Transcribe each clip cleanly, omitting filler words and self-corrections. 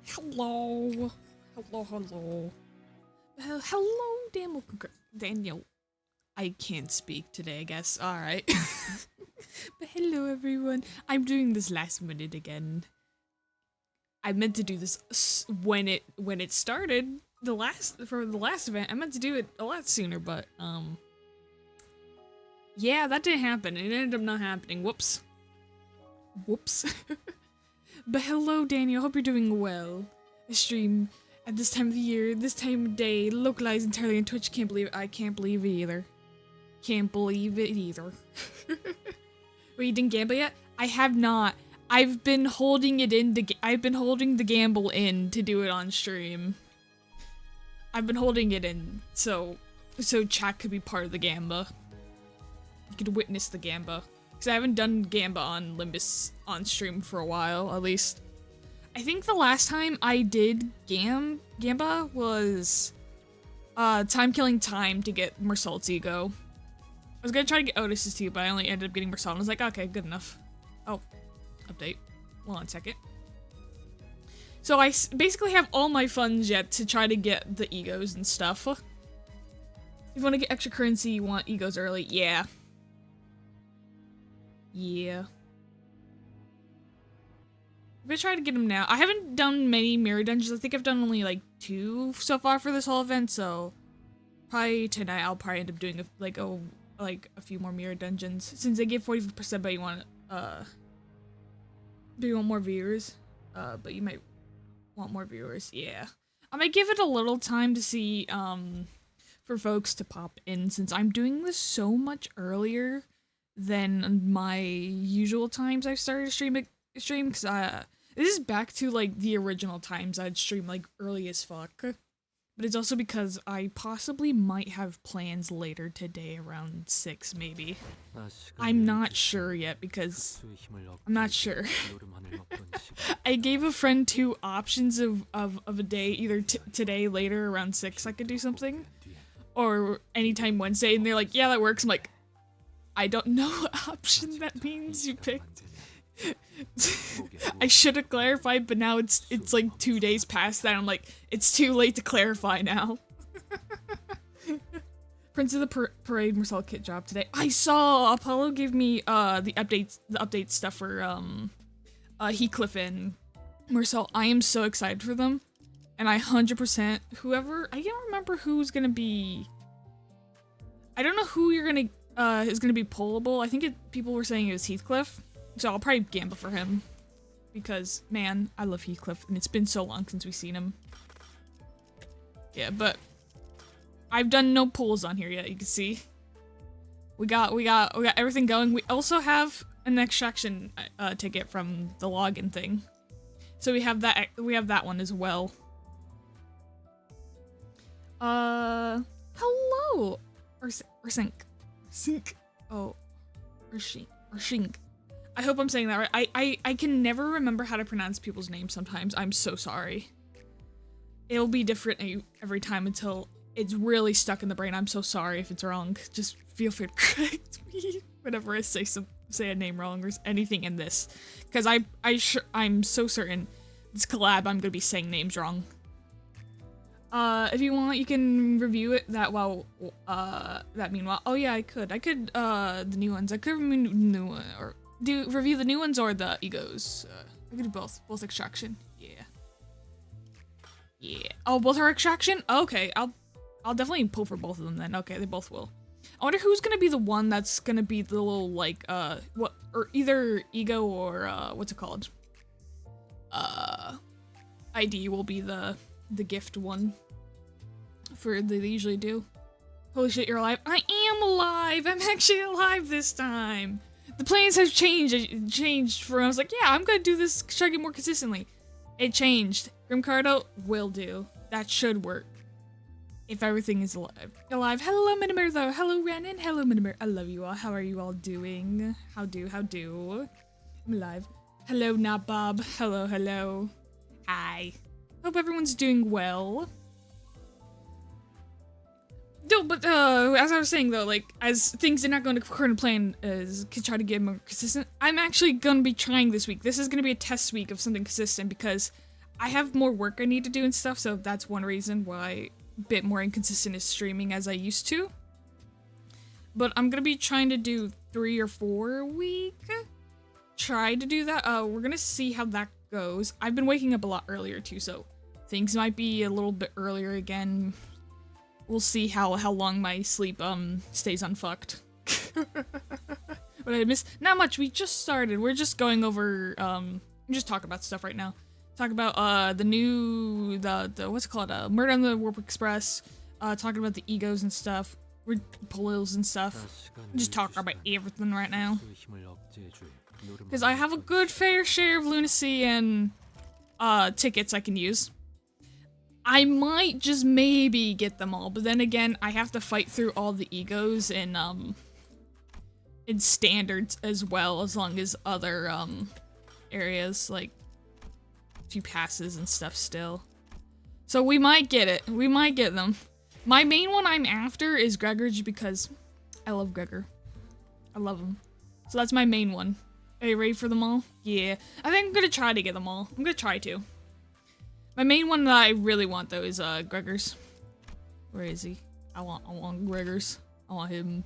Hello. Hello. Hello, Daniel. I can't speak today, I guess. Alright. But hello, everyone. I'm doing this last minute again. I meant to do this when it started, for the last event. I meant to do it a lot sooner, but, yeah, that didn't happen. It ended up not happening. Whoops. But hello, Daniel. Hope you're doing well. I stream at this time of the year, this time of day, localized entirely on Twitch. Can't believe it. I can't believe it either. Can't believe it either. Wait, you didn't gamble yet? I have not. I've been holding it in. I've been holding the gamble in to do it on stream. I've been holding it in so chat could be part of the gamba. You could witness the gamba. Because I haven't done gamba on Limbus on stream for a while, at least. I think the last time I did gamba was time killing time to get Mersault's ego. I was gonna try to get Otis's too, but I only ended up getting Mersault. I was like, okay, good enough. Oh, update. Hold on a second. So I basically have all my funds yet to try to get the egos and stuff. If you want to get extra currency, you want egos early. Yeah. Yeah. I'm gonna try to get them now. I haven't done many mirror dungeons. I think I've done only like 2 so far for this whole event, so probably tonight I'll probably end up doing a few more mirror dungeons. Since they give 40%, but you want do you want more viewers? But you might want more viewers. Yeah. I might give it a little time to see for folks to pop in, since I'm doing this so much earlier than my usual times I've started to stream because this is back to like the original times I'd stream like early as fuck. But it's also because I possibly might have plans later today around 6 maybe. I'm not sure yet because I'm not sure. I gave a friend 2 options of a day, either today later around 6 I could do something, or anytime Wednesday, and they're like, yeah, that works. I'm like, I don't know what option that means you picked. I should have clarified, but now it's like 2 days past that. I'm like, it's too late to clarify now. Prince of the Parade Marcel kit job today. I saw Apollo gave me the update stuff for Heathcliff and Marcel. I am so excited for them, and I 100% whoever, I can't remember who's gonna be. I don't know who you're gonna is gonna be pullable. I think people were saying it was Heathcliff. So I'll probably gamble for him, because, man, I love Heathcliff, and it's been so long since we've seen him. Yeah, but I've done no pulls on here yet, you can see. We got everything going. We also have an extraction ticket from the login thing. So we have that one as well. Hello! Sink. Oh, Shink. I hope I'm saying that right. I can never remember how to pronounce people's names sometimes. I'm so sorry. It'll be different every time until it's really stuck in the brain. I'm so sorry if it's wrong. Just feel free to correct me whenever I say a name wrong or anything in this. Because I'm so certain this collab I'm gonna be saying names wrong. If you want, you can review it meanwhile. Oh yeah, I could the new ones. I could review new one, or review the new ones or the egos. I could do both extraction. Yeah. Oh, both are extraction? Okay, I'll definitely pull for both of them then. Okay, they both will. I wonder who's gonna be the one that's gonna be the little like or either ego or what's it called? ID will be the gift one they usually do. Holy shit, you're alive. I am alive. I'm actually alive this time. The plans have changed. It changed from, I was like, yeah, I'm gonna do this, try to get more consistently. It changed. Grimcardo will do. That should work. If everything is alive. Hello, Minimer, though. Hello, Renan. Hello, Minimer. I love you all. How are you all doing? How do? I'm alive. Hello, not Bob. Hello. Hi. Hope everyone's doing well. No, but as I was saying though, like, as things are not going to according to plan, to try to get more consistent, I'm actually going to be trying this week. This is going to be a test week of something consistent because I have more work I need to do and stuff, so that's one reason why a bit more inconsistent is streaming as I used to. But I'm gonna be trying to do 3 or 4 a week. Try to do that. We're gonna see how that goes. I've been waking up a lot earlier too, so things might be a little bit earlier again. We'll see how long my sleep stays unfucked. But I miss not much. We just started. We're just going over just talk about stuff right now. Talk about the what's it called? Murder on the Warp Express. Talking about the egos and stuff. We're polls and stuff. Just talk about everything right now. Because I have a good fair share of lunacy and tickets I can use. I might just maybe get them all, but then again, I have to fight through all the egos and in standards as well, as long as other areas, like a few passes and stuff still. So we might get it. We might get them. My main one I'm after is Gregor, because I love Gregor. I love him. So that's my main one. Are you ready for them all? Yeah. I think I'm gonna try to get them all. I'm gonna try to. My main one that I really want though is Gregor's. Where is he? I want Gregor's. I want him.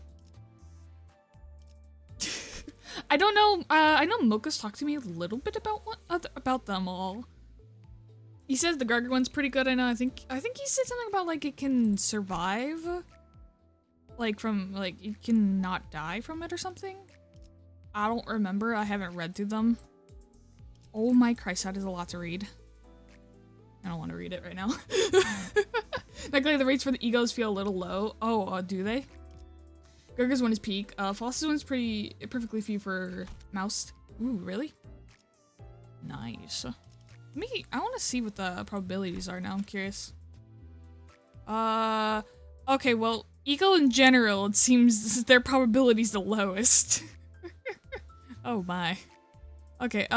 I don't know. I know Mocha's talked to me a little bit about them all. He says the Gregor one's pretty good. I know. I think he said something about like it can survive, like from like you can not die from it or something. I don't remember. I haven't read through them. Oh my Christ, that is a lot to read. I don't want to read it right now. Luckily, the rates for the egos feel a little low. Oh, do they? Gregor's one is peak. Foss's one's perfectly few for Mouse. Ooh, really? Nice. I want to see what the probabilities are now. I'm curious. Okay, well, ego in general, it seems their probability's the lowest. Oh my. Okay,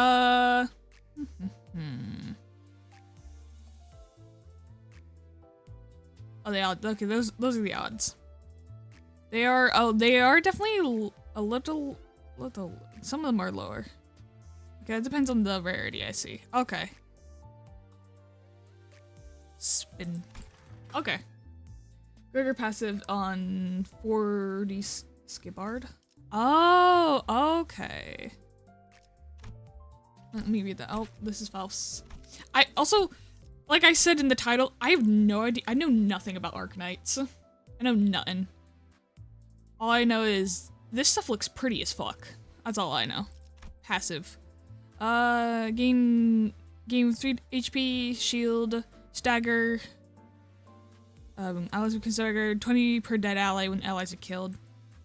Oh, the odds. Okay, those are the odds. They are definitely a little, some of them are lower. Okay, it depends on the rarity, I see. Okay. Spin. Okay. Gregor passive on 40 Skibard. Oh, okay. Let me read that. Oh, this is false. I also, like I said in the title, I have no idea. I know nothing about Arknights. I know nothing. All I know is this stuff looks pretty as fuck. That's all I know. Passive. Gain 3 HP, shield, stagger. Allies with stagger, 20 per dead ally when allies are killed.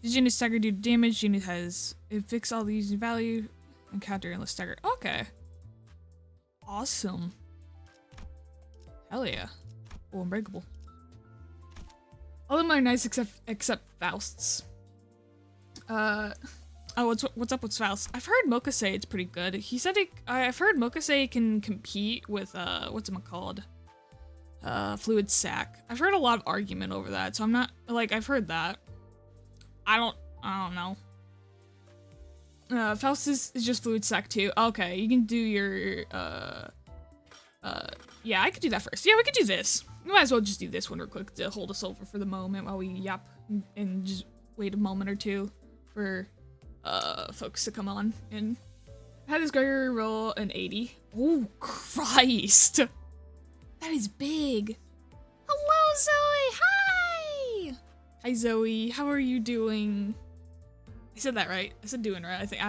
This unit stagger due to damage. Unit has it fix all these value and counter unless stagger. Okay. Awesome. Hell yeah. Oh, unbreakable. All of them are nice except Faust's. Oh, what's up with Faust? I've heard Mocha say it's pretty good. He said I've heard Mocha say it can compete with what's-it-called? Fluid Sack. I've heard a lot of argument over that, so I'm not like I've heard that. I don't know. Faust is just Fluid Sack too. Okay, you can do your yeah, I could do that first. Yeah, we could do this. We might as well just do this one real quick to hold us over for the moment while we yap and just wait a moment or two for folks to come on. And I had this Gregor roll an 80. Oh Christ! That is big. Hello, Zoe. Hi. Hi, Zoe. How are you doing? I said that right. I said doing right. I think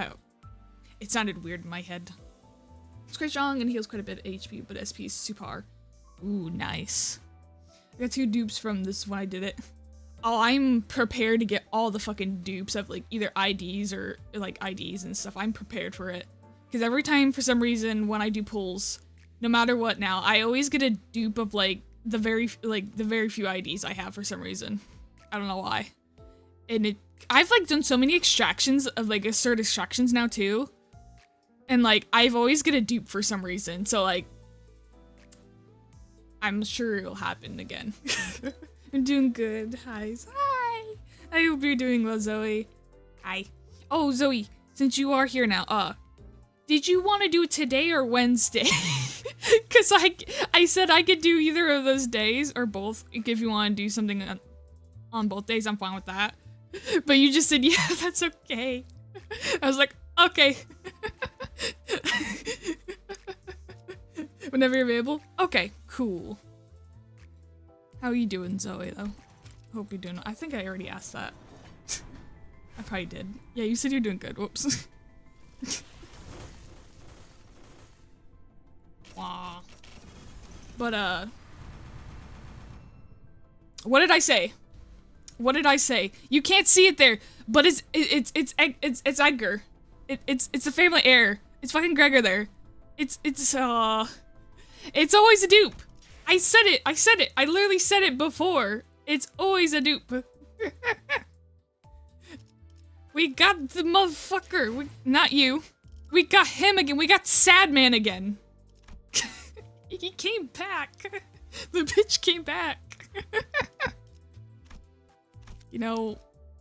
it sounded weird in my head. It's quite strong and heals quite a bit of HP, but SP is super. Ooh, nice. I got 2 dupes from this when I did it. Oh, I'm prepared to get all the fucking dupes of like either IDs or like IDs and stuff. I'm prepared for it. Because every time for some reason when I do pulls, no matter what now, I always get a dupe of like the very few IDs I have for some reason. I don't know why. And I've like done so many extractions of like assert extractions now too. And like I've always get a dupe for some reason. So like I'm sure it'll happen again. I'm doing good. Hi. Hi. I hope you're doing well, Zoe. Hi. Oh, Zoe, since you are here now, did you want to do it today or Wednesday? Cause I said I could do either of those days or both. If you want to do something on both days, I'm fine with that. But you just said, yeah, that's okay. I was like, okay. Whenever you're available. Okay, cool. How are you doing, Zoe, though? Hope you're doing. I think I already asked that. I probably did. Yeah, you said you're doing good. Whoops. Wow. But, what did I say? What did I say? You can't see it there, but it's Edgar. It's the family heir. It's fucking Gregor there. It's always a dupe. I said it. I literally said it before. It's always a dupe. We got the motherfucker. Not you. We got him again. We got Sadman again. He came back. The bitch came back. You know,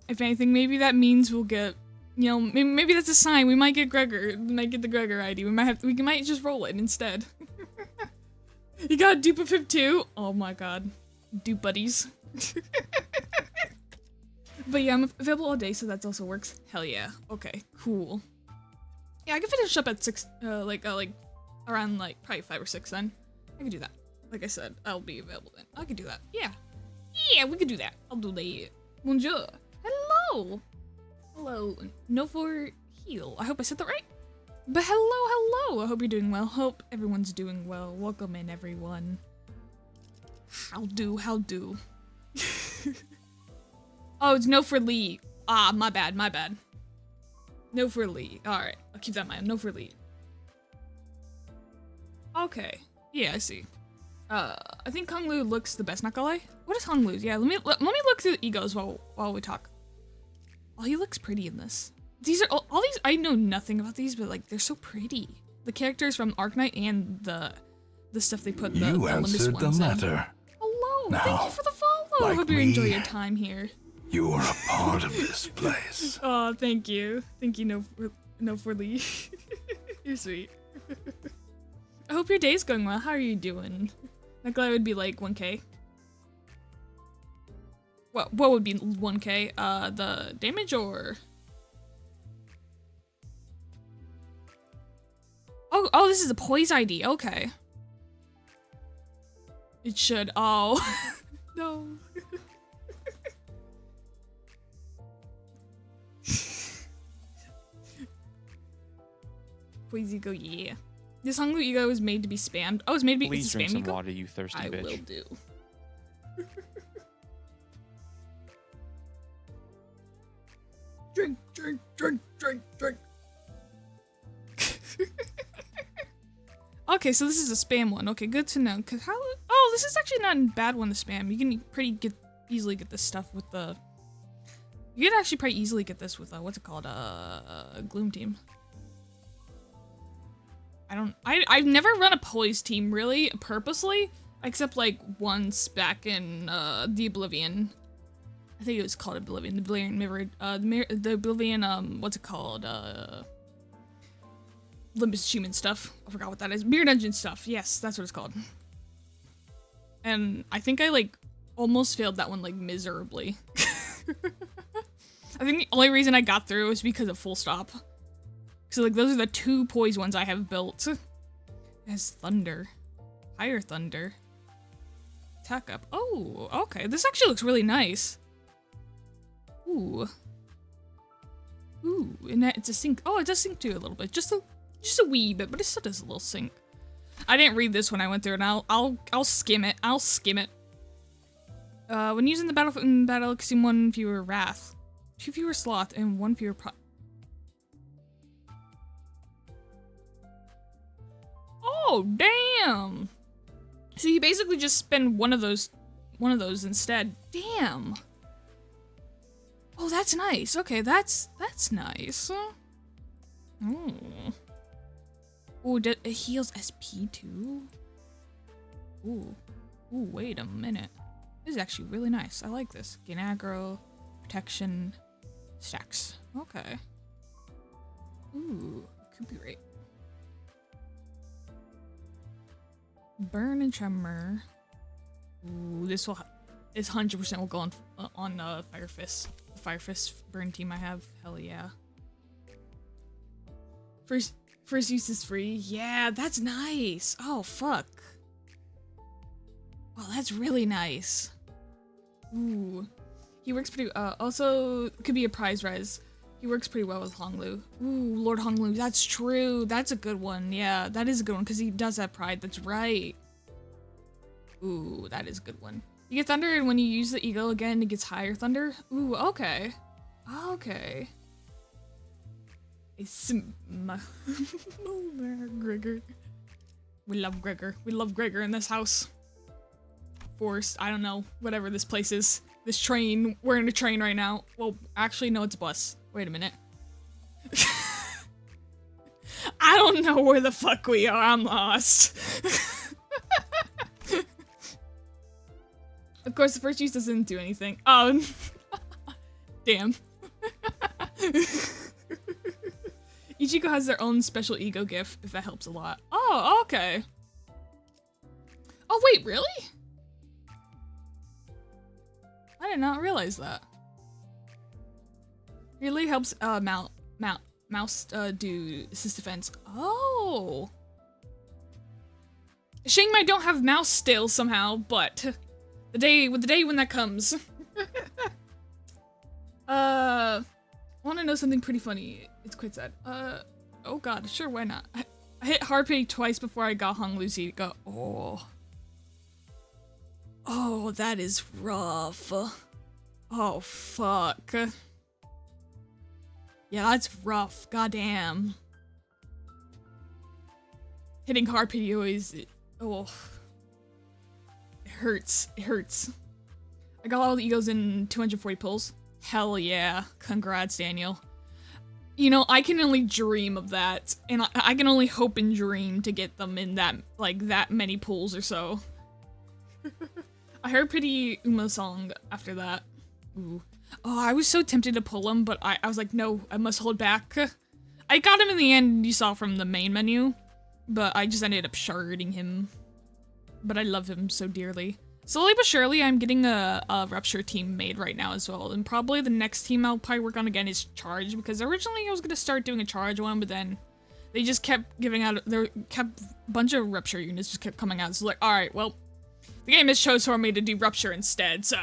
if anything, maybe that means we'll get, you know, maybe that's a sign. We might get Gregor. We might get the Gregor ID. We might just roll it instead. You got a dupe of him too? Oh my god. Dupe buddies. But yeah, I'm available all day, so that also works. Hell yeah. Okay, cool. Yeah, I can finish up at 6, like around like probably 5 or 6 then. I can do that. Like I said, I'll be available then. I can do that. Yeah. Yeah, we can do that. I'll do that. Bonjour. Hello. Hello. No for heal. I hope I said that right. But hello. I hope you're doing well. Hope everyone's doing well. Welcome in, everyone. How do? Oh, it's no for Lee. Ah, my bad. No for Lee. Alright, I'll keep that in mind. No for Lee. Okay. Yeah, I see. I think Hong Lu looks the best, not gonna lie. What is Hong Lu's? Yeah, let me look through the egos while we talk. Oh, he looks pretty in this. These are all these, I know nothing about these, but like they're so pretty. The characters from Arknight and the stuff they put the Olympus answered the ones letter. in. Hello, Now, thank you for the follow. like I hope you enjoy your time here. You are a part of this place. Oh, thank you. Thank you, no for Lee. You're sweet. I hope your day's going well. How are you doing? Not glad it would be like 1K. What would be 1K? The damage or? Oh, this is a poise ID. Okay. It should. Oh, no. Poise ego, yeah. This Hong Lu ego is made to be spammed. Oh, it's made to be Please drink spam some ego? water, you thirsty bitch. I will do. Drink. Okay, so this is a spam one. Okay, good to know. Cause how? Oh, this is actually not a bad one to spam. You can easily get this stuff with the. You can actually pretty easily get this with what's it called? Gloom team. I've never run a poise team really purposely, except like once back in the Oblivion. I think it was called Oblivion. The Oblivion Mirror. The Oblivion. What's it called? Olympus Achievement stuff. I forgot what that is. Mirror Dungeon stuff. Yes, that's what it's called. And I think I like almost failed that one like miserably. I think the only reason I got through was because of full stop. So like those are the 2 poise ones I have built. It has thunder. Higher thunder. Attack up. Oh, okay. This actually looks really nice. Ooh. Ooh, and it's a sync. Oh, it does sync too a little bit. Just a wee bit, but it still does a little sync. I didn't read this when I went through and I'll skim it. When using the battle, consume 1 fewer wrath, 2 fewer sloth, and 1 fewer Oh, damn! So you basically just spend one of those instead. Damn. Oh, that's nice. Okay, that's nice. Oh. Oh, it heals SP too? Ooh. Ooh, wait a minute. This is actually really nice. I like this. Gain aggro, protection, stacks. Okay. Ooh, could be right. Burn and Tremor. Ooh, this 100% will go on Fire Fist. The Fire Fist burn team I have. Hell yeah. First use is free. Yeah, that's nice. Oh fuck. Oh, that's really nice. Ooh. He works pretty also could be a prize res. He works pretty well with Honglu. Ooh, Lord Honglu, that's true. That's a good one. Yeah, that is a good one because he does have pride. That's right. Ooh, that is a good one. You get thunder, and when you use the ego again, it gets higher thunder. Ooh, okay. Okay. Gregor. We love Gregor. We love Gregor in this house. Forest, I don't know. Whatever this place is. This train. We're in a train right now. Well, actually, no, it's a bus. Wait a minute. I don't know where the fuck we are. I'm lost. Of course, the first use doesn't do anything. Damn. Each ego has their own special ego gift, if that helps a lot. Oh, okay. Oh, wait, really? I did not realize that. Really helps Mouse do assist defense. Oh. Shame I don't have Mouse still somehow, but the day when that comes. Want to know something pretty funny? It's quite sad. Oh god, sure, why not? I hit hard pity twice before I got Hong Lucy to go. Oh. Oh, that is rough. Oh, fuck. Yeah, that's rough. Goddamn. Hitting hard pity always. Oh. It hurts. It hurts. I got all the egos in 240 pulls. Hell yeah. Congrats, Daniel. You know, I can only dream of that. And I can only hope and dream to get them in that, like, that many pulls or so. I heard pretty Uma song after that. Ooh. Oh, I was so tempted to pull him, but I was like, no, I must hold back. I got him in the end, you saw from the main menu, but I just ended up sharding him. But I love him so dearly. Slowly but surely, I'm getting a Rupture team made right now as well, and probably the next team I'll probably work on again is Charge, because originally I was gonna start doing a Charge one, but then they just kept giving out, a bunch of Rupture units just kept coming out, so like, alright, well, the game has chose for me to do Rupture instead, so.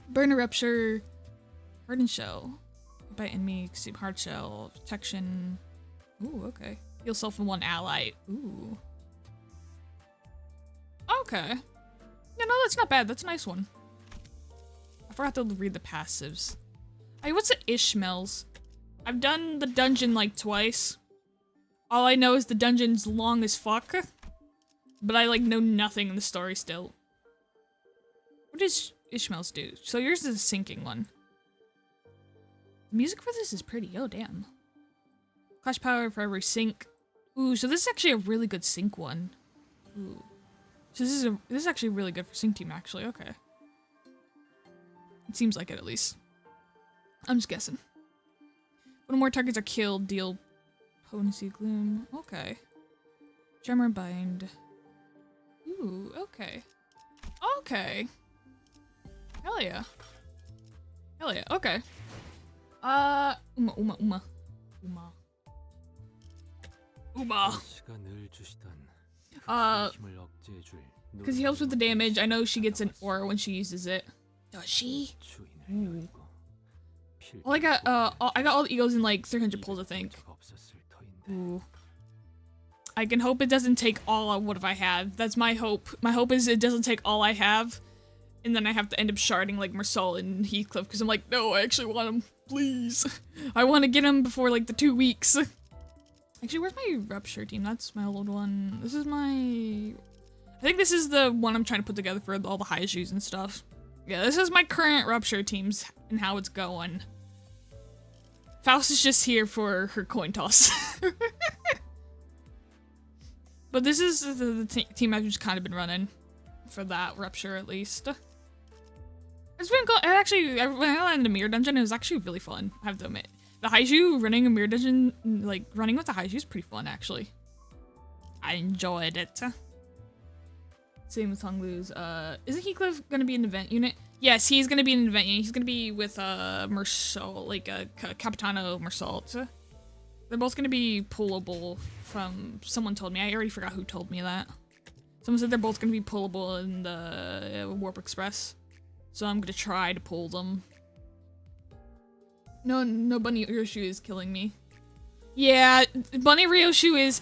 Burn a Rupture, Hardened Shell, by enemy, soup hard shell, protection. Ooh, okay. Heal self and one ally. Ooh. Okay. Yeah, no, that's not bad. That's a nice one. I forgot to read the passives. Hey, what's the Ishmaels? I've done the dungeon like twice. All I know is the dungeon's long as fuck. But I like know nothing in the story still. What does Ishmael's do? So yours is a sinking one. The music for this is pretty. Oh, damn. Clash power for every sync. Ooh, so this is actually a really good sync one. Ooh. So this is actually really good for sync team, actually. Okay. It seems like it, at least. I'm just guessing. When more targets are killed, deal potency gloom. Okay. Tremor bind. Ooh, okay. Okay. Hell yeah. Hell yeah, okay. Uma. Because he helps with the damage. I know she gets an aura when she uses it. Does she? Ooh. Well, I got all the egos in like 300 pulls, I think. Ooh. I can hope it doesn't take all of what I have. That's my hope. My hope is it doesn't take all I have, and then I have to end up sharding like Marcel and Heathcliff because I'm like, no, I actually want him. Please. I want to get him before like the 2 weeks. Actually, where's my Rupture team? That's my old one. This is my... I think this is the one I'm trying to put together for all the high shoes and stuff. Yeah, this is my current Rupture teams and how it's going. Faust is just here for her coin toss. But this is the team I've just kind of been running for that Rupture, at least. It's been cool. Actually, when I landed a mirror dungeon, it was actually really fun, I have to admit. The Haiju running a mirror dungeon, like running with the Haiju is pretty fun, actually. I enjoyed it. Same with Honglu's. Isn't Heathcliff gonna be an event unit? Yes, he's gonna be an event unit. He's gonna be with Mersault, like Capitano Mersault. They're both gonna be pullable from someone told me. I already forgot who told me that. Someone said they're both gonna be pullable in the Warp Express. So I'm gonna try to pull them. No, Bunny Ryoshu is killing me. Yeah, Bunny Ryoshu is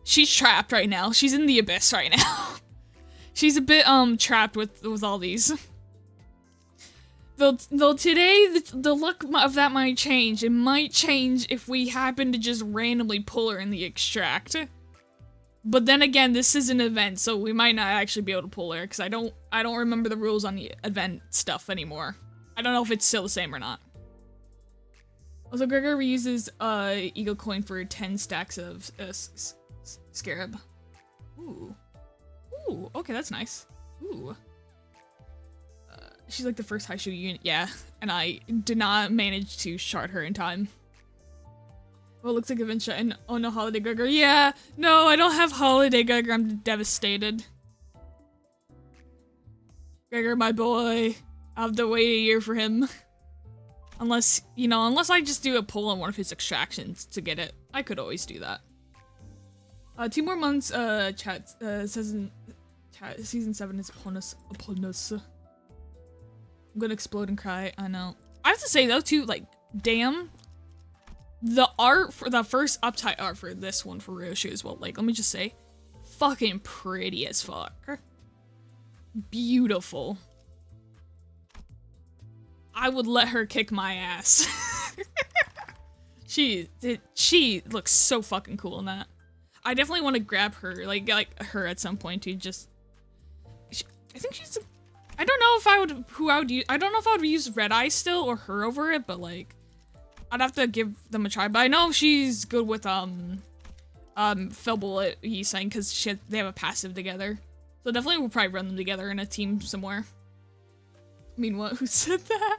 she's trapped right now. She's in the abyss right now. She's a bit trapped with all these. Though today the luck of that might change. It might change if we happen to just randomly pull her in the extract. But then again, this is an event, so we might not actually be able to pull her because I don't remember the rules on the event stuff anymore. I don't know if it's still the same or not. Also, Gregor reuses Eagle Coin for 10 stacks of Scarab. Ooh. Ooh, okay, that's nice. Ooh. She's like the first high shooting unit, yeah. And I did not manage to shard her in time. Well, it looks like Avintia and oh no, Holiday Gregor. Yeah, no, I don't have Holiday Gregor. I'm devastated. Gregor, my boy. I'll have to wait a year for him. Unless, you know, unless I just do a pull on one of his extractions to get it. I could always do that. 2 more months, chat, says in chat, season 7 is upon us. I'm gonna explode and cry, I know. I have to say though too, like, damn. The art for the first uptight art for this one for Ryoshu as well, like, let me just say, fucking pretty as fuck. Beautiful. I would let her kick my ass. She looks so fucking cool in that. I definitely want to grab her, like her at some point to just. I think she's. I don't know if I would use. I don't know if I would use Red Eye still or her over it, but like, I'd have to give them a try. But I know she's good with Fell Bullet. He's saying because they have a passive together, so definitely we'll probably run them together in a team somewhere. I mean, what? Who said that?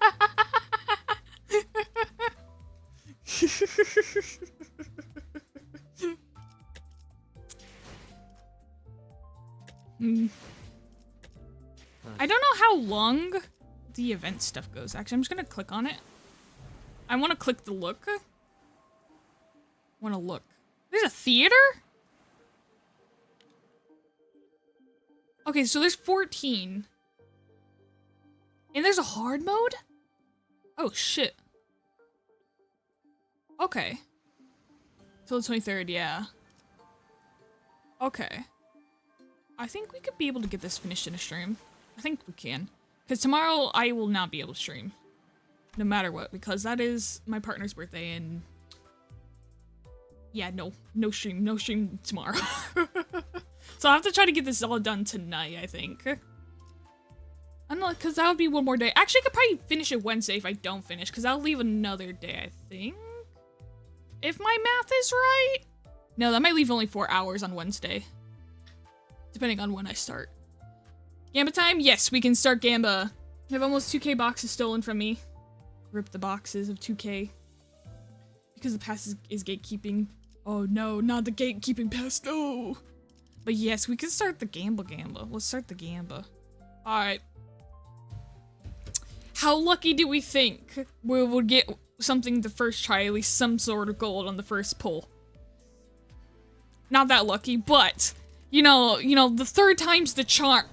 I don't know how long the event stuff goes. Actually, I'm just gonna click on it. I want to click the look. Want to look. There's a theater? Okay, so there's 14. And there's a hard mode? Oh, shit. Okay. Till the 23rd, yeah. Okay. I think we could be able to get this finished in a stream. I think we can. Because tomorrow I will not be able to stream. No matter what, because that is my partner's birthday and... Yeah, no stream tomorrow. So I'll have to try to get this all done tonight, I think. I don't know, because that would be one more day. Actually, I could probably finish it Wednesday if I don't finish, because I'll leave another day, I think. If my math is right. No, that might leave only 4 hours on Wednesday. Depending on when I start. Gamba time? Yes, we can start Gamba. I have almost 2k boxes stolen from me. Rip the boxes of 2k. Because the pass is gatekeeping. Oh no, not the gatekeeping pass, no! But yes, we can start the Gamba. Let's start the Gamba. Alright. How lucky do we think we will get something the first try, at least some sort of gold on the first pull? Not that lucky, but, you know, the third time's the charm.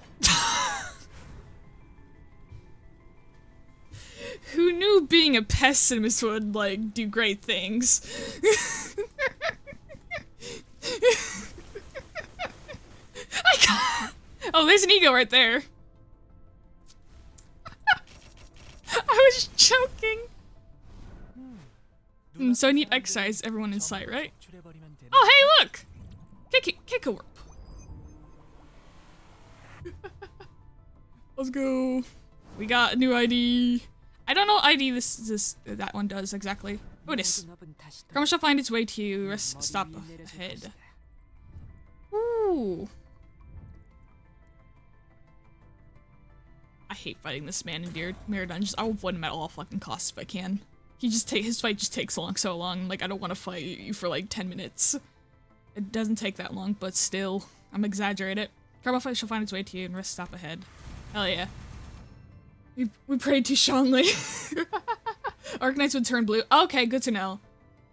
Who knew being a pessimist would, like, do great things? Oh, there's an ego right there. I was joking. So I need to exercise everyone in sight, right? Oh, hey, look! Kick a warp. Let's go. We got a new ID. I don't know what ID that one does exactly. Oh, it is. Karma shall find its way to you. Rest stop ahead. Ooh. I hate fighting this man in Mirror Dungeons. I will avoid him at all fucking costs if I can. His fight just takes so long. Like, I don't want to fight you for like 10 minutes. It doesn't take that long, but still, I'm exaggerating it. Carbonite shall find its way to you and rest stop ahead. Hell yeah. We prayed too strongly. Arknights would turn blue. Okay, good to know.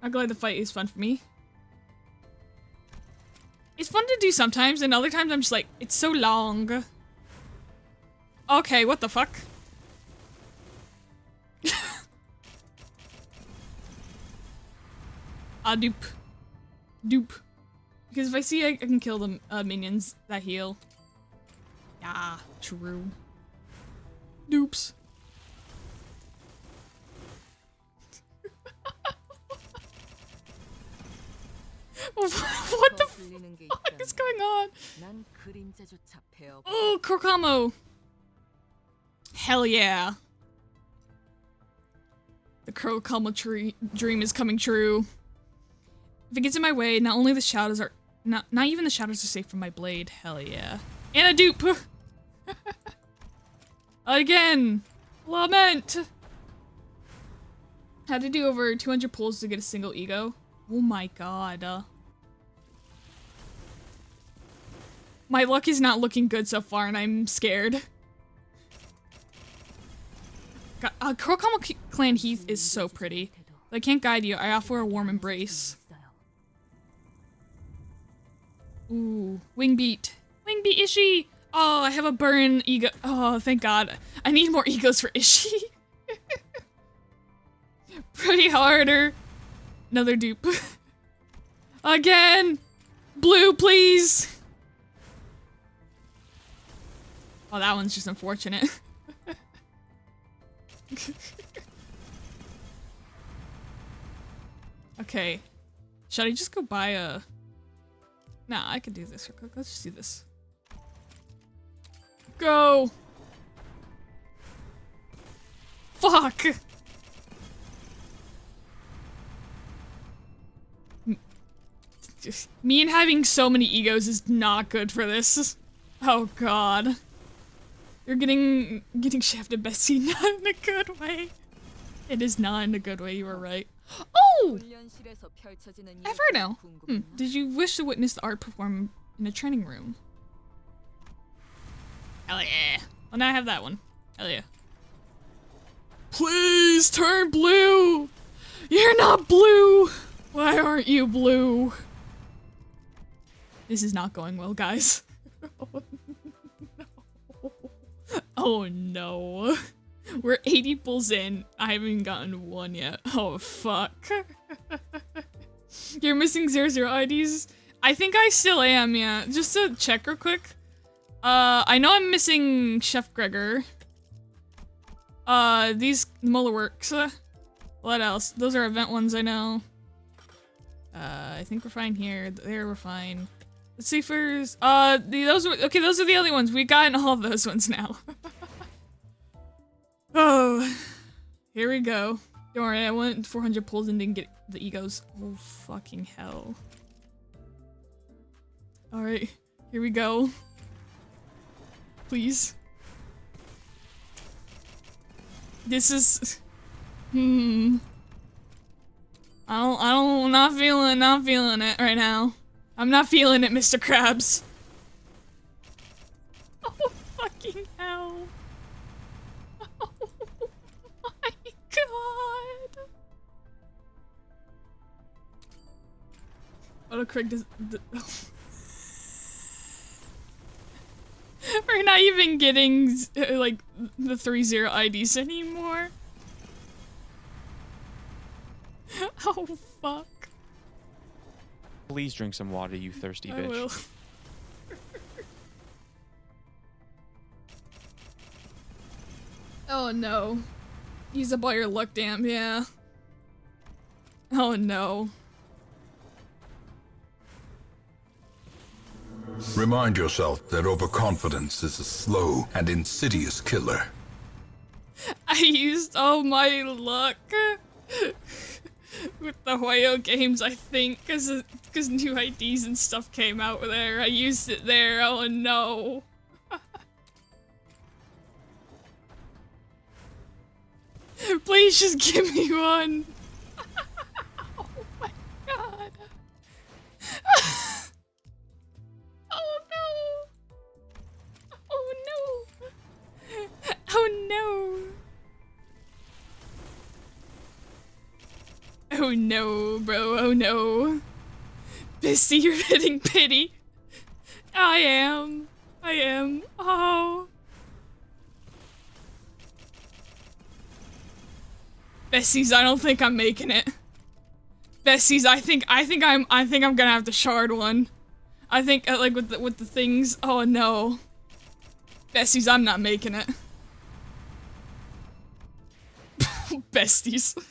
I'm glad the fight is fun for me. It's fun to do sometimes, and other times I'm just like, it's so long. Okay, what the fuck? Dupe. Dupe. Because if I see I can kill the minions that heal. Yeah, true. Dupes. What the fuck is going on? Oh, Korkamo! Hell yeah. The Korkamo dream is coming true. If it gets in my way, not only the shadows are not even the shadows are safe from my blade. Hell yeah. And a dupe! Again! Lament! Had to do over 200 pulls to get a single ego. Oh my god. My luck is not looking good so far, and I'm scared. Korokamo Clan Heath is so pretty. But I can't guide you. I offer a warm embrace. Ooh, Wingbeat. Wingbeat Ishi! Oh, I have a burn ego. Oh, thank god. I need more egos for Ishi. Pray harder. Another dupe. Again! Blue, please! Oh, that one's just unfortunate. Okay. Should I just go buy a... Nah, I could do this real quick. Let's just do this. Go! Fuck! Me and having so many egos is not good for this. Oh god. You're getting shafted, Bessie, not in a good way. It is not in a good way, you were right. Oh! Everno! Did you wish to witness the art perform in a training room? Hell yeah. Well, now I have that one. Hell yeah. Please turn blue! You're not blue! Why aren't you blue? This is not going well, guys. Oh no. Oh no. We're 80 pulls in. I haven't gotten one yet. Oh fuck. You're missing 00 IDs? I think I still am, yeah. Just to check real quick. I know I'm missing Chef Gregor. These Mola Works. What else? Those are event ones, I know. I think we're fine here. There, we're fine. Let's see first. Those were okay. Those are the only ones. We've gotten all of those ones now. Oh, here we go. Don't worry, I went 400 pulls and didn't get the egos. Oh fucking hell! All right, here we go. Please. This is. I'm not feeling it right now. I'm not feeling it, Mr. Krabs. Oh, fucking hell. Oh my god. Autocorrect does. We're not even getting, like, the 30 IDs anymore. Oh, fuck. Please drink some water, you thirsty bitch. I will. Oh no. Use up all your luck, damn, yeah. Oh no. Remind yourself that overconfidence is a slow and insidious killer. I used all my luck with the Hoyo games, I think, because new IDs and stuff came out there. I used it there. Oh no. Please just give me one. Oh my god. Oh no! Oh no! Oh no! Oh no, bro, oh no. Bessie, you're hitting pity. I am. Oh. Bessie's, I don't think I'm making it. Bessie's, I think I'm gonna have to shard one. I think, like, with the things, oh no. Bessie's, I'm not making it. Besties.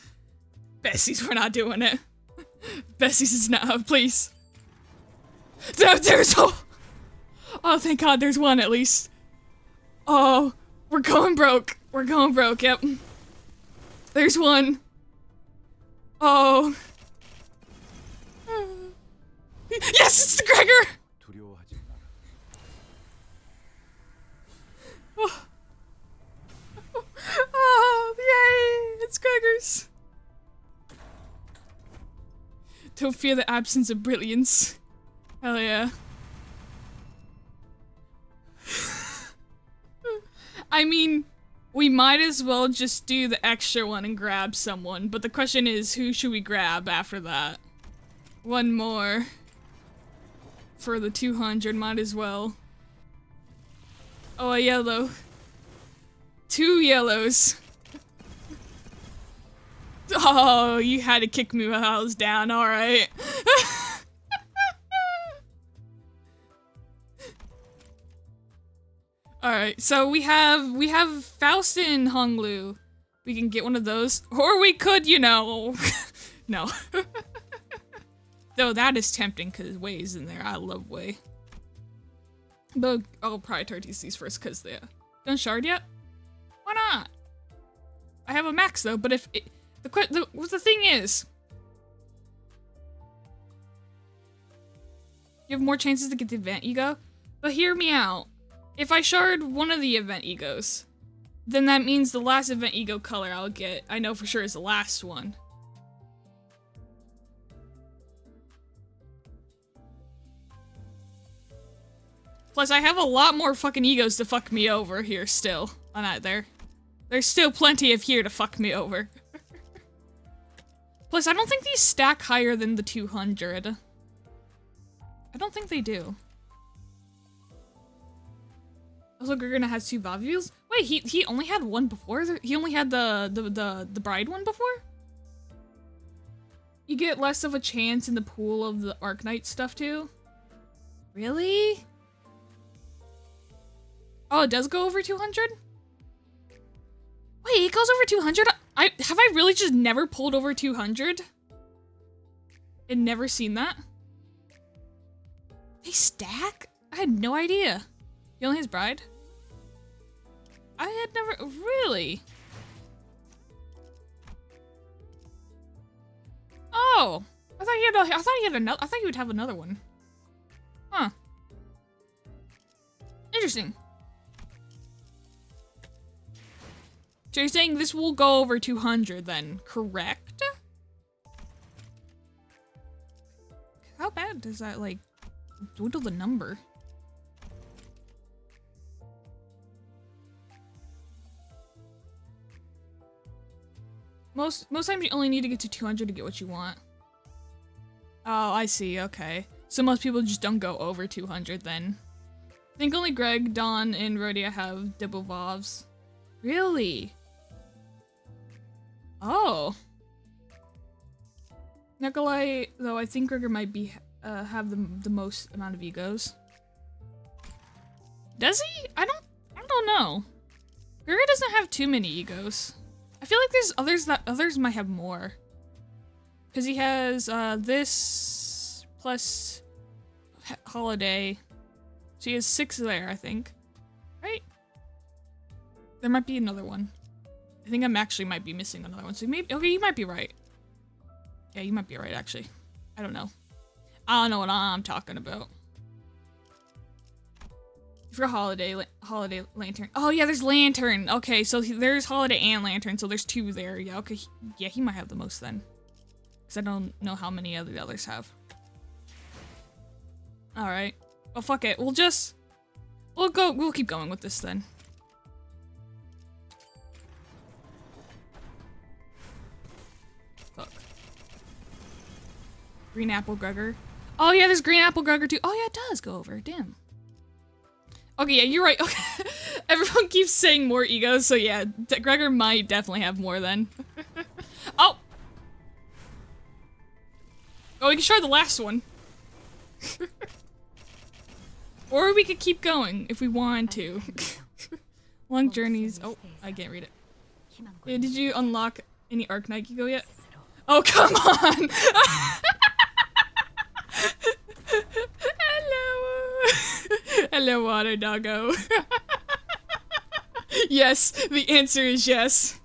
Bessie's, we're not doing it. Bessie's is not, please. There's, oh, thank God, there's one at least. Oh, we're going broke. We're going broke, yep. There's one. Oh. Yes, it's the Gregor! Oh. Oh, yay, it's Gregor's. Don't fear the absence of brilliance. Hell yeah. I mean, we might as well just do the extra one and grab someone, but the question is, who should we grab after that? One more. For the 200, might as well. Oh, a yellow. 2 yellows. Oh, you had to kick me while I was down, alright. Alright, so we have Faust and Honglu. We can get one of those. Or we could, you know. No. Though that is tempting because Way's in there. I love Way. But I'll prioritize these first because they're done shard yet? Why not? I have a max though, but if it, the thing is, you have more chances to get the event ego. But hear me out. If I shard one of the event egos, then that means the last event ego color I'll get, I know for sure is the last one. Plus, I have a lot more fucking egos to fuck me over here still. Oh, not there. There's still plenty of here to fuck me over. Plus, I don't think these stack higher than the 200. I don't think they do. Also, Gurgana has 2 Vavules? Wait, he only had one before? He only had the bride one before? You get less of a chance in the pool of the Arknight stuff too? Really? Oh, it does go over 200? Wait, it goes over 200? Have I really just never pulled over 200? And never seen that? They stack? I had no idea. He only has bride? I had never, really? Oh, I thought he would have another one. Huh. Interesting. So you're saying this will go over 200 then, correct? How bad does that, like, dwindle the number? Most times you only need to get to 200 to get what you want. Oh, I see, okay. So most people just don't go over 200 then. I think only Greg, Don, and Rhodia have double Vovs. Really? Oh. Nikolai, though, I think Gregor might be have the most amount of egos. Does he? I don't know. Gregor doesn't have too many egos. I feel like there's others that others might have more. Cause he has this plus holiday. So he has 6 there, I think. Right? There might be another one. I think I'm actually might be missing another one. So maybe, okay, you might be right. Yeah, you might be right, actually. I don't know. I don't know what I'm talking about. For holiday lantern. Oh yeah, there's lantern. Okay, so there's holiday and lantern, so there's 2 there. Yeah, okay. Yeah, he might have the most then. Because I don't know how many other others have. Alright. Well, fuck it. We'll keep going with this then. Fuck. Green Apple Gregor. Oh yeah, there's Green Apple Gregor too. Oh yeah, it does go over. Damn. Okay, yeah, you're right. Okay. Everyone keeps saying more egos, so yeah, Gregor might definitely have more then. Oh! Oh, we can shard the last one. Or we could keep going if we wanted to. Long journeys. Oh, I can't read it. Yeah, did you unlock any Arknight ego yet? Oh, come on! Hello! Hello, water doggo. Yes, the answer is yes.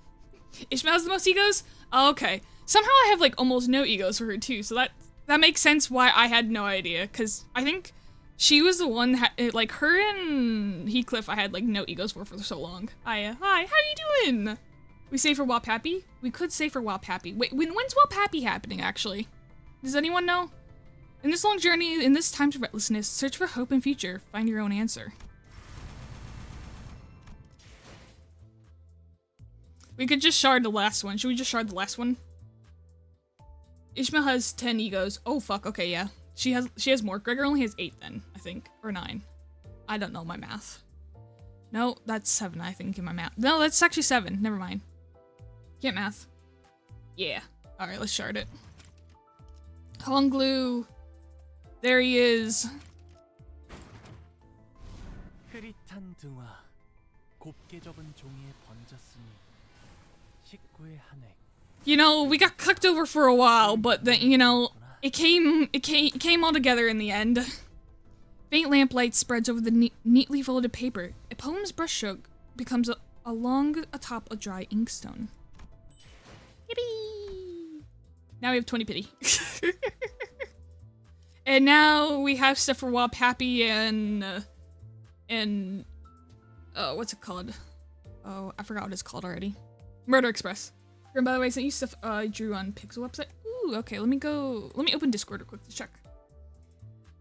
Ishmael has the most egos? Oh, okay. Somehow I have like almost no egos for her too, so that makes sense why I had no idea, because I think she was the one like her and Heathcliff I had like no egos for so long. Hi, how you doing? We say for WAP Happy? We could say for WAP Happy. Wait, when's WAP Happy happening actually? Does anyone know? In this long journey, in this time of restlessness, search for hope and future. Find your own answer. We could just shard the last one. Should we just shard the last one? Ishmael has 10 egos. Oh fuck, okay, yeah. She has more. Gregor only has 8 then, I think. Or 9. I don't know my math. No, that's 7, I think, in my math. No, that's actually 7. Never mind. Can't math. Yeah. Alright, let's shard it. Honglu. There he is. You know, we got clicked over for a while, but then, you know, it came all together in the end. Faint lamplight spreads over the neatly folded paper. A poem's brushstroke becomes along atop a dry inkstone. Yippee! Now we have 20 pity. And now we have stuff for WAP Happy and what's it called? Oh, I forgot what it's called already. Murder Express. And by the way, I sent you stuff I drew on Pixel website. Ooh, okay, let me open Discord real quick to check.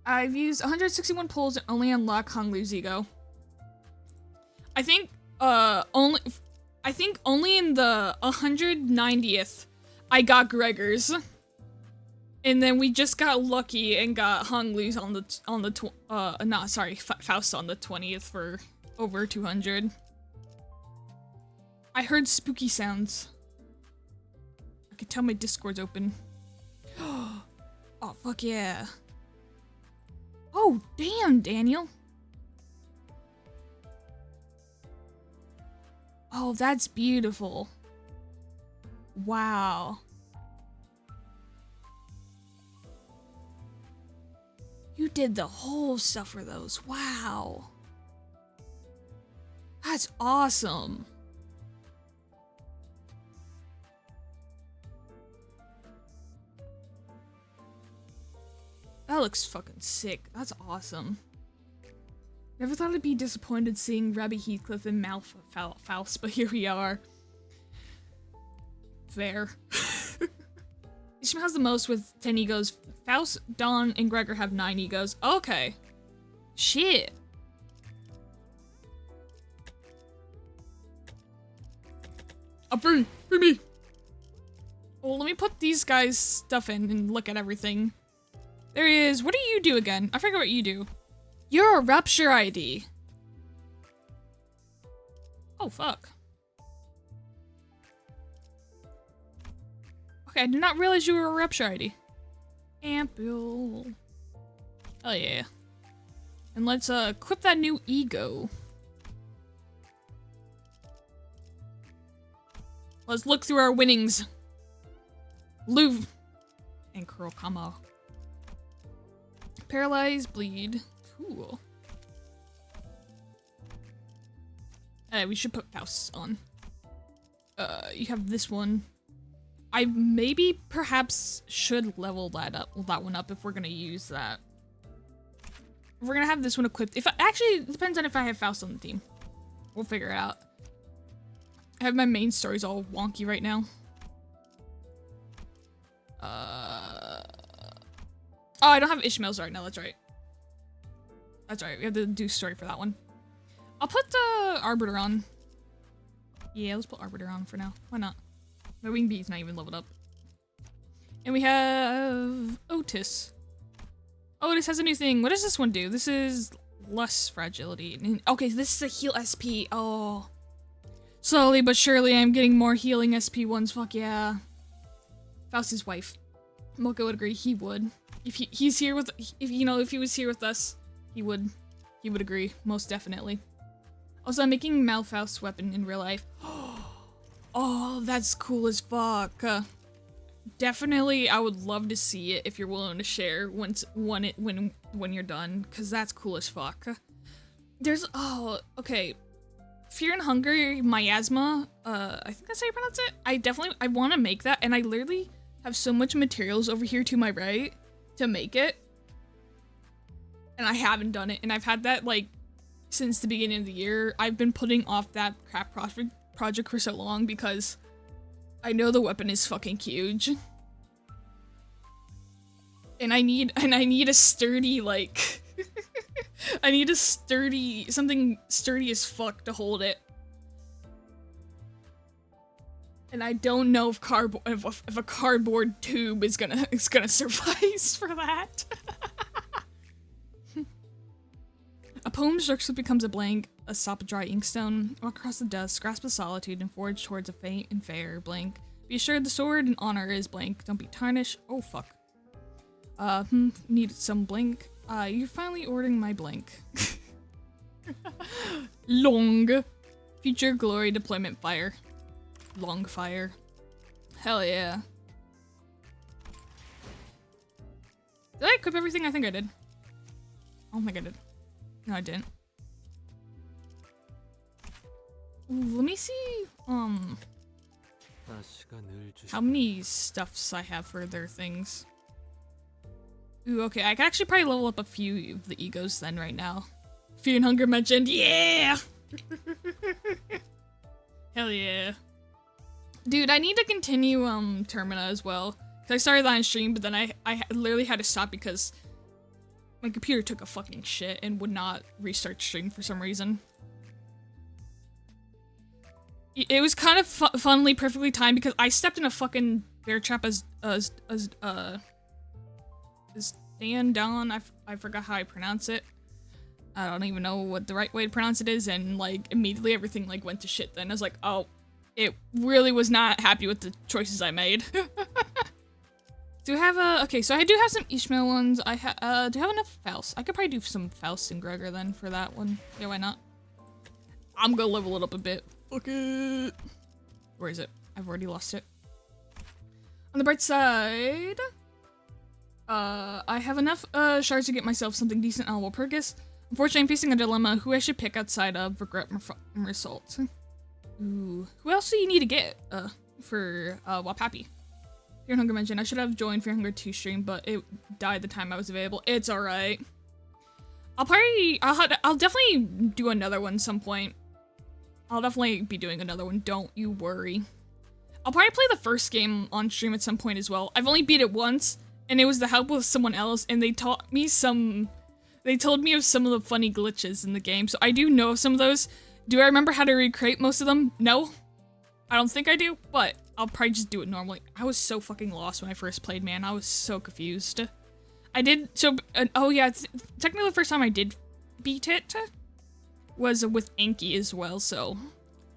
I've used 161 pulls and only unlock Honglu's ego. I think only in the 190th I got Gregor's. And then we just got lucky and got Honglu's Faust on the 20th for over 200. I heard spooky sounds. I could tell my Discord's open. Oh, fuck yeah. Oh, damn, Daniel. Oh, that's beautiful. Wow. You did the whole stuff for those. Wow. That's awesome. That looks fucking sick. That's awesome. Never thought I'd be disappointed seeing Rabbi Heathcliff and Faust, but here we are. Fair. Ishmael has the most with 10 egos. Faust, Dawn, and Gregor have 9 egos. Okay. Shit. I'm free. Free me. Well, let me put these guys' stuff in and look at everything. There he is. What do you do again? I forget what you do. You're a Rupture ID. Oh, fuck. Okay, I did not realize you were a Rupture ID. Ample. Oh, yeah. And let's, equip that new ego. Let's look through our winnings. Louvre. And Kurokama. Paralyze, bleed. Cool. We should put Faust on. You have this one. I maybe perhaps should level that one up if we're gonna use that. If we're gonna have this one equipped. Actually, it depends on if I have Faust on the team. We'll figure it out. I have my main stories all wonky right now. Oh, I don't have Ishmael's right now, that's right. That's right, we have to do story for that one. I'll put the Arbiter on. Yeah, let's put Arbiter on for now. Why not? My wing beat's not even leveled up. And we have Otis. Otis has a new thing. What does this one do? This is less fragility. Okay, this is a heal SP. Oh. Slowly but surely I'm getting more healing SP ones. Fuck yeah. Faust's wife. Mocha would agree. He would. If he's here with, if he was here with us, he would agree. Most definitely. Also, I'm making Malfaust's weapon in real life. Oh, that's cool as fuck. Definitely, I would love to see it if you're willing to share when you're done, cause that's cool as fuck. There's okay, Fear and Hunger Miasma. I think that's how you pronounce it. I want to make that, and I literally have so much materials over here to my right to make it, and I haven't done it, and I've had that like since the beginning of the year. I've been putting off that crap project for so long because I know the weapon is fucking huge. And I need a sturdy, like, I need a something sturdy as fuck to hold it. And I don't know if if a cardboard tube is gonna suffice for that. A poem structure becomes a blank, a sop of dry inkstone. Walk across the dust, grasp of solitude, and forge towards a faint and fair blank. Be assured the sword and honor is blank. Don't be tarnished. Oh fuck. Need some blank. You're finally ordering my blank. Long. Future glory deployment fire. Long fire. Hell yeah. Did I equip everything? I think I did. I don't think I did. No, I didn't. Ooh, let me see, how many stuffs I have for their things. Ooh, okay, I can actually probably level up a few of the egos then right now. Fear and Hunger mentioned, yeah! Hell yeah. Dude, I need to continue, Termina as well. Cause I started that on stream, but then I literally had to stop because my computer took a fucking shit and would not restart stream for some reason. It was kind of funnily perfectly timed because I stepped in a fucking bear trap as Dan Don. I forgot how I pronounce it. I don't even know what the right way to pronounce it is, and like immediately everything like went to shit. Then I was like, oh, it really was not happy with the choices I made. Do I have okay, so I do have some Ishmael ones. Do I have enough Faust? I could probably do some Faust and Gregor then for that one. Yeah, why not? I'm gonna level it up a bit. Fuck it. Where is it? I've already lost it. On the bright side, I have enough shards to get myself something decent on Walpurgis. Unfortunately, I'm facing a dilemma who I should pick outside of Regret Result. Ooh, who else do you need to get for Wapapi? Fear and Hunger mentioned I should have joined Fear and Hunger 2 stream, but it died the time I was available. It's alright. I'll definitely do another one some point. I'll definitely be doing another one, don't you worry. I'll probably play the first game on stream at some point as well. I've only beat it once, and it was the help with someone else, and they told me of some of the funny glitches in the game, so I do know some of those. Do I remember how to recreate most of them? No. I don't think I do, but I'll probably just do it normally. I was so fucking lost when I first played, man. I was so confused. I did, so, oh yeah, technically the first time I did beat it was with Anki as well, so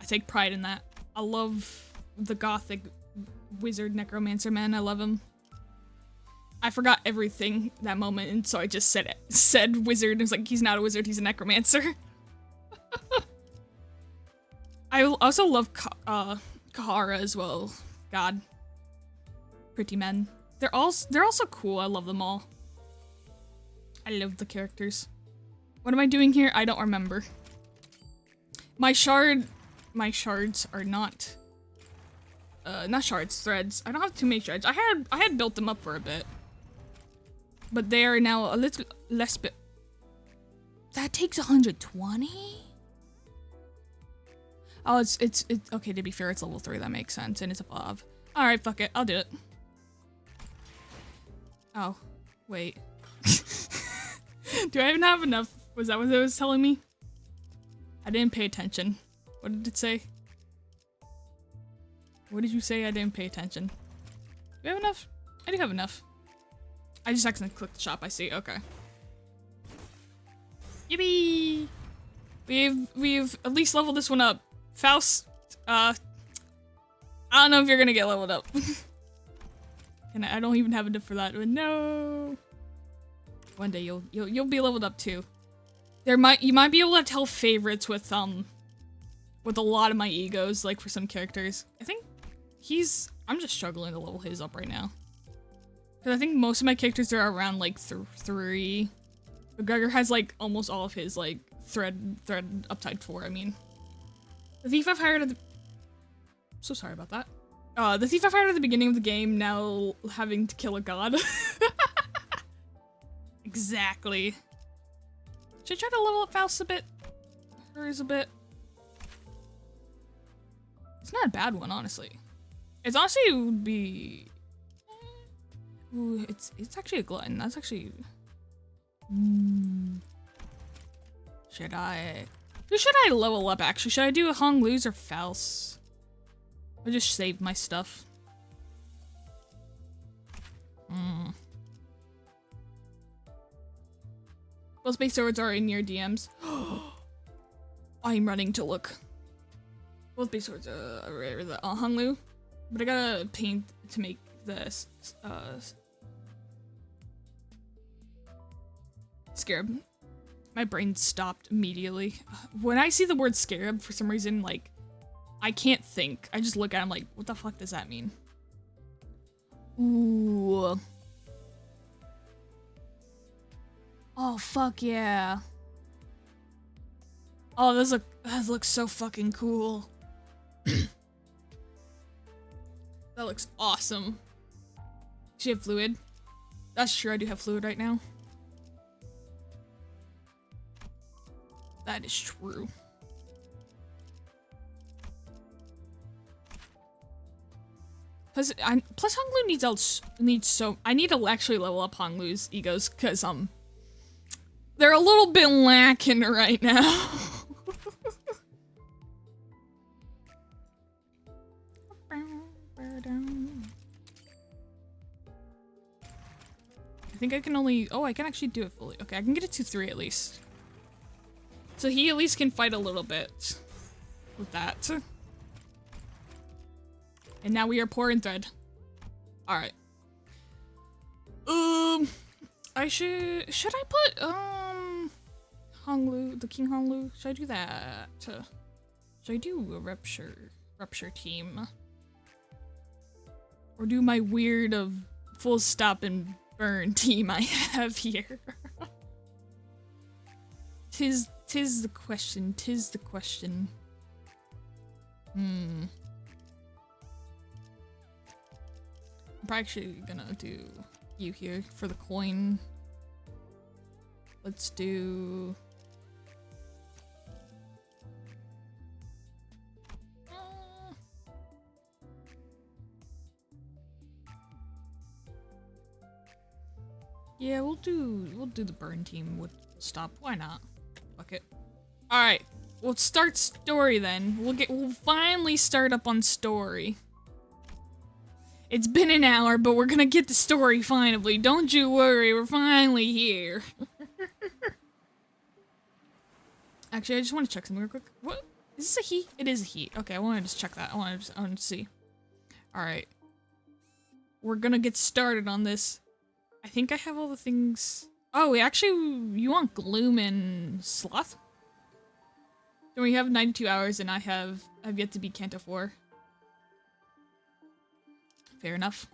I take pride in that. I love the gothic wizard necromancer, man. I love him. I forgot everything that moment, and so I just said wizard, and it's like, he's not a wizard, he's a necromancer. I also love Kahara as well. God. Pretty men. They're also cool. I love them all. I love the characters. What am I doing here? I don't remember. My shards are not shards, threads. I don't have too many shards. I had built them up for a bit. But they are now a little less bit. That takes 120? Oh, it's okay, to be fair, it's level 3, that makes sense, and it's above. Alright, fuck it, I'll do it. Oh, wait. Do I even have enough Was that what it was telling me? I didn't pay attention. What did it say? What did you say? I didn't pay attention. Do we have enough? I do have enough. I just accidentally clicked the shop, I see. Okay. Yippee! We've at least leveled this one up. Faust, I don't know if you're gonna get leveled up. And I don't even have enough for that. No. One day you'll be leveled up too. You might be able to tell favorites with a lot of my egos, like for some characters. I think I'm just struggling to level his up right now. Cause I think most of my characters are around like 3. But Gregor has like almost all of his like thread uptide 4, I mean. The thief I've hired at the so sorry about that. The thief I hired at the beginning of the game now having to kill a god. Exactly. Should I try to level up Faust a bit? Hers a bit? It's not a bad one, honestly. It's honestly it would be... Ooh, it's actually a glutton. That's actually... Should I... Who should I level up, actually? Should I do a Hong Lu's or Faust? I just saved my stuff. Both base swords are in your DMs. I'm running to look. Both base swords are the Hong Lu, but I gotta paint to make this scarab. My brain stopped immediately. When I see the word scarab, for some reason, like, I can't think. I just look at him like, what the fuck does that mean? Ooh. Oh, fuck yeah. Oh, that looks so fucking cool. That looks awesome. Does she have fluid? That's true, I do have fluid right now. That is true. Plus Hong Lu needs so I need to actually level up Hong Lu's egos because they're a little bit lacking right now. I think I can only I can actually do it fully. Okay, I can get it to 3 at least. So he at least can fight a little bit with that. And now we are poor in thread. Alright. I should I put, Hong Lu, the King Hong Lu? Should I do that? Should I do a rupture team? Or do my weird of full stop and burn team I have here? Tis the question, tis the question. I'm probably actually gonna do you here for the coin. Let's do... Yeah, we'll do the burn team with stop. Why not? Fuck it. Alright, we'll start story then. We'll finally start up on story. It's been an hour, but we're gonna get the story finally. Don't you worry, we're finally here. Actually, I just want to check something real quick. What? Is this a he? It is a he. Okay, I want to just check that. I want to see. Alright. We're gonna get started on this. I think I have all the things. Oh, you want Gloom and Sloth? So we have 92 hours and I've yet to beat Canto 4. Fair enough.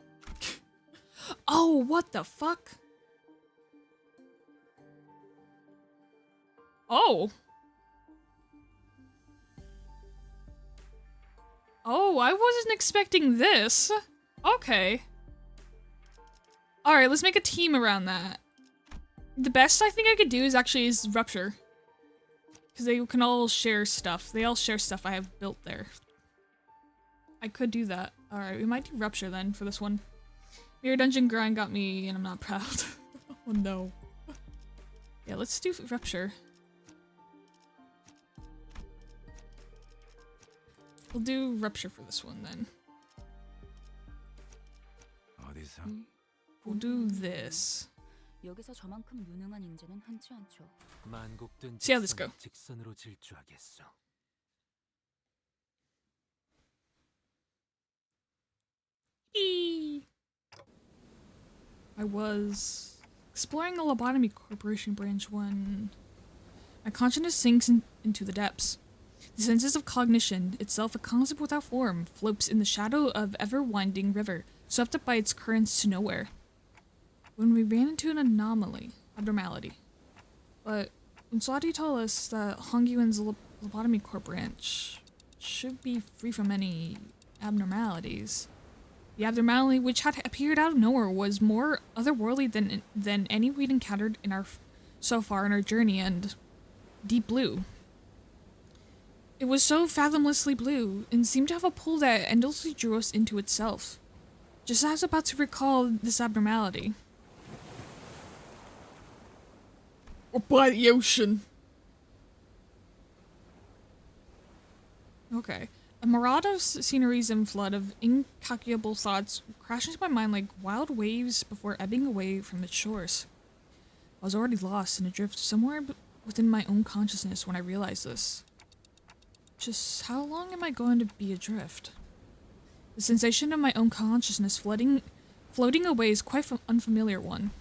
Oh, what the fuck? Oh. Oh, I wasn't expecting this. Okay. Alright, let's make a team around that. The best I think I could do is Rupture. Because they can all share stuff. They all share stuff I have built there. I could do that. Alright, we might do Rupture then for this one. Mirror Dungeon Grind got me and I'm not proud. Oh no. Yeah, let's do Rupture. We'll do rupture for this one then. We'll do this. See how this goes. I was exploring the Lobotomy Corporation branch when my consciousness sinks into the depths. The senses of cognition, itself a concept without form, floats in the shadow of ever-winding river, swept up by its currents to nowhere. When we ran into an abnormality. But when Swati told us that Hongyuan's Lobotomy Corp branch should be free from any abnormalities, the abnormality which had appeared out of nowhere was more otherworldly than any we'd encountered so far in our journey, and deep blue. It was so fathomlessly blue, and seemed to have a pull that endlessly drew us into itself. Just as I was about to recall this abnormality. Or by the ocean. Okay. A mirage of sceneries and flood of incalculable thoughts crashed into my mind like wild waves before ebbing away from its shores. I was already lost and adrift somewhere within my own consciousness when I realized this. Just how long am I going to be adrift? The sensation of my own consciousness floating away is quite an unfamiliar one.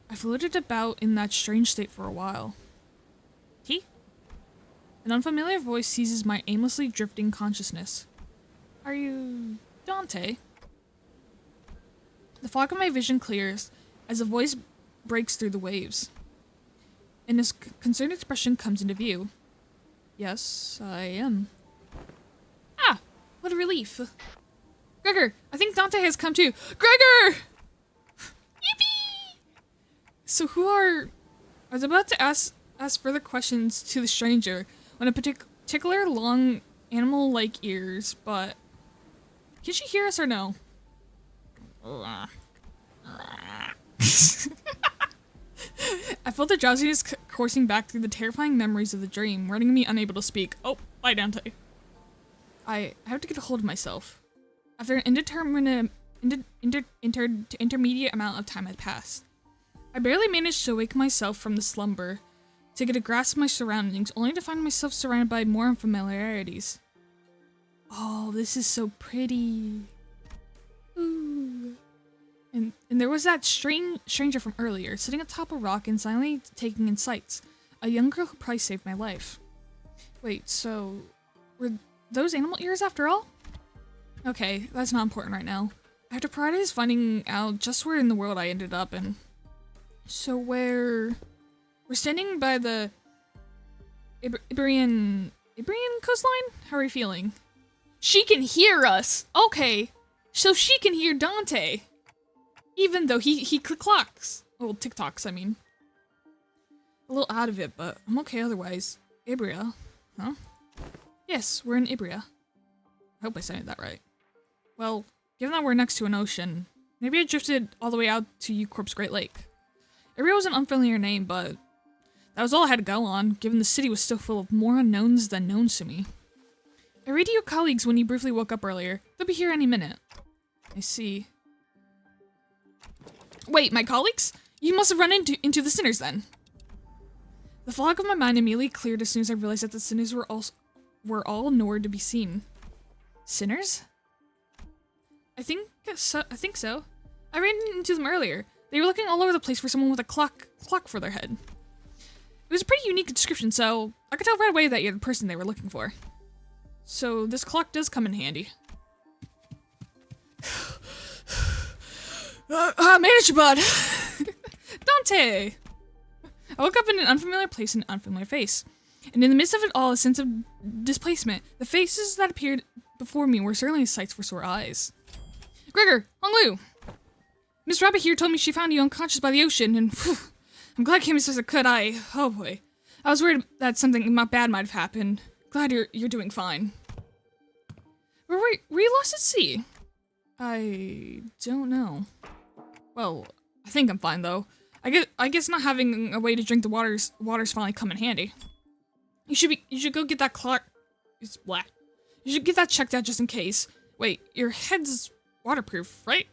I floated about in that strange state for a while. An unfamiliar voice seizes my aimlessly drifting consciousness. Are you Dante? The fog of my vision clears as a voice breaks through the waves. And this concerned expression comes into view. Yes, I am. Ah! What a relief. Gregor! I think Dante has come too. Gregor! Yippee! So who are... I was about to ask further questions to the stranger when a particular long animal-like ears, but... Can she hear us or no? I felt the drowsiness coursing back through the terrifying memories of the dream, rendering me unable to speak. Oh, bye, Dante. I have to get a hold of myself. After an intermediate amount of time had passed, I barely managed to wake myself from the slumber to get a grasp of my surroundings, only to find myself surrounded by more unfamiliarities. Oh, this is so pretty. Ooh. And there was that stranger from earlier, sitting atop a rock and silently taking in sights. A young girl who probably saved my life. Wait, so... were those animal ears after all? Okay, that's not important right now. I have to prioritize finding out just where in the world I ended up in. So we're standing by the Iberian coastline? How are we feeling? She can hear us! Okay, so she can hear Dante! Even though he click-clocks. Well, TikToks, I mean. A little out of it, but I'm okay otherwise. Ibria, huh? Yes, we're in Ibria. I hope I said that right. Well, given that we're next to an ocean, maybe I drifted all the way out to U-Corp's Great Lake. Ibria was an unfamiliar name, but that was all I had to go on, given the city was still full of more unknowns than knowns to me. I read to your colleagues when you briefly woke up earlier. They'll be here any minute. I see. Wait, my colleagues? You must have run into the sinners then. The fog of my mind immediately cleared as soon as I realized that the sinners were all nowhere to be seen. Sinners? I think so. I ran into them earlier. They were looking all over the place for someone with a clock for their head. It was a pretty unique description, so I could tell right away that you're the person they were looking for. So this clock does come in handy. Manage your bud! Dante! I woke up in an unfamiliar place and an unfamiliar face. And in the midst of it all, a sense of displacement. The faces that appeared before me were certainly sights for sore eyes. Gregor! Honglu! Miss Rabbit here told me she found you unconscious by the ocean, and whew, I'm glad I came as fast as I could. Oh boy. I was worried that something bad might have happened. Glad you're doing fine. Were you lost at sea? I don't know. Well, I think I'm fine though. I guess not having a way to drink the water's finally come in handy. You should go get that clock. It's black. You You should get that checked out just in case. Wait, your head's waterproof, right?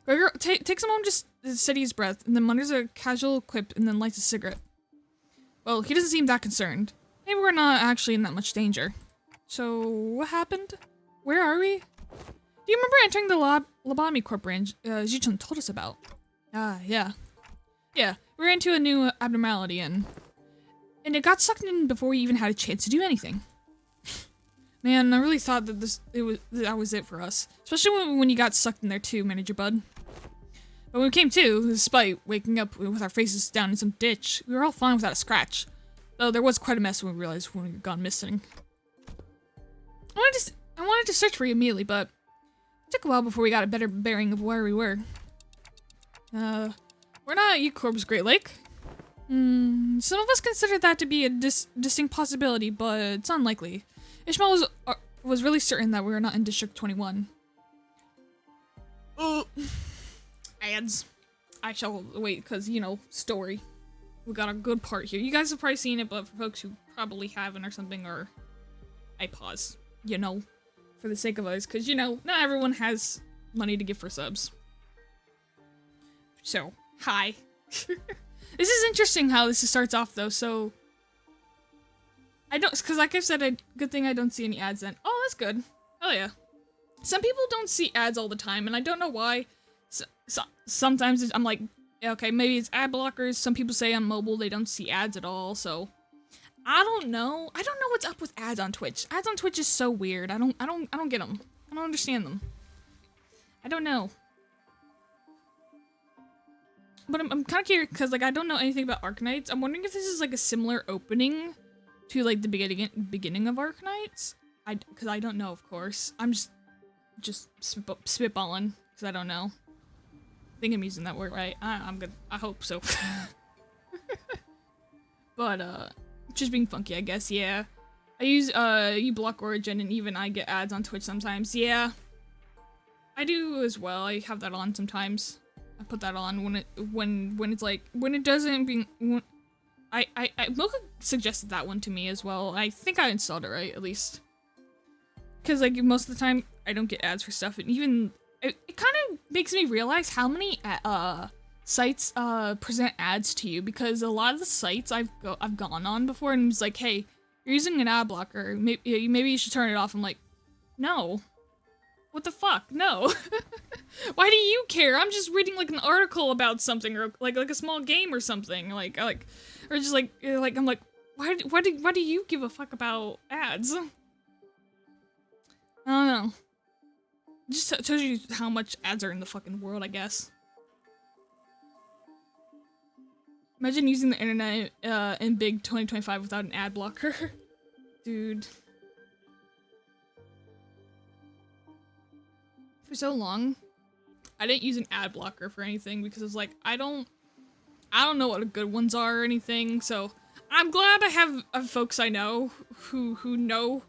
Gregor, takes a moment just to steady his breath, and then mutters a casual quip and then lights a cigarette. Well, he doesn't seem that concerned. Maybe we're not actually in that much danger. So, what happened? Where are we? Do you remember entering the lobotomy corp range Zichun told us about? Ah, yeah. Yeah, we ran into a new abnormality and it got sucked in before we even had a chance to do anything. Man, I really thought that that was it for us. Especially when you got sucked in there too, Manager Bud. But when we came to, despite waking up with our faces down in some ditch, we were all fine without a scratch. Though there was quite a mess when we realized when we had gone missing. I wanted to search for you immediately, but it took a while before we got a better bearing of where we were. We're not at U-Corp's Great Lake. Some of us consider that to be a distinct possibility, but it's unlikely. Ishmael was really certain that we were not in District 21. Ads. I shall wait, because, you know, story. We got a good part here. You guys have probably seen it, but for folks who probably haven't or something, or I pause, you know, for the sake of us, because, you know, not everyone has money to give for subs. So, hi. This is interesting how this starts off, though, so I don't, because like I said, good thing I don't see any ads then. Oh, that's good. Oh, yeah. Some people don't see ads all the time, and I don't know why. Sometimes I'm like, okay, maybe it's ad blockers. Some people say on mobile they don't see ads at all, so I don't know. I don't know what's up with ads on Twitch. Ads on Twitch is so weird. I don't get them. I don't understand them. I don't know. But I'm kind of curious because like I don't know anything about Arknights. I'm wondering if this is like a similar opening to like the beginning of Arknights. Because I don't know, of course. I'm just spitballing because I don't know. I think I'm using that word right. I'm good. I hope so. But just being funky, I guess. Yeah, I use uBlock Origin, and even I get ads on Twitch sometimes. Yeah, I do as well. I have that on sometimes. I put that on when it's like when it doesn't being. Mocha suggested that one to me as well. I think I installed it right at least. Cause like most of the time I don't get ads for stuff, and even it kind of makes me realize how many sites present ads to you, because a lot of the sites I've gone on before and it's like, hey, you're using an ad blocker, maybe you should turn it off. I'm like, no, what the fuck, no. Why do you care? I'm just reading like an article about something, or like a small game or something, or just like I'm like, why do you give a fuck about ads? I don't know. It just tells you how much ads are in the fucking world, I guess. Imagine using the internet in big 2025 without an ad blocker. Dude. For so long, I didn't use an ad blocker for anything because it's like, I don't know what good ones are or anything, so I'm glad I have folks I know who know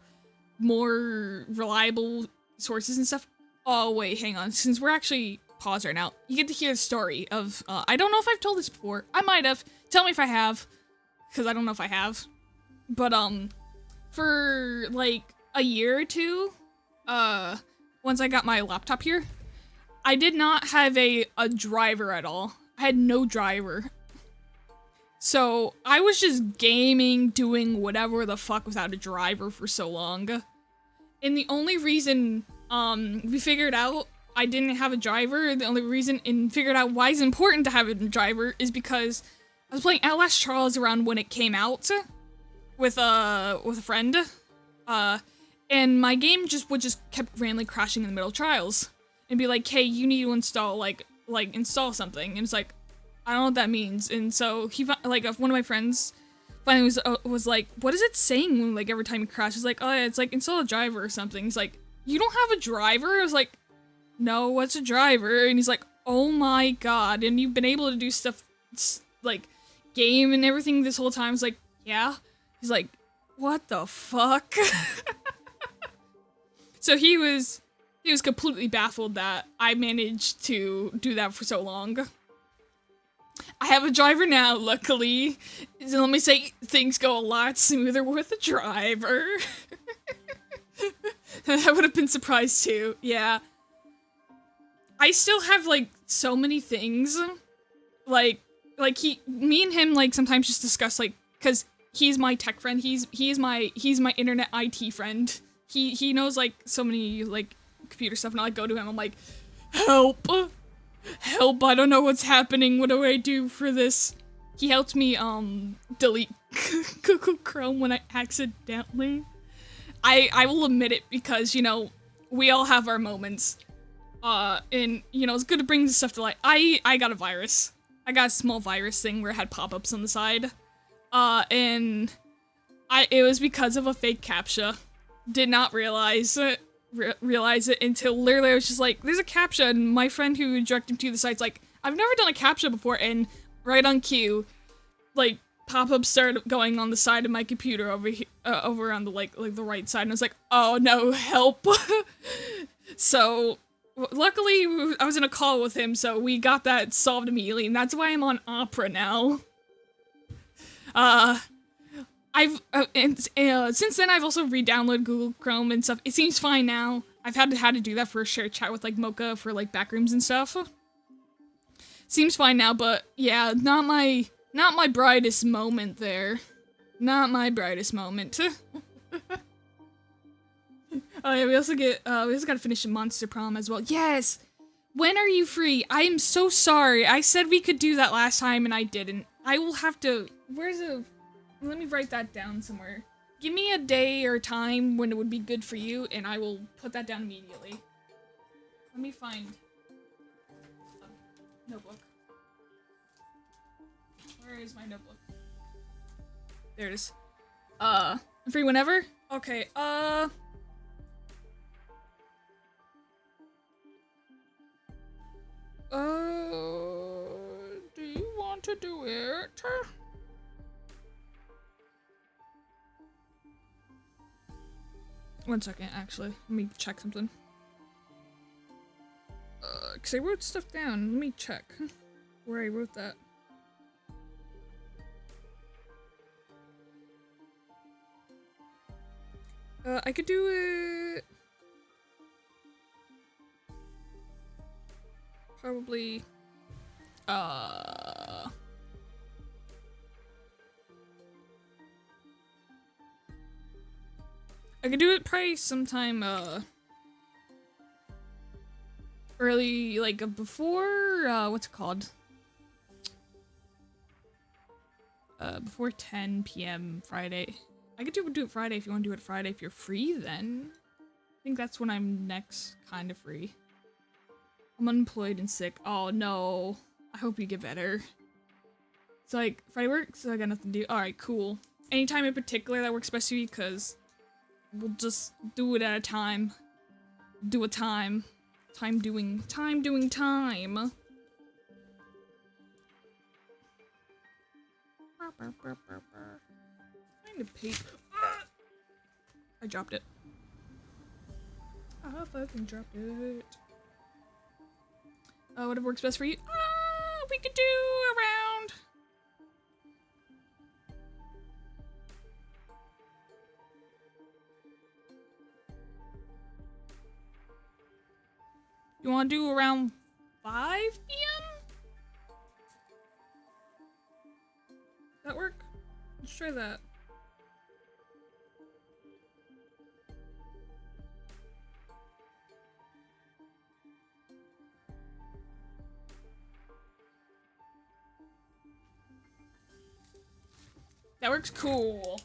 more reliable sources and stuff. Oh wait, hang on. Since we're actually paused right now, you get to hear the story of, I don't know if I've told this before. I might have. Tell me if I have, because I don't know if I have. But, for, like, a year or two, once I got my laptop here, I did not have a driver at all. I had no driver. So, I was just gaming, doing whatever the fuck without a driver for so long. And the only reason, we figured out I didn't have a driver, the only reason, and figured out why it's important to have a driver is because I was playing Outlast Charles around when it came out with a friend, and my game would kept randomly crashing in the middle of Trials, and be like, hey, you need to install, install something, and it's like, I don't know what that means, and so one of my friends finally was like, what is it saying when, like, every time you crash? It's like, oh yeah, it's like, install a driver or something. He's like, you don't have a driver? I was like, no, what's a driver? And he's like, oh my god, and you've been able to do stuff, like, game and everything this whole time? I was like, yeah. He's like, what the fuck? So he was completely baffled that I managed to do that for so long. I have a driver now, luckily. So let me say, things go a lot smoother with a driver. I would have been surprised too. Yeah. I still have like so many things. Like me and him like sometimes just discuss like, cause he's my tech friend. He's my internet IT friend. He knows like so many like computer stuff, and I like go to him. I'm like, help, I don't know what's happening. What do I do for this? He helped me delete Google Chrome when I accidentally. I will admit it because, you know, we all have our moments. And, you know, it's good to bring this stuff to light. I got a virus. I got a small virus thing where it had pop-ups on the side. And it was because of a fake CAPTCHA. Did not realize it until literally I was just like, there's a CAPTCHA, and my friend who directed me to the site's like, I've never done a CAPTCHA before, and right on cue, like, pop-ups started going on the side of my computer over on the like the right side, and I was like, oh no, help. So luckily I was in a call with him, so we got that solved immediately, and that's why I'm on Opera now. Since then I've also re-downloaded Google Chrome and stuff. It seems fine now. I've had to do that for a shared chat with like Mocha for like backrooms and stuff. Seems fine now, but yeah, not my brightest moment there. Not my brightest moment. Oh yeah, we also gotta finish Monster Prom as well. Yes! When are you free? I am so sorry. I said we could do that last time and I didn't. I will have to, let me write that down somewhere. Give me a day or time when it would be good for you, and I will put that down immediately. Let me find a notebook. Where is my notebook? There it is. Free whenever? Okay, do you want to do it? One second, actually. Let me check something. Cause I wrote stuff down. Let me check where I wrote that. I could do it... Probably... I could do it probably sometime, early, like, before, what's it called? Before 10 p.m. Friday. I could do it Friday if you want to do it Friday if you're free then. I think that's when I'm next kind of free. I'm unemployed and sick. Oh no. I hope you get better. It's like, Friday works, so I got nothing to do. Alright, cool. Anytime in particular that works best for you, because we'll just do it at a time. Do a time. Time doing time. Find a paper. I dropped it. I fucking dropped it. Whatever works best for you. We could do around. You want to do around 5 p.m.? That work? Let's try that. That works. Cool.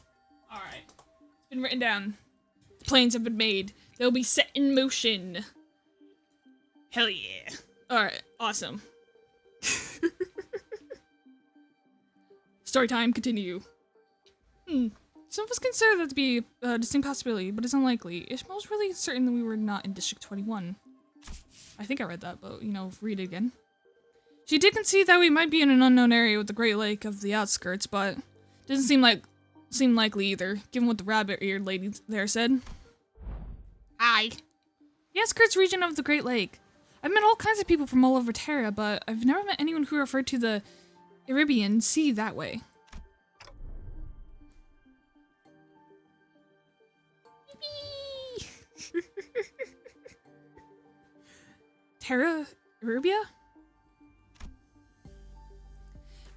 Alright. It's been written down. Plans have been made. They'll be set in motion. Hell yeah. Alright, awesome. Story time, continue. Some of us consider that to be a distinct possibility, but it's unlikely. Ishmael's really certain that we were not in District 21. I think I read that, but, you know, read it again. She did concede that we might be in an unknown area with the Great Lake of the outskirts, but doesn't seem likely either, given what the rabbit-eared lady there said. Hi. The outskirts region of the Great Lake. I've met all kinds of people from all over Terra, but I've never met anyone who referred to the Arabian Sea that way. Yippee! Terra Rubia?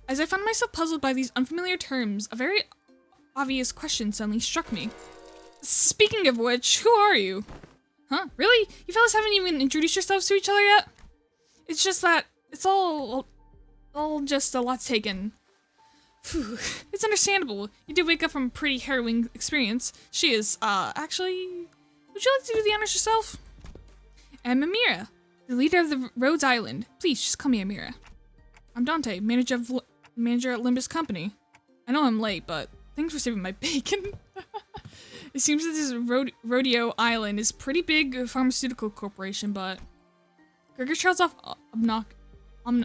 As I found myself puzzled by these unfamiliar terms, a very obvious question suddenly struck me. Speaking of which, who are you? Huh? Really? You fellas haven't even introduced yourselves to each other yet? It's just that it's all just a lot taken. Phew, it's understandable. You did wake up from a pretty harrowing experience. She is, actually, would you like to do the honors yourself? I'm Amira, the leader of the Rhodes Island. Please, just call me Amira. I'm Dante, manager at Limbus Company. I know I'm late, but thanks for saving my bacon. It seems that this Rodeo Island is pretty big pharmaceutical corporation, but Gregor trails off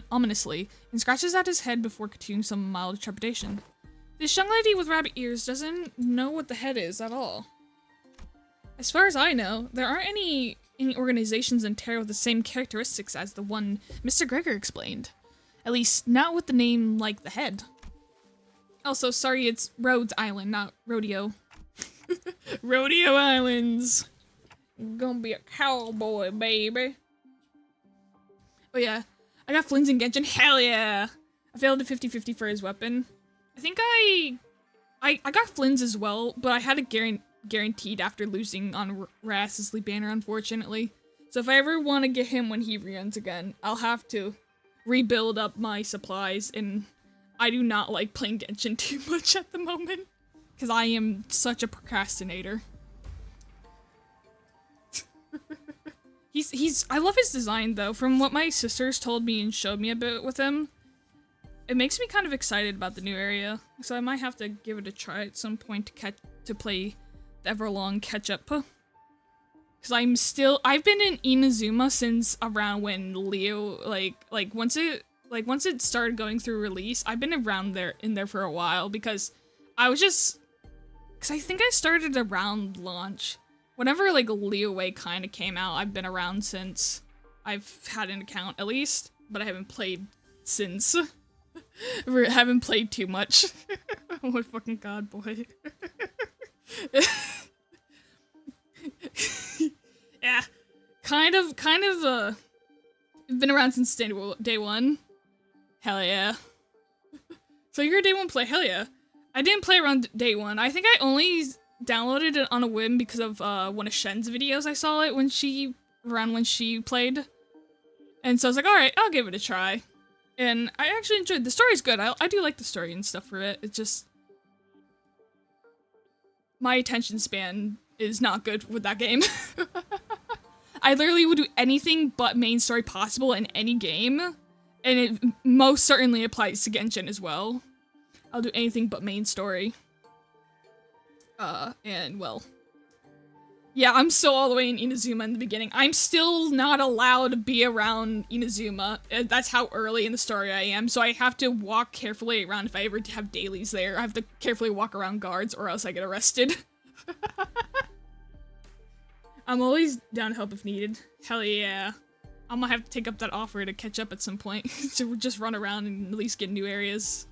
ominously and scratches at his head before continuing some mild trepidation. This young lady with rabbit ears doesn't know what the head is at all. As far as I know, there aren't any organizations in Terra with the same characteristics as the one Mr. Gregor explained. At least, not with the name like the head. Also, sorry, it's Rhodes Island, not Rodeo. Rodeo Islands. Gonna be a cowboy, baby. Oh yeah, I got Flynn's and Genshin. Hell yeah! I failed a 50-50 for his weapon. I think I got Flynn's as well, but I had it guaranteed after losing on Rass's banner, unfortunately. So if I ever want to get him when he reruns again, I'll have to rebuild up my supplies, and I do not like playing Genshin too much at the moment. Because I am such a procrastinator. I love his design though. From what my sisters told me and showed me a bit with him, it makes me kind of excited about the new area. So I might have to give it a try at some point to play the Everlong catch-up. Because I've been in Inazuma since around when Leo, once it started going through release, I've been in there for a while because I think I started around launch. Whenever, Leeway kind of came out, I've been around since. I've had an account, at least, but I haven't played since. Haven't played too much. Oh my fucking god, boy. Yeah. Kind of, been around since day one. Hell yeah. So you're a day one play, hell yeah. I didn't play around day one. I think I only downloaded it on a whim because of one of Shen's videos. I saw it when she played. And so I was like, alright, I'll give it a try. And I actually enjoyed it. The story's good. I do like the story and stuff for it. It's just my attention span is not good with that game. I literally would do anything but main story possible in any game. And it most certainly applies to Genshin as well. I'll do anything but main story. And well. Yeah, I'm still all the way in Inazuma in the beginning. I'm still not allowed to be around Inazuma. That's how early in the story I am, so I have to walk carefully around if I ever have dailies there. I have to carefully walk around guards or else I get arrested. I'm always down to help if needed. Hell yeah. I'm gonna have to take up that offer to catch up at some point. To just run around and at least get new areas.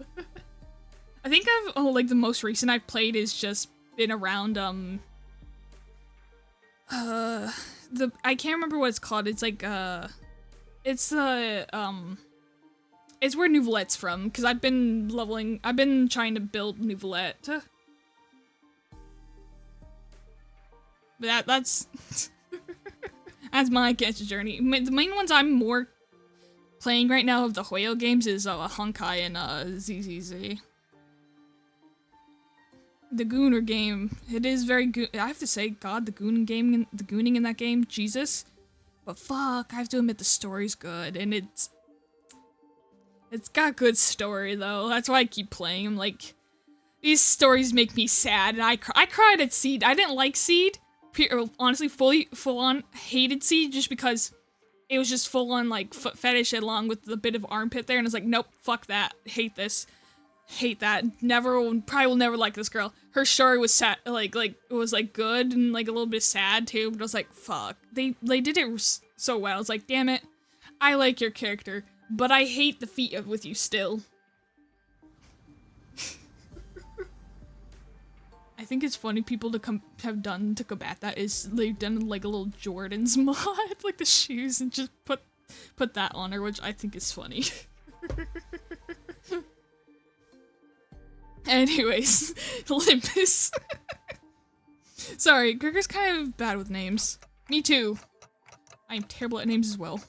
I think the most recent I've played is just been around, I can't remember what it's called. It's it's where Nouvelette's from, because I've been trying to build Nouvelette. But that's that's my Genshin journey. The main ones I'm more playing right now of the Hoyo games is Honkai and ZZZ. The Gooner game, it is very good. I have to say, God, the gooning in that game, Jesus. But fuck, I have to admit the story's good, and it's got good story though. That's why I keep playing. I'm like, these stories make me sad, and I cried at Seed. I didn't like Seed. Honestly, full on hated Seed just because it was just full on foot fetish along with the bit of armpit there, and I was like, nope, fuck that, hate this. Hate that. Probably will never like this girl. Her story was sad, it was good and a little bit sad too, but I was like, fuck. They did it so well. I was like, damn it. I like your character, but I hate the feat with you still. I I think it's funny people have done to combat that is they've done like a little Jordan's mod, like the shoes, and just put that on her, which I think is funny. Anyways, Olympus. Sorry, Gregor's kind of bad with names. Me too. I'm terrible at names as well.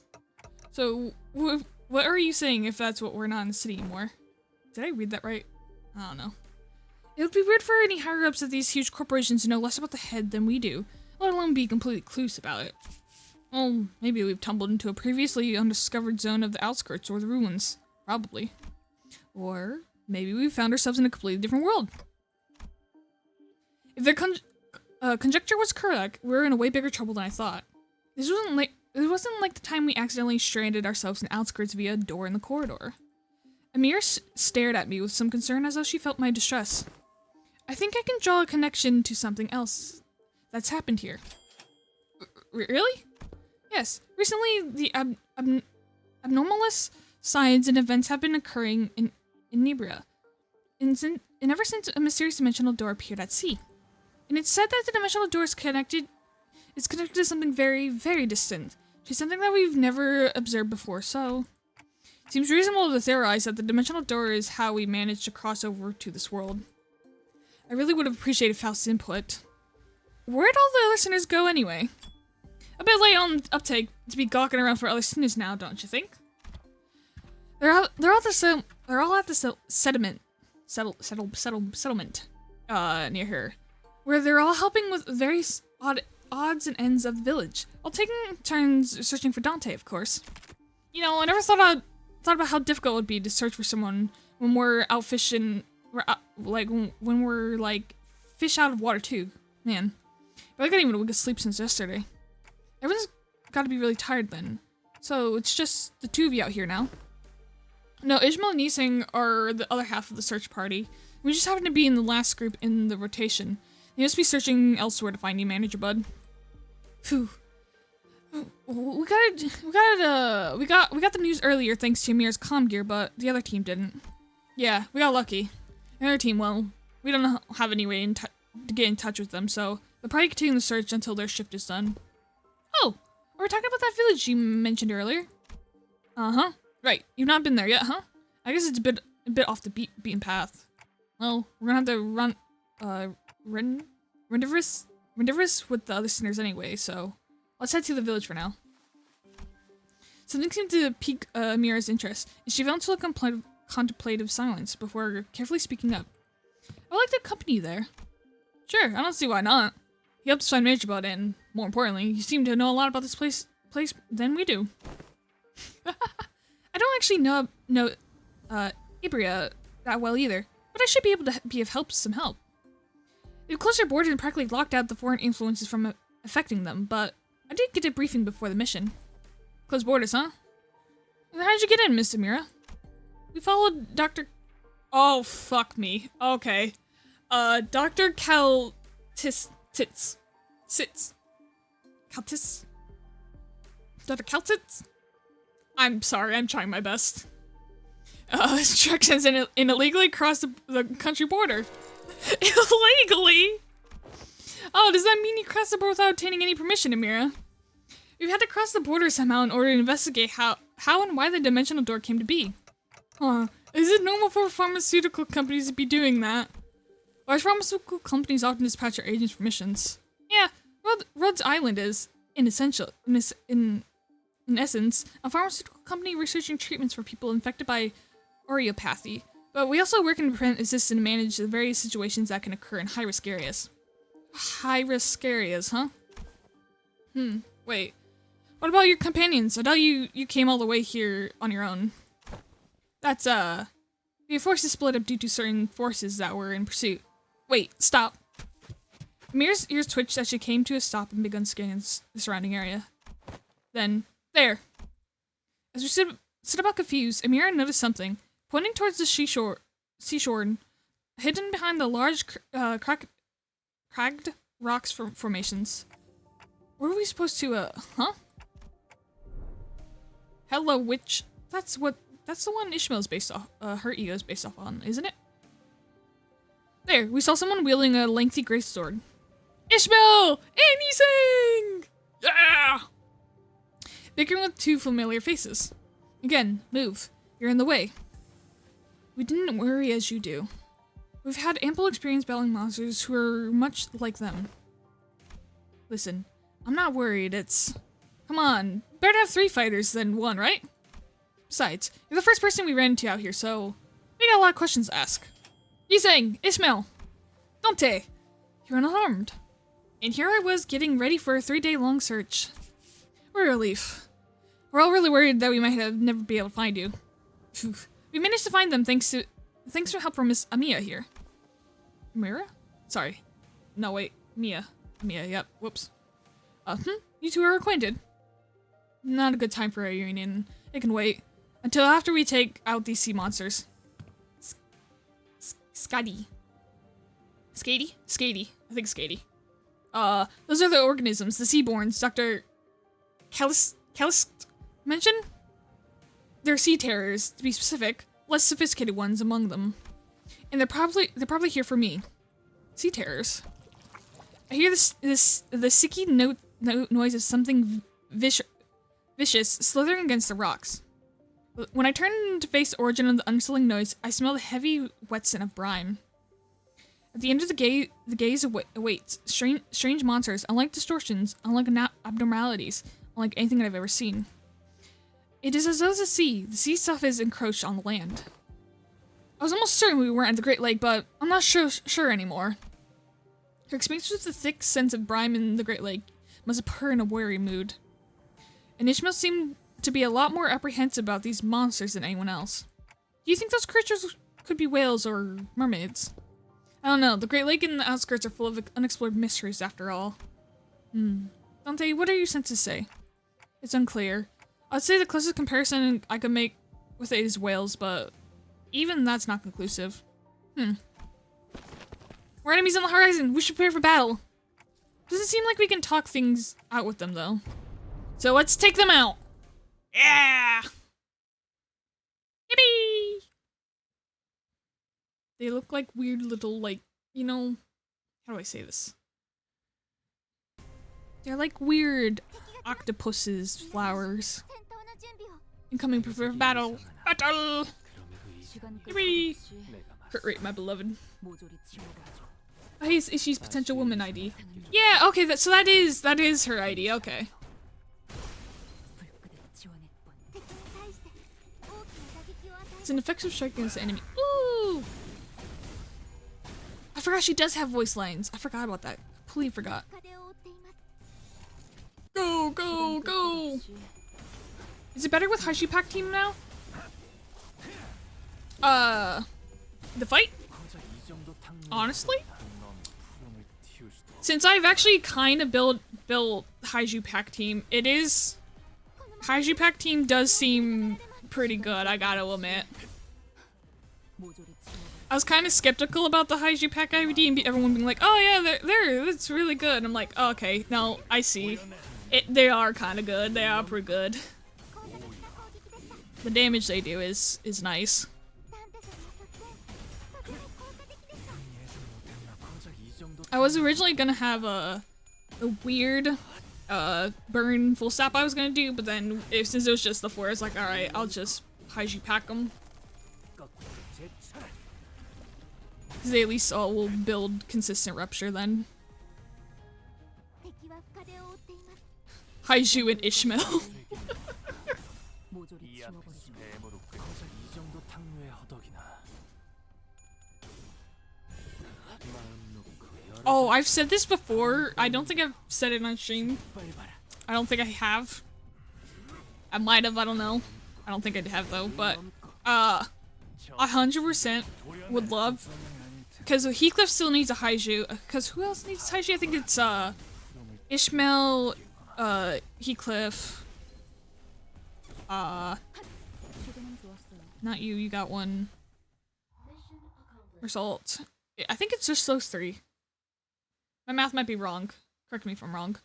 So, what are you saying if that's what we're not in the city anymore? Did I read that right? I don't know. It would be weird for any higher-ups of these huge corporations to know less about the head than we do, let alone be completely clueless about it. Well, maybe we've tumbled into a previously undiscovered zone of the outskirts or the ruins. Probably. Or maybe we found ourselves in a completely different world. If their conjecture was correct, we're in a way bigger trouble than I thought. It wasn't like the time we accidentally stranded ourselves in the outskirts via a door in the corridor. Amir stared at me with some concern as though she felt my distress. I think I can draw a connection to something else that's happened here. Really? Yes. Recently, the abnormalist signs and events have been occurring in Nibria, and ever since a mysterious dimensional door appeared at sea. And it's said that the dimensional door is connected to something very, very distant, to something that we've never observed before, so it seems reasonable to theorize that the dimensional door is how we managed to cross over to this world. I really would have appreciated Faust's input. Where'd all the listeners go anyway? A bit late on uptake to be gawking around for other students now, don't you think? They're all at the settlement near here, where they're all helping with various odds and ends of the village, while taking turns searching for Dante, of course. You know, I never thought about how difficult it would be to search for someone when we're out fishing, when we're like fish out of water too. Man, but I got even a week of sleep since yesterday. Everyone's got to be really tired then. So it's just the two of you out here now. No, Ishmael and Nisang are the other half of the search party. We just happen to be in the last group in the rotation. You must be searching elsewhere to find you, manager bud. Phew. We got the news earlier thanks to Amir's comm gear, but the other team didn't. Yeah, we got lucky. The other team, well, we don't have any way to get in touch with them, so they'll probably continue the search until their shift is done. Oh, we're talking about that village you mentioned earlier. Uh-huh. Right, you've not been there yet, huh? I guess it's a bit off the beaten path. Well, we're gonna have to rendiverse with the other sinners anyway, so let's head to the village for now. Something seemed to pique Amira's interest, and she fell into a contemplative silence before carefully speaking up. I would like to accompany you there. Sure, I don't see why not. He helped us find Major Bud, and more importantly, you seem to know a lot about this place than we do. I don't actually know Ibria that well either, but I should be able to be of some help. They've closed their borders and practically locked out the foreign influences from affecting them, but I did get a briefing before the mission. Closed borders, huh? How did you get in, Miss Amira? We followed Dr. Oh, fuck me. Okay. Dr. Caltis. Dr. Caltitz? I'm sorry, I'm trying my best. Instructions in illegally cross the country border. Illegally? Oh, does that mean you crossed the border without obtaining any permission, Amira? We've had to cross the border somehow in order to investigate how and why the dimensional door came to be. Huh. Is it normal for pharmaceutical companies to be doing that? Large pharmaceutical companies often dispatch their agents for missions. Yeah, Rhodes Island is, in essence, a pharmaceutical company researching treatments for people infected by oreopathy. But we also work in prevent, assist, and manage the various situations that can occur in high-risk areas. High-risk areas, huh? Wait. What about your companions? I doubt you came all the way here on your own. That's, we were forced to split up due to certain forces that were in pursuit. Wait, stop. Amir's ears twitched as she came to a stop and began scanning the surrounding area. Then, there. As we stood about confused, Amira noticed something. Pointing towards the seashore, hidden behind the large, cragged rocks formations. Where are we supposed to, huh? Hello, witch. That's the one Ishmael's based off, her ego's based off on, isn't it? There, we saw someone wielding a lengthy gray sword. Ishmael! Anything! Yeah! Bickering with two familiar faces. Again, move. You're in the way. We didn't worry as you do. We've had ample experience battling monsters who are much like them. Listen, I'm not worried, Come on, better to have 3 fighters than 1, right? Besides, you're the first person we ran into out here, so we got a lot of questions to ask. Yiseng, Ishmael, Dante, you're unharmed. And here I was getting ready for a 3-day-long search. What a relief. We're all really worried that we might have never be able to find you. We managed to find them thanks to help from Miss Amiya here. Mira? Sorry. No, wait. Mia. Mia, yep. Whoops. You two are acquainted. Not a good time for a reunion. It can wait. Until after we take out these sea monsters. Skady. Skady? Skady. I think Skady. Those are the organisms, the Seaborns, Dr. Calist mentioned? They're sea terrors, to be specific, less sophisticated ones among them. And they're probably here for me. Sea terrors. I hear the sicky noise of something vicious slithering against the rocks. When I turn to face the origin of the unsettling noise, I smell the heavy wet scent of brine. At the end of the gaze awaits strange monsters, unlike distortions, unlike abnormalities, unlike anything I've ever seen. It is as though the sea stuff is encroached on the land. I was almost certain we weren't at the Great Lake, but I'm not sure anymore. Her experience with the thick scent of brine in the Great Lake must have put her in a wary mood. And Ishmael seemed to be a lot more apprehensive about these monsters than anyone else. Do you think those creatures could be whales or mermaids? I don't know, the Great Lake and the outskirts are full of unexplored mysteries after all. Dante, what are your senses say? It's unclear. I'd say the closest comparison I could make with it is whales, but even that's not conclusive. We're enemies on the horizon. We should prepare for battle. Doesn't seem like we can talk things out with them, though. So let's take them out. Yeah! Yippee! They look like weird little, like, you know, how do I say this? They're like weird octopuses, flowers. Incoming, prepare for battle. Battle! Yippee! Crit rate, my beloved. Oh, hey, she's potential woman ID. Yeah, okay, so that is her ID, okay. It's an effective strike against the enemy. Ooh! I forgot she does have voice lines. I forgot about that. Completely forgot. Go, go, go! Is it better with Hashi Pack team now? The fight? Honestly? Since I've actually kind of built Haiju Pack team, Haiju Pack team does seem pretty good, I gotta admit. I was kind of skeptical about the Haiju Pack ID and everyone being like, oh yeah, it's really good. I'm like, oh, okay, no, I see. They are kind of good, they are pretty good. The damage they do is nice. I was originally gonna have a weird burn full sap I was gonna do, but then since it was just the 4, I was like, alright, I'll just Haiju Pack them. Because they at least all will build consistent rupture then. Haiju and Ishmael. Oh, I've said this before. I don't think I've said it on stream. I don't think I have. I might have, I don't know. I don't think I have though, but 100% would love, because Heathcliff still needs a Haiju. Because who else needs Haiju? I think it's Ishmael, Heathcliff. Not you. You got one. Result. I think it's just those 3. My math might be wrong. Correct me if I'm wrong.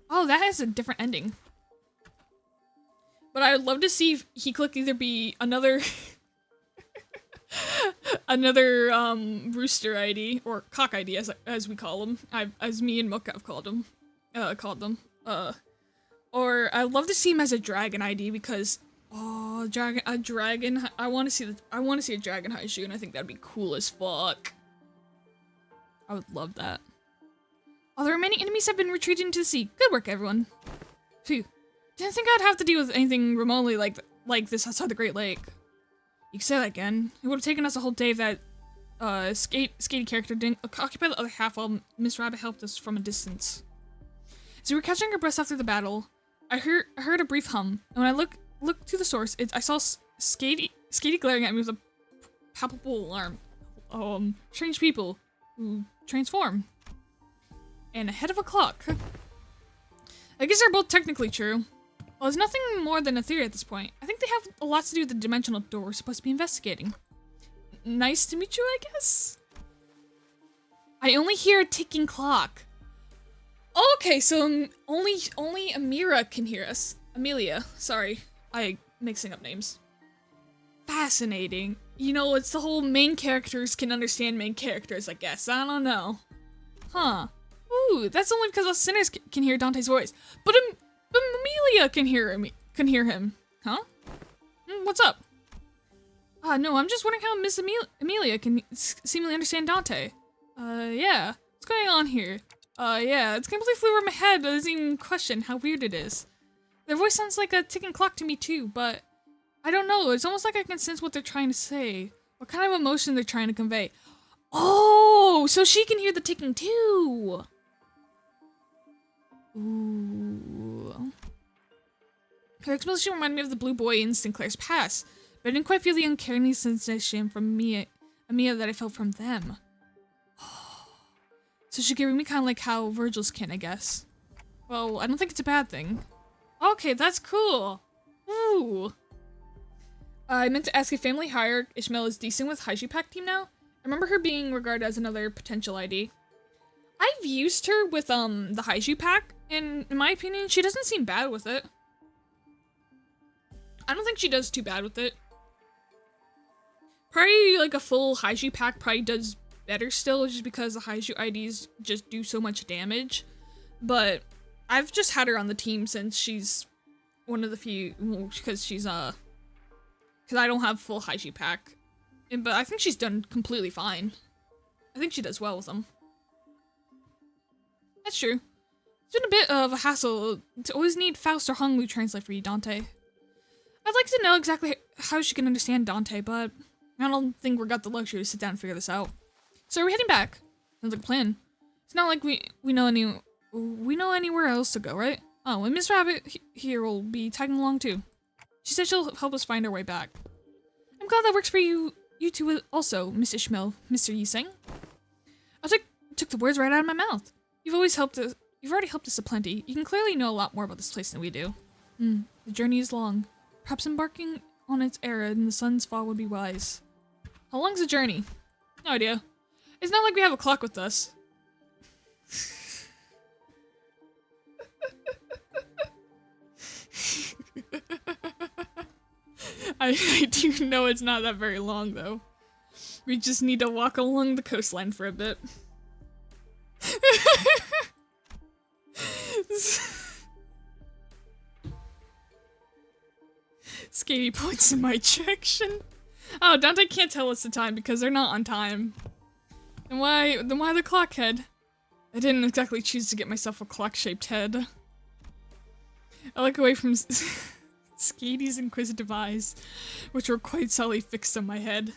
Oh, that has a different ending. But I would love to see Heathcliff either be another Another rooster ID or cock ID as we call them. As me and Mocha have called them. Or I'd love to see him as a dragon ID because a dragon. I want to see a dragon Haiju, and I think that'd be cool as fuck. I would love that. Oh, the remaining enemies have been retreated into the sea. Good work, everyone. Phew. Didn't think I'd have to deal with anything remotely like this outside the Great Lake. You can say that again. It would have taken us a whole day if that Skatey character didn't occupy the other half while Miss Rabbit helped us from a distance. As we were catching our breaths after the battle, I heard a brief hum, and when I looked to the source, I saw Skatey glaring at me with a palpable alarm. Strange people who transform. And ahead of a clock. I guess they're both technically true. Well, it's nothing more than a theory at this point. I think they have a lot to do with the dimensional door we're supposed to be investigating. Nice to meet you, I guess? I only hear a ticking clock. Okay, so only Amira can hear us. Amelia, sorry. I'm mixing up names. Fascinating. You know, it's the whole main characters can understand main characters, I guess. I don't know. Huh. Ooh, that's only because us sinners can hear Dante's voice. But Amelia can hear him. Huh? What's up? No, I'm just wondering how Miss Amelia can seemingly understand Dante. Yeah. What's going on here? Yeah, it's completely flew over my head. I doesn't even question how weird it is. Their voice sounds like a ticking clock to me too, but I don't know. It's almost like I can sense what they're trying to say. What kind of emotion they're trying to convey. Oh, so she can hear the ticking too. Ooh. Her explanation reminded me of the blue boy in Sinclair's past, but I didn't quite feel the uncanny sensation from Mia that I felt from them. So she's giving me kind of like how Virgil's can, I guess. Well, I don't think it's a bad thing. Okay, that's cool. Ooh. I meant to ask if Family Hierarch Ishmael is decent with Haiju Pack team now. I remember her being regarded as another potential ID. I've used her with the Haiju Pack, and in my opinion, she doesn't seem bad with it. I don't think she does too bad with it. Probably like a full Haiju Pack probably does better still, just because the Haiju IDs just do so much damage. But I've just had her on the team since she's one of the few, because she's because I don't have full Haiju Pack. But I think she's done completely fine. I think she does well with them. That's true. It's been a bit of a hassle to always need Faust or Honglu translate for you, Dante. I'd like to know exactly how she can understand Dante, but I don't think we got the luxury to sit down and figure this out. So are we heading back? Sounds like a plan. It's not like we know anywhere else to go, right? Oh, and Miss Rabbit here will be tagging along too. She said she'll help us find our way back. I'm glad that works for you two also, Miss Ishmael, Mr. Yiseng. I took the words right out of my mouth. You've already helped us aplenty. You can clearly know a lot more about this place than we do. The journey is long. Perhaps embarking on its era in the sun's fall would be wise. How long's the journey? No idea. It's not like we have a clock with us. I do know it's not that very long, though. We just need to walk along the coastline for a bit. Skatey points in my direction. Oh, Dante can't tell us the time because they're not on time. Then why the clock head? I didn't exactly choose to get myself a clock-shaped head. I look away from Skatey's inquisitive eyes, which were quite subtly fixed on my head.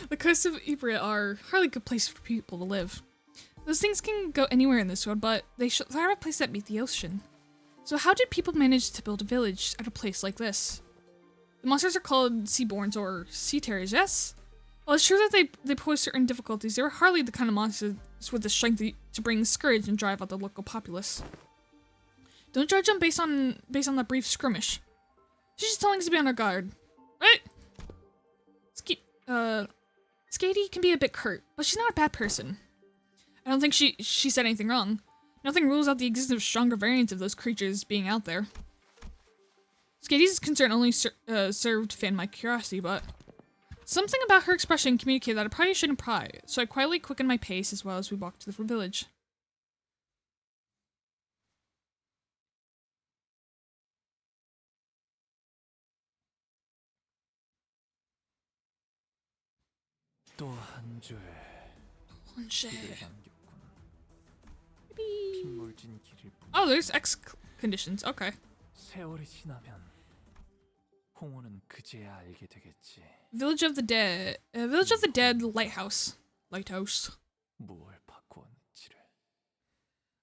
The coasts of Ibria are hardly a good place for people to live. Those things can go anywhere in this world, but they are a place that meet the ocean. So how did people manage to build a village at a place like this? The monsters are called Seaborns or Sea Terriers, yes? Well, it's true that they pose certain difficulties. They were hardly the kind of monsters with the strength to bring scourge and drive out the local populace. Don't judge them based on that brief skirmish. She's just telling us to be on our guard, right? Skatey can be a bit curt, but she's not a bad person. I don't think she said anything wrong. Nothing rules out the existence of stronger variants of those creatures being out there. Skady's concern only served to fan my curiosity, but something about her expression communicated that I probably shouldn't pry, so I quietly quickened my pace as well as we walked to the village. Oh, there's X conditions. Okay. Village of the Dead. Village of the Dead Lighthouse. Lighthouse.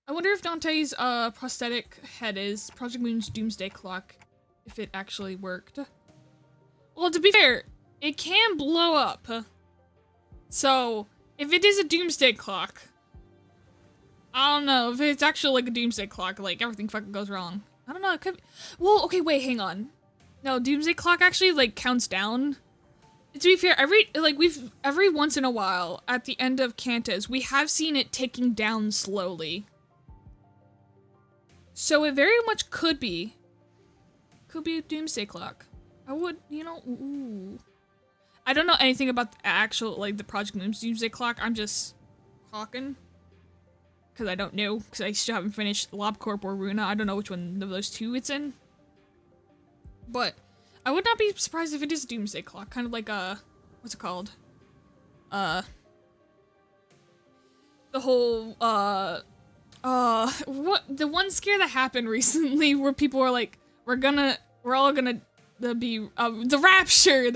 I wonder if Dante's prosthetic head is Project Moon's doomsday clock. If it actually worked. Well, to be fair, it can blow up. So, if it is a doomsday clock, I don't know. If it's actually like a doomsday clock, like everything fucking goes wrong. I don't know. It could be. Well, okay, wait, hang on. No, doomsday clock actually like counts down. To be fair, every once in a while at the end of Cantas, we have seen it ticking down slowly. So it very much could be a doomsday clock. I would, you know, ooh. I don't know anything about the actual, like, the Project Moon's doomsday clock. I'm just talking. Because I don't know. Because I still haven't finished LobCorp or Runa. I don't know which one of those two it's in. But I would not be surprised if it is a doomsday clock. Kind of like what's it called? The whole, what, the one scare that happened recently where people were like, we're all gonna be, the rapture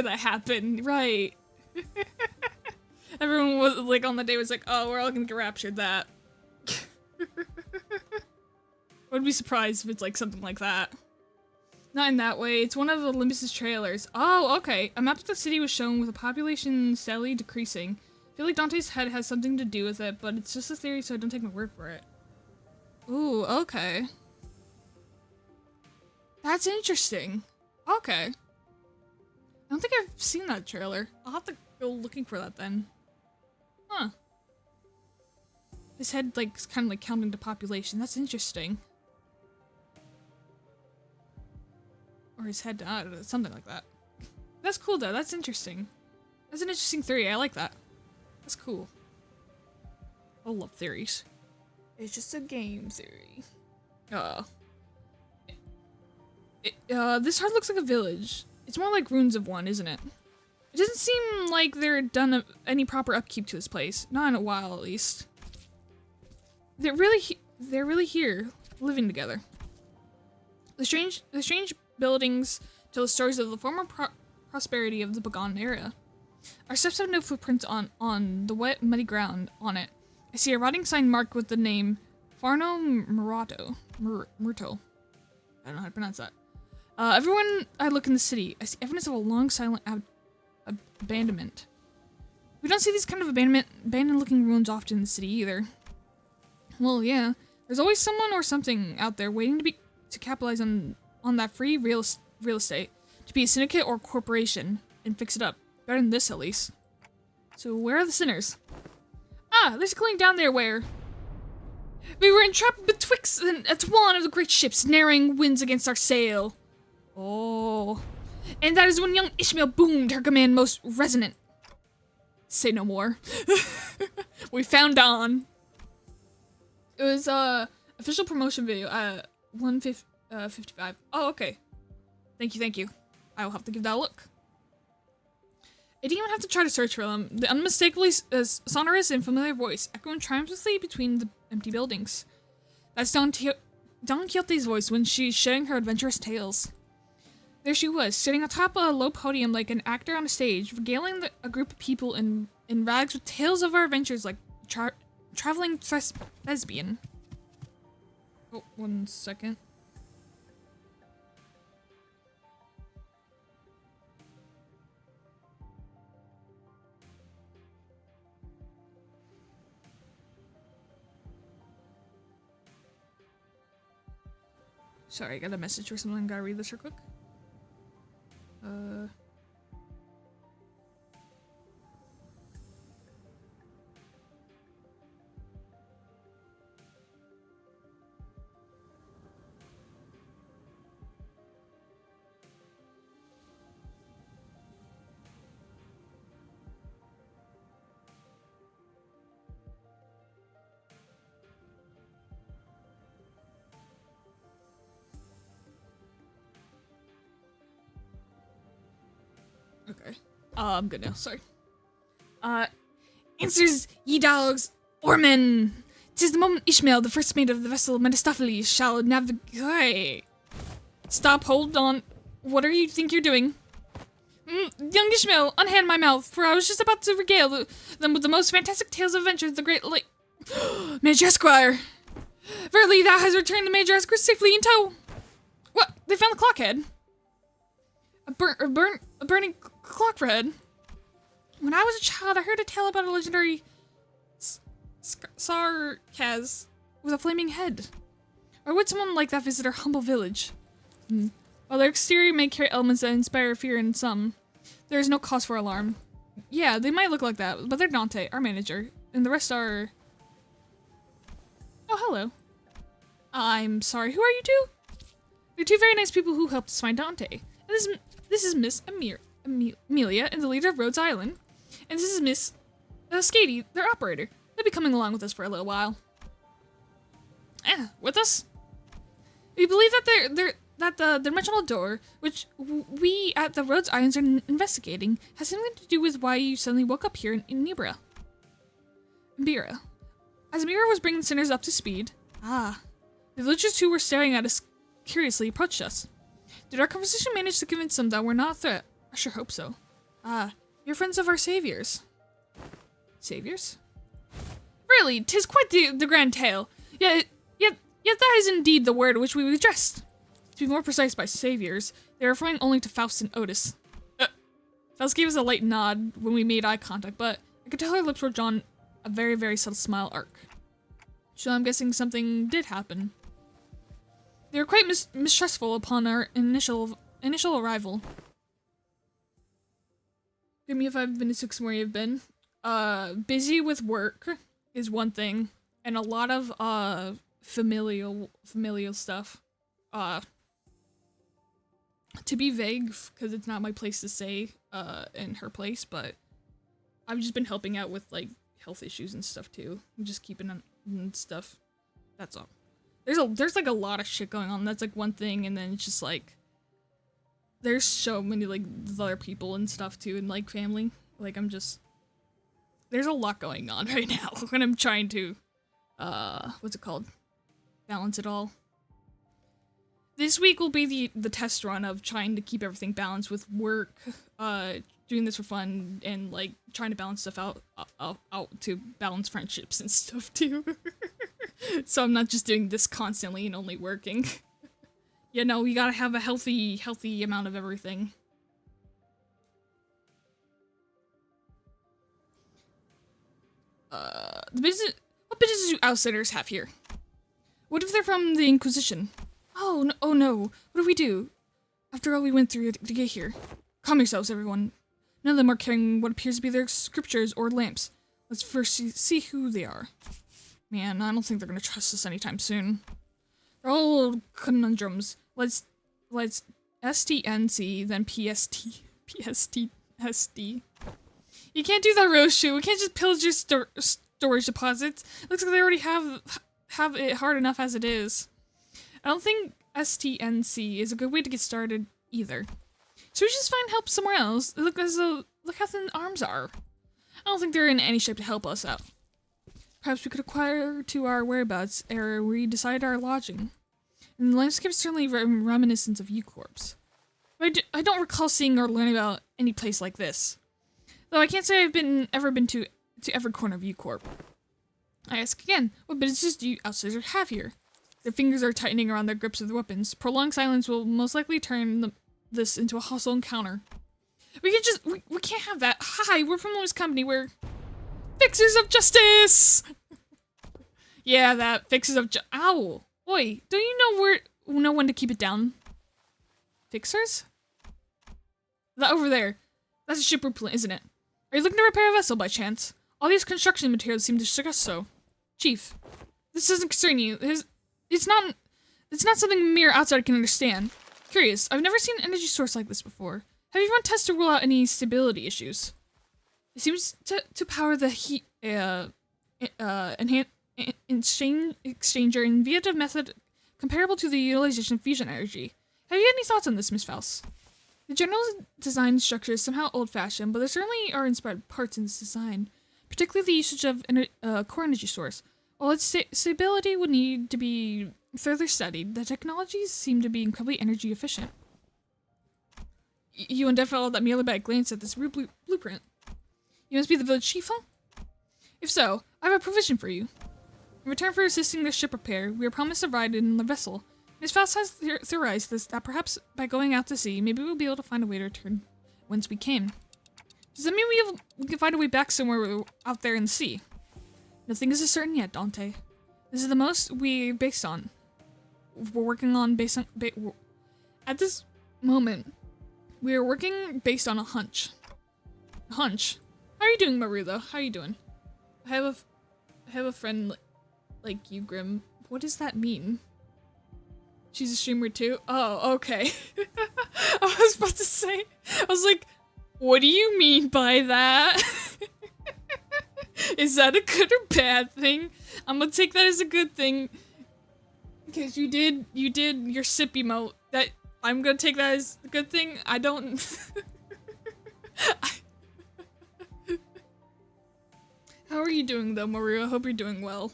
that happened, right. Everyone was like, on the day was like, oh, we're all gonna get raptured, that. Wouldn't be surprised if it's like something like that. Not in that way, it's one of Olympus's trailers. Oh, okay. A map of the city was shown with the population steadily decreasing. I feel like Dante's head has something to do with it, but it's just a theory, so don't take my word for it. Ooh, okay. That's interesting. Okay. I don't think I've seen that trailer. I'll have to go looking for that then. Huh. His head, like, is kind of like counting the population. That's interesting. Or his head, I don't know, something like that. That's cool though, that's interesting. That's an interesting theory, I like that. That's cool. I love theories. It's just a game theory. This heart looks like a village. It's more like ruins of one, isn't it? It doesn't seem like they're done any proper upkeep to this place. Not in a while, at least. They're really here, living together. The strange buildings tell the stories of the former prosperity of the Begon area. Our steps have no footprints on the wet, muddy ground on it. I see a rotting sign marked with the name Farno Murto. I don't know how to pronounce that. Everyone I look in the city, I see evidence of a long, silent abandonment. We don't see these kind of abandoned-looking ruins often in the city either. Well, yeah, there's always someone or something out there waiting to capitalize on that free real estate, to be a syndicate or corporation and fix it up. Better than this, at least. So where are the sinners? Ah, there's a clean down there where we were entrapped betwixt and at one of the great ships, narrowing winds against our sail. Oh, and that is when young Ishmael boomed her command most resonant. Say no more. We found Dawn. It was official promotion video at 1:55. Oh, okay. Thank you. I will have to give that a look. I didn't even have to try to search for them. The unmistakably sonorous and familiar voice echoing triumphantly between the empty buildings. That's Don Quixote's voice when she's sharing her adventurous tales. There she was, sitting atop a low podium like an actor on a stage, regaling a group of people in rags with tales of our adventures like traveling thespian. Oh, 1 second. Sorry, I got a message or something. Gotta read this real quick. Okay. I'm good now. Sorry. Answers, ye dogs, or men. 'Tis the moment Ishmael, the first mate of the vessel Mephistopheles, shall navigate. Stop, hold on. What are you think you're doing? Young Ishmael, unhand my mouth, for I was just about to regale them with the most fantastic tales of adventures the great lake. Major Esquire! Verily, thou hast returned the Major Esquire safely in tow. What? They found the clockhead. A burning clockhead. When I was a child, I heard a tale about a legendary Sarkaz with a flaming head. Or would someone like that visit our humble village? While their exterior may carry elements that inspire fear in some, there is no cause for alarm. Yeah, they might look like that, but they're Dante, our manager, and the rest are... Oh, hello. I'm sorry, who are you two? They're two very nice people who helped us find Dante. And this is Miss Amelia, and the leader of Rhodes Island. And this is Miss Skady, their operator. They'll be coming along with us for a little while. With us? We believe that the dimensional door, which we at the Rhodes Islands are investigating, has something to do with why you suddenly woke up here in Nibira. As Mira was bringing sinners up to speed, the villagers who were staring at us curiously approached us. Did our conversation manage to convince them that we're not a threat? I sure hope so. You're friends of our saviors. Saviors? Really, 'tis quite the grand tale. Yet that is indeed the word which we addressed. To be more precise by saviors, they are referring only to Faust and Otis. Faust gave us a light nod when we made eye contact, but I could tell her lips were drawn a very, very subtle smile arc. So I'm guessing something did happen. They were quite mistrustful upon our initial arrival. Give me 5 minutes to explain where you've been. Busy with work is one thing, and a lot of familial stuff. To be vague, because it's not my place to say in her place, but I've just been helping out with like health issues and stuff too. I'm just keeping on stuff. That's all. There's like a lot of shit going on. That's like one thing, and then it's just like there's so many like other people and stuff too, and like family. Like there's a lot going on right now when I'm trying to what's it called? Balance it all. This week will be the test run of trying to keep everything balanced with work, doing this for fun, and like trying to balance stuff out to balance friendships and stuff too. So I'm not just doing this constantly and only working. You know, we gotta have a healthy amount of everything. What business do outsiders have here? What if they're from the Inquisition? Oh no, what do we do? After all we went through to get here. Calm yourselves, everyone. None of them are carrying what appears to be their scriptures or lamps. Let's first see who they are. Man, I don't think they're gonna trust us anytime soon. They're all conundrums. Let's STNC, then PSTSD. You can't do that, Roshu. We can't just pillage your storage deposits. Looks like they already have it hard enough as it is. I don't think STNC is a good way to get started either. So we just find help somewhere else. Look how thin arms are. I don't think they're in any shape to help us out. Perhaps we could acquire to our whereabouts ere we decide our lodging. And the landscape is certainly reminiscent of U-Corps. But I don't recall seeing or learning about any place like this. Though I can't say I've ever been to every corner of U-Corp. I ask again, what business do you outsiders have here? Their fingers are tightening around their grips of the weapons. Prolonged silence will most likely turn this into a hostile encounter. We can't have that. Hi, we're from Lewis Company. We're fixers of justice. Yeah, that fixers of Ow! Oi, don't you know when to keep it down? Fixers? That over there. That's a ship replant, isn't it? Are you looking to repair a vessel by chance? All these construction materials seem to suggest so. Chief, this doesn't concern you. It's not something a mere outsider can understand. Curious, I've never seen an energy source like this before. Have you run tests to rule out any stability issues? It seems to power the heat exchanger in via method comparable to the utilization of fusion energy. Have you any thoughts on this, Miss Faust? The general design structure is somehow old-fashioned, but there certainly are inspired parts in this design, particularly the usage of a core energy source. While its stability would need to be further studied, the technologies seem to be incredibly energy efficient. You and Def followed that merely by a glance at this blueprint. You must be the village chief, huh? If so, I have a provision for you. In return for assisting the ship repair, we are promised a ride in the vessel. Miss Faust has theorized this, that perhaps by going out to sea, maybe we'll be able to find a way to return whence we came. Does that mean we can find a way back somewhere out there in the sea? Nothing is as certain yet, Dante. This is the most we're based on. We're working on based on... at this moment, we are working based on a hunch. A hunch? How are you doing, Maruda? How are you doing? I have a friend like you, Grim. What does that mean? She's a streamer too? Oh, okay. I was about to say, I was like, what do you mean by that? Is that a good or bad thing? I'm gonna take that as a good thing. Because you did your sip emote. That, I'm gonna take that as a good thing. I don't... How are you doing though, Maria? I hope you're doing well.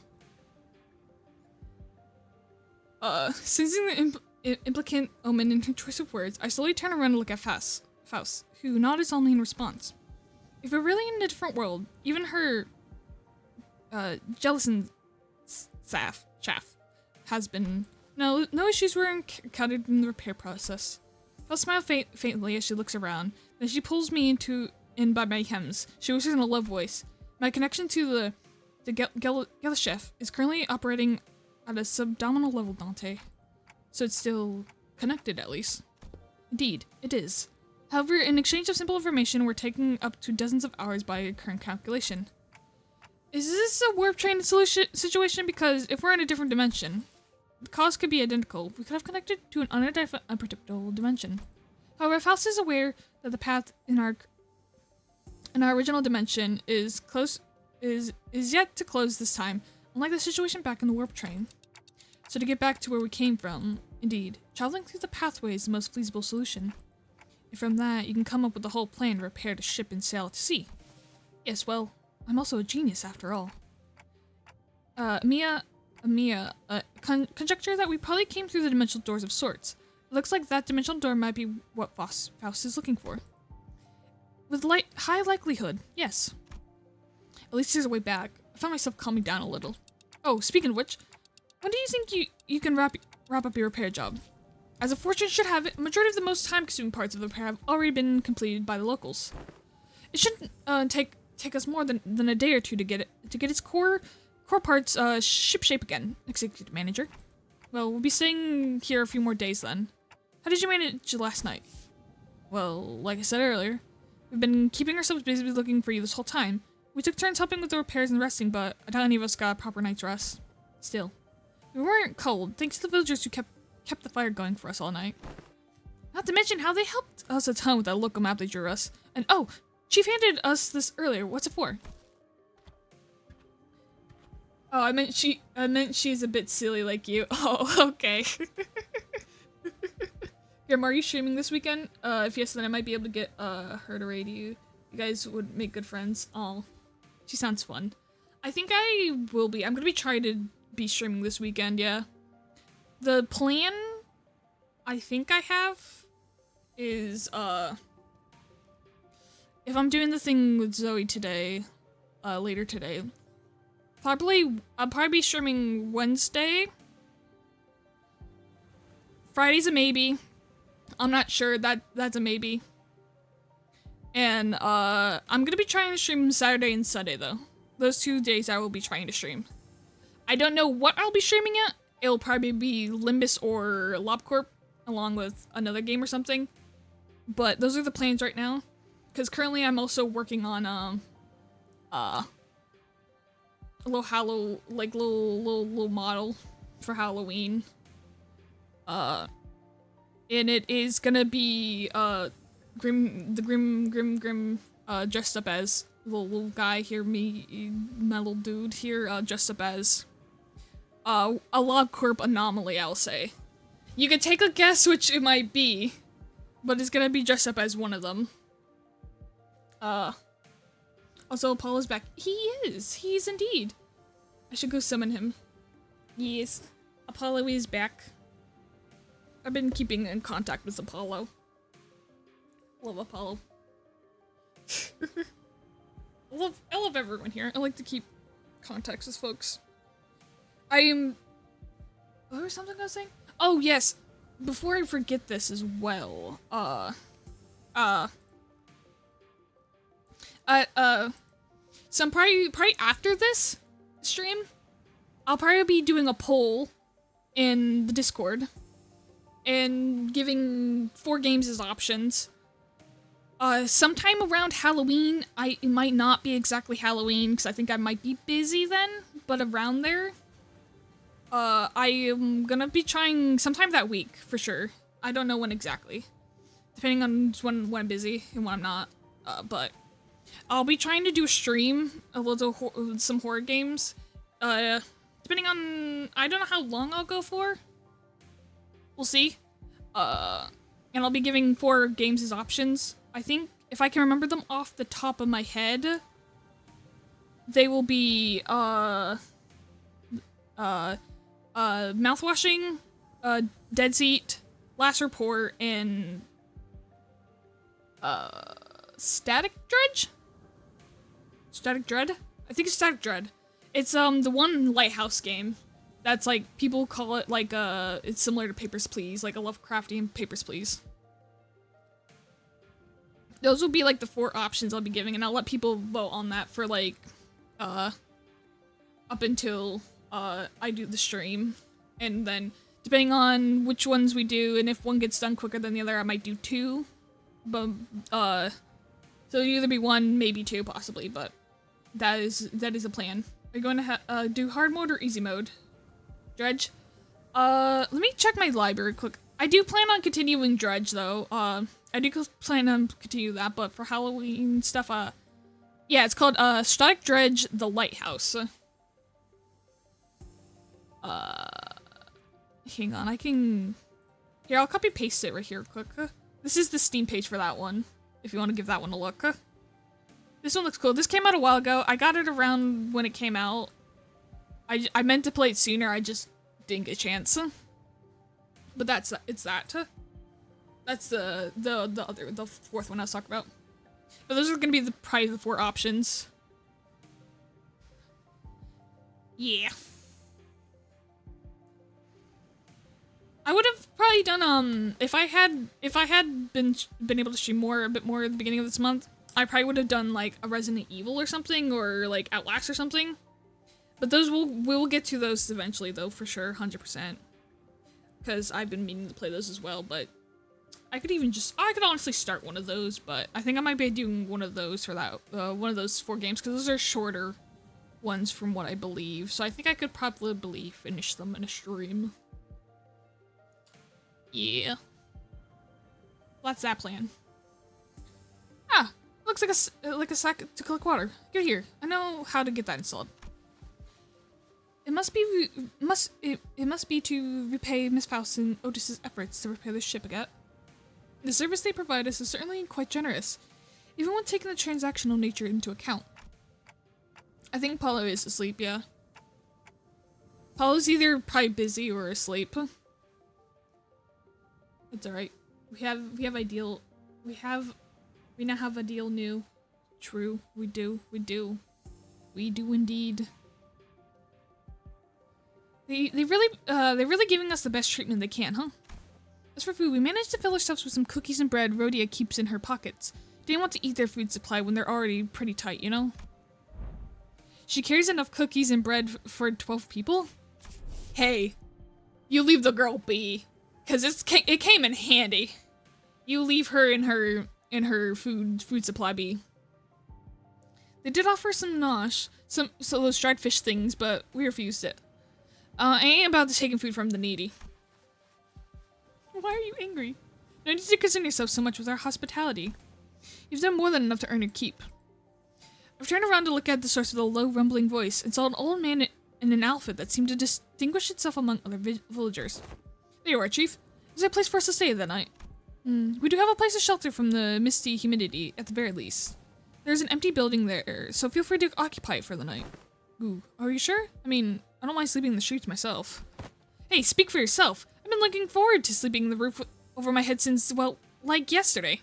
Sensing the implicant omen in her choice of words, I slowly turn around and look at Faust, who nodded solemnly in response. If we're really in a different world, even her, jealous chaff has been... No issues were encountered in the repair process. Faust smiles faintly as she looks around, then she pulls me in by my hems. She whispers in a low voice. My connection to the Gelashef is currently operating at a subdominal level, Dante. So it's still connected, at least. Indeed, it is. However, in exchange of simple information, we're taking up to dozens of hours by current calculation. Is this a warp train situation? Because if we're in a different dimension, the cost could be identical. We could have connected to an unpredictable dimension. However, Faust is aware that the path in our original dimension is yet to close this time, unlike the situation back in the warp train. So to get back to where we came from, indeed, traveling through the pathway is the most feasible solution. And from that, you can come up with the whole plan to repair the ship and sail to sea. Yes, well, I'm also a genius after all. Mia, conjecture that we probably came through the dimensional doors of sorts. It looks like that dimensional door might be what Faust is looking for. With high likelihood, yes. At least there's a way back. I found myself calming down a little. Oh, speaking of which, when do you think you can wrap up your repair job? As a fortune should have it, a majority of the most time-consuming parts of the repair have already been completed by the locals. It shouldn't take us more than a day or two to get its core parts ship-shape again, Executive Manager. Well, we'll be staying here a few more days then. How did you manage last night? Well, like I said earlier, we've been keeping ourselves busy looking for you this whole time. We took turns helping with the repairs and resting, but I doubt any of us got a proper night's rest. Still, we weren't cold, thanks to the villagers who kept the fire going for us all night. Not to mention how they helped us a ton with that local map they drew us. And oh, Chief handed us this earlier. What's it for? Oh, I meant she's a bit silly like you. Oh, okay. Grim, are you streaming this weekend? If yes, then I might be able to get her to raid you. You guys would make good friends. Oh, she sounds fun. I think I will be. I'm gonna be trying to be streaming this weekend, yeah. The plan I think I have is, if I'm doing the thing with Zoe today, later today, I'll probably be streaming Wednesday. Friday's a maybe. I'm not sure, that's a maybe. And, I'm gonna be trying to stream Saturday and Sunday, though. Those 2 days I will be trying to stream. I don't know what I'll be streaming at. It'll probably be Limbus or LobCorp, along with another game or something. But those are the plans right now. Because currently I'm also working on, a little model for Halloween. And it is gonna be, Grim, dressed up as the little guy here, my little dude here, dressed up as, a LobCorp anomaly, I'll say. You can take a guess which it might be, but is gonna be dressed up as one of them. Also, Apollo's back. He is indeed. I should go summon him. Yes. Apollo is back. I've been keeping in contact with Apollo. Love Apollo. I love everyone here. I like to keep contacts with folks. What was something I was saying? Oh yes. Before I forget this as well, so I'm probably after this stream, I'll probably be doing a poll in the Discord and giving 4 games as options. Sometime around Halloween, it might not be exactly Halloween because I think I might be busy then, but around there, I am gonna be trying sometime that week for sure. I don't know when exactly, depending on when I'm busy and when I'm not. But I'll be trying to do a stream, some horror games. Depending on, I don't know how long I'll go for. We'll see. And I'll be giving 4 games as options. I think if I can remember them off the top of my head, they will be Mouthwashing, Dead Seat, Last Report, and Static Dredge? Static Dread? I think it's Static Dread. It's the one Lighthouse game that's like, people call it like it's similar to Papers, Please, like a Lovecraftian Papers, Please. Those will be like the 4 options I'll be giving, and I'll let people vote on that for like up until I do the stream. And then depending on which ones we do and if one gets done quicker than the other, I might do 2. But so it'll either be 1, maybe 2 possibly, but that is a plan. Are you going to do hard mode or easy mode? Dredge? Let me check my library quick. I do plan on continuing Dredge though. I do plan on continue that, but for Halloween stuff, yeah, it's called Static Dredge: The Lighthouse. Hang on, here, I'll copy paste it right here quick. This is the Steam page for that one, if you want to give that one a look. This one looks cool. This came out a while ago. I got it around when it came out. I meant to play it sooner, I just didn't get a chance. But that's that. That's the 4th one I was talking about. But those are gonna be probably the 4 options. Yeah. I would have probably done if I had been able to stream a bit more at the beginning of this month, I probably would have done like a Resident Evil or something, or like Outlast or something. But those we will get to those eventually though, for sure, 100%. Because I've been meaning to play those as well, but I could honestly start one of those, but I think I might be doing one of those for that, one of those 4 games, because those are shorter ones from what I believe. So I think I could probably finish them in a stream. Yeah. That's that plan. Ah, looks like a sack to collect water. Get here. I know how to get that installed. It must be to repay Miss Faust and Otis's efforts to repair the ship again. The service they provide us is certainly quite generous, even when taking the transactional nature into account. I think Paulo is asleep, yeah. Paulo's either probably busy or asleep. It's alright. We now have a deal new. True, we do indeed. They're really giving us the best treatment they can, huh? As for food, we managed to fill ourselves with some cookies and bread Rhodia keeps in her pockets. Didn't want to eat their food supply when they're already pretty tight, you know? She carries enough cookies and bread for 12 people? Hey, you leave the girl be, cause it came in handy. You leave her in her food supply be. They did offer some nosh, so those dried fish things, but we refused it. I ain't about to taking food from the needy. Why are you angry? No need to concern yourself so much with our hospitality. You've done more than enough to earn your keep. I've turned around to look at the source of the low, rumbling voice and saw an old man in an outfit that seemed to distinguish itself among other villagers. There you are, Chief. Is there a place for us to stay that night? We do have a place to shelter from the misty humidity, at the very least. There's an empty building there, so feel free to occupy it for the night. Ooh, are you sure? I mean, I don't mind sleeping in the streets myself. Hey, speak for yourself. I've been looking forward to sleeping in the roof over my head since, well, like yesterday.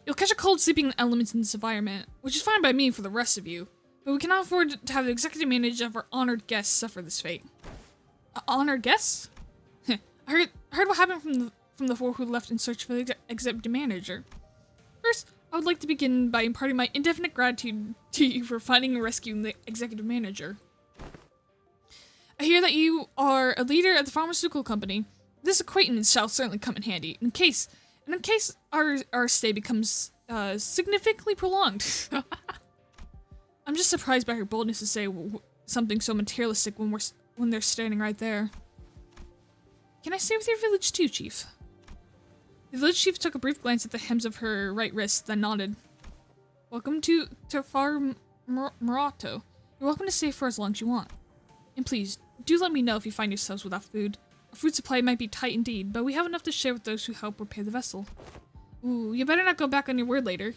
You'll catch a cold sleeping in elements in this environment, which is fine by me for the rest of you, but we cannot afford to have the executive manager of our honored guests suffer this fate. Honored guests? I heard what happened from the four who left in search for the executive manager. First, I would like to begin by imparting my indefinite gratitude to you for finding and rescuing the executive manager. I hear that you are a leader at the pharmaceutical company. This acquaintance shall certainly come in handy, in case our stay becomes significantly prolonged. I'm just surprised by her boldness to say something so materialistic when they're standing right there. Can I stay with your village too, Chief? The village chief took a brief glance at the hems of her right wrist, then nodded. Welcome to Far Murato. You're welcome to stay for as long as you want. And please, do let me know if you find yourselves without food. Our food supply might be tight indeed, but we have enough to share with those who help repair the vessel. Ooh, you better not go back on your word later.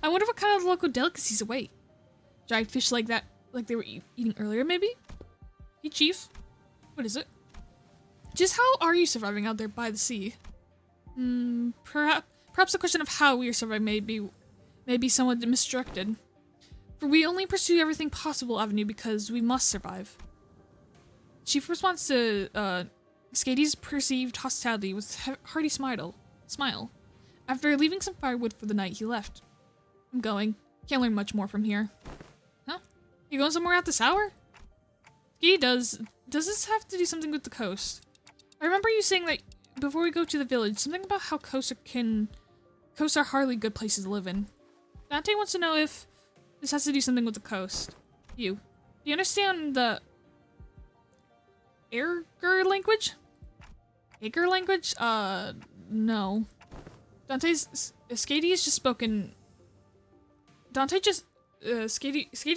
I wonder what kind of local delicacies await. Dried fish like that, like they were eating earlier, maybe? Hey, Chief. What is it? Just how are you surviving out there by the sea? Perhaps the question of how we are surviving may be somewhat misdirected. For we only pursue everything possible avenue because we must survive. Chief responds to Skady's perceived hospitality with a hearty smile. After leaving some firewood for the night, he left. I'm going. Can't learn much more from here. Huh? You going somewhere at this hour? Skady does this have to do something with the coast? I remember you saying that before we go to the village, something about how coasts are hardly good places to live in. Dante wants to know if this has to do something with the coast. Do you understand the Ager language? Ager language? No. Skady has just spoken. Skady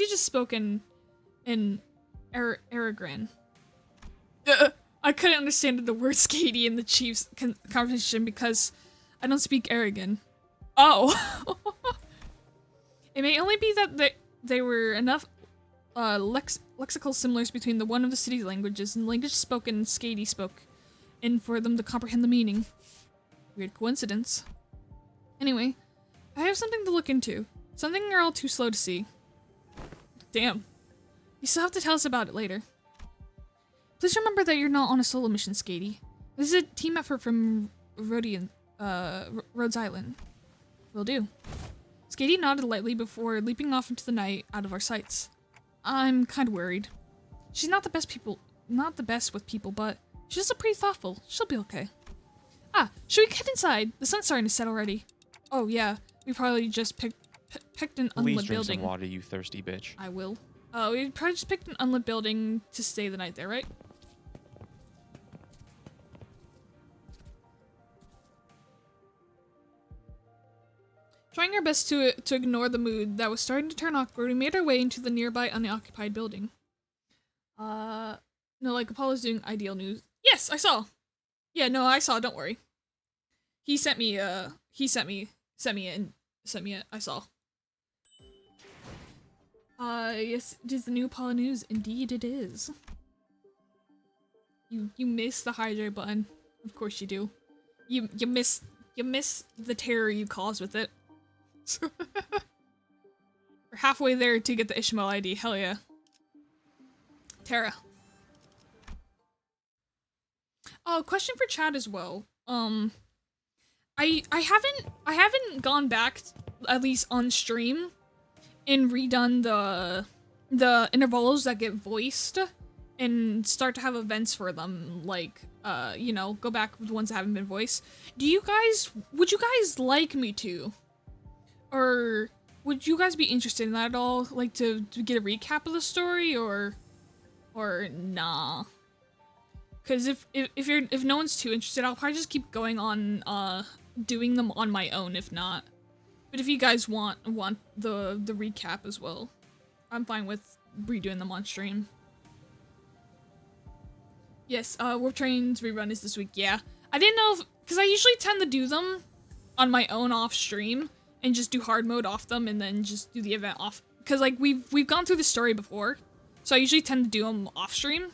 just spoken in Aragran. I couldn't understand the word Skady in the chief's conversation because I don't speak Aragon. Oh. It may only be that there were enough lexical similars between the one of the city's languages and the language spoken Skady spoke, and for them to comprehend the meaning. Weird coincidence. Anyway, I have something to look into. Something you're all too slow to see. Damn. You still have to tell us about it later. Please remember that you're not on a solo mission, Skady. This is a team effort from Rhodes Island. Will do. Skady nodded lightly before leaping off into the night out of our sights. I'm kind of worried. She's not the best with people, but she's also pretty thoughtful. She'll be okay. Should we get inside? The sun's starting to set already. Oh yeah, we probably just picked an unlit Please drink building. some water, you thirsty bitch. I will. We probably just picked an unlit building to stay the night there, right? Trying our best to ignore the mood that was starting to turn awkward, we made our way into the nearby unoccupied building. No, like Apollo's doing ideal news. Yes, I saw. Yeah, no, I saw. Don't worry. He sent me it. I saw. Yes, it is the new Apollo news. Indeed, it is. You miss the hydrate button. Of course you do. You miss the terror you cause with it. We're halfway there to get the Ishmael ID. Hell yeah. Terra. Oh, question for Chad as well. I haven't gone back, at least on stream, and redone the intervals that get voiced and start to have events for them, like you know, go back with ones that haven't been voiced. Would you guys like me to? Or would you guys be interested in that at all? Like to get a recap of the story, or nah? Because if no one's too interested, I'll probably just keep going on doing them on my own. If not, but if you guys want the recap as well, I'm fine with redoing them on stream. Yes, Warp Train's rerun is this week. Yeah, I didn't know if, because I usually tend to do them on my own off stream and just do hard mode off them and then just do the event off. Because like we've gone through the story before, so I usually tend to do them off stream.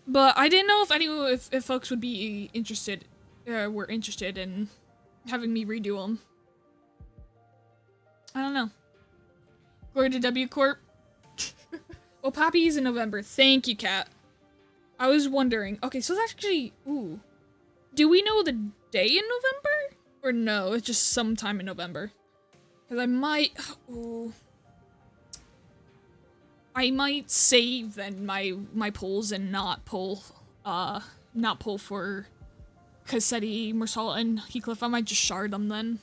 But I didn't know if folks would be interested, were interested in having me redo them. I don't know. Glory to W Corp. Well, Poppy's in November. Thank you, Kat. I was wondering. Okay, so that's actually... Ooh. Do we know the day in November? Or no, it's just sometime in November. Because I might... Ooh. I might save then my polls and not poll for Cassetti, Mersal, and Heathcliff. I might just shard them then.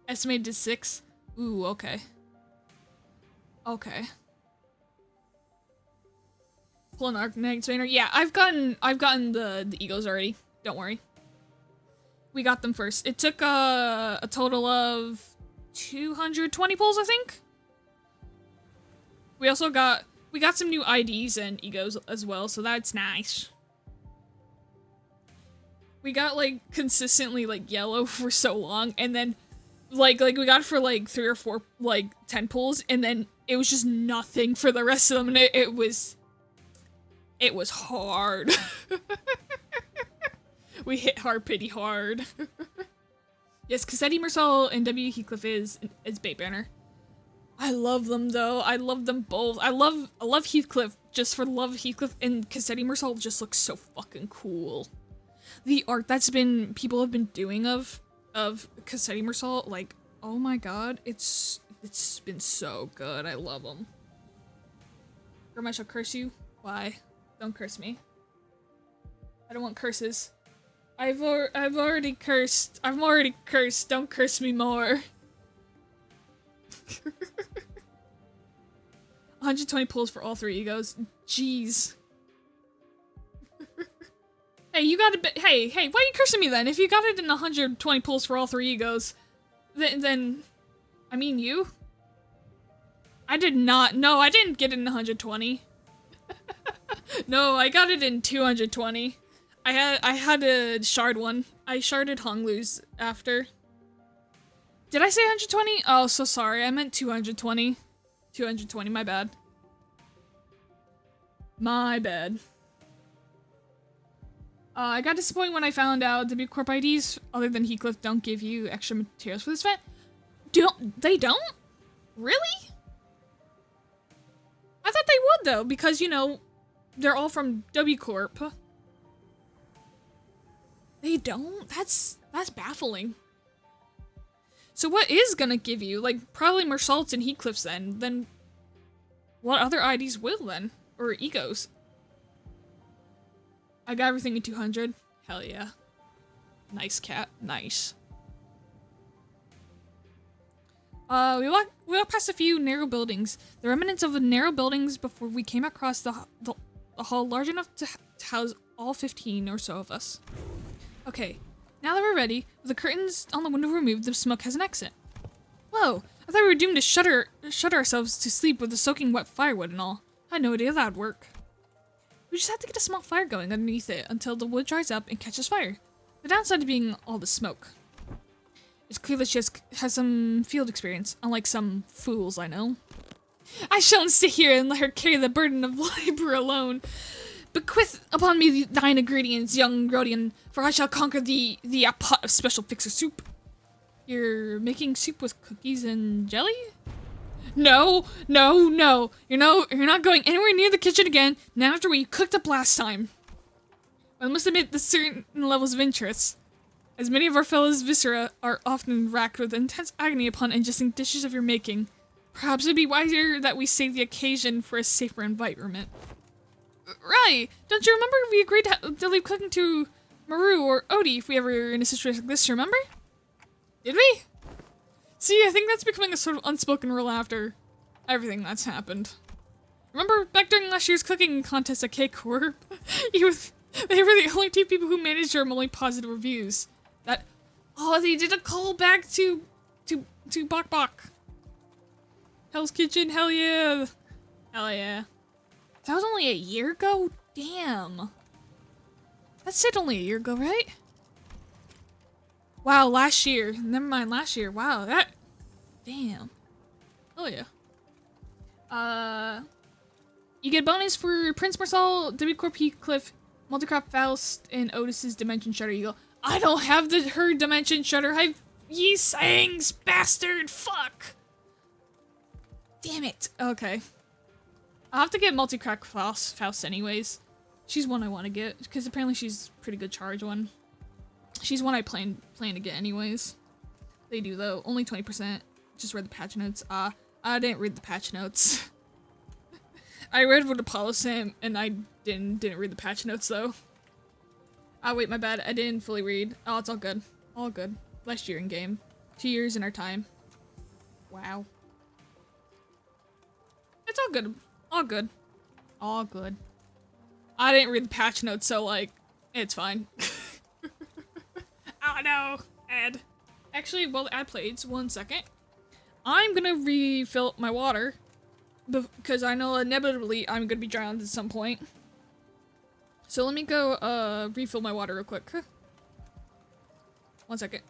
Estimated 6. Ooh, okay. Okay. Pull an Arknights banner. Yeah, I've gotten the egos already. Don't worry. We got them first. It took a total of 220 pulls, I think. We also got some new IDs and egos as well, so that's nice. We got like consistently like yellow for so long, and then like we got it for like 3 or 4 like 10 pulls, and then it was just nothing for the rest of them, and it was hard. We hit hard pretty hard. Yes, Cassetti, Mersal, and W. Heathcliff is bait banner. I love them though. I love them both. I love Heathcliff just for love of Heathcliff, and Cassetti Mersal just looks so fucking cool. The art that's people have been doing of Cassetti Mersal, like, oh my god, it's been so good. I love them. Grim, I shall curse you. Why? Don't curse me. I don't want curses. I've already cursed. I'm already cursed. Don't curse me more. 120 pulls for all 3 egos. Jeez. Hey, you got a hey, why are you cursing me then? If you got it in 120 pulls for all 3 egos, then, I mean you? I did not, no, I didn't get it in 120. No, I got it in 220. I had a shard one. I sharded Honglu's after. Did I say 120? Oh, so sorry. I meant 220. 220, my bad. My bad. I got disappointed when I found out W Corp IDs, other than Heathcliff, don't give you extra materials for this event. They don't? Really? I thought they would, though, because, you know, they're all from W Corp. They don't? That's baffling. So what is gonna give you? Like, probably Mersalt's and Heathcliff's then. Then what other IDs will then? Or egos? I got everything in 200. Hell yeah. Nice, cat. Nice. We walked past a few narrow buildings. The remnants of the narrow buildings before we came across the hall large enough to house all 15 or so of us. Okay, now that we're ready, with the curtains on the window removed, the smoke has an exit. Whoa, I thought we were doomed to shut ourselves to sleep with the soaking wet firewood and all. I had no idea that would work. We just have to get a small fire going underneath it until the wood dries up and catches fire. The downside of being all the smoke. It's clear that she has some field experience, unlike some fools I know. I shan't sit here and let her carry the burden of labor alone. Bequeath upon me thine ingredients, young Rodian, for I shall conquer thee a pot of special fixer soup. You're making soup with cookies and jelly? No. You're not going anywhere near the kitchen again, not after what you cooked up last time. I must admit the certain levels of interest. As many of our fellows' viscera are often racked with intense agony upon ingesting dishes of your making, perhaps it'd be wiser that we save the occasion for a safer environment. Right! Don't you remember we agreed to leave cooking to Maru or Odie if we ever were in a situation like this, remember? Did we? See, I think that's becoming a sort of unspoken rule after everything that's happened. Remember back during last year's cooking contest at K-Corp? They were the only 2 people who managed to only positive reviews. They did a callback to Bok Bok. Hell's Kitchen, hell yeah. Hell yeah. That was only a year ago? Damn. That's it only a year ago, right? Wow, last year. Never mind, last year. Wow, that... Damn. Oh, yeah. You get bonus for Prince Marcel, W Corp Heathcliff, Multicrop Faust, and Otis's Dimension Shutter Eagle. I don't have her Dimension Shutter. Ye sayings, bastard! Fuck! Damn it. Okay. I'll have to get Multicrop Faust anyways. She's one I want to get, because apparently she's a pretty good charge one. She's one I plan to get anyways. They do though. Only 20%. Just read the patch notes. I didn't read the patch notes. I read what Apollo sent, and I didn't read the patch notes though. Wait, my bad. I didn't fully read. Oh, it's all good. All good. Last year in game. 2 years in our time. Wow. It's all good. All good. All good. I didn't read the patch notes, so like, it's fine. Oh no, ad. Actually, while the ad plays, 1 second. I'm gonna refill my water. Because I know inevitably I'm gonna be drowned at some point. So let me go refill my water real quick. 1 second.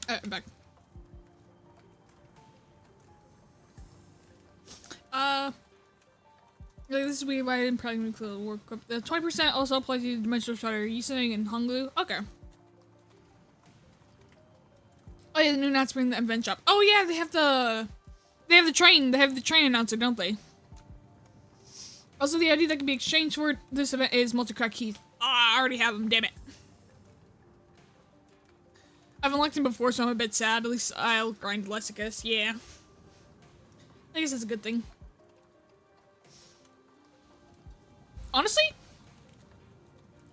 I'm back. Like, this is weird, why I didn't probably include the work. The 20% also applies to Dimensional Shutter, Yiseng, and Honglu. Okay. Oh yeah, the new announcement in the event shop. Oh yeah, they have the train. They have the train announcer, don't they? Also, the ID that can be exchanged for this event is Multicrack Keith. I already have him, damn it. I've unlocked him before, so I'm a bit sad. At least I'll grind less, I guess. Yeah. I guess that's a good thing. Honestly,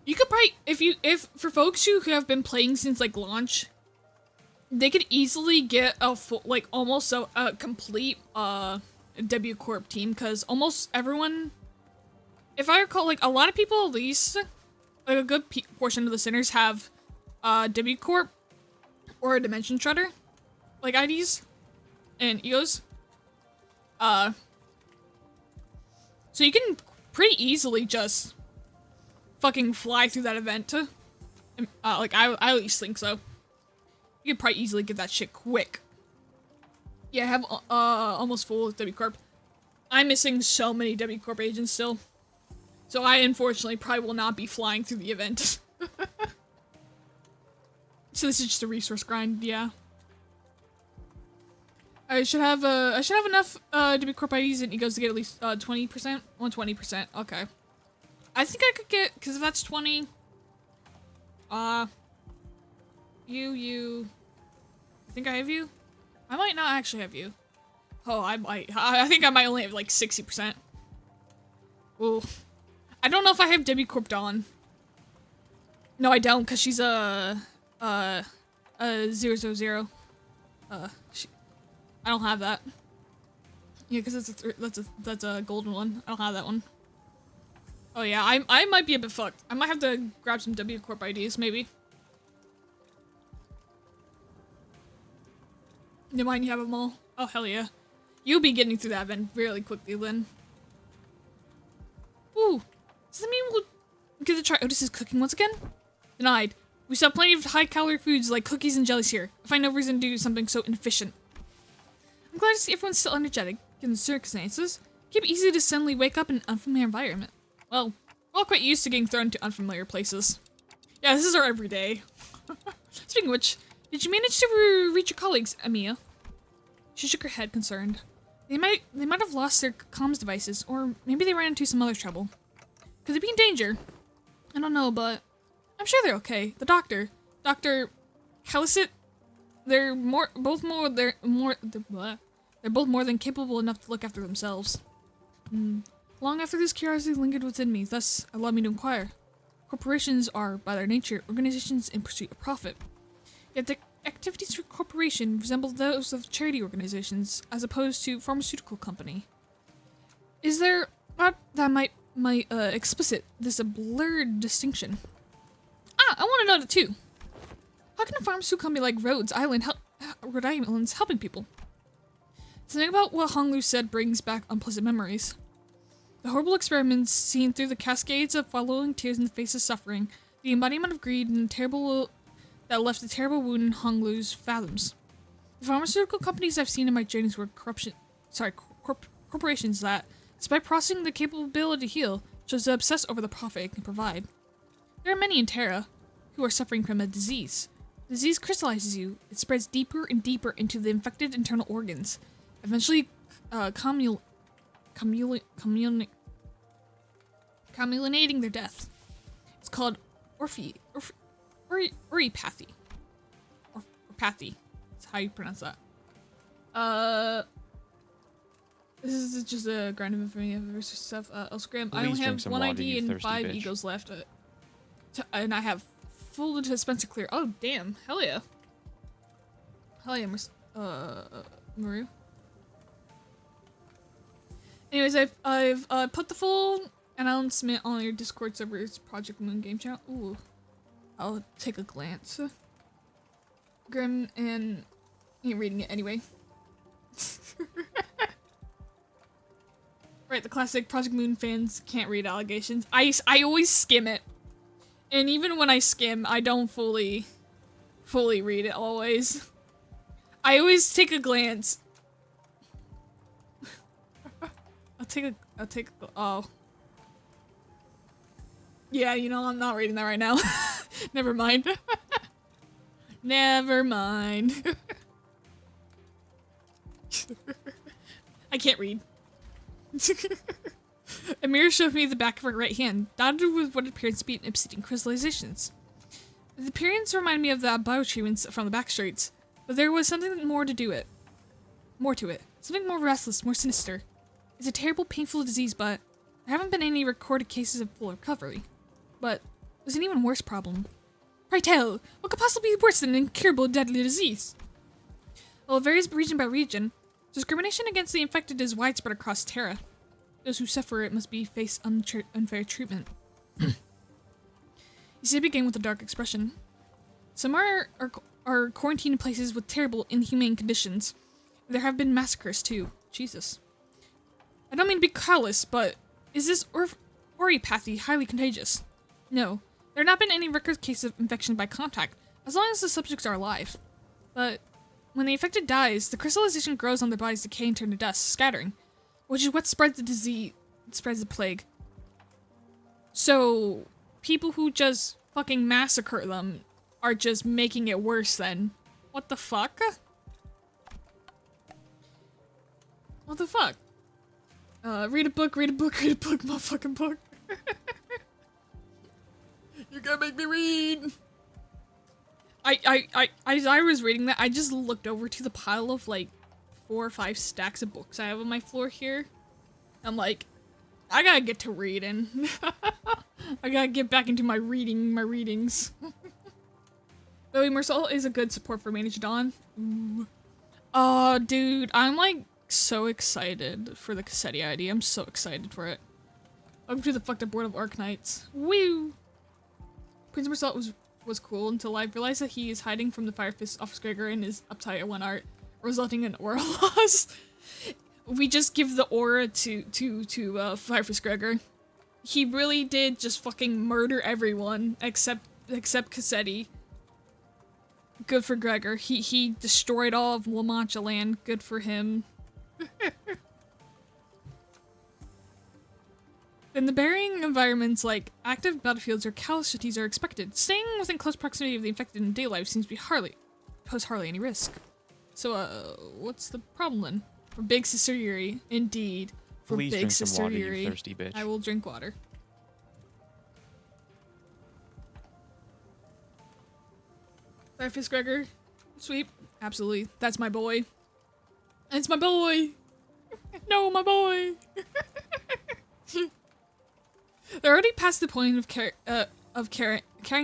you could probably, if for folks who have been playing since like launch, they could easily get a full, like almost a complete W Corp team, because almost everyone, if I recall, like a lot of people at least, like a good portion of the sinners have W Corp or a Dimension Shredder, like IDs and EOs. So you can pretty easily just fucking fly through that event. Like I at least think so. You could probably easily get that shit quick. Yeah, I have almost full W Corp. I'm missing so many W Corp agents still. So I unfortunately probably will not be flying through the event. So this is just a resource grind, yeah. I should have enough W Corp IDs and egos to get at least 20%? 120%, okay. I think I could get, because if that's 20, you, I think I have you? I might not actually have you. Oh, I think I might only have like 60%. Ooh. I don't know if I have W Corp Dawn. No, I don't, because she's a 000. I don't have that. Yeah, because that's a golden one. I don't have that one. Oh yeah, I might be a bit fucked. I might have to grab some W Corp IDs, maybe. You mind you have them all? Oh hell yeah. You'll be getting through that event really quickly then. Ooh. Does that mean we'll get to try Otis's cooking once again? Denied. We still have plenty of high-calorie foods like cookies and jellies here. I find no reason to do something so inefficient. I'm glad to see everyone's still energetic, given the circumstances. It can be easy to suddenly wake up in an unfamiliar environment. Well, we're all quite used to getting thrown into unfamiliar places. Yeah, this is our everyday. Speaking of which, did you manage to reach your colleagues, Amiya? She shook her head, concerned. They might have lost their comms devices, or maybe they ran into some other trouble. Could they be in danger? I don't know, but I'm sure they're okay. The doctor, Dr. Calisit, they're both more than capable enough to look after themselves. Long after this curiosity lingered within me, thus allowed me to inquire. Corporations are, by their nature, organizations in pursuit of profit. Yet the activities of a corporation resemble those of charity organizations, as opposed to pharmaceutical company. Is there that might explicit this a blurred distinction? I want to know that too. How can a pharmaceutical company like Rhode Island's helping people? Something about what Honglu said brings back unpleasant memories. The horrible experiments seen through the cascades of following tears in the face of suffering, the embodiment of greed and that left a terrible wound in Honglu's fathoms. The pharmaceutical companies I've seen in my journeys were corporations that, despite processing the capability to heal, chose to obsess over the profit it can provide. There are many in Terra who are suffering from a disease. The disease crystallizes you. It spreads deeper and deeper into the infected internal organs, eventually communicating their death. It's called oripathy. Oripathy. That's how you pronounce that. This is just a grind of information versus stuff. Elsgram. I only have one ID and 5 egos left. And I have full dispenser clear. Oh damn! Hell yeah! Hell yeah, Maru. Anyways, I've put the full announcement on your Discord server's Project Moon game channel. Ooh, I'll take a glance. Grim and ain't reading it anyway. Right, the classic Project Moon fans can't read allegations. I always skim it. And even when I skim, I don't fully read it always. I always take a glance. Oh. Yeah, you know, I'm not reading that right now. Never mind. Never mind. I can't read. A mirror showed me the back of her right hand, dotted with what appeared to be obsidian crystallizations. The appearance reminded me of the biotreatments from the back streets, but there was something more to it. Something more restless, more sinister. It's a terrible, painful disease, but there haven't been any recorded cases of full recovery. But there's an even worse problem. Pray tell, what could possibly be worse than an incurable, deadly disease? Well, it varies region by region. Discrimination against the infected is widespread across Terra. Those who suffer it must face unfair treatment. You see, it began with a dark expression. Some are quarantined in places with terrible, inhumane conditions. There have been massacres, too. Jesus. I don't mean to be callous, but is this oripathy highly contagious? No. There have not been any record cases of infection by contact, as long as the subjects are alive. But when the infected dies, the crystallization grows on their bodies, decay and turn to dust, scattering, which is what spreads the disease, spreads the plague. So, people who just fucking massacre them are just making it worse then. What the fuck? What the fuck? Read a book, motherfucking book. You're gonna make me read! As I was reading that, I just looked over to the pile of, like, 4 or 5 stacks of books I have on my floor here. I'm like, I gotta get to reading. I gotta get back into my readings. Billy Mercel is a good support for Mage Dawn. Ooh. Oh, dude, I'm like so excited for the Cassetti ID. I'm so excited for it. Welcome to the fucked up world of Arknights. Woo! Prince Mercel was cool until I realized that he is hiding from the Fire Fist Office Gregor and is uptight at one art, resulting in aura loss. We just give the aura to Fire Fist Gregor. He really did just fucking murder everyone except Cassetti. Good for Gregor. He destroyed all of La Mancha land. Good for him. In the burying environments like active battlefields or casualties are expected. Staying within close proximity of the infected in daylight seems to pose hardly any risk. So, what's the problem then? For Big Sister Yuri, indeed. For Please Big drink some Sister water, Yuri, you thirsty bitch. I will drink water. Fire Fist Gregor, sweep, absolutely. That's my boy. It's my boy. No, my boy. They're already past the point of caring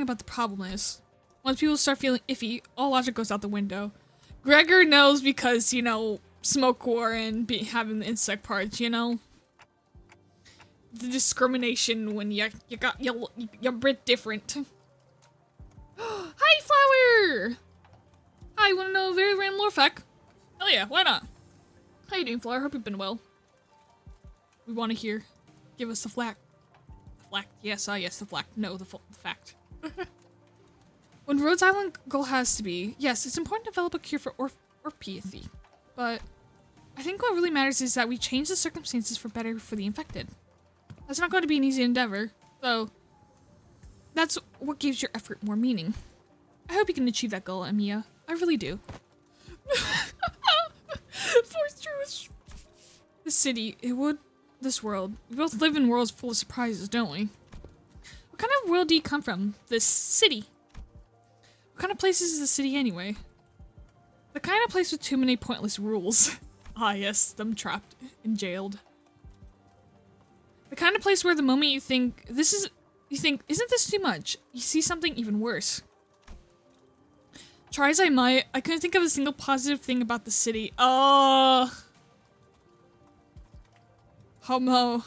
about the problem is. Once people start feeling iffy, all logic goes out the window. Gregor knows because, you know, smoke war and having the insect parts, you know? The discrimination when you're a bit different. Hi, Flower! Hi, wanna know a very random lore fact? Hell yeah, why not? How you doing, Flower? Hope you've been well. We wanna hear. Give us the flack. Yes, yes, the flack. No, the fact. When Rhodes Island goal has to be, yes, it's important to develop a cure for orpathy, but I think what really matters is that we change the circumstances for better for the infected. That's not going to be an easy endeavor, so that's what gives your effort more meaning. I hope you can achieve that goal, Amiya. I really do. Force truth. The city, this world. We both live in worlds full of surprises, don't we? What kind of world do you come from? This city. What kind of place is the city anyway? The kind of place with too many pointless rules. Ah yes, them trapped and jailed. The kind of place where the moment you think, isn't this too much? You see something even worse. Try as I might, I couldn't think of a single positive thing about the city. Oh. Homo,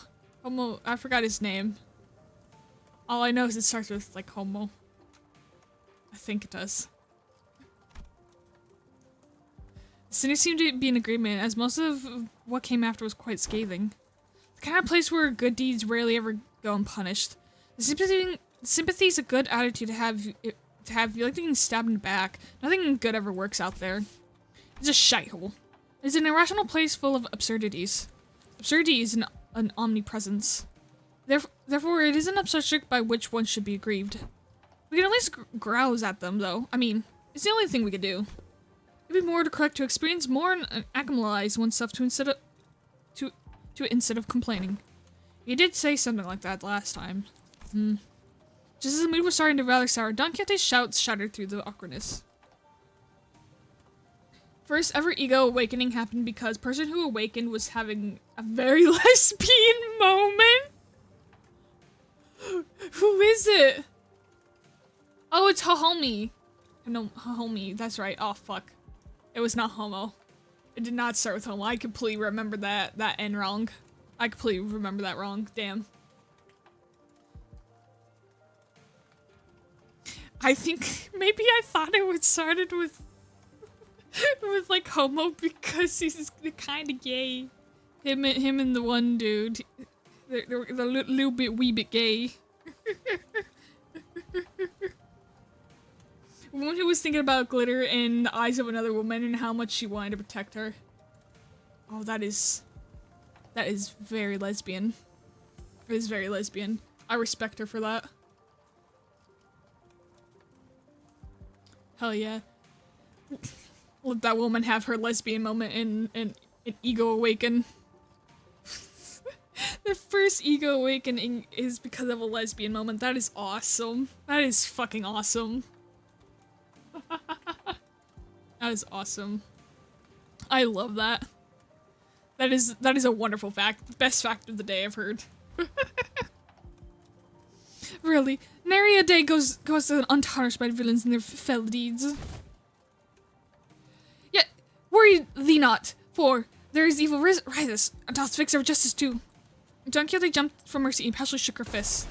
I forgot his name. All I know is it starts with, like, homo. I think it does. The city seemed to be in agreement, as most of what came after was quite scathing. The kind of place where good deeds rarely ever go unpunished. The sympathy's a good attitude to have. You like getting stabbed in the back. Nothing good ever works out there. It's a shithole. It's an irrational place full of absurdities. Absurdity is an omnipresence. Therefore, it is an subject by which one should be aggrieved. We can at least grouse at them, though. I mean, it's the only thing we could do. It'd be more correct to experience more and acclimatize oneself instead of complaining. You did say something like that last time. Just as the mood was starting to rather sour, Don Quixote's shouts shattered through the awkwardness. First ever ego awakening happened because person who awakened was having a very lesbian moment. Who is it? Oh, it's Hohomi. No, Hohomi, that's right. Oh, fuck. It was not homo. It did not start with homo. I completely remember that N wrong. I completely remember that wrong. Damn. I think maybe I thought it would started with like homo because he's kind of gay. Him and the one dude, they're a little bit wee bit gay. Woman who was thinking about glitter in the eyes of another woman and how much she wanted to protect her. Oh, that is very lesbian. It is very lesbian. I respect her for that. Hell yeah. Let that woman have her lesbian moment and ego awaken. The first ego awakening is because of a lesbian moment. That is awesome. That is fucking awesome. That is awesome. I love that. That is a wonderful fact. Best fact of the day I've heard. Really, nary a day goes untarnished by villains and their fell deeds. Yet, worry thee not, for there is evil rises, and doth fix our justice too. Don Quixote jumped from her seat and passionately shook her fist,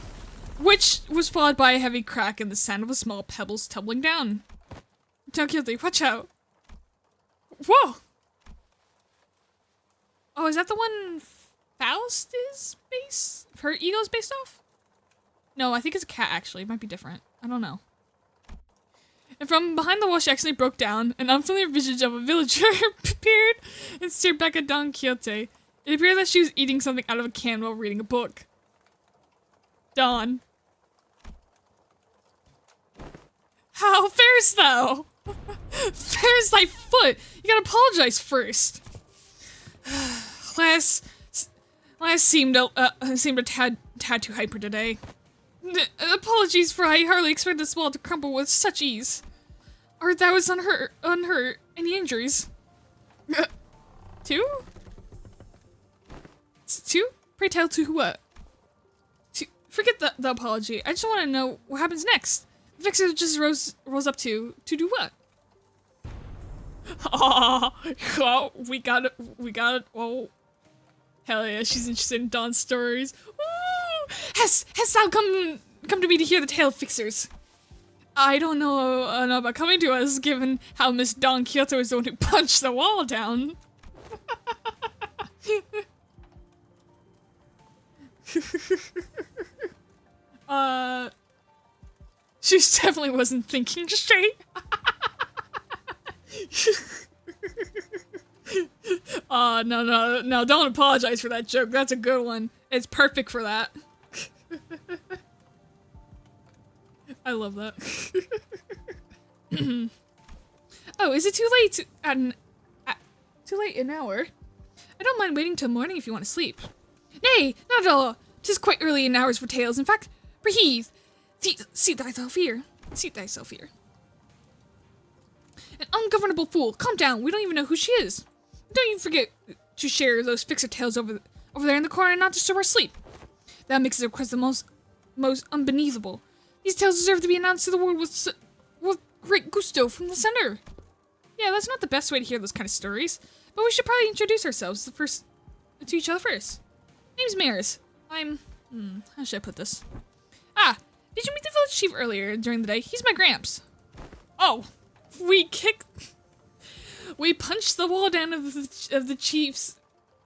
which was followed by a heavy crack and the sound of a small pebbles tumbling down. Don Quixote, watch out! Whoa! Oh, is that the one Faust is based? Her ego's based off? No, I think it's a cat, actually. It might be different. I don't know. And from behind the wall, she accidentally broke down, and unfamiliar visage of a villager appeared and stared back at Don Quixote. It appeared that she was eating something out of a can while reading a book. Don. How fares thou? Fares thy foot? You gotta apologize first. Last seemed a tad too hyper today. Apologies, for I hardly expected this wall to crumble with such ease. Art thou is unhurt? Any injuries? Two? Two? Pray tell to what? Forget the apology. I just want to know what happens next. The fixer just rose up to do what? Oh, we got it. Oh, hell yeah, she's interested in Dawn's stories. Woo! Hast thou come to me to hear the tale of fixers? I don't know about coming to us, given how Miss Don Quixote was the one who punched the wall down. She definitely wasn't thinking straight. No, don't apologize for that joke. That's a good one. It's perfect for that. I love that. Oh, is it too late? Too late an hour? I don't mind waiting till morning if you want to sleep. Nay, not at all. 'Tis quite early in hours for tales. In fact, breathe. Seat thyself here. Seat thyself here. An ungovernable fool. Calm down. We don't even know who she is. Don't you forget to share those fixer tales over there in the corner and not disturb our sleep. That makes it of course the most unbelievable. These tales deserve to be announced to the world with great gusto from the center. Yeah, that's not the best way to hear those kind of stories, but we should probably introduce ourselves to each other first. Name's Maris. How should I put this? Did you meet the village chief earlier during the day? He's my gramps. Oh, we punched the wall down of the chief's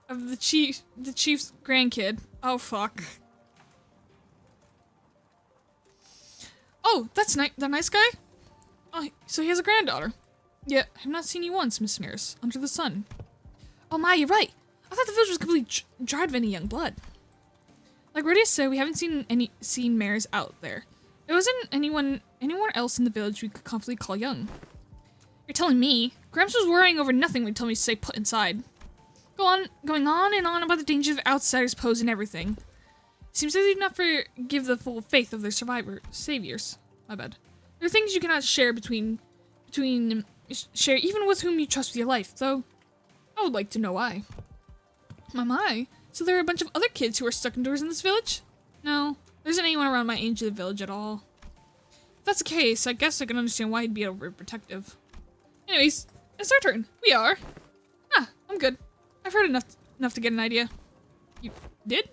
grandkid. Oh fuck. Oh, that's that nice guy? Oh, so he has a granddaughter. Yeah, I've not seen you once, Miss Maris, under the sun. Oh my, you're right. I thought the village was completely dried of any young blood. Like Rhodia said, we haven't seen Maris out there. There wasn't anyone else in the village we could confidently call young. You're telling me? Gramps was worrying over nothing when he told me to stay put inside. Going on and on about the dangers of outsiders pose and everything. Seems they do not forgive the full faith of their saviors. My bad. There are things you cannot share share even with whom you trust with your life, though I would like to know why. My. So there are a bunch of other kids who are stuck indoors in this village? No, there isn't anyone around my age of the village at all. If that's the case, I guess I can understand why he'd be overprotective. Anyways, it's our turn. We are. I'm good. I've heard enough to get an idea. You did?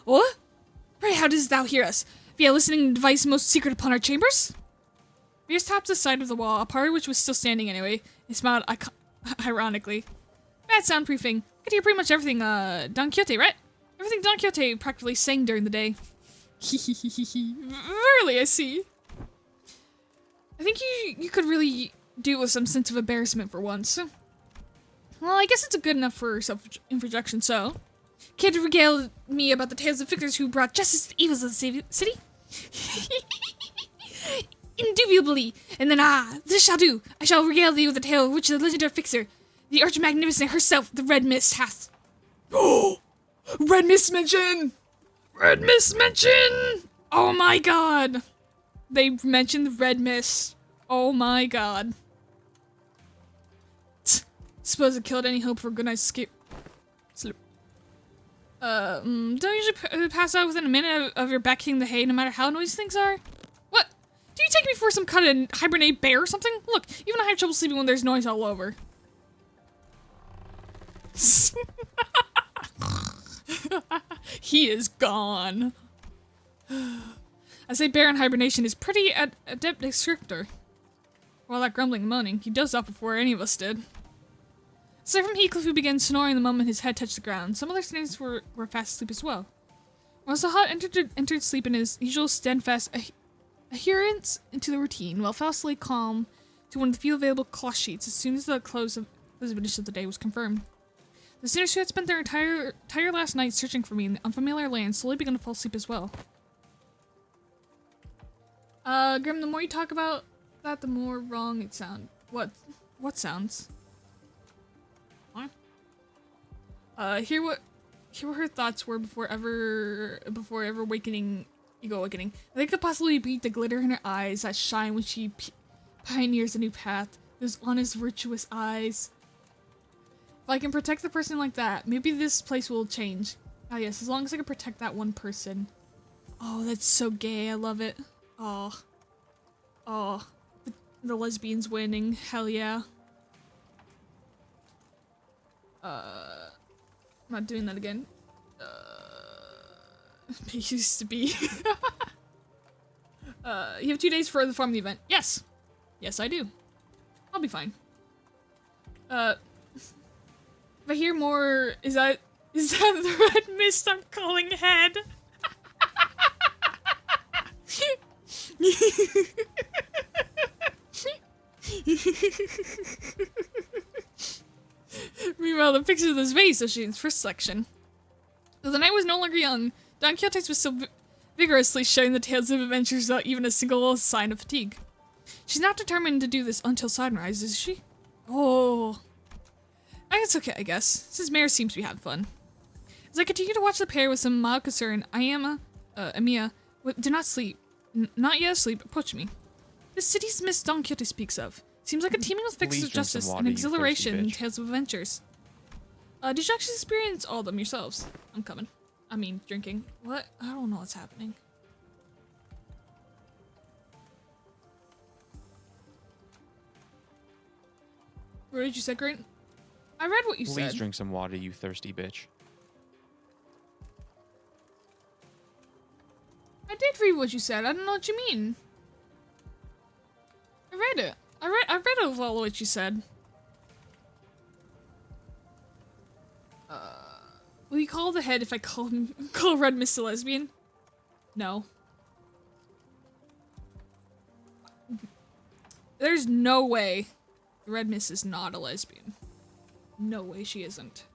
What? Pray, how didst thou hear us? Via listening device most secret upon our chambers? Maris tapped the side of the wall, a part of which was still standing anyway. He smiled ironically. Bad soundproofing. Could hear pretty much everything, Don Quixote, right? Everything Don Quixote practically sang during the day. Really, I see. I think you could really do with some sense of embarrassment for once. Well, I guess it's good enough for self-introduction, so. Care to regale me about the tales of fixers who brought justice to the evils of the city? Indubitably. And then, this shall do. I shall regale thee with a tale of which the legendary fixer, the arch-magnificent herself, the Red Mist, hath. Oh! Red Mist mention! Red Mist mention! Oh my god! They mentioned the Red Mist. Oh my god. Suppose it killed any hope for a good night's sleep. Don't usually pass out within a minute of your back hitting the hay, no matter how noisy things are? What? Do you take me for some kind of hibernate bear or something? Look, even I have trouble sleeping when there's noise all over. He is gone. I say bear in hibernation is pretty adept descriptor. For all that grumbling and moaning, he dozed off before any of us did. Aside from Heathcliff, who began snoring the moment his head touched the ground, some other students were fast asleep as well. Once the hut entered sleep in his usual steadfast adherence into the routine, while Faust lay calm to one of the few available cloth sheets as soon as the close of the business of the day was confirmed. The students who had spent their entire last night searching for me in the unfamiliar land slowly began to fall asleep as well. Grim, the more you talk about that, the more wrong it sounds. What sounds? What? Hear what her thoughts were before ever awakening. They could possibly beat the glitter in her eyes that shine when she pioneers a new path. Those honest, virtuous eyes. If I can protect the person like that, maybe this place will change. Ah yes, as long as I can protect that one person. Oh, that's so gay. I love it. Oh. Oh. The lesbians winning. Hell yeah. I'm not doing that again. It used to be. You have 2 days for the farm event. Yes. Yes, I do. I'll be fine. If I hear more, is that the red mist I'm calling head? Meanwhile, the picture of this vase Ocean's first selection. Though the night was no longer young, Don Quixote was still vigorously sharing the tales of adventures without even a single sign of fatigue. She's not determined to do this until sunrise, is she? Oh. It's okay, I guess, since Mare seems to be having fun. As I continue to watch the pair with some mild concern, Amiya, did not sleep. Not yet asleep, approached me. This city's Miss Don Quixote speaks of. Seems like a teeming with fixes of justice and exhilaration and tales of adventures. Did you actually experience all of them yourselves? I'm coming. I mean, drinking. What? I don't know what's happening. What did you say, Grant? I read what you said. Please drink some water, you thirsty bitch. I did read what you said. I don't know what you mean. I read it. I read of all what you said. Will you call the head if I call Red Mist a lesbian? No. There's no way Red Mist is not a lesbian. No way she isn't.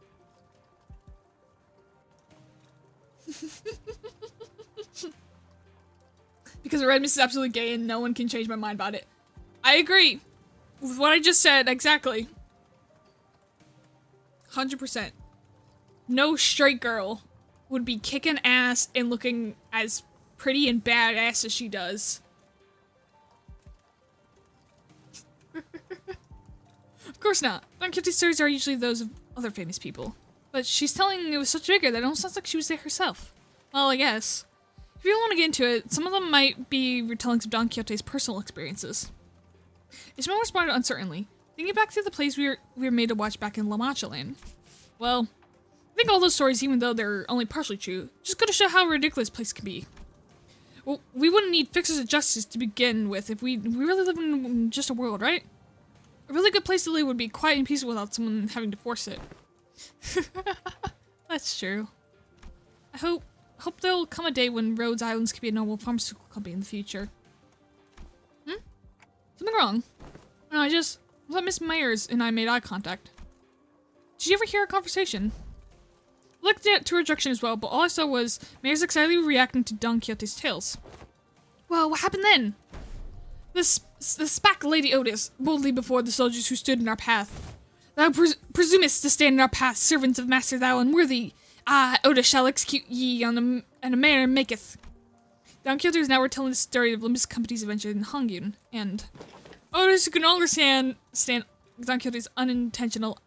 Because Red Mist is absolutely gay and no one can change my mind about it. I agree with what I just said, exactly. 100%. No straight girl would be kicking ass and looking as pretty and badass as she does. Of course not. Don Quixote's stories are usually those of other famous people. But she's telling it with such vigor that it almost sounds like she was there herself. Well, I guess. If you want to get into it, some of them might be retellings of Don Quixote's personal experiences. Ismael responded uncertainly, thinking back to the plays we were made to watch back in La Mancha Land. Well, I think all those stories, even though they're only partially true, just go to show how ridiculous a place can be. Well, we wouldn't need fixers of justice to begin with if we really live in just a world, right? A really good place to live would be quiet and peaceful without someone having to force it. That's true. I hope there'll come a day when Rhodes Islands could be a noble pharmaceutical company in the future. Something wrong? No, I thought Miss Myers and I made eye contact. Did you ever hear our conversation? I looked at to her direction as well, but all I saw was Myers excitedly reacting to Don Quixote's tales. Well, what happened then? The spack Lady Otis, boldly before the soldiers who stood in our path. Thou presumest to stand in our path, servants of Master Thou unworthy. Ah, Otis shall execute ye on a manner maketh. Don Quixote is now retelling the story of Limbus Company's adventure in Hongyun, and Otis, who can understand Don Quixote's unintentional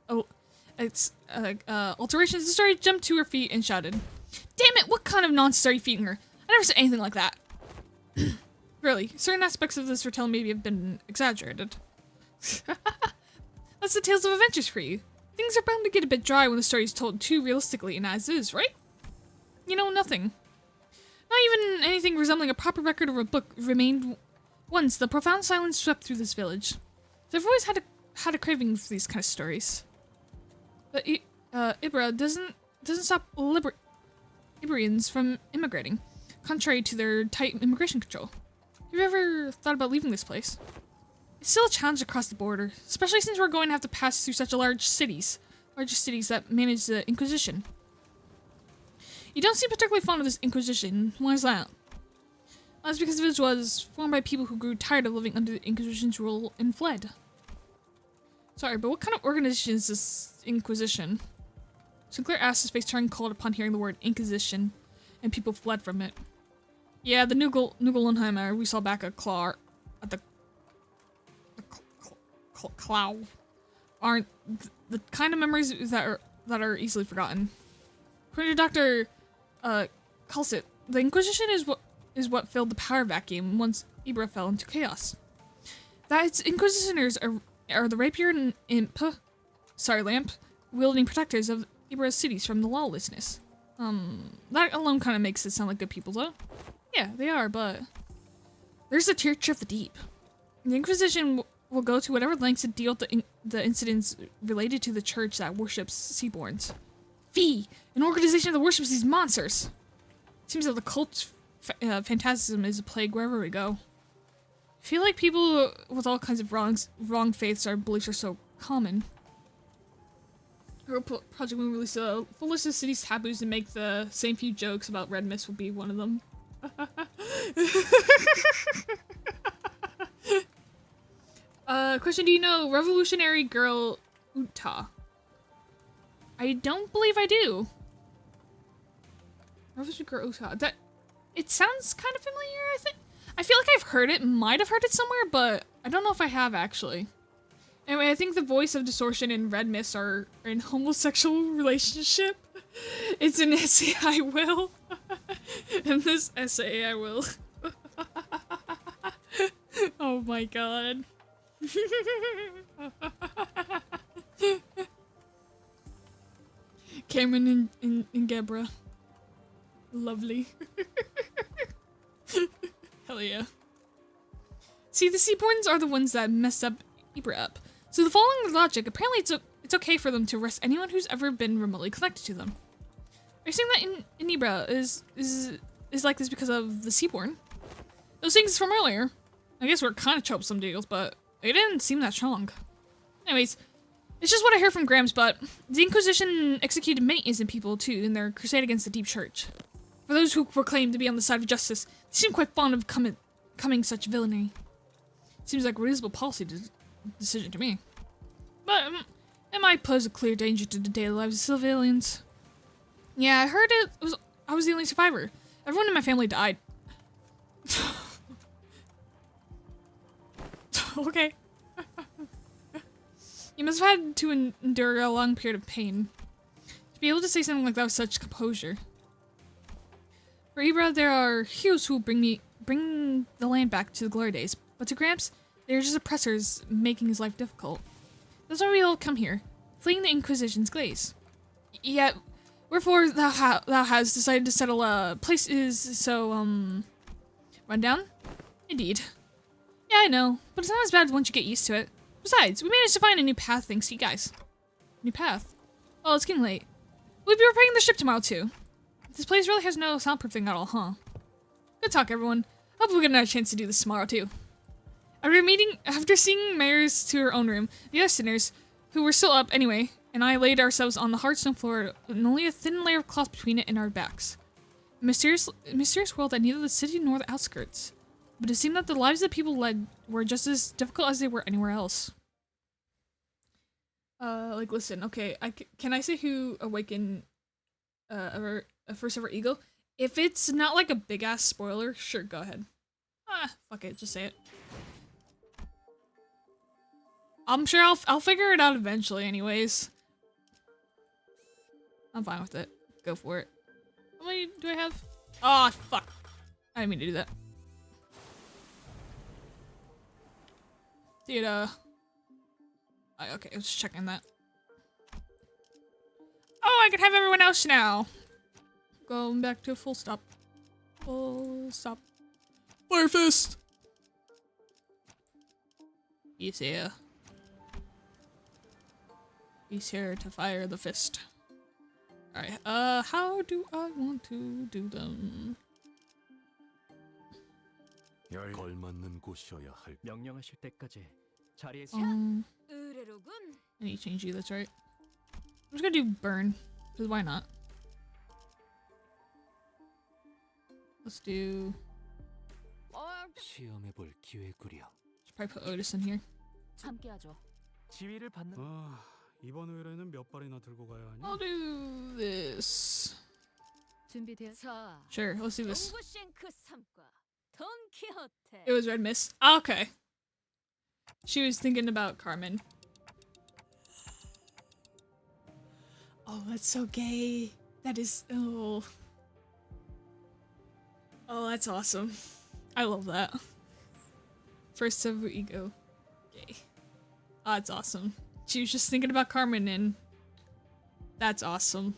alterations, the story jumped to her feet and shouted, "Damn it, what kind of nonsense are you feeding her? I never said anything like that." Really, certain aspects of this retelling maybe have been exaggerated. That's the Tales of Adventures for you. Things are bound to get a bit dry when the story is told too realistically and as is, right? You know, nothing. Not even anything resembling a proper record of a book remained once the profound silence swept through this village. So I've always had a craving for these kind of stories. But Ibra doesn't stop Ibrians from immigrating, contrary to their tight immigration control. Have you ever thought about leaving this place? It's still a challenge across the border, especially since we're going to have to pass through such largest cities that manage the Inquisition. You don't seem particularly fond of this Inquisition. Why is that? Well, that's because the village was formed by people who grew tired of living under the Inquisition's rule and fled. Sorry, but what kind of organization is this Inquisition? Sinclair asked, his face turning cold upon hearing the word Inquisition, and people fled from it. Yeah, the Nuggelunheimer we saw back at the Clow aren't the kind of memories that are easily forgotten. According to Dr. Culsit, the Inquisition is what filled the power vacuum once Ibra fell into chaos. That its inquisitioners are the rapier and lamp wielding protectors of Ibra's cities from the lawlessness. That alone kind of makes it sound like good people, though. Yeah, they are, but there's the teacher of the deep. The Inquisition will go to whatever lengths to deal with the incidents related to the church that worships Seaborns. Fee, an organization that worships these monsters. Seems that the cult phantasm is a plague wherever we go. I feel like people with all kinds of wrong faiths or beliefs are so common. Her project will release a full list of cities' taboos and make the same few jokes about red mist will be one of them. Question, do you know Revolutionary Girl Uta? I don't believe I do. Revolutionary Girl Uta. It sounds kind of familiar, I think. I feel like I've heard it, might have heard it somewhere, but I don't know if I have actually. Anyway, I think the voice of Distortion and Red Mist are in homosexual relationship. It's an essay I will. In this essay I will. Oh my god. Cameron and Gebra. Lovely. Hell yeah. See, the Seaborns are the ones that messed up Ibra up. So the following the logic, apparently it's okay for them to arrest anyone who's ever been remotely connected to them. Are you saying that in Ibra is like this because of the Seaborn? Those things from earlier. I guess we're kind of choked some deals, but they didn't seem that strong. Anyways, it's just what I heard from Grams, but the Inquisition executed many innocent people too in their crusade against the Deep Church. For those who proclaim to be on the side of justice, they seem quite fond of coming such villainy. Seems like a reasonable policy decision to me. But it might pose a clear danger to the daily lives of civilians. Yeah, I heard I was the only survivor. Everyone in my family died. Okay. You must have had to endure a long period of pain. To be able to say something like that with such composure. For Ibra, there are heroes who will bring the land back to the glory days. But to Gramps, they are just oppressors making his life difficult. That's why we all come here, fleeing the Inquisition's glaze. Yet, wherefore thou hast decided to settle places so, run down? Indeed. Yeah, I know, but it's not as bad once you get used to it. Besides, we managed to find a new path thanks to you guys. New path? Oh, it's getting late. We'll be repairing the ship tomorrow too. This place really has no soundproofing at all, huh? Good talk, everyone. Hope we'll get another chance to do this tomorrow too. After seeing Mayor's to her own room, the other sinners, who were still up anyway, and I laid ourselves on the hard stone floor with only a thin layer of cloth between it and our backs. A mysterious world that neither the city nor the outskirts. But it seemed that the lives that people led were just as difficult as they were anywhere else. Like, listen, okay, can I say who awakened, a first ever eagle? If it's not like a big ass spoiler, sure, go ahead. Fuck it, just say it. I'm sure I'll figure it out eventually anyways. I'm fine with it. Go for it. How many do I have? Oh, fuck. I didn't mean to do that. Dude, okay, I was just checking that. Oh, I can have everyone else now. Going back to a full stop. Full stop. Fire fist! He's here. He's here to fire the fist. Alright, how do I want to do them? 걸맞는 곳이어야 할. 명령하실 때까지 자리에서 I need to change you, that's right. I'm just gonna do burn, because why not? Let's do... 시험해볼 기회구려. Should probably put Otis in here. 함께하죠. 지휘를 받는 이번 의뢰는 몇 발이나 들고 가야 하니? I'll do this. 준비되어. Sure, let's do this. 싱크 3과 돈키호테. It was Red Mist. Okay. She was thinking about Carmen. Oh, that's so gay. That is... Oh. Oh, that's awesome. I love that. First ever ego. Gay. Oh, that's awesome. She was just thinking about Carmen and... That's awesome.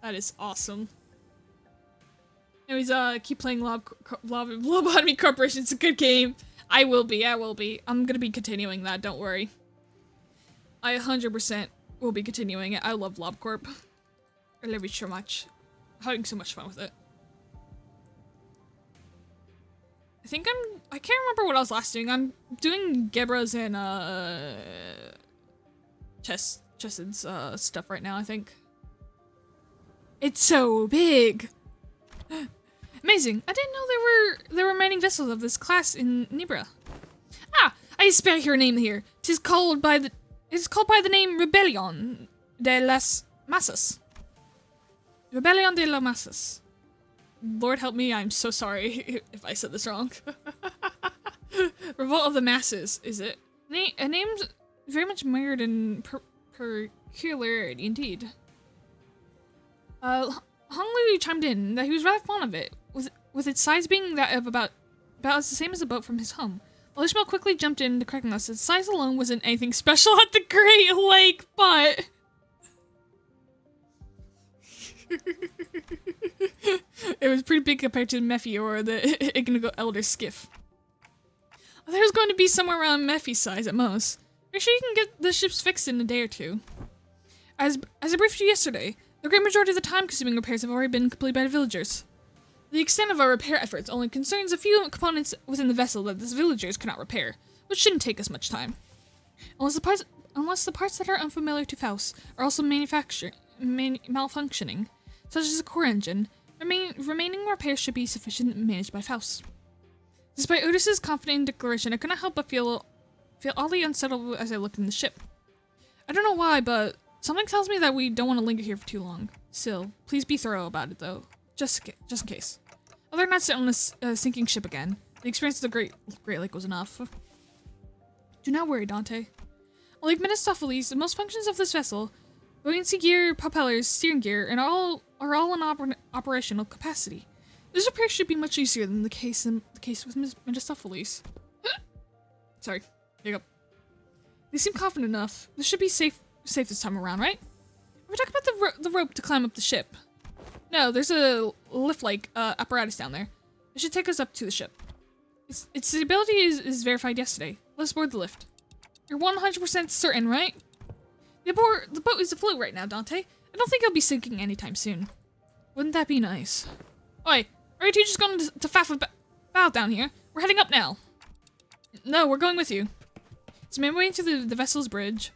That is awesome. Anyways, keep playing Lobotomy Corporation. It's a good game. I will be. I'm gonna be continuing that, don't worry. I 100% will be continuing it. I love LobCorp. I love it so much. I'm having so much fun with it. I can't remember what I was last doing. I'm doing Gebra's and, Chessed's, stuff right now, I think. It's so big! Amazing! I didn't know there were remaining vessels of this class in Nibra. Ah! I spare your name here. It is called by the name Rebellion de las Masas. Rebellion de las Masas. Lord help me, I'm so sorry if I said this wrong. Revolt of the Masses, is it? A name's very much mirrored in peculiarity indeed. Hong Lu chimed in that he was rather fond of it, with its size being that of about the same as a boat from his home. While Ishmael quickly jumped in to correcting us, its size alone wasn't anything special at the Great Lake, but... It was pretty big compared to Mephi or the Ignigo Elder skiff. There's going to be somewhere around Mephi's size at most. Make sure you can get the ships fixed in a day or two. As I briefed you yesterday, the great majority of the time-consuming repairs have already been completed by the villagers. The extent of our repair efforts only concerns a few components within the vessel that the villagers cannot repair, which shouldn't take us much time. Unless the parts that are unfamiliar to Faust are also malfunctioning, such as the core engine, remaining repairs should be sufficient and managed by Faust. Despite Otis's confident declaration, I could not help but feel oddly unsettled as I looked in the ship. I don't know why, but something tells me that we don't want to linger here for too long. Still, please be thorough about it, though. Just in case. Other not sit on a sinking ship again. The experience of the Great Lake was enough. Do not worry, Dante. Like Mephistopheles, the most functions of this vessel, buoyancy gear, propellers, steering gear, and are all in operational capacity. This repair should be much easier than the case with Mephistopheles. Sorry. Here you go. They seem confident enough. This should be safe this time around, right? We're talking about the rope to climb up the ship. No, there's a lift-like apparatus down there. It should take us up to the ship. Its stability is verified yesterday. Let's board the lift. You're 100% certain, right? The boat is afloat right now, Dante. I don't think it'll be sinking anytime soon. Wouldn't that be nice? Oi, are you two just going to faff about down here? We're heading up now. No, we're going with you. So made my way to the vessel's bridge.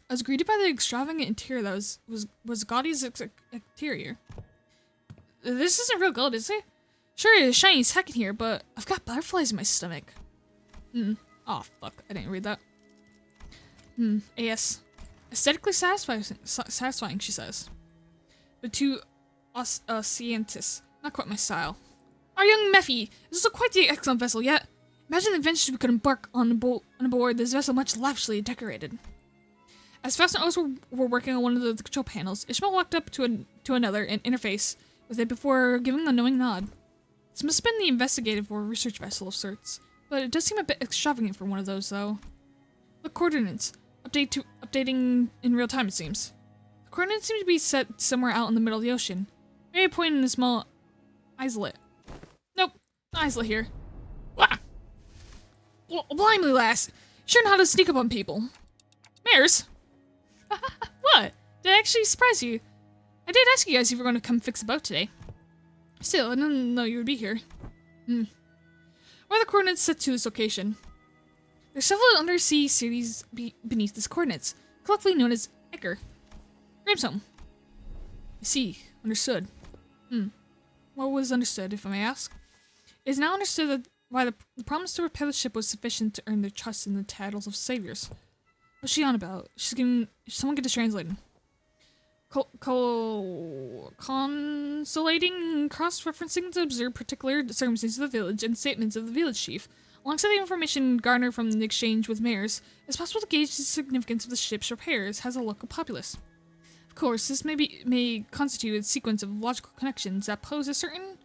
I was greeted by the extravagant interior that was Gaudy's exterior. This isn't real gold, is it? Sure, it's shiny as heck in here, but I've got butterflies in my stomach. Oh, fuck. I didn't read that. AS. Aesthetically satisfying, she says. But too scientist. Not quite my style. Our young Mephi is also quite the excellent vessel, yet imagine the adventures we could embark on aboard this vessel much lavishly decorated. As Faust and Oz were working on one of the control panels, Ishmael walked up to another and interfaced with it before giving a knowing nod. This must have been the investigative or research vessel of sorts, but it does seem a bit extravagant for one of those, though. The coordinates. Updating in real time, it seems. The coordinates seem to be set somewhere out in the middle of the ocean. Maybe a point in a small islet. Nope, no islet here. Wah! Blimey, lass. You sure know how to sneak up on people. Mares? What? Did I actually surprise you? I did ask you guys if you were going to come fix the boat today. Still, I didn't know you would be here. Where are the coordinates set to this location? There's several undersea cities beneath these coordinates, collectively known as Egger. Graham's home. I see. Understood. What was understood, if I may ask? It is now understood that why the promise to repair the ship was sufficient to earn their trust in the titles of saviors. What's she on about? Someone get this translated. Consolating, cross-referencing to observe particular circumstances of the village and statements of the village chief. Alongside the information garnered from the exchange with mayors, it's possible to gauge the significance of the ship's repairs as a local populace. Of course, this may constitute a sequence of logical connections that pose a certain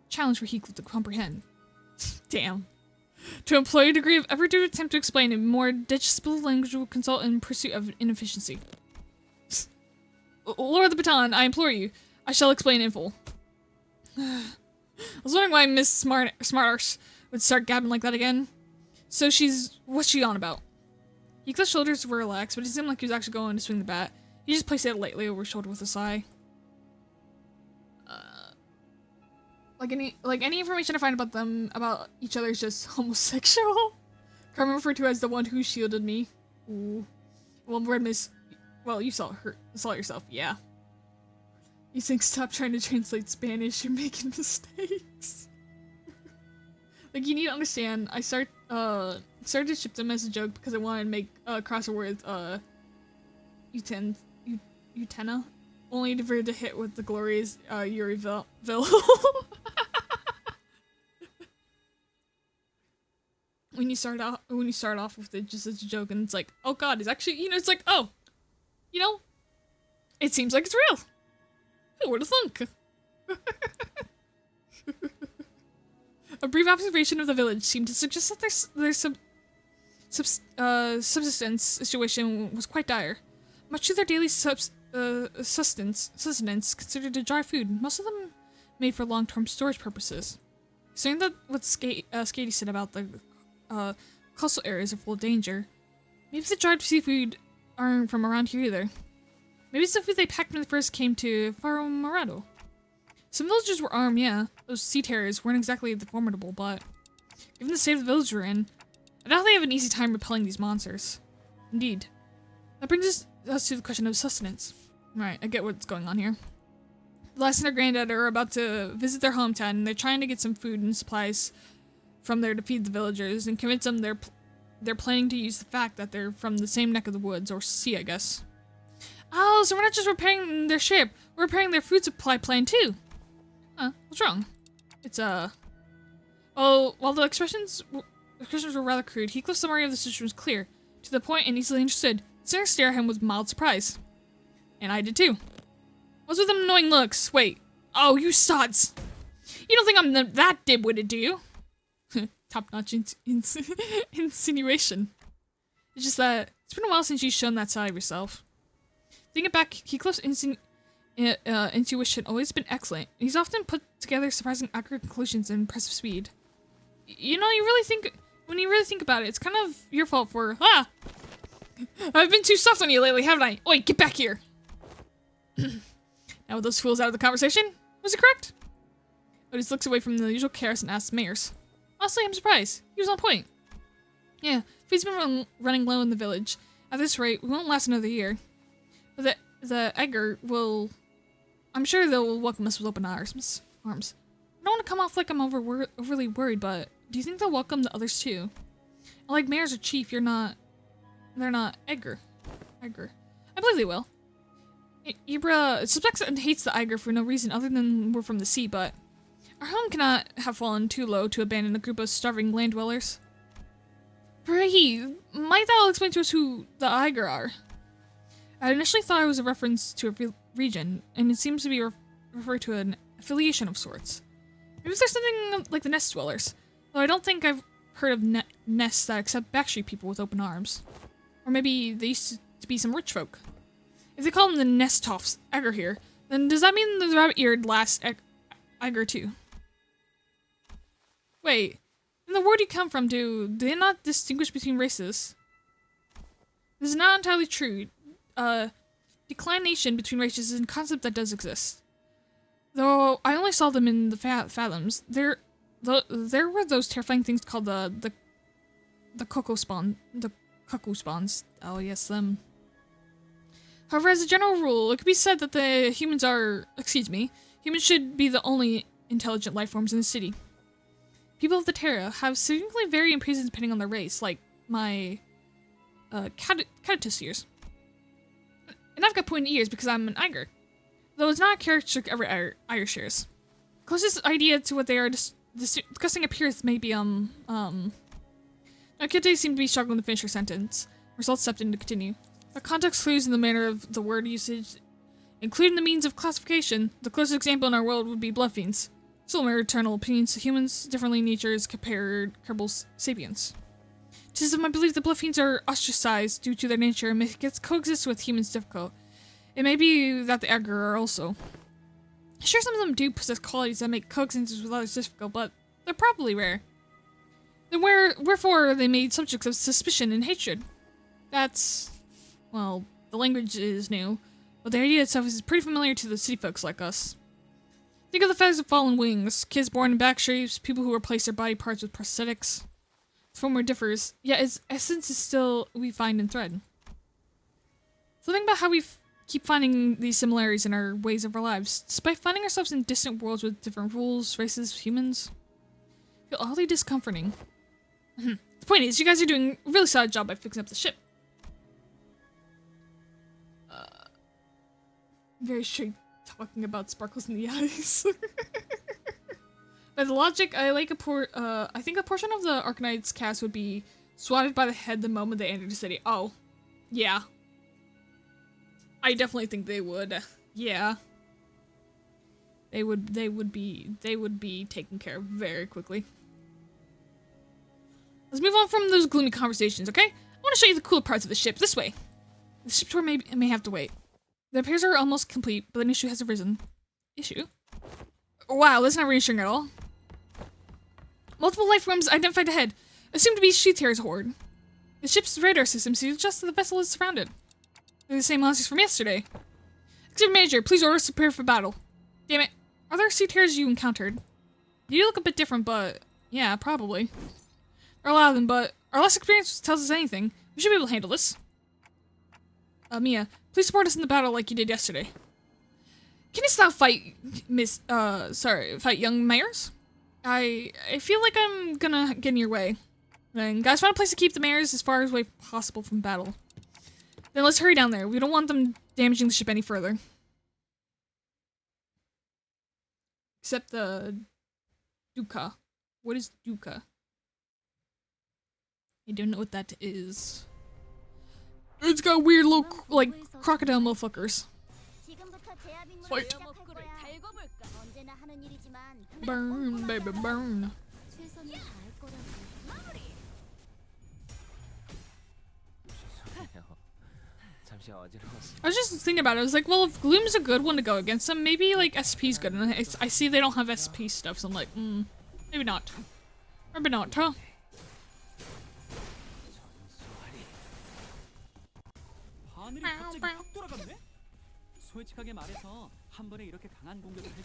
challenge for Heathcliff to comprehend. Damn. To employ a degree of effort to attempt to explain in more digestible language will consult in pursuit of inefficiency. Lord of the Baton, I implore you. I shall explain in full. I was wondering why Miss Smartarse would start gabbing like that again. So what's she on about? Heathcliff's shoulders were relaxed, but it seemed like he was actually going to swing the bat. He just placed it lightly over his shoulder with a sigh. Like any information I find about each other is just homosexual. Carmen referred to as the one who shielded me. Ooh. Well, Red Miss. Well, you saw it yourself. Yeah. You think stop trying to translate Spanish? You're making mistakes. Like, you need to understand. I started to ship them as a joke because I wanted to make a crossover with Utena, only for it to hit with the glorious Urieville. When you start off with it just as a joke, and it's like, oh god, it's actually, it's like, oh, it seems like it's real. Who would have thunk? A brief observation of the village seemed to suggest that their subsistence situation was quite dire. Much of their daily sustenance considered a dry food, most of them made for long-term storage purposes. Considering that what Skady said about the coastal areas are full of danger, maybe the dried seafood aren't from around here either. Maybe it's the food they packed when they first came to Faro Morado. Some villagers were armed, yeah. Those sea terrors weren't exactly formidable, but given the state of the village we're in, I doubt they have an easy time repelling these monsters. Indeed. That brings us to the question of sustenance. Right, I get what's going on here. The lass and their granddad are about to visit their hometown, and they're trying to get some food and supplies from there to feed the villagers, and convince them they're planning to use the fact that they're from the same neck of the woods, or sea, I guess. Oh, so we're not just repairing their ship, we're repairing their food supply plan too. Huh, what's wrong? It's, well, while the expressions were rather crude, Heathcliff's summary of the situation was clear, to the point and easily understood. Sarah stared at him with mild surprise. And I did too. What's with them annoying looks? Wait. Oh, you sods! You don't think I'm that dim-witted, do you? Top-notch insinuation. It's just that it's been a while since you've shown that side of yourself. Thinking back, Heathcliff's intuition always been excellent. He's often put together surprising accurate conclusions and impressive speed. You really think about it, it's kind of your fault for, I've been too soft on you lately, haven't I? Oi, get back here! Now with those fools out of the conversation, was it correct? Otis looks away from the usual chaos and asks Mayers. Honestly, I'm surprised. He was on point. Yeah, food's been running low in the village. At this rate, we won't last another year. But the Egger will... I'm sure they'll welcome us with open arms. I don't want to come off like I'm overly worried, but do you think they'll welcome the others too? Like Mayors or Chief, they're not Egger. I believe they will. Ibra suspects and hates the Eiger for no reason other than we're from the sea, but our home cannot have fallen too low to abandon a group of starving land dwellers. Pray, might thou explain to us who the Eiger are? I initially thought it was a reference to a region, and it seems to be referred to an affiliation of sorts. Maybe there's something like the Nest Dwellers, though I don't think I've heard of nests that accept backstreet people with open arms. Or maybe they used to be some rich folk. If they call them the Nest Toffs Egger here, then does that mean the rabbit-eared last Egger too? Wait, in the world you come from, do they not distinguish between races? This is not entirely true. Declination between races is a concept that does exist. Though I only saw them in the fathoms. There were those terrifying things called the cuckoo spawns. Oh yes, them. However, as a general rule, it could be said that humans should be the only intelligent life forms in the city. People of the Terra have significantly varying opinions depending on their race, like my caduceus ears. And I've got pointy ears because I'm an Eiger. Though it's not a characteristic every Eiger shares. Closest idea to what they are discussing appears maybe, Kitty seemed to be struggling to finish her sentence. Results stepped in to continue. The context clues in the manner of the word usage, including the means of classification. The closest example in our world would be blood fiends. Similar eternal opinions to humans, differently natures compared Kerbal sapiens. It is my belief that blood fiends are ostracized due to their nature and make coexist with humans difficult. It may be that the Egger are also. Sure, some of them do possess qualities that make coexistence with others difficult, but they're probably rare. Then wherefore are they made subjects of suspicion and hatred? That's, well, the language is new, but the idea itself is pretty familiar to the city folks like us. Think of the feathers of fallen wings, kids born in back shapes, people who replace their body parts with prosthetics. The former differs, yet its essence is still we find in thread. So think about how we keep finding these similarities in our ways of our lives, despite finding ourselves in distant worlds with different rules, races, humans. Feel oddly discomforting. The point is, you guys are doing a really solid job by fixing up the ship. Very straight talking about sparkles in the eyes. By the logic, I think a portion of the Arknights cast would be swatted by the head the moment they entered the city. Oh, yeah. I definitely think they would. Yeah. They would be taken care of very quickly. Let's move on from those gloomy conversations, okay? I want to show you the cooler parts of the ship. This way. The ship tour may have to wait. The repairs are almost complete, but an issue has arisen. Issue? Wow, that's not reassuring at all. Multiple life forms identified ahead, assumed to be She-Terror's horde. The ship's radar system suggests that the vessel is surrounded. They're the same monsters from yesterday. Executive Manager, please order us to prepare for battle. Damn it. Are there She-Terrors you encountered? You look a bit different, but yeah, probably. There are a lot of them, but our less experience tells us anything. We should be able to handle this. Mia, please support us in the battle like you did yesterday. Can you stop fight young mayors? I feel like I'm gonna get in your way. Then guys, find a place to keep the mayors as far away possible from battle. Then let's hurry down there. We don't want them damaging the ship any further. Except the Duca. What is Duca? I don't know what that is. It's got weird little, like, crocodile motherfuckers. Fight. Burn, baby, burn. I was just thinking about it. I was like, well, if Gloom's a good one to go against them, maybe, like, SP's good. And I see they don't have SP stuff, so I'm like, maybe not. Maybe not, huh?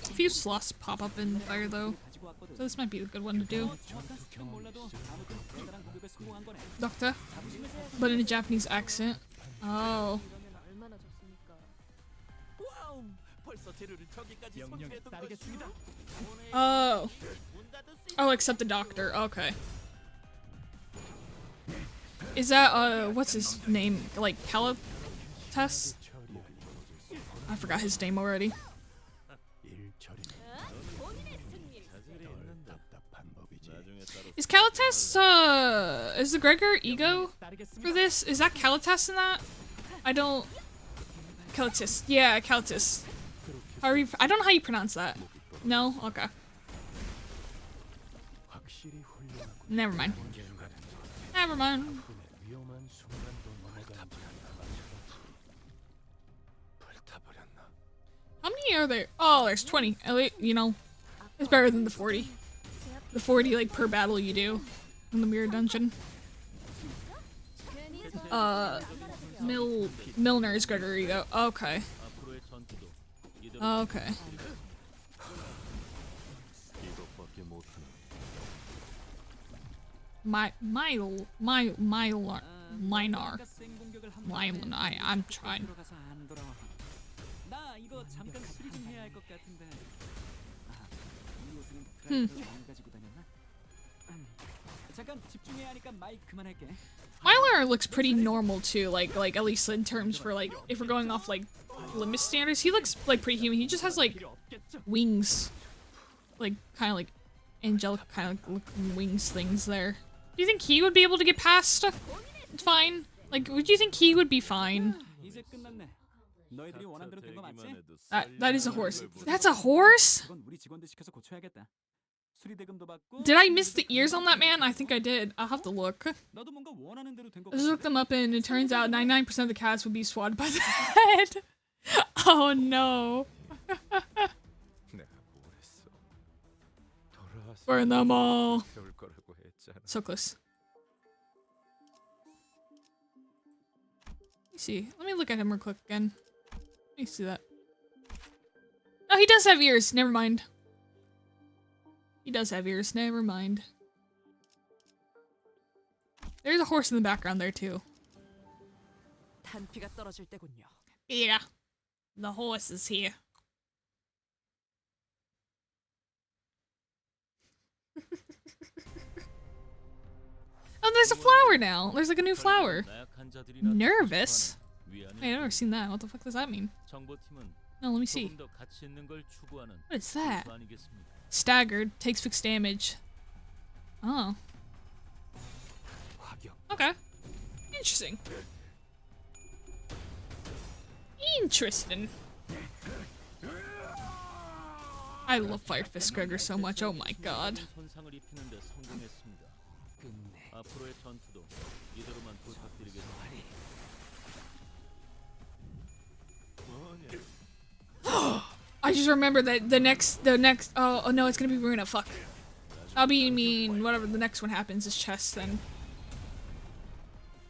A few sloths pop up in fire though, so this might be a good one to do. Doctor, but in a Japanese accent. Oh. Oh. Oh, except the doctor. Okay. Is that what's his name? Like Calatas? I forgot his name already. Is Calatas, is the Gregor ego for this? Is that Calatas in that? I don't Calitis. Yeah, Calitis. I don't know how you pronounce that. No? Okay. Never mind. Never mind. How many are there? Oh, there's 20. You know, it's better than the 40. The 40, like, per battle you do in the mirror dungeon. Milner's Gregory, though. Okay. Okay. I'm trying. Mylar looks pretty normal too, like at least in terms for like if we're going off like limit standards, he looks like pretty human. He just has like wings, like kind of like angelic kind of looking wings things there. Do you think he would be able to get past? Fine. Like, would you think he would be fine? That is a horse. That's a horse? Did I miss the ears on that man? I think I did. I'll have to look. Let's look them up and it turns out 99% of the cats would be swatted by the head. Oh no. Burn them all. So close. Let me see. Let me look at him real quick again. Let me see that. Oh, he does have ears. Never mind. He does have ears. Never mind. There's a horse in the background there too. Yeah. The horse is here. Oh, there's a flower now. There's like a new flower. Nervous? Wait, I've never seen that. What the fuck does that mean? No, let me see. What is that? Staggered. Takes fixed damage. Oh. Okay. Interesting. Interesting. I love Fire Fist Gregor so much. Oh my god. I just remember that the next oh no, it's gonna be Runa, fuck. I'll mean whatever the next one happens is chess then.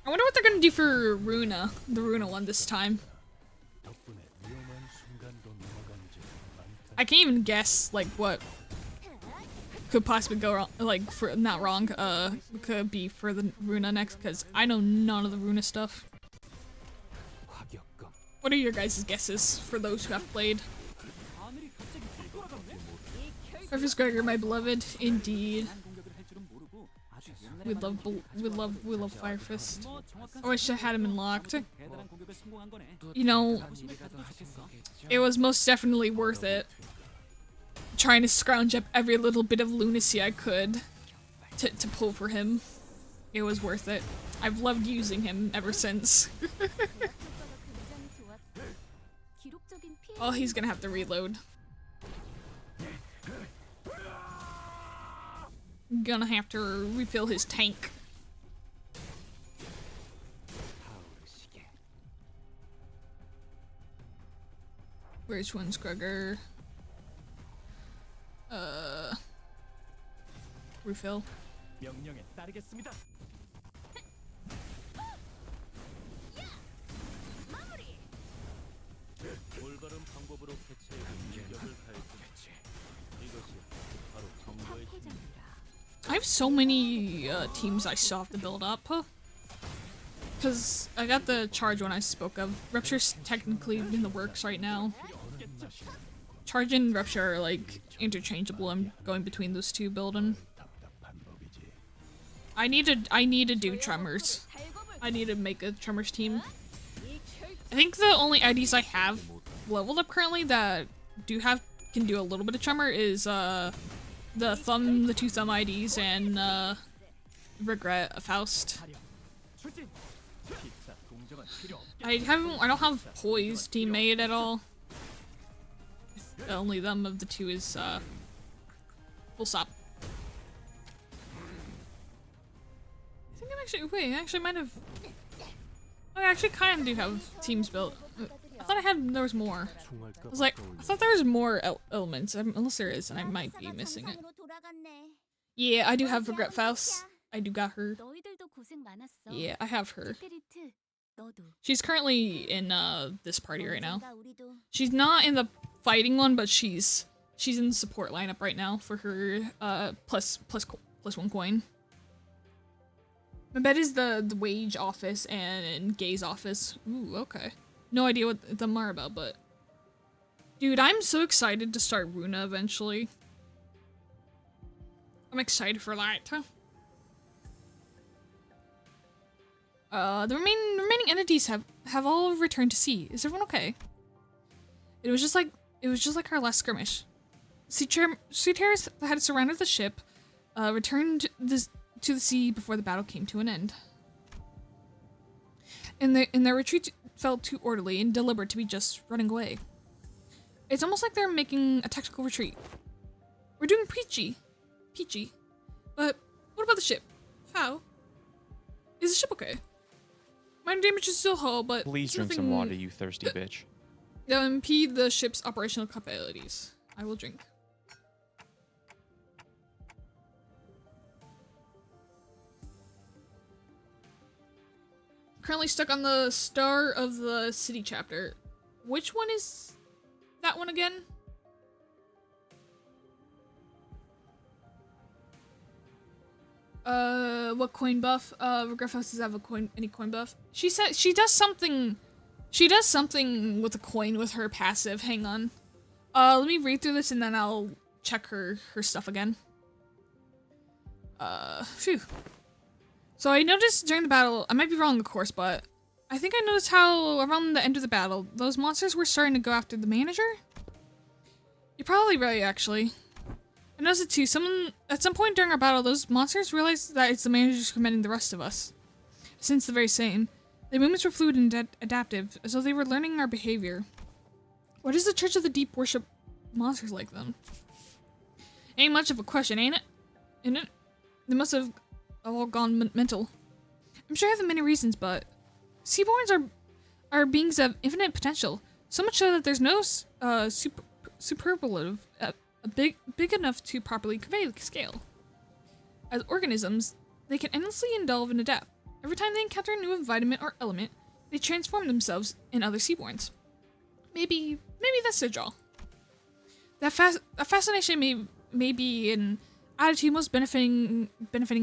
I wonder what they're gonna do for Runa, the Runa one this time. I can't even guess like what could possibly go wrong, like for not wrong, could be for the Runa next because I know none of the Runa stuff. What are your guys' guesses for those who have played? Surface Gregor, my beloved, indeed. We love Fire Fist. I wish I had him unlocked. You know, it was most definitely worth it. Trying to scrounge up every little bit of lunacy I could to pull for him. It was worth it. I've loved using him ever since. Oh, he's gonna have to reload. Gonna have to refill his tank. Where's one Scrugger? Refill. I have so many teams I still have to build up. Because I got the charge one I spoke of. Rupture's technically in the works right now. Charge and Rupture are like interchangeable. I'm going between those two building. I need to do Tremors. I need to make a Tremors team. I think the only IDs I have leveled up currently that can do a little bit of Tremor is the two thumb IDs and Regret Faust. I don't have Poise teammate at all. Only them of the two is, full stop. I think I actually might have... I actually kind of do have teams built. I thought there was more. I was like, I thought there was more elements, unless there is, and I might be missing it. Yeah, I do have Regret Faust. I do got her. Yeah, I have her. She's currently in this party right now. She's not in the fighting one, but she's in the support lineup right now for her plus one coin. My bet is the wage office and gaze office. Ooh, okay. No idea what them are about, but dude, I'm so excited to start Runa eventually. I'm excited for that. The remaining entities have all returned to sea. Is everyone okay? It was just like our last skirmish. Seafarers that had surrounded the ship returned to the sea before the battle came to an end. And their retreat felt too orderly and deliberate to be just running away. It's almost like they're making a tactical retreat. We're doing peachy. But what about the ship? How? Is the ship okay? Minor damage is still hull, but Please drink some water, you thirsty bitch. that will impede the ship's operational capabilities. I will drink. Currently stuck on the Star of the City chapter. Which one is that one again? What coin buff? Regret Faust does have any coin buff. She said she does something with a coin with her passive. Hang on. Let me read through this and then I'll check her stuff again. Phew. So I noticed during the battle, I might be wrong of course, but I think I noticed how around the end of the battle, those monsters were starting to go after the manager? You're probably right, actually. I noticed it too. At some point during our battle, those monsters realized that it's the managers commanding the rest of us. Since the very same, their movements were fluid and adaptive, as though they were learning our behavior. Why does the Church of the Deep worship monsters like them? Ain't much of a question, ain't it? Ain't it? They must have all gone mental. I'm sure I have many reasons, but Seaborns are beings of infinite potential, so much so that there's no superlative big enough to properly convey the scale. As organisms, they can endlessly evolve and adapt. Every time they encounter a new environment or element, they transform themselves in other Seaborns. Maybe that's their draw. That fascination may be an attitude most benefiting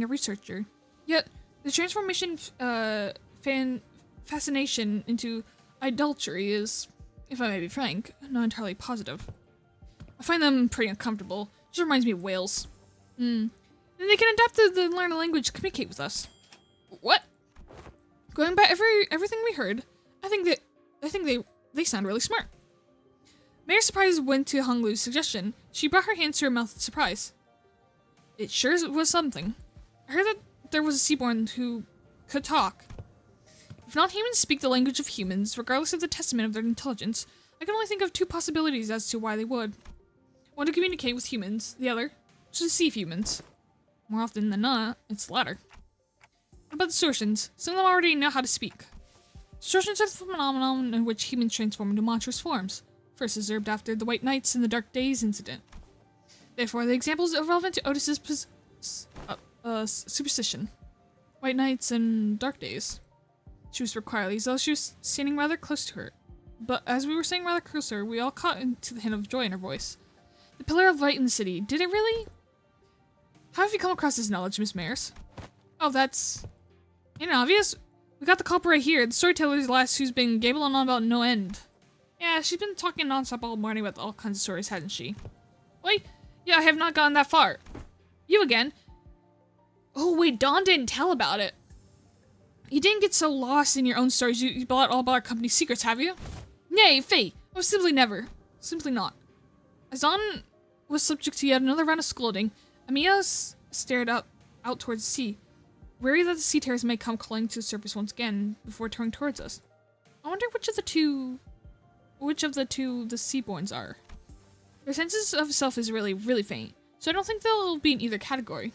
a researcher. Yet, the transformation fascination into idolatry is, if I may be frank, not entirely positive. I find them pretty uncomfortable. Just reminds me of whales. And they can adapt to learn a language to communicate with us. What? Going by everything we heard, I think they sound really smart. Mayor's surprise went to Hong Lu's suggestion. She brought her hands to her mouth in surprise. It sure was something. I heard that there was a Seaborn who could talk. If non-humans speak the language of humans, regardless of the testament of their intelligence, I can only think of two possibilities as to why they would. One to communicate with humans, the other to deceive humans. More often than not, it's the latter. What about the Distortions? Some of them already know how to speak. Distortions are the phenomenon in which humans transform into monstrous forms, first observed after the White Knights and the Dark Days incident. Therefore, the examples are relevant to Otis's superstition. White Knights and Dark Days. She whispered quietly, as though she was standing rather close to her. But as we were saying rather closer, we all caught into the hint of joy in her voice. The Pillar of Light in the city. Did it really? How have you come across this knowledge, Miss Mayers? Oh, that's... ain't it obvious? We got the culprit right here. The storyteller's lass who's been gabbling on about no end. Yeah, she's been talking nonstop all morning about all kinds of stories, hasn't she? Wait, yeah, I have not gotten that far. You again? Oh, wait, Dawn didn't tell about it. You didn't get so lost in your own stories you bought all about our company's secrets, have you? Nay, Faye, oh, simply never. Simply not. As Dawn was subject to yet another round of scolding, Amiya stared out towards the sea, wary that the sea terrors may come calling to the surface once again before turning towards us. I wonder which of the two the Seaborns are. Their senses of self is really, really faint, so I don't think they'll be in either category.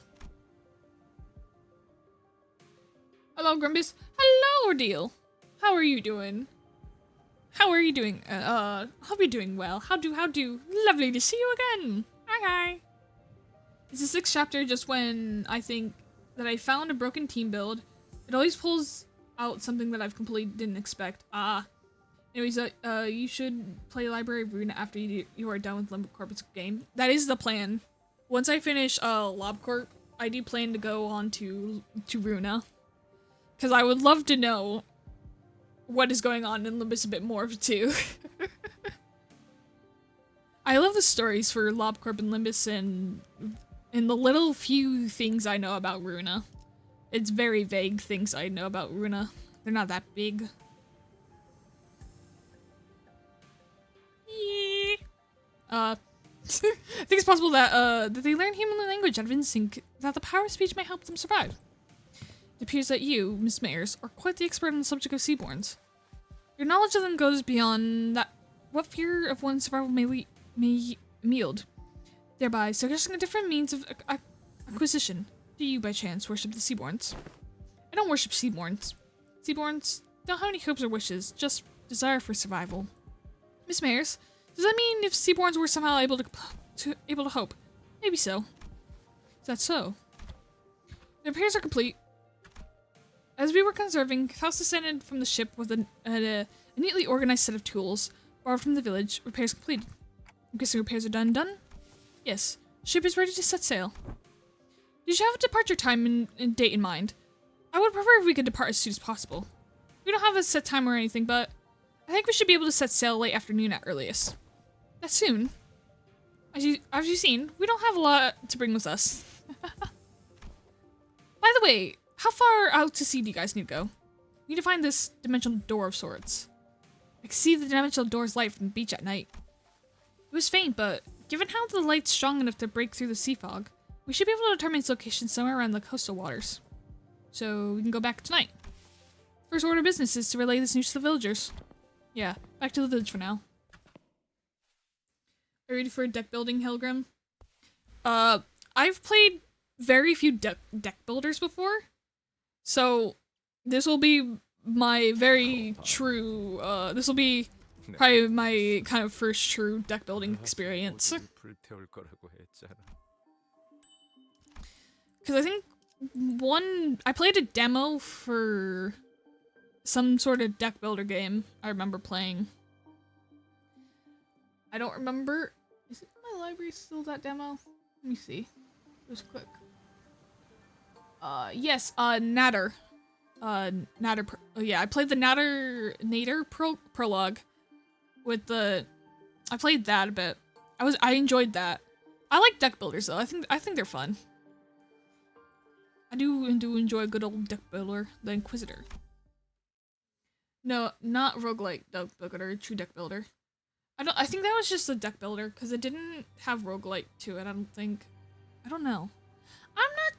Hello, Grumbus. Hello, Ordeal. How are you doing? How are you doing? Hope you're doing well. How do? Lovely to see you again. Hi. It's the 6th chapter, just when I think that I found a broken team build. It always pulls out something that I've completely didn't expect. Anyways, you should play Library of Runa after you are done with LibCorp's game. That is the plan. Once I finish LobCorp, I do plan to go on to Runa. Because I would love to know what is going on in Limbus a bit more too. I love the stories for LobCorp and Limbus and the little few things I know about Runa. It's very vague things I know about Runa. They're not that big. I think it's possible that they learn human language out of instinct, that the power of speech may help them survive. It appears that you, Miss Mayers, are quite the expert on the subject of Seaborns. Your knowledge of them goes beyond that what fear of one's survival may yield, thereby suggesting a different means of acquisition. Do you, by chance, worship the Seaborns? I don't worship Seaborns. Seaborns don't have any hopes or wishes, just desire for survival. Miss Mayers, does that mean if Seaborns were somehow able to hope? Maybe so. Is that so? The repairs are complete. As we were conserving, Faust descended from the ship with a neatly organized set of tools, borrowed from the village. Repairs completed. I'm guessing repairs are done? Yes. Ship is ready to set sail. Did you have a departure time and date in mind? I would prefer if we could depart as soon as possible. We don't have a set time or anything, but I think we should be able to set sail late afternoon at earliest. That soon? As you've seen, we don't have a lot to bring with us. By the way, how far out to sea do you guys need to go? We need to find this dimensional door of sorts. I can see the dimensional door's light from the beach at night. It was faint, but given how the light's strong enough to break through the sea fog, we should be able to determine its location somewhere around the coastal waters. So we can go back tonight. First order of business is to relay this news to the villagers. Yeah, back to the village for now. Are you ready for deck building, Helgrim? I've played very few deck builders before. So, this will be my very true, this will be probably my kind of first true deck building experience. Because I think I played a demo for some sort of deck builder game I remember playing. I don't remember. Is it in my library still, that demo? Let me see. Just quick. Yes, Natter. Yeah, I played the Nader prologue with the. I played that a bit. I enjoyed that. I like deck builders though. I think they're fun. I do enjoy a good old deck builder, the Inquisitor. No, not roguelike deck builder, true deck builder. I think that was just a deck builder because it didn't have roguelike to it. I don't think. I don't know. I'm not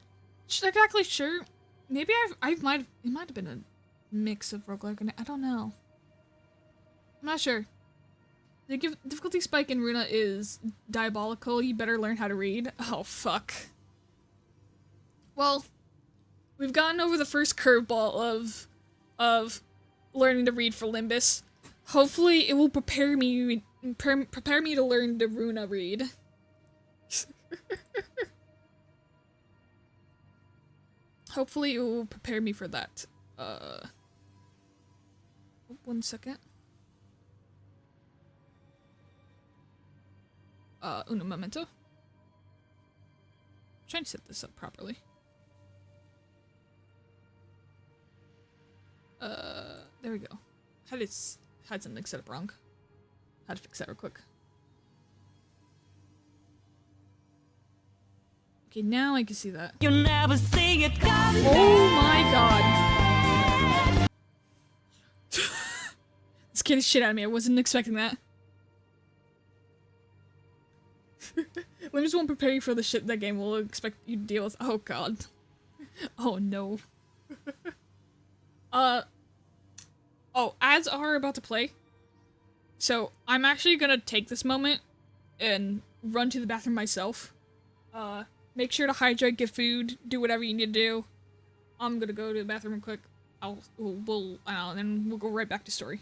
exactly sure. Maybe it might have been a mix of roguelike and I don't know. I'm not sure. The difficulty spike in Runa is diabolical. You better learn how to read. Oh fuck. Well, we've gotten over the first curveball of learning to read for Limbus. Hopefully, it will prepare me to learn the Runa read. Hopefully, it will prepare me for that. 1 second. Uno momento. Trying to set this up properly. There we go. Had something set up wrong. Had to fix that real quick. Okay, now I can see that. You never see it coming. Oh my god. This scared the shit out of me. I wasn't expecting that. Limbs won't prepare you for the shit that game will expect you to deal with. Oh god. Oh no. Oh, ads are about to play. So I'm actually gonna take this moment and run to the bathroom myself. Make sure to hydrate, get food, do whatever you need to do. I'm gonna go to the bathroom real quick. And then we'll go right back to story.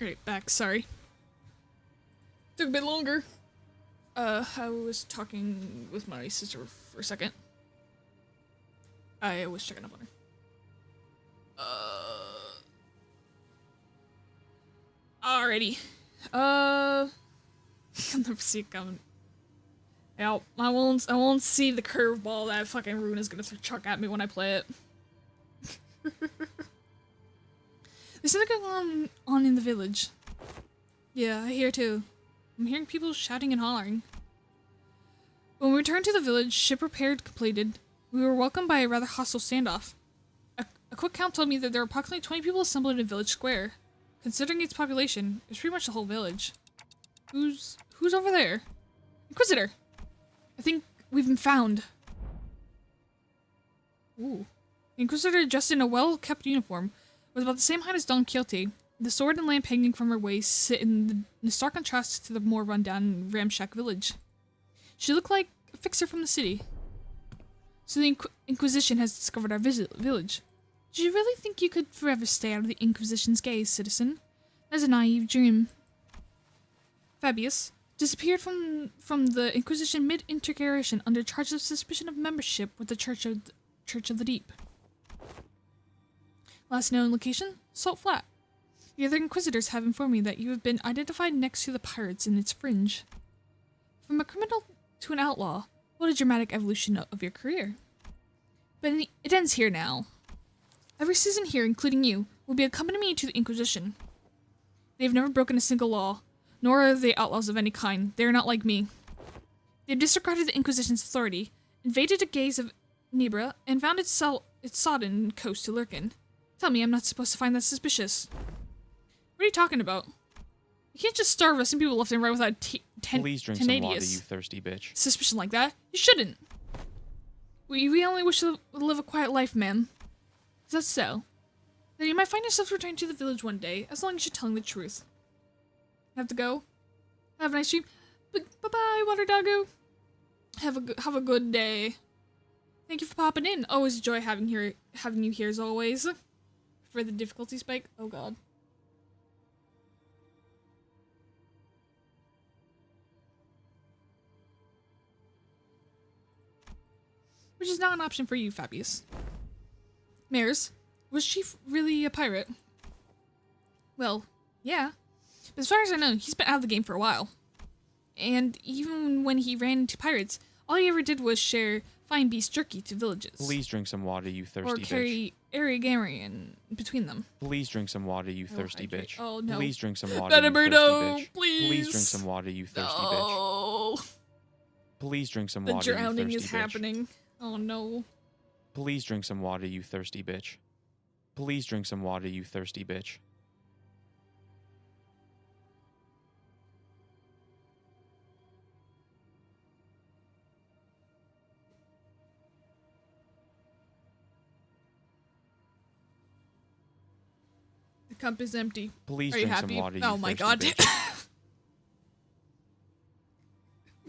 Alright, back, sorry. Took a bit longer. I was talking with my sister for a second. I was checking up on her. Alrighty. I'll never see it coming. Yep, I won't see the curveball that fucking Rune is gonna chuck at me when I play it. There's something going on in the village. Yeah, I hear too. I'm hearing people shouting and hollering. When we returned to the village, ship repaired completed, we were welcomed by a rather hostile standoff. A quick count told me that there were approximately 20 people assembled in a village square. Considering its population, it's pretty much the whole village. Who's over there? Inquisitor! I think we've been found. Ooh. The Inquisitor, dressed in a well-kept uniform, was about the same height as Don Quixote. The sword and lamp hanging from her waist sit in stark contrast to the more run-down, ramshack village. She looked like a fixer from the city. So the Inquisition has discovered our village. Did you really think you could forever stay out of the Inquisition's gaze, citizen? That's a naive dream. Fabius disappeared from the Inquisition mid-interrogation under charge of suspicion of membership with the Church of the Deep. Last known location, Salt Flat. The other Inquisitors have informed me that you have been identified next to the pirates in its fringe. From a criminal to an outlaw, what a dramatic evolution of your career. But it ends here now. Every citizen here, including you, will be accompanying me to the Inquisition. They have never broken a single law, nor are they outlaws of any kind. They are not like me. They have disregarded the Inquisition's authority, invaded the gaze of Nibra, and found its sodden coast to lurk in. Tell me I'm not supposed to find that suspicious. What are you talking about? You can't just start arresting people left and right without Please drink some water, you thirsty bitch. Suspicion like that? You shouldn't. We only wish to live a quiet life, ma'am. Is that so? Then you might find yourself returning to the village one day, as long as you're telling the truth. Have to go? Have a nice dream. Bye-bye, Water Doggo. Have a good day. Thank you for popping in. Always a joy having you here as always. For the difficulty spike. Oh god. Which is not an option for you, Fabius. Mares, was she really a pirate? Well, yeah. But as far as I know, he's been out of the game for a while. And even when he ran into pirates, all he ever did was share fine beast jerky to villages. Please drink some water, you thirsty bitch. Or carry Arigarian between them. Please drink some water, you thirsty bitch. Oh no. Please drink some water, you thirsty bitch. Please. Please drink some water, you thirsty bitch. Oh. Please drink some The water, you drowning thirsty is bitch. happening. Oh no. Please drink some water, you thirsty bitch. Please drink some water, you thirsty bitch. The cup is empty. Please Are you drink happy? some water, you Oh my thirsty god. bitch.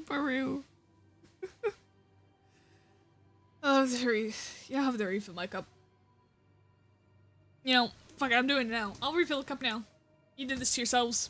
Baru. Oh, yeah, I'll have to refill my cup. You know, fuck it, I'm doing it now. I'll refill the cup now. You did this to yourselves.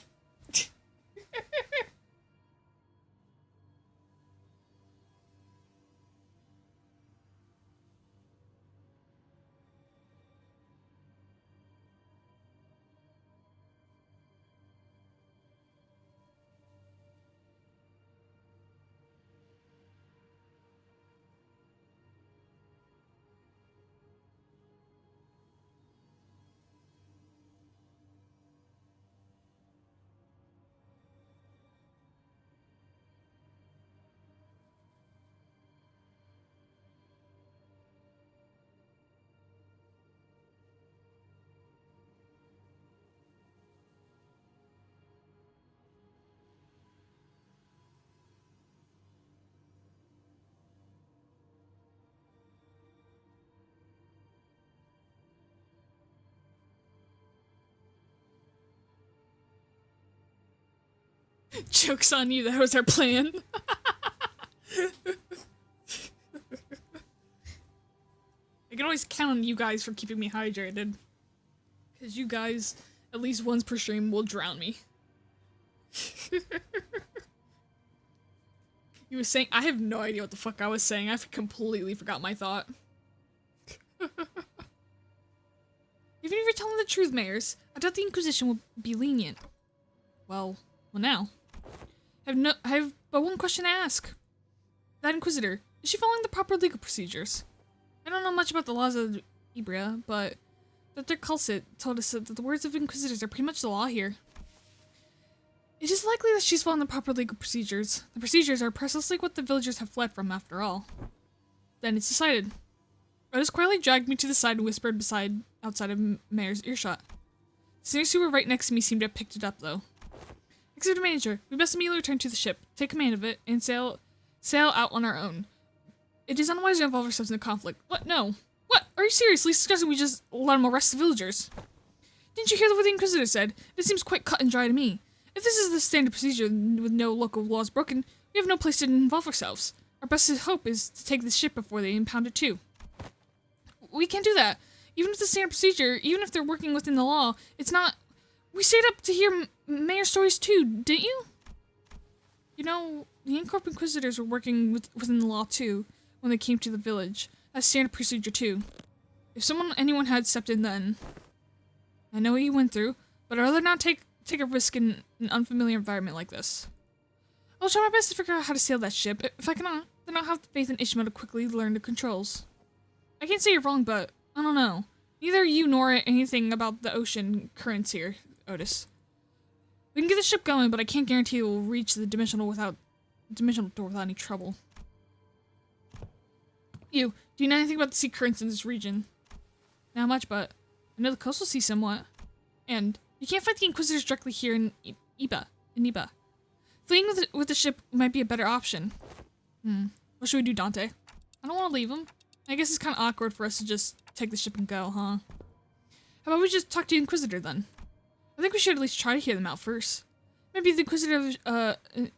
Joke's on you, that was our plan. I can always count on you guys for keeping me hydrated. Because you guys At least once per stream will drown me. You were saying, I have no idea what the fuck I was saying. I've completely forgot my thought. Even if you're telling the truth, Mayors, I doubt the Inquisition will be lenient. Well now. I have but one question to ask. That Inquisitor, is she following the proper legal procedures? I don't know much about the laws of Ibria, but Dr. Culsit told us that the words of Inquisitors are pretty much the law here. It is likely that she's following the proper legal procedures. The procedures are precisely what the villagers have fled from, after all. Then it's decided. Otis quietly dragged me to the side and whispered outside of Mayor's earshot. The seniors who were right next to me seemed to have picked it up, though. Executive Manager, we best immediately return to the ship, take command of it, and sail out on our own. It is unwise to involve ourselves in a conflict. What? No. What? Are you seriously suggesting we just let them arrest the villagers? Didn't you hear what the Inquisitor said? It seems quite cut and dry to me. If this is the standard procedure with no local laws broken, we have no place to involve ourselves. Our best hope is to take the ship before they impound it too. We can't do that. Even if the standard procedure, even if they're working within the law, it's not... We stayed up to hear Mayor stories too, didn't you? You know, the Incorp Inquisitors were working within the law too, when they came to the village. That's standard procedure too. If anyone had stepped in then... I know what you went through, but I'd rather not take a risk in an unfamiliar environment like this. I'll try my best to figure out how to sail that ship. If I cannot, then I'll have faith in Ishmael to quickly learn the controls. I can't say you're wrong, but I don't know. Neither you nor anything about the ocean currents here, Otis. We can get the ship going, but I can't guarantee we'll reach the dimensional door without any trouble. Do you know anything about the sea currents in this region? Not much, but I know the coastal sea somewhat. And you can't fight the Inquisitors directly here in Iba. Fleeing with the ship might be a better option. What should we do, Dante? I don't want to leave him. I guess it's kind of awkward for us to just take the ship and go, huh? How about we just talk to the Inquisitor then? I think we should at least try to hear them out first. Maybe the Inquisitor,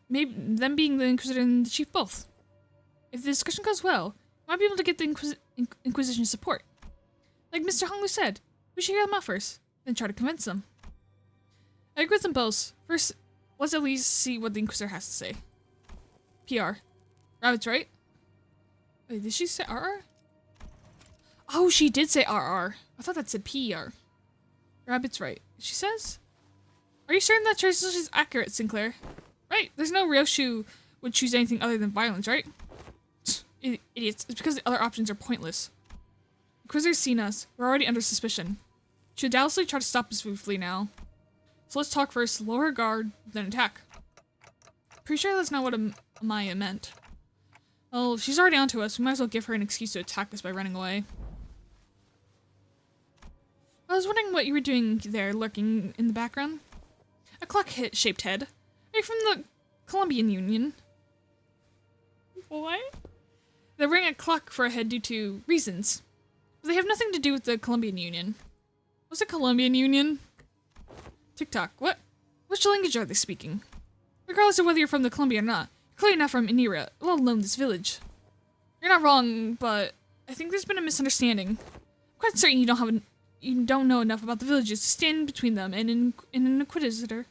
maybe them being the Inquisitor and the Chief both. If the discussion goes well, we might be able to get the Inquisition support. Like Mr. Honglu said, we should hear them out first, then try to convince them. I agree with them both. First, let's at least see what the Inquisitor has to say. PR. Rabbit's right. Wait, did she say RR? Oh, she did say RR. I thought that said PR. Rabbit's right. She says? Are you certain that translation is accurate, Sinclair? Right, there's no Ryoshu would choose anything other than violence, right? Idiots. It's because the other options are pointless. Inquisitor's seen us. We're already under suspicion. She would doubtlessly try to stop us if we flee now. So let's talk first, lower guard, then attack. Pretty sure that's not what Amaya meant. Well, if she's already onto us, we might as well give her an excuse to attack us by running away. I was wondering what you were doing there, lurking in the background. A clock-shaped head. Are you from the Colombian Union? What? They're wearing a clock for a head due to reasons. But they have nothing to do with the Colombian Union. What's a Colombian Union? TikTok, what? Which language are they speaking? Regardless of whether you're from the Columbia or not, you're clearly not from Inira, let alone this village. You're not wrong, but I think there's been a misunderstanding. I'm quite certain you don't know enough about the villages to stand between them and an Inquisitor.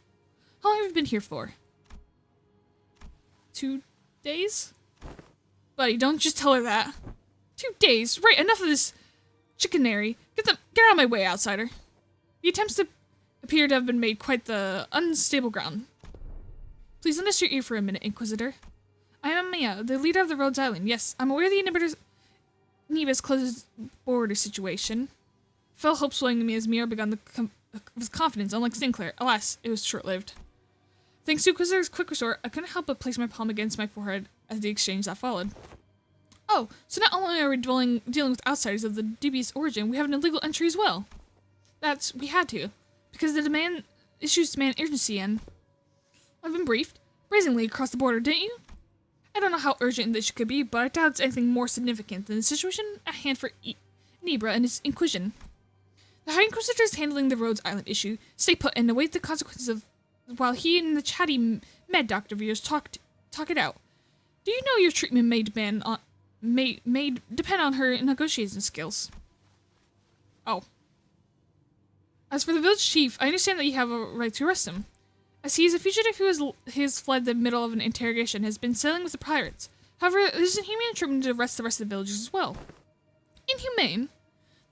How long have you been here for? 2 days? Buddy, don't just tell her that. 2 days? Right, enough of this chicanery. Get out of my way, outsider. The attempts appear to have been made quite the unstable ground. Please lend us your ear for a minute, Inquisitor. I am Mia, the leader of the Rhodes Island. Yes, I'm aware of the Neva's closed border situation. Fell hope swelling in me as Mira began with confidence, unlike Sinclair. Alas, it was short-lived. Thanks to Inquisitor's quick resort, I couldn't help but place my palm against my forehead as the exchange that followed. Oh, so not only are we dealing with outsiders of the dubious origin, we have an illegal entry as well. We had to, because the issues demand urgency and... I've been briefed. Brazenly across the border, didn't you? I don't know how urgent this could be, but I doubt it's anything more significant than the situation at hand for Nibra and his Inquisition. The High Inquisitor is handling the Rhodes Island issue. Stay put and await the consequences while he and the chatty med doctor of yours talk it out. Do you know your treatment may depend on her negotiating skills? Oh. I As for the village chief, I understand that you have a right to arrest him, as he is a fugitive who has fled the middle of an interrogation, has been sailing with the pirates. However, it is inhumane treatment to arrest the rest of the villagers as well. Inhumane?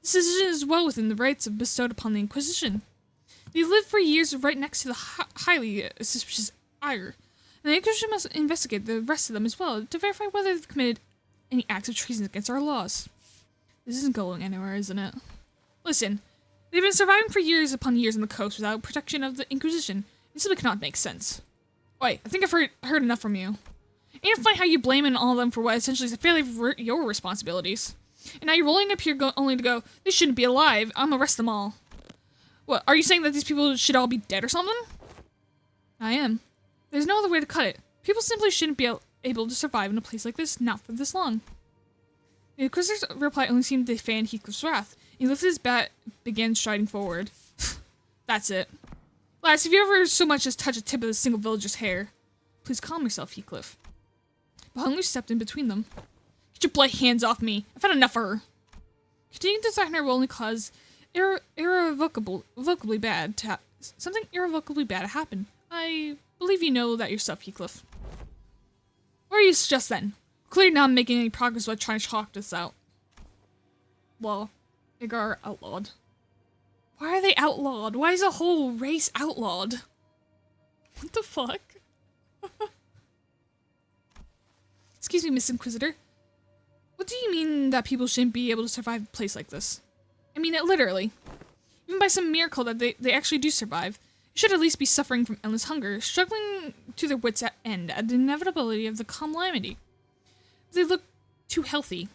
This decision is well within the rights bestowed upon the Inquisition. They lived for years right next to the highly suspicious Ire, and the Inquisition must investigate the rest of them as well to verify whether they've committed any acts of treason against our laws. This isn't going anywhere, isn't it? Listen, they've been surviving for years upon years on the coast without protection of the Inquisition. It simply cannot make sense. Wait, I think I've heard enough from you. Ain't it funny how you blame all of them for what essentially is fairly your responsibilities? And now you're rolling up here only to go, they shouldn't be alive, I'm gonna arrest them all. What, are you saying that these people should all be dead or something? I am. There's no other way to cut it. People simply shouldn't be able to survive in a place like this, not for this long. The Inquisitor's reply only seemed to fan Heathcliff's wrath. He lifted his bat and began striding forward. That's it. Lass, if you ever so much as touch a tip of this single villager's hair, please calm yourself, Heathcliff. But Hungry stepped in between them. Get your bloody hands off me. I've had enough of her. Continuing to threaten her will only cause irrevocably bad to something irrevocably bad to happen. I believe you know that yourself, Heathcliff. What are you just then? Clearly not making any progress while trying to talk this out. Well, Igar outlawed. Why are they outlawed? Why is a whole race outlawed? What the fuck? Excuse me, Miss Inquisitor. What do you mean that people shouldn't be able to survive a place like this? I mean it literally. Even by some miracle that they actually do survive, you should at least be suffering from endless hunger, struggling to their wits' end at the inevitability of the calamity. They look too healthy.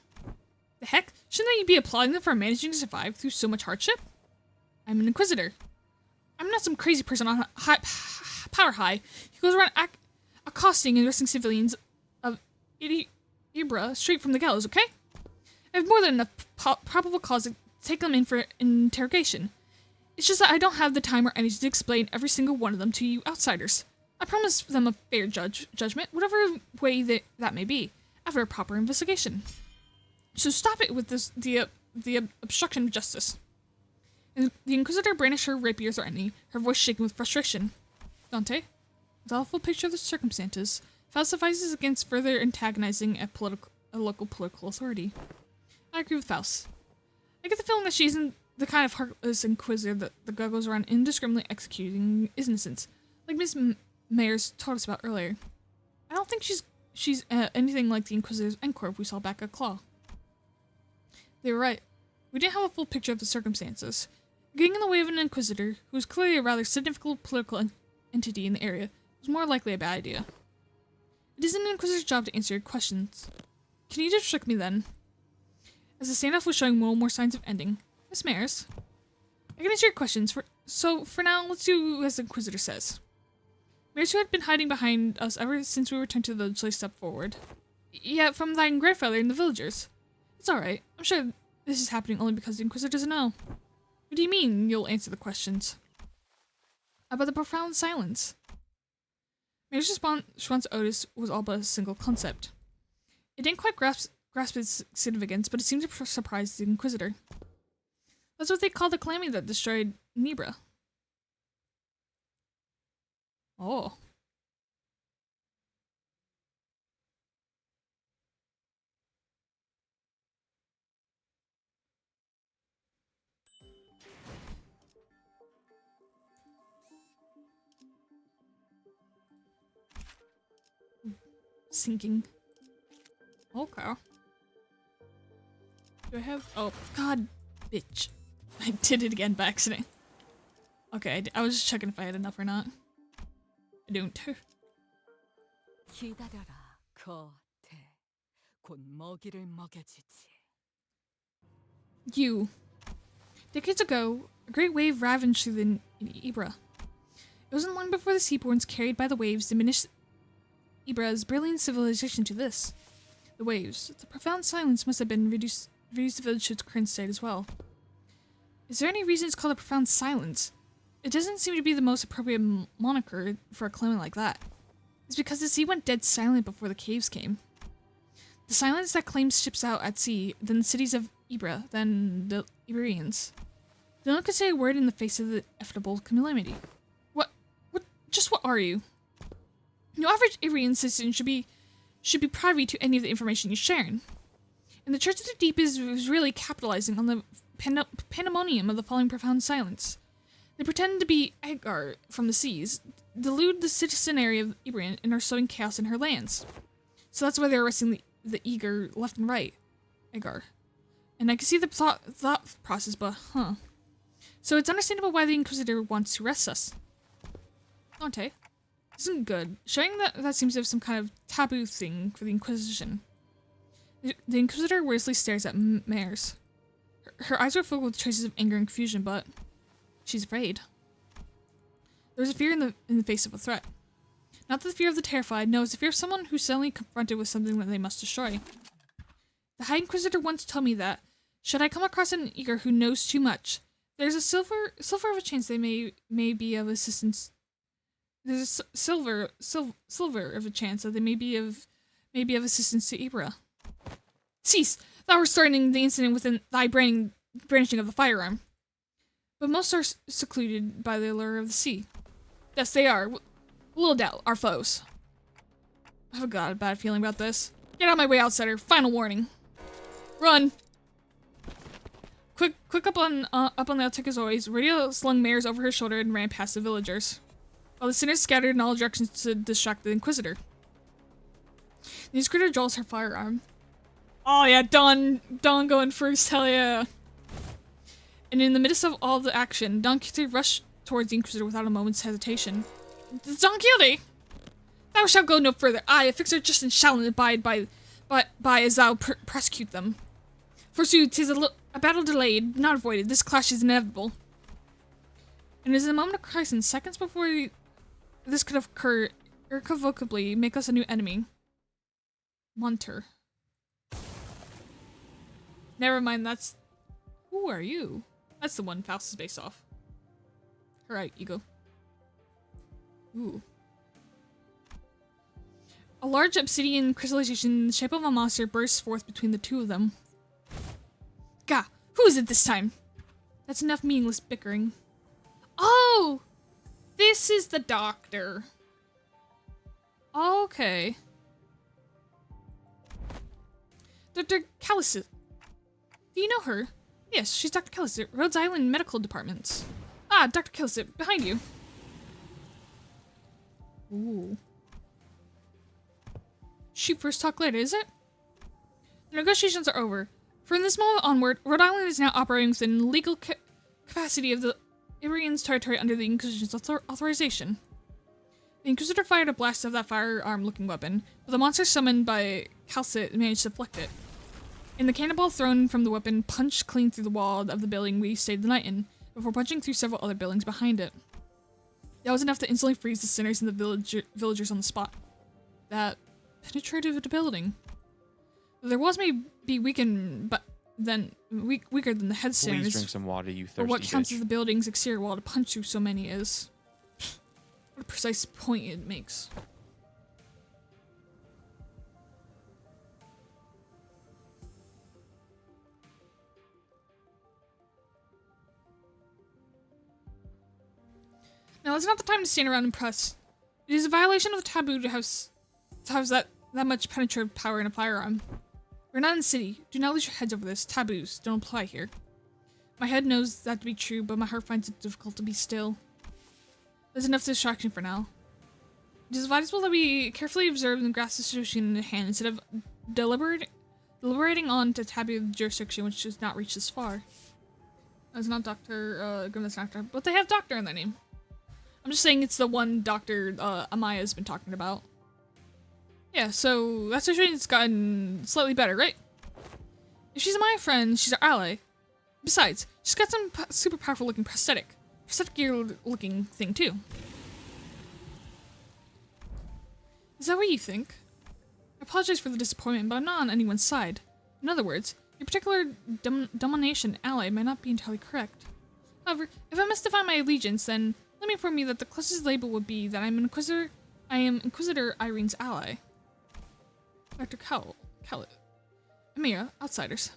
The heck? Shouldn't you be applauding them for managing to survive through so much hardship? I'm an Inquisitor. I'm not some crazy person on power high who goes around accosting and arresting civilians of Ibra straight from the gallows, okay? I have more than enough probable cause to take them in for interrogation. It's just that I don't have the time or energy to explain every single one of them to you outsiders. I promise them a fair judgment, whatever way that may be, after a proper investigation. So stop it with the obstruction of justice. And the Inquisitor brandished her rapier threatening, her voice shaking with frustration. Dante, with a full picture of the circumstances, Faust suffices against further antagonizing a local political authority. I agree with Faust. I get the feeling that she isn't the kind of heartless Inquisitor that goes around indiscriminately executing innocents, like Miss Mayers told us about earlier. I don't think she's anything like the Inquisitor's Encore we saw back at Claw. They were right. We didn't have a full picture of the circumstances. Getting in the way of an Inquisitor, who was clearly a rather significant political entity in the area, was more likely a bad idea. It isn't an Inquisitor's job to answer your questions. Can you just trick me then? As the standoff was showing more signs of ending, Miss Mayers, I can answer your questions, so for now, let's do as the Inquisitor says. Mayers, who had been hiding behind us ever since we returned to the village, stepped forward. Yeah, from thine grandfather and the villagers. It's alright. I'm sure this is happening only because the Inquisitor doesn't know. What do you mean you'll answer the questions? About the profound silence. Mayer's response to Otis was all but a single concept. It didn't quite grasp its significance, but it seemed to surprise the Inquisitor. That's what they call the calamity that destroyed Nibra. Oh. Sinking. Okay. Do I have... Oh, God, bitch. I did it again by accident. Okay, I was just checking if I had enough or not. I don't. 기다려라, 거태. 곧 먹이를 먹여주지. You. Decades ago, a great wave ravaged through the Ibra. It wasn't long before the seaborns carried by the waves diminished Ibra's brilliant civilization to this. The waves, the profound silence must have been reduced the village to its current state as well. Is there any reason it's called a profound silence? It doesn't seem to be the most appropriate moniker for a calamity like that. It's because the sea went dead silent before the caves came. The silence that claims ships out at sea, then the cities of Ibra, then the Iberians. They don't could say a word in the face of the inevitable calamity. What are you? No average Arian citizen should be privy to any of the information you're sharing. And the Church of the Deep is really capitalizing on the pandemonium of the following profound silence. They pretend to be Agar from the seas, delude the citizenry of Ibrian, and are sowing chaos in her lands. So that's why they're arresting the eager left and right, Agar. And I can see the thought process, but So it's understandable why the Inquisitor wants to arrest us. Dante. Isn't good. Showing that seems to have some kind of taboo thing for the Inquisition. The Inquisitor worsley stares at Mares. Her eyes are filled with traces of anger and confusion, but she's afraid. There's a fear in the face of a threat. Not the fear of the terrified, no, it's the fear of someone who's suddenly confronted with something that they must destroy. The High Inquisitor once told me that, should I come across an eager who knows too much, there's a silver of a chance they may be of assistance. There's a silver of a chance that they may be of assistance to Ibra. Cease! Thou art starting the incident within thy brandishing of the firearm. But most are secluded by the allure of the sea. Yes, they are. Little doubt, our foes. I've got a bad feeling about this. Get out of my way, outsider. Final warning. Run! Quick up on the outtake as always. Radio slung Mares over her shoulder and ran past the villagers, while the sinners scattered in all directions to distract the Inquisitor. The Inquisitor draws her firearm. Oh yeah, Dawn going first, hell yeah. And in the midst of all the action, Don Quixote rushed towards the Inquisitor without a moment's hesitation. Don Quixote! Thou shalt go no further. I, a fixer just and shall abide by as thou prosecute them. Forsooth, 'tis a battle delayed, not avoided. This clash is inevitable. And it is a moment of crisis, seconds before this could occur, irrevocably make us a new enemy. Monter. Never mind, that's... Who are you? That's the one Faust is based off. Alright, you go. Ooh. A large obsidian crystallization in the shape of a monster bursts forth between the two of them. Gah! Who is it this time? That's enough meaningless bickering. Oh! This is the doctor. Okay. Dr. Callister. Do you know her? Yes, she's Dr. Callister, Rhodes Island Medical Department. Ah, Dr. Callister, behind you. Ooh. Shoot first, talk later, is it? The negotiations are over. From this moment onward, Rhode Island is now operating within the legal capacity of the Iberians' territory under the Inquisition's authorization. The Inquisitor fired a blast of that firearm-looking weapon, but the monster summoned by Calcit managed to deflect it. And the cannonball thrown from the weapon punched clean through the wall of the building we stayed the night in, before punching through several other buildings behind it. That was enough to instantly freeze the sinners and the villagers on the spot. That penetrated the building. There was maybe weaker than the head sinners. Please drink some water, you thirsty Or what counts bitch. as the building's exterior wall to punch through so many is. What a precise point it makes. Now, it's not the time to stand around and press. It is a violation of the taboo to have that much penetrative power in a firearm. We're not in the city. Do not lose your heads over this. Taboos don't apply here. My head knows that to be true, but my heart finds it difficult to be still. There's enough distraction for now. It is advisable that we carefully observe and grasp the situation in hand instead of deliberating on to taboo jurisdiction which does not reach this far. That's not Dr. Grimm's doctor, but they have doctor in their name. I'm just saying it's the one Dr. Amaya's been talking about. Yeah, so that situation's gotten slightly better, right? If she's my friend, she's our ally. Besides, she's got some super powerful looking prosthetic gear looking thing too. Is that what you think? I apologize for the disappointment, but I'm not on anyone's side. In other words, your particular domination ally might not be entirely correct. However, if I must define my allegiance, then let me inform you that the closest label would be that I am Inquisitor Irene's ally. Dr. Cowlett. Amira, outsiders.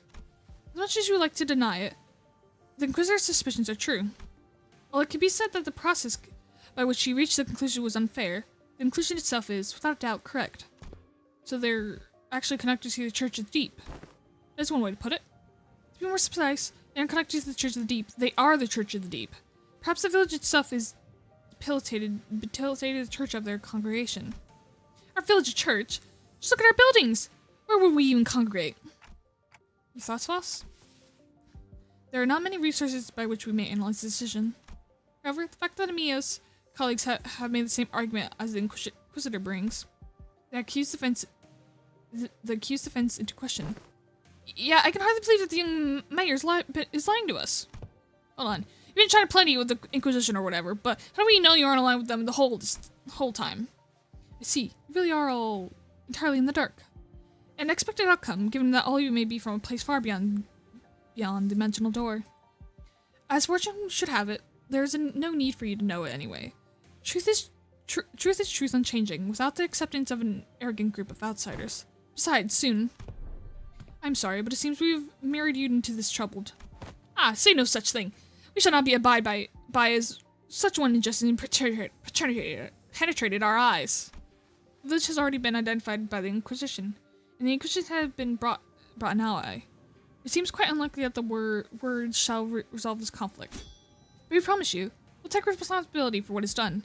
As much as you like to deny it, the Inquisitor's suspicions are true. While it can be said that the process by which she reached the conclusion was unfair, the conclusion itself is, without doubt, correct. So they're actually connected to the Church of the Deep. That's one way to put it. To be more precise, they aren't connected to the Church of the Deep, they are the Church of the Deep. Perhaps the village itself is debilitated the church of their congregation. Our village a church? Just look at our buildings! Where would we even congregate? Your thoughts, Voss? There are not many resources by which we may analyze the decision. However, the fact that Amia's colleagues have made the same argument as the Inquisitor brings the accused defense into question. Yeah, I can hardly believe that the young mayor is lying to us. Hold on. You've been trying to play with the Inquisition or whatever, but how do we know you aren't aligned with them the whole time? I see. You really are all entirely in the dark. An expected outcome, given that all you may be from a place far beyond dimensional door. As fortune should have it, there is no need for you to know it anyway. Truth is truth unchanging, without the acceptance of an arrogant group of outsiders. Besides, soon. I'm sorry, but it seems we've married you into this troubled. Ah, say no such thing. We shall not be abided by as such one injustice penetrated our eyes. The village has already been identified by the Inquisition, and the Inquisition have been brought an ally. It seems quite unlikely that the words shall resolve this conflict. But we promise you, we'll take responsibility for what is done.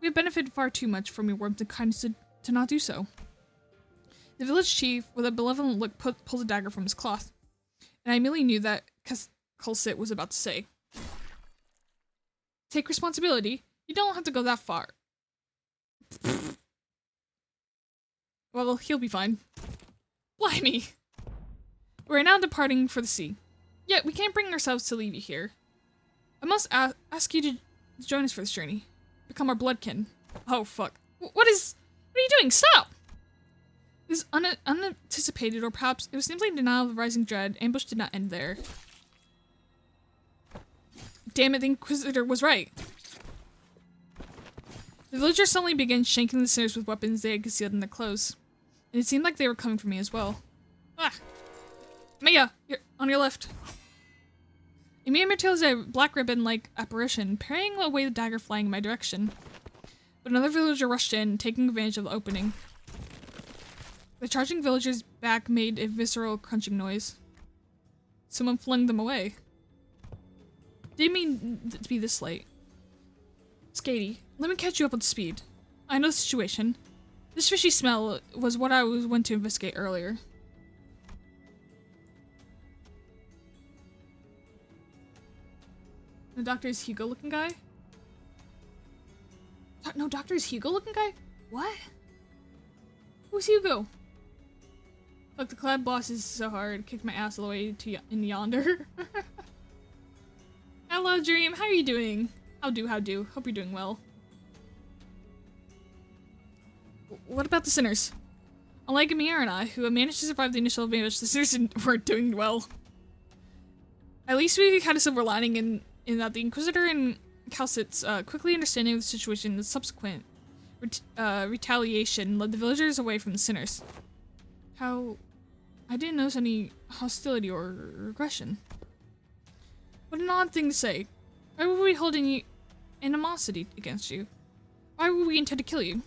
We have benefited far too much from your warmth and kindness to not do so. The village chief, with a benevolent look, pulls a dagger from his cloth, and I immediately knew that Kulsit was about to say. Take responsibility? You don't have to go that far. Well, he'll be fine. Blimey! We're now departing for the sea. Yet, we can't bring ourselves to leave you here. I must ask you to join us for this journey. Become our bloodkin. Oh, fuck. What are you doing? Stop! This unanticipated, or perhaps it was simply denial of the rising dread. Ambush did not end there. Damn it, the Inquisitor was right. The villagers suddenly began shanking the sinners with weapons they had concealed in their clothes. And it seemed like they were coming for me as well. Ah! Mia! You're on your left. Emilia Mertil's a black ribbon-like apparition, parrying away the dagger flying in my direction. But another villager rushed in, taking advantage of the opening. The charging villager's back made a visceral crunching noise. Someone flung them away. Didn't mean to be this late. Skatey, let me catch you up on speed. I know the situation. This fishy smell was what I went to investigate earlier. The doctor is Hugo looking guy? No, doctor is Hugo looking guy? What? Who's Hugo? Look, the Collab boss is so hard. Kicked my ass all the way to in yonder. Hello, Dream. How are you doing? How do? Hope you're doing well. What about the sinners? Unlike Amir and I, who managed to survive the initial ambush, the sinners weren't doing well. At least we had a silver lining in that the Inquisitor and Calcit's quickly understanding of the situation and the subsequent retaliation led the villagers away from the sinners. I didn't notice any hostility or aggression. What an odd thing to say. Why would we hold any animosity against you? Why would we intend to kill you?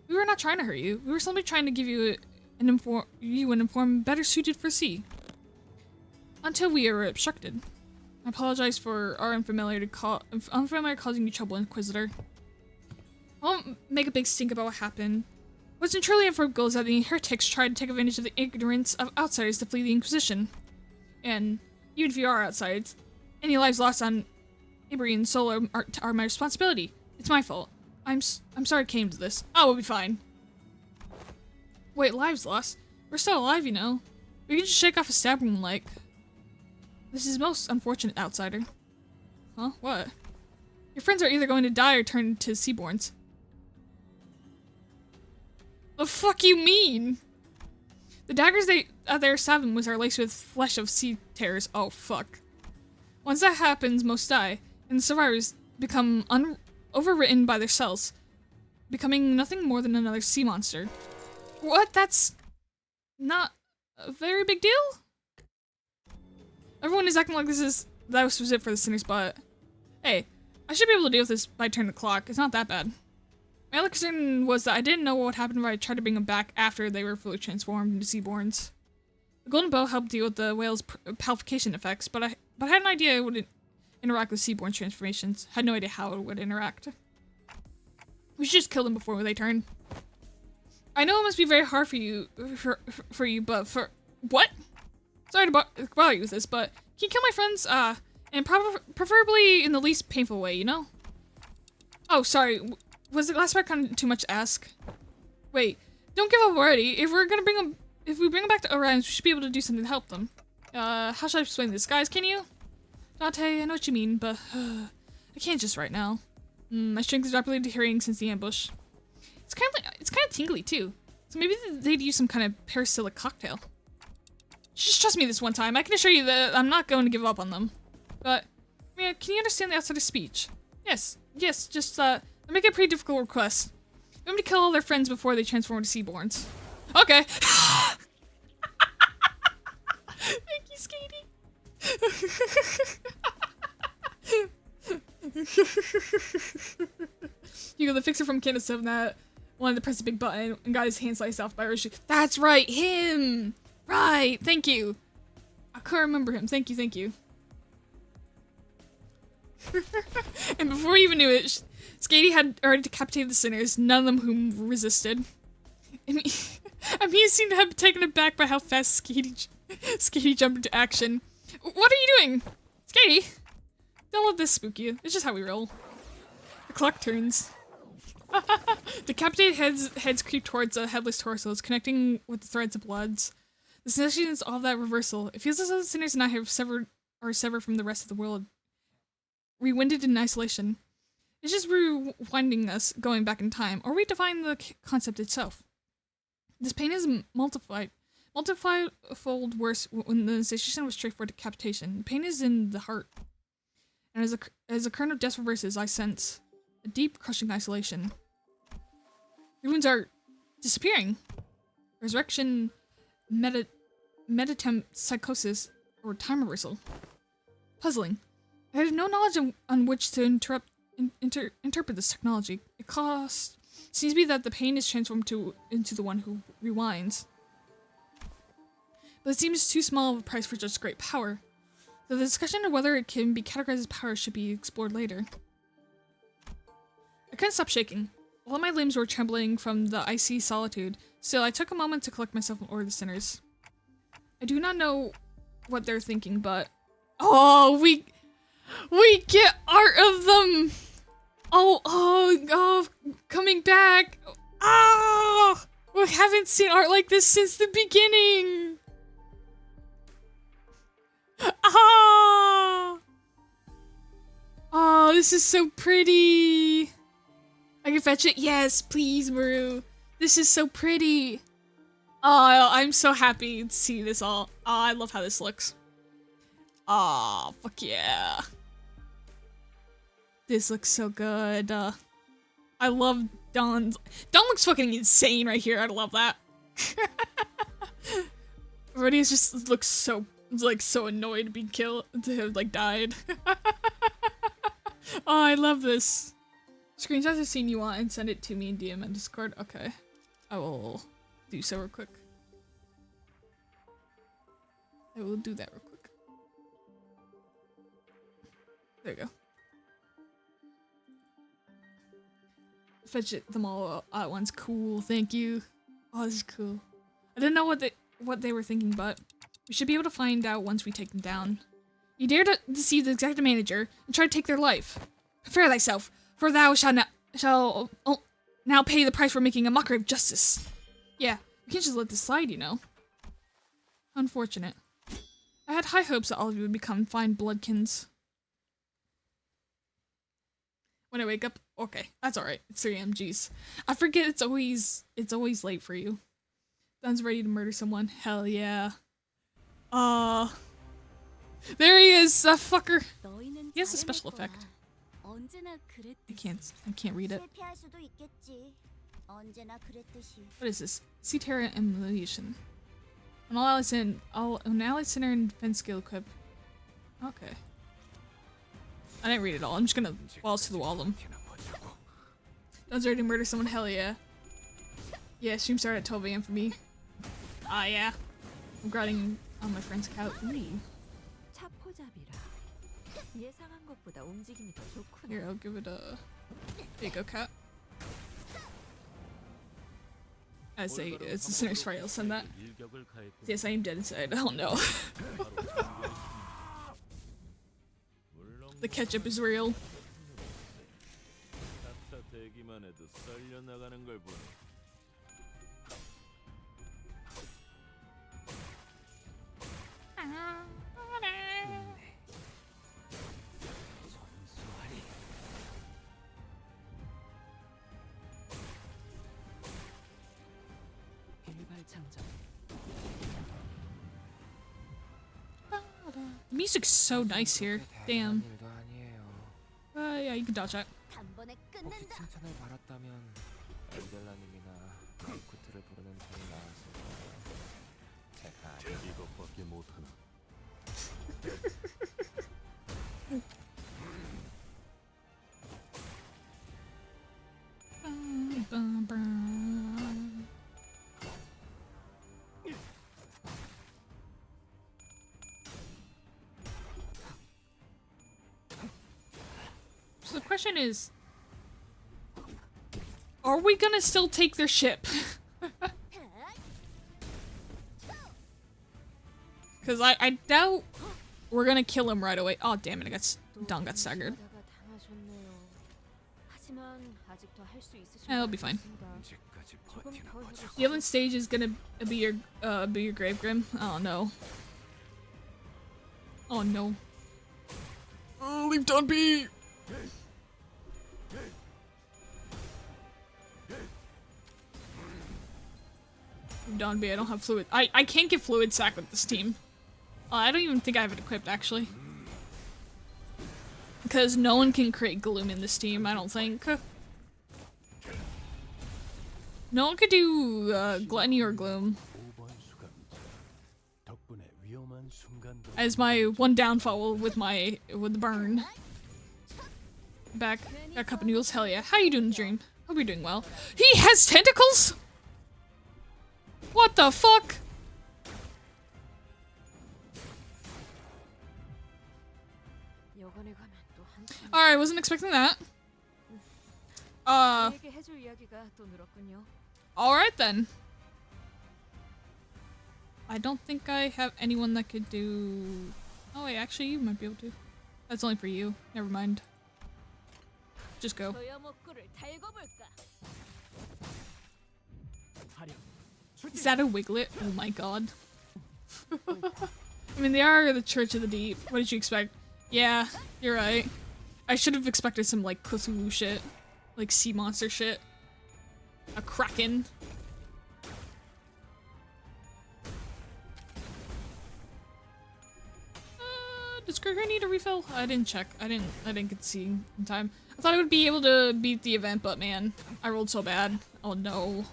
We were not trying to hurt you. We were simply trying to give you an informant better suited for sea. Until we were obstructed. I apologize for our unfamiliar causing you trouble, Inquisitor. I won't make a big stink about what happened. What's truly unforgivable is that the heretics tried to take advantage of the ignorance of outsiders to flee the Inquisition. And even if you are outsiders, any lives lost on Avery and Solo are my responsibility. It's my fault. I'm sorry it came to this. Oh, we'll be fine. Wait, lives lost? We're still alive, you know. We can just shake off a stab wound like. This is most unfortunate, outsider. Huh? What? Your friends are either going to die or turn into seaborns. The fuck you mean? The daggers they were stabbing with are laced with flesh of sea terrors. Oh, fuck. Once that happens, most die, and the survivors become overwritten by their cells, becoming nothing more than another sea monster. What? That's not a very big deal? Everyone is acting like this is that was it for the sinners, but hey, I should be able to deal with this by turn the clock. It's not that bad. My other concern was that I didn't know what would happen if I tried to bring them back after they were fully transformed into Seaborns. The golden bow helped deal with the whale's palification effects, but I had an idea it would interact with Seaborn transformations. Had no idea how it would interact. We should just kill them before they turn. I know it must be very hard for you, but for what? Sorry to bother you with this, but can you kill my friends? And preferably in the least painful way, you know? Oh, sorry. Was the last part kind of too much to ask? Wait, don't give up already. If we bring them back to Orion, we should be able to do something to help them. How should I explain this, guys? Can you? Dante, I know what you mean, but I can't just right now. My strength is rapidly deteriorating since the ambush. It's kind of tingly too. So maybe they'd use some kind of parasilic cocktail. Just trust me this one time. I can assure you that I'm not going to give up on them. But, Mia, can you understand the outsider's speech? Yes, just, they make a pretty difficult request. They want me to kill all their friends before they transform into Seaborns. Okay. Thank you, Skatey. You go, the fixer from Candace 7 that wanted to press a big button and got his hand sliced off by Rishi. That's right, him! Right, thank you. I couldn't remember him. Thank you. And before we even knew it, Skatey had already decapitated the sinners, none of them whom resisted. I mean, seemed to have been taken aback by how fast Skatey jumped into action. What are you doing? Skatey! Don't let this spook you. It's just how we roll. The clock turns. Decapitated heads creep towards the headless torsos, connecting with the threads of bloods. The sensation is all that reversal. It feels as though the sinners and I have severed from the rest of the world. Rewinded in isolation. It's just rewinding us, going back in time, or redefining the concept itself. This pain is multifold worse when the sensation was straightforward decapitation. The pain is in the heart. And as the current of death reverses, I sense a deep, crushing isolation. The wounds are disappearing. Resurrection, metempsychosis, or time reversal. Puzzling. I had no knowledge on which to interpret this technology. It seems to be that the pain is transformed into the one who rewinds. But it seems too small of a price for such great power. So the discussion of whether it can be categorized as power should be explored later. I couldn't stop shaking. All my limbs were trembling from the icy solitude. Still, I took a moment to collect myself and order the sinners. I do not know what they're thinking, but... Oh, we get art of them! Oh, coming back! Oh! We haven't seen art like this since the beginning! Ah! Oh, this is so pretty! I can fetch it? Yes, please, Maru. This is so pretty. Oh, I'm so happy to see this all. Oh, I love how this looks. Oh, fuck yeah. This looks so good. I love Dawn's. Dawn looks fucking insane right here. I love that. Rodius just looks so annoyed to be killed, to have like died. Oh, I love this. Screenshots of scene you want and send it to me in DM and Discord. Okay, I will do so real quick. I will do that real quick. There you go. Fetch them all at once. Cool, thank you. Oh, this is cool. I didn't know what they were thinking, but we should be able to find out once we take them down. You dare to deceive the executive manager and try to take their life. Prepare thyself, for thou shalt now pay the price for making a mockery of justice. Yeah, we can't just let this slide, you know. Unfortunate. I had high hopes that all of you would become fine bloodkins. When I wake up, okay, that's alright. It's 3 AM, jeez. I forget it's always late for you. Don's ready to murder someone. Hell yeah. There he is, that fucker. He has a special effect. I can't read it. What is this? Sea Terra Emulation. An allied center and defense skill equip. Okay. I didn't read it all. I'm just gonna waltz to the wall them. Does ready to murder someone? Hell yeah. Yeah, stream started at 12 AM for me. Ah, yeah. I'm grinding on my friend's couch. Ooh. 차포잡이라. 예상한 것보다 움직임이 더 좋구나. Here, I'll give it a... There you go, cat. I say, it's a sinner's fight, I'll send that. Yes, I am dead inside. Oh no. The ketchup is real. The music's so nice here. Damn. Yeah, you can dodge that. 혹시 칭찬을 받았다면 엔젤라님이나 마이쿠트를 부르는 편이 나았을까요? 제가 이것밖에 못하나. So the question is, are we gonna still take their ship? Because I doubt we're gonna kill him right away. Oh damn it, Don got staggered. It'll be fine. The other stage is gonna be your grave grim. Oh no. Oh no. Oh, leave Don be! Don B, I don't have fluid. I can't get fluid sack with this team. I don't even think I have it equipped actually. Because no one can create gloom in this team, I don't think. No one could do gluttony or gloom. As my one downfall with the burn. Back, got a cup of noodles, hell yeah. How you doing, Dream? Hope you're doing well. He has tentacles?! What the fuck? Alright, wasn't expecting that. Alright then. I don't think I have anyone that could do... Oh wait, actually you might be able to. That's only for you. Never mind. Just go. Is that a Wiglet? Oh my god. I mean, they are the Church of the Deep. What did you expect? Yeah, you're right. I should have expected some, like, Cthulhu shit. Like, sea monster shit. A Kraken. Does Gregor need a refill? I didn't check. I didn't get to see in time. I thought I would be able to beat the event, but man, I rolled so bad. Oh no.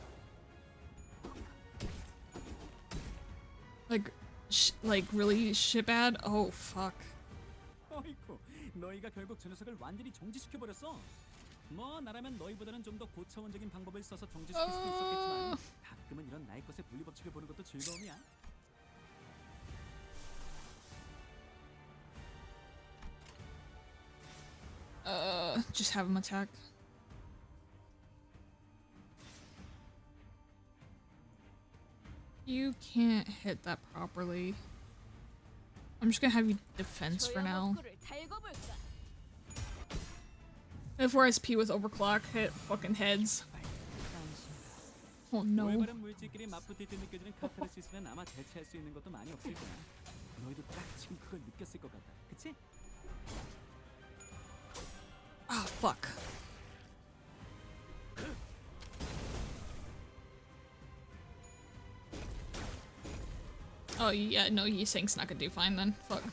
Like really shit bad? Oh fuck. 어이쿠, 너희가 결국 저 녀석을 완전히 정지시켜 버렸어. 뭐 나라면 너희보다는 좀 더 고차원적인 방법을 써서 정지시킬 수도 있었겠지만 가끔은 이런 나의 것의 분리 법칙을 보는 것도 즐거움이야. Just have him attack. You can't hit that properly. I'm just gonna have you defense for now. If we're SP with overclock, hit fucking heads. Oh no. 물질끼리 맞붙을 때 느껴지는 카타르시스는 아마 대체할 수 있는 것도 많이 없을 거야. 너희도 딱 지금 그걸 느꼈을 것 같다. 그치? Ah, fuck. Oh yeah, no, Yiseng's not gonna do fine then. Fuck.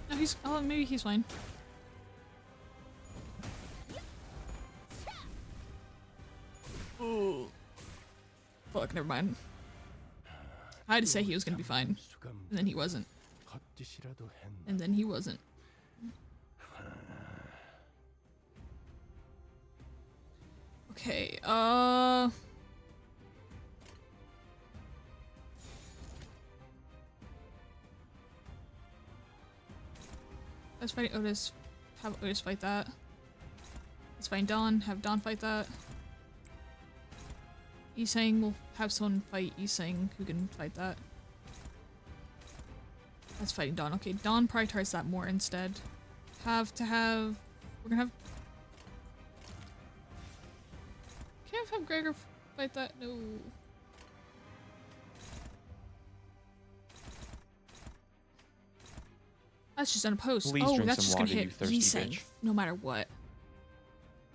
No, oh, maybe he's fine. Ooh. Fuck, never mind. I had to say he was gonna be fine, and then he wasn't. 짓이라도 했나? And then he wasn't. Okay, let's fight Otis. Have Otis fight that. Let's find Dawn. Have Dawn fight that. Yisang will have someone fight Yisang who can fight that. That's fighting Dawn. Okay, Dawn prioritize that more instead. We're gonna have... Can't have Gregor fight that. No. That's just unopposed. Please Oh, drink that's some just gonna water, you hit thirsty Yisang bitch. no matter what.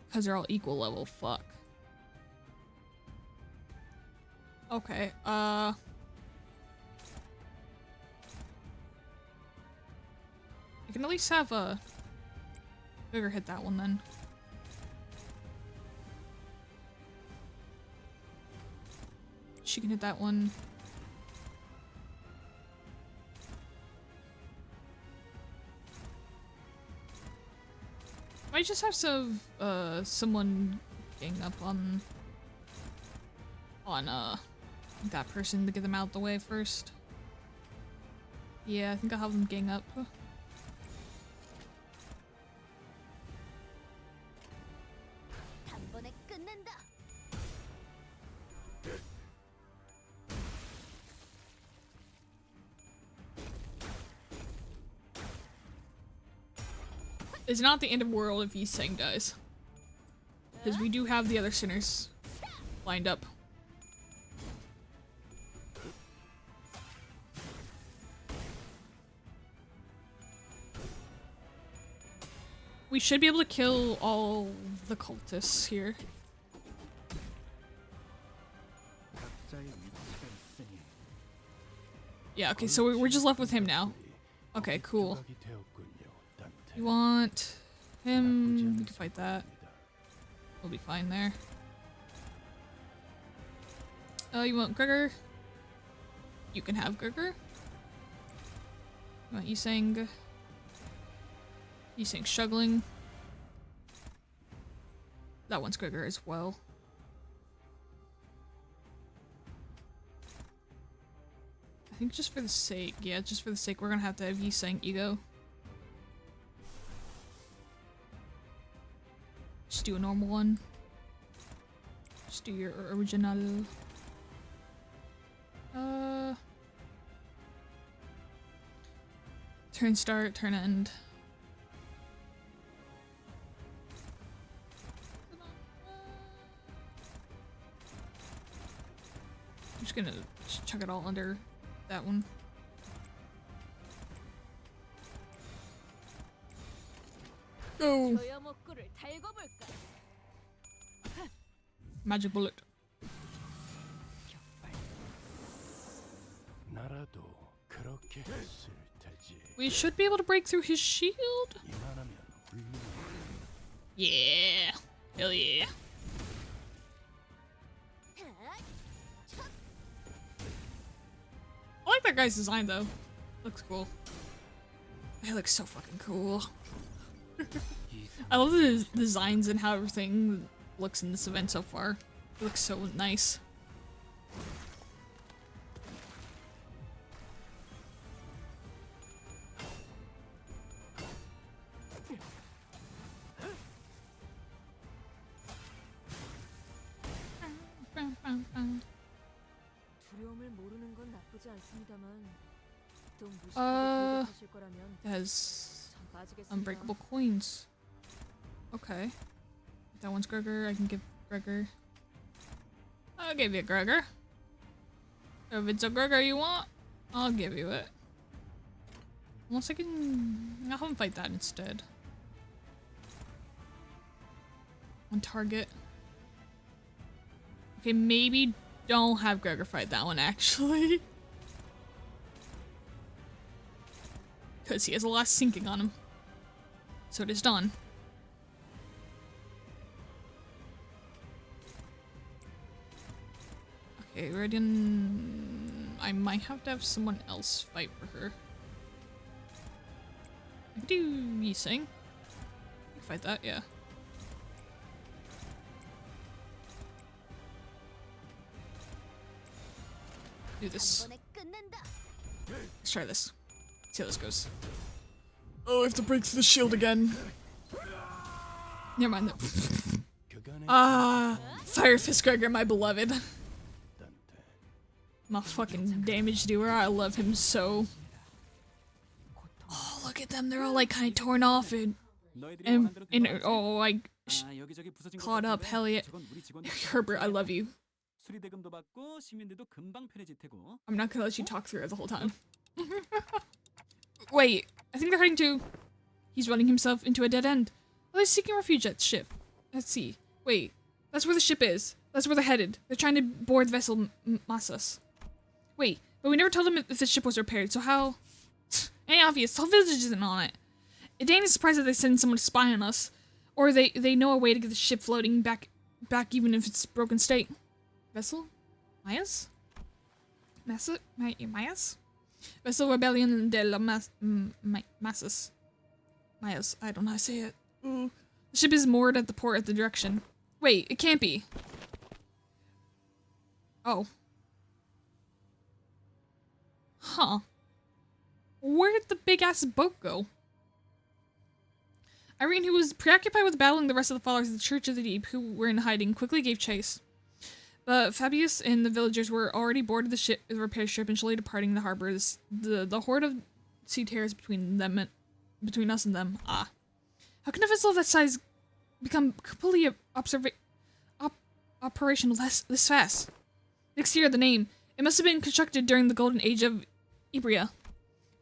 Because they're all equal level. Fuck. Okay, I can at least have a Gregor hit that one then. She can hit that one. Might just have someone gang up on that person to get them out the way first. Yeah, I think I'll have them gang up. 단번에 끝낸다. It's not the end of the world if Yisang dies. Because we do have the other sinners lined up. We should be able to kill all the cultists here. Yeah, okay, so we're just left with him now. Okay, cool. You want him? We can fight that. We'll be fine there. Oh, you want Gregor? You can have Gregor. You want Yisang? Yisang struggling. That one's Gregor as well. I think just for the sake, yeah, just for the sake, we're gonna have to have Yisang ego. Just do a normal one. Just do your original. Turn start, turn end. I'm just gonna chuck it all under that one. Go! Magic bullet. 나라도 그렇게 했을 테지. We should be able to break through his shield. 이만하면 훌륭해. Yeah. Hell yeah. I like that guy's design though. Looks cool. He looks so fucking cool. I love the designs and how everything looks in this event so far. It looks so nice. 두려움을 모르는 건 나쁘지 않습니다만 좀 무식하게 공격하실 거라면 It has 전 빠지겠습니다. unbreakable coins. Okay. That one's Gregor. I can give Gregor. I'll give you Gregor. If it's a Gregor you want, I'll give you it. Unless I'll have him fight that instead. On target. Okay, maybe don't have Gregor fight that one actually. Because he has a lot of sinking on him. So it is done. Okay, Radian. I might have to have someone else fight for her. I can do Yi-Sing. Fight that, yeah. Do this. Let's try this. See how this goes. Oh, I have to break through the shield again. Never mind that. Fire Fist Gregor, my beloved. My fucking damage doer. I love him so. Oh, look at them. They're all like kind of torn off and oh, like clawed up. Hell yeah. Herbert, I love you. I'm not gonna let you talk through it the whole time. Wait, I think they're heading to. He's running himself into a dead end. Oh, they're seeking refuge at the ship. Let's see. Wait, that's where the ship is. That's where they're headed. They're trying to board the vessel Massas. Wait, but we never told them if the ship was repaired, so how? Ain't obvious. The whole village isn't on it. Dane is surprised that they send someone to spy on us. Or they know a way to get the ship floating back even if it's broken state. Vessel? Mayas? Mayas? Vessel Rebellion de la Massas. Mayas. I don't know how to say it. The ship is moored at the port at the direction. Wait, it can't be. Oh. Huh. Where'd the big-ass boat go? Irene, who was preoccupied with battling the rest of the followers of the Church of the Deep, who were in hiding, quickly gave chase. But Fabius and the villagers were already boarded the repair ship and slowly departing the harbor. The horde of sea terrors between us and them. Ah. How can a vessel of that size become completely operational this fast? The exterior of the name. It must have been constructed during the golden age of Ibria.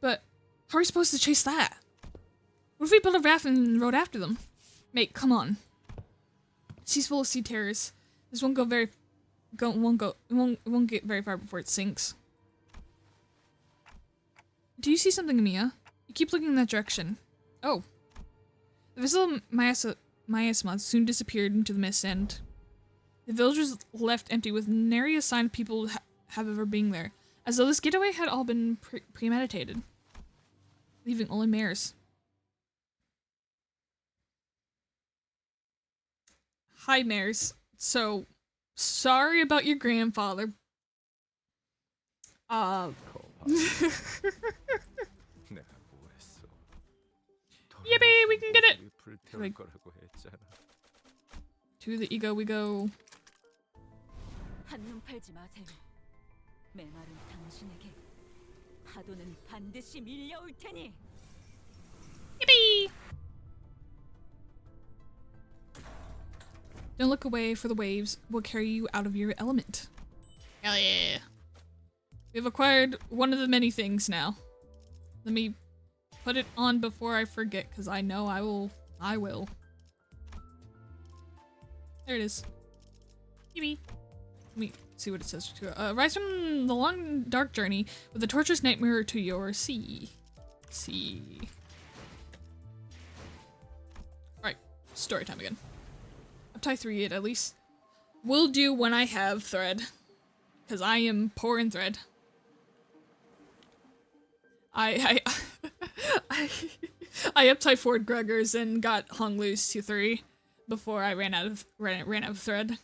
But how are we supposed to chase that? What if we built a raft and rode after them? Mate, come on. Sea's full of sea terrors. This won't get very far before it sinks. Do you see something, Mia? You keep looking in that direction. Oh. The vessel Miasma soon disappeared into the mist, and the villagers left empty with nary a sign of people have ever been there, as though this getaway had all been premeditated, leaving only mares. Hi, mares. So, sorry about your grandfather. Yippee, we can get it! Like, to the ego we go. 한눈 팔지 마세요. 메마른 당신에게 파도는 반드시 밀려올 테니. Yippee! Don't look away, for the waves will carry you out of your element. Hell yeah. We've acquired one of the many things now. Let me put it on before I forget, because I know I will. There it is. Yippee. Let me see what it says. Rise from the long dark journey with a torturous nightmare to your sea. Alright, story time again. Up tie 3 at least. Will do when I have thread. Because I am poor in thread. I up tie 4 Gregors and got hung loose to 3 before I ran out of thread.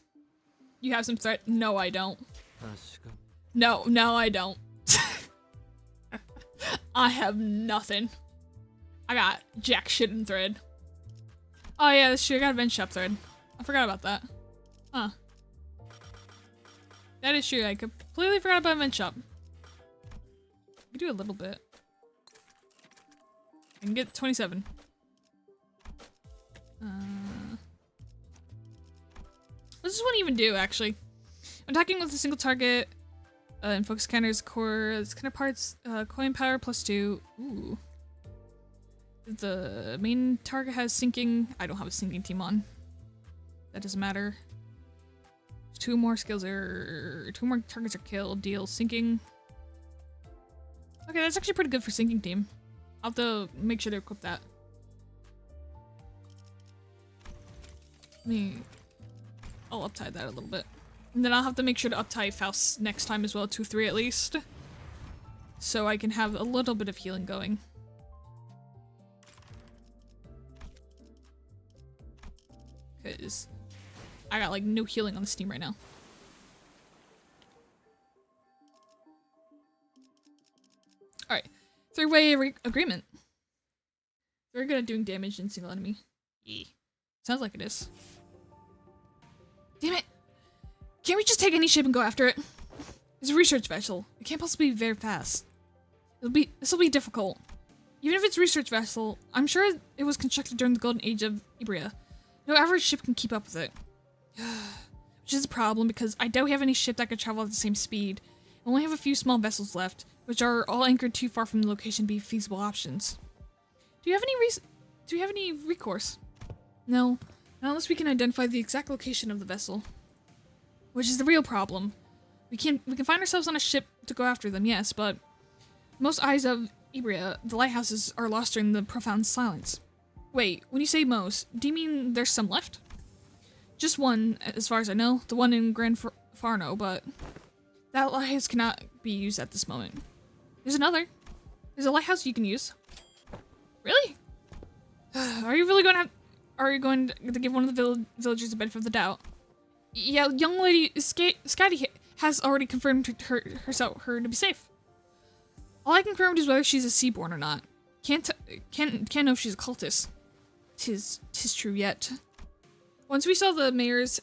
You have some thread? No, I don't. No, I don't. I have nothing. I got jack shit in thread. Oh yeah, that's true. I got a bench shop thread. I forgot about that. Huh. That is true. I completely forgot about bench shop. I can do a little bit. I can get 27. What does this one even do, actually? Attacking with a single target and focus counters, core, this kind of parts, coin power +2. Ooh. The main target has sinking. I don't have a sinking team on. That doesn't matter. 2 more skills are 2 more targets are killed. Deal sinking. Okay, that's actually pretty good for sinking team. I'll have to make sure to equip that. I'll uptie that a little bit. And then I'll have to make sure to uptie Faust next time as well, 2-3 at least. So I can have a little bit of healing going. because I got like no healing on the Steam right now. Alright, three-way agreement. Very good at doing damage in single enemy. Yeah. Sounds like it is. Damn it! Can't we just take any ship and go after it? It's a research vessel. It can't possibly be very fast. This will be difficult. Even if it's a research vessel, I'm sure it was constructed during the golden age of Ibria. No average ship can keep up with it. Which is a problem because I doubt we have any ship that could travel at the same speed. We only have a few small vessels left, which are all anchored too far from the location to be feasible options. Do you have any recourse? No, not unless we can identify the exact location of the vessel. Which is the real problem. We can find ourselves on a ship to go after them, yes, but most eyes of Ibria, the lighthouses are lost during the profound silence. Wait, when you say most, do you mean there's some left? Just one, as far as I know, the one in Gran Farno, but that lighthouse cannot be used at this moment. There's another. There's a lighthouse you can use. Really? Are you going to give one of the villagers the benefit of the doubt? Yeah, young lady Scotty has already confirmed her to be safe. All I confirmed is whether she's a Seaborn or not. Can't know if she's a cultist. Tis true yet. Once we saw the mayor's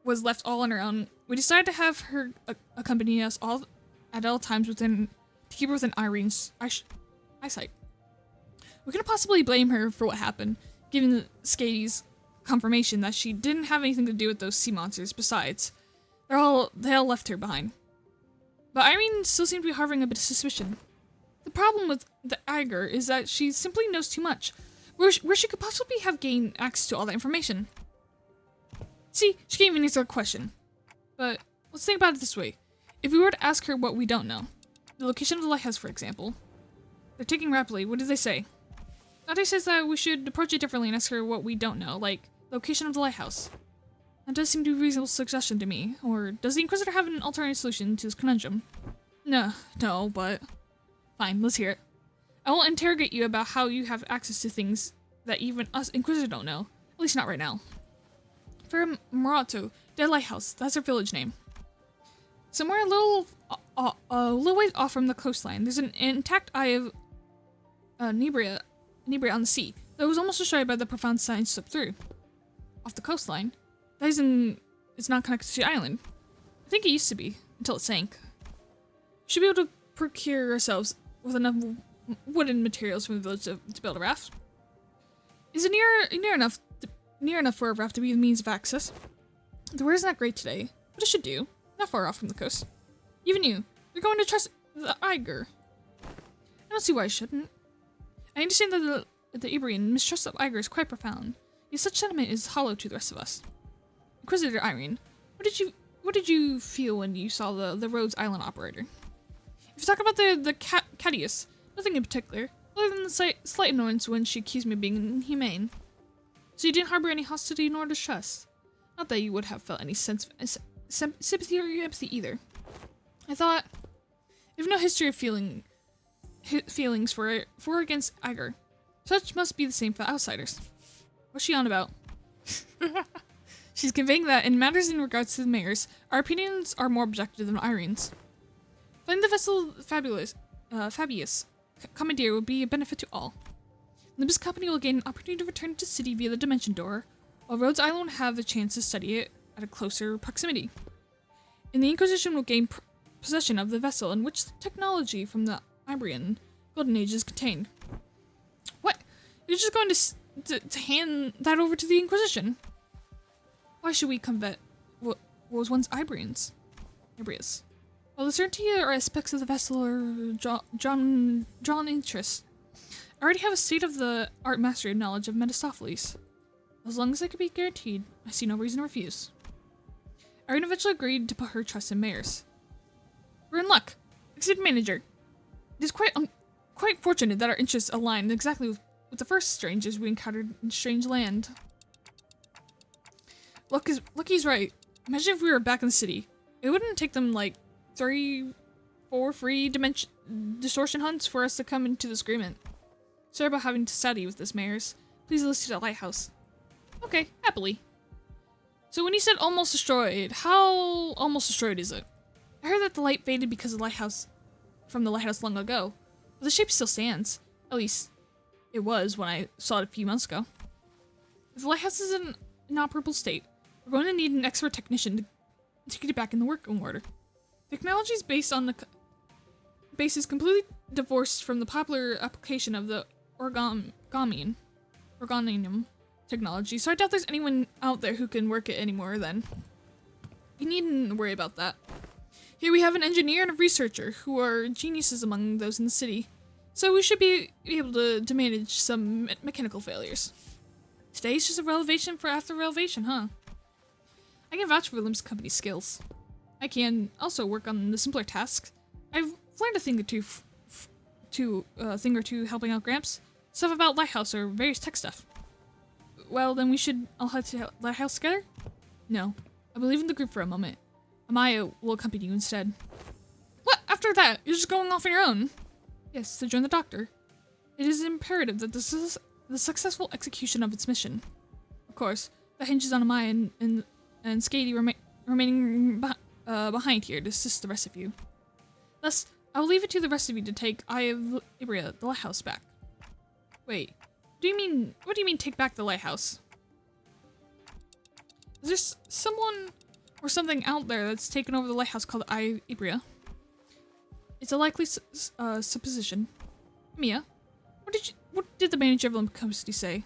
was left all on her own, we decided to have her accompany us all at all times to keep her within Irene's eyesight. We couldn't possibly blame her for what happened, given Skady's confirmation that she didn't have anything to do with those sea monsters. Besides, they all left her behind. But Irene still seemed to be harboring a bit of suspicion. The problem with the Eiger is that she simply knows too much, where she could possibly have gained access to all that information. See, she can't even answer a question. But let's think about it this way. If we were to ask her what we don't know, the location of the lighthouse, for example, they're taking rapidly. What did they say? Nade says that we should approach it differently and ask her what we don't know, like location of the lighthouse. That does seem to be a reasonable suggestion to me. Or does the Inquisitor have an alternative solution to this conundrum? No, but fine, let's hear it. I won't interrogate you about how you have access to things that even us Inquisitor don't know. At least not right now. For Morato, Dead Lighthouse, that's her village name. Somewhere a little ways off from the coastline, there's an intact eye of Nibria on the sea, that was almost destroyed by the profound silence slipped through. Off the coastline, that isn't, it's not connected to the island. I think it used to be, until it sank. We should be able to procure ourselves with enough wooden materials from the village to build a raft. Is it near enough for a raft to be the means of access? The weather isn't that great today, but it should do. Not far off from the coast. Even you're going to trust the Eiger. I don't see why I shouldn't. I understand that the Ibrian mistrust of Eiger is quite profound, yet such sentiment is hollow to the rest of us. Inquisitor Irene, what did you feel when you saw the Rhodes Island operator? If you talk about the Cadius, nothing in particular, other than the slight annoyance when she accused me of being inhumane. So you didn't harbor any hostility nor distrust. Not that you would have felt any sense of sympathy or empathy either. I thought, if no history of feelings for or against Eiger, such must be the same for the outsiders. What's she on about? She's conveying that in matters in regards to the mayors, our opinions are more objective than Irene's. Finding the vessel Fabius commandeer will be a benefit to all. Libus Company will gain an opportunity to return to the city via the Dimension Door, while Rhodes Island will have the chance to study it at a closer proximity. And the Inquisition will gain possession of the vessel in which the technology from the Ibrian Golden Age is contained. What? You're just going to hand that over to the Inquisition? Why should we combat what was once Ibrians? While the certainty or aspects of the vessel are drawn interest, I already have a state-of-the-art mastery of knowledge of Mephistopheles. As long as I can be guaranteed, I see no reason to refuse. Irene eventually agreed to put her trust in mayors. We're in luck. Except manager. It is quite fortunate that our interests align exactly with the first strangers we encountered in strange land. Lucky's right. Imagine if we were back in the city. It wouldn't take them like 3-4 free distortion hunts for us to come into this agreement. Sorry about having to study with this, mayors. Please list to that lighthouse. Okay, happily. So when you said almost destroyed, how almost destroyed is it? I heard that the light faded because of the lighthouse from the lighthouse long ago. But the shape still stands. At least, it was when I saw it a few months ago. If the lighthouse is in an inoperable state, we're going to need an expert technician to get it back in the working order. Technology is based on the base is completely divorced from the popular application of the organium technology, so I doubt there's anyone out there who can work it anymore then. You needn't worry about that. Here we have an engineer and a researcher who are geniuses among those in the city, so we should be able to manage some mechanical failures. Today's just a revelation for after revelation, huh? I can vouch for Lim's company's skills. I can also work on the simpler tasks. I've learned a thing or two helping out Gramps. Stuff about Lighthouse or various tech stuff. Well, then we should all head to Lighthouse together? No. I believe in the group for a moment. Amaya will accompany you instead. What? After that, you're just going off on your own? Yes, to join the doctor. It is imperative that the successful execution of its mission. Of course, that hinges on Amaya and Skady remaining behind here to assist the rest of you. Thus, I will leave it to the rest of you to take Eye of Ibria, the lighthouse, back. Wait, what do you mean take back the lighthouse? Is there someone or something out there that's taken over the lighthouse called Eye of Ibria? It's a likely supposition. Mia, what did the manager of the company say?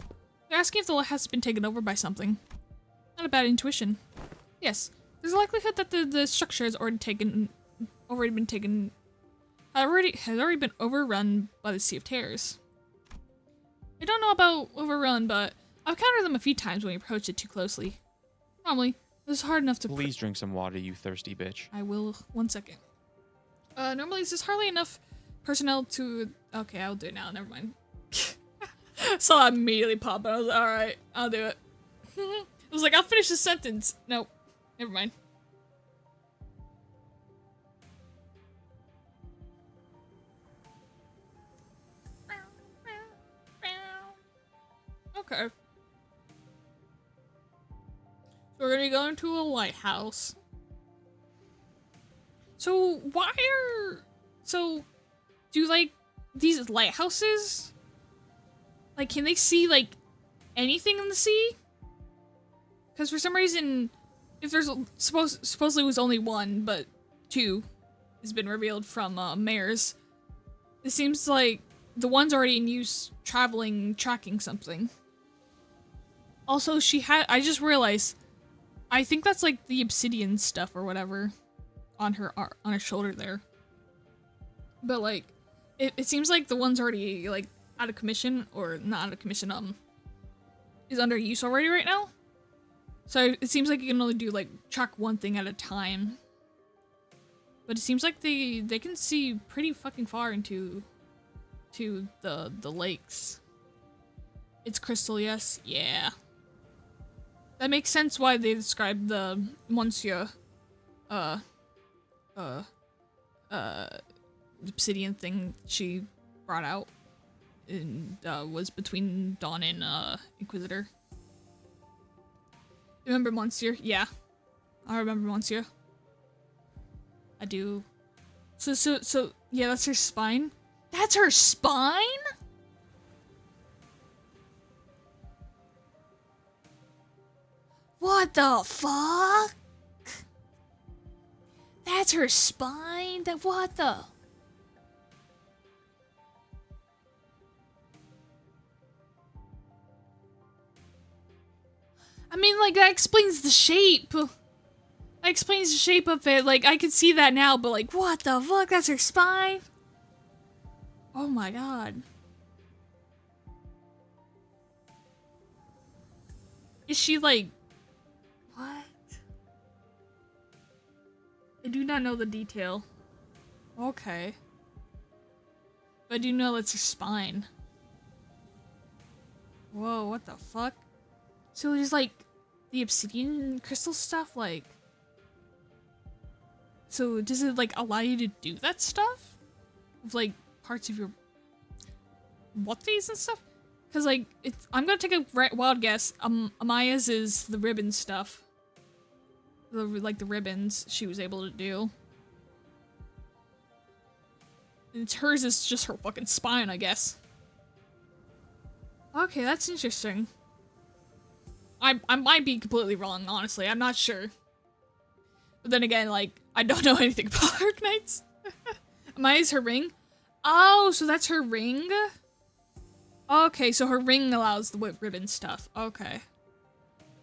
They're asking if the lighthouse has been taken over by something. Not a bad intuition. Yes, there's a likelihood that the structure has already been overrun by the Sea of Terrors. I don't know about overrun, but I've encountered them a few times when we approach it too closely. Normally, this is hard enough to. Please drink some water, you thirsty bitch. I will. 1 second. Normally, there's hardly enough personnel to. Okay, I'll do it now. Never mind. Saw that immediately pop, but I was like, alright, I'll do it. I was like, I'll finish the sentence. Nope. Never mind. Okay. So we're gonna be going to a lighthouse. So why are... So, do like these lighthouses... Like, can they see like anything in the sea? Because for some reason, if there's supposedly was only one, but two has been revealed from Mayor's. It seems like the one's already in use, tracking something. Also, I just realized, I think that's like the obsidian stuff or whatever on her shoulder there. But like, it seems like the one's already like out of commission, or not out of commission, is under use already right now. So it seems like you can only do like track one thing at a time. But it seems like they can see pretty fucking far into the lakes. It's crystal, yes? Yeah. That makes sense why they described the Monsieur obsidian thing she brought out and was between Dawn and Inquisitor. Remember Monsieur? Yeah. I remember Monsieur. I do. So yeah, that's her spine? That's her spine? What the fuck? That's her spine? What the? I mean, like, that explains the shape. That explains the shape of it. Like, I can see that now, but like, what the fuck? That's her spine? Oh my god. Is she like... What? I do not know the detail. Okay. But I do know it's her spine. Whoa, what the fuck? So there's like the obsidian crystal stuff, like... So does it like allow you to do that stuff? With like parts of your... What these and stuff? Because like, I'm gonna take a wild guess. Amaya's is the ribbon stuff. the ribbons she was able to do. And hers is just her fucking spine, I guess. Okay, that's interesting. I might be completely wrong, honestly. I'm not sure. But then again, like, I don't know anything about Arknights. Mine is her ring. Oh, so that's her ring? Okay, so her ring allows the whip ribbon stuff. Okay.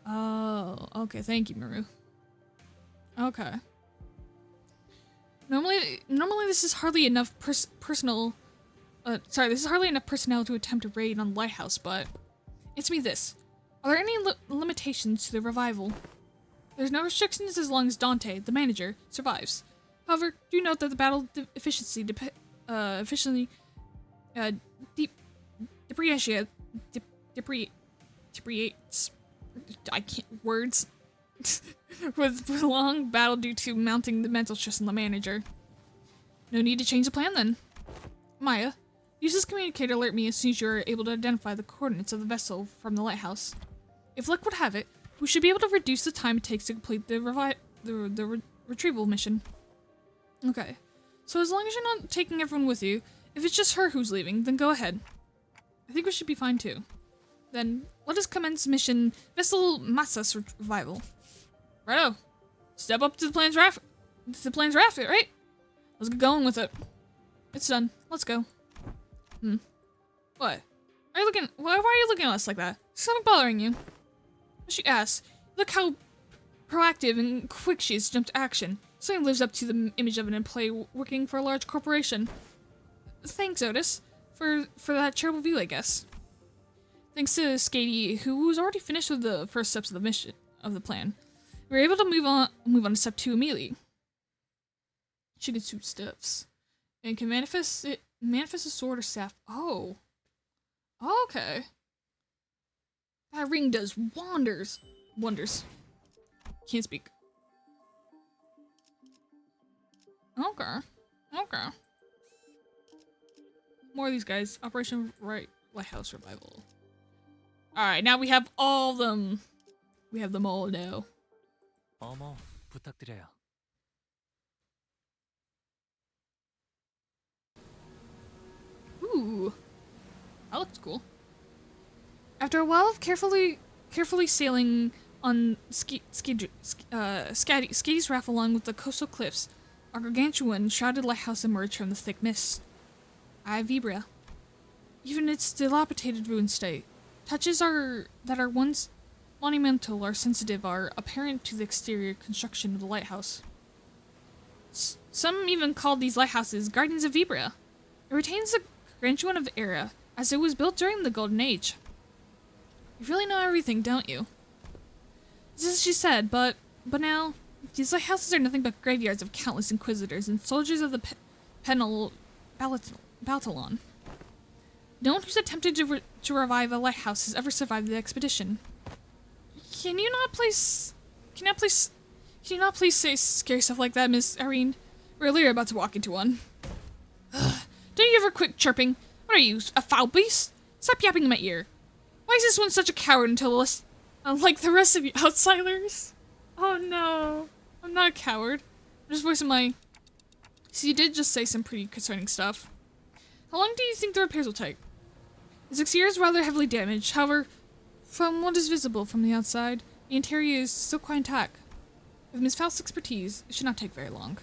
Oh, okay. Thank you, Maru. Okay. Normally this is hardly enough personnel to attempt a raid on the lighthouse, but answer me this. Are there any limitations to the revival? There's no restrictions as long as Dante, the manager, survives. However, do note that the battle efficiency depreciates I can't words with prolonged battle due to mounting the mental stress on the manager. No need to change the plan then. Maya, use this communicator to alert me as soon as you are able to identify the coordinates of the vessel from the lighthouse. If luck would have it, we should be able to reduce the time it takes to complete the retrieval mission. Okay, so as long as you're not taking everyone with you, if it's just her who's leaving, then go ahead. I think we should be fine too. Then, let us commence mission Vessel Massas Revival. Righto. Step up to the plan's raft, right? Let's get going with it. It's done. Let's go. What? Why are you looking at us like that? Is something bothering you? She asks. Look how proactive and quick she has jumped to action. Something lives up to the image of an employee working for a large corporation. Thanks, Otis. For that charitable view, I guess. Thanks to Skady, who was already finished with the first steps of the mission of the plan, we were able to move on to step 2 immediately. She can shoot steps. And can manifest a sword or staff. Oh. Okay. That ring does wonders. Can't speak. Okay. More of these guys. Operation Lighthouse Revival. Alright, now we have all of them. We have them all now. 어머, 부탁드려요. Ooh. That looks cool. After a while of carefully sailing on Skady's raft along with the coastal cliffs, our gargantuan shrouded lighthouse emerged from the thick mist. Eye Vibria. Even its dilapidated ruined state. Touches that are once monumental or sensitive are apparent to the exterior construction of the lighthouse. Some even called these lighthouses Guardians of Vibria. It retains the gargantuan of the era, as it was built during the Golden Age. You really know everything, don't you? This is what she said, but now, these lighthouses are nothing but graveyards of countless inquisitors and soldiers of the penal Baltalon. No one who's attempted to revive a lighthouse has ever survived the expedition. Can you not please say scary stuff like that, Miss Irene? We're literally about to walk into one. Don't you ever quit chirping? What are you, a foul beast? Stop yapping in my ear. Why is this one such a coward unlike the rest of you outsiders? Oh no, I'm not a coward. I'm just voicing my... So you did just say some pretty concerning stuff. How long do you think the repairs will take? The exterior is rather heavily damaged, however, from what is visible from the outside, the interior is still quite intact. With Miss Faust's expertise, it should not take very long.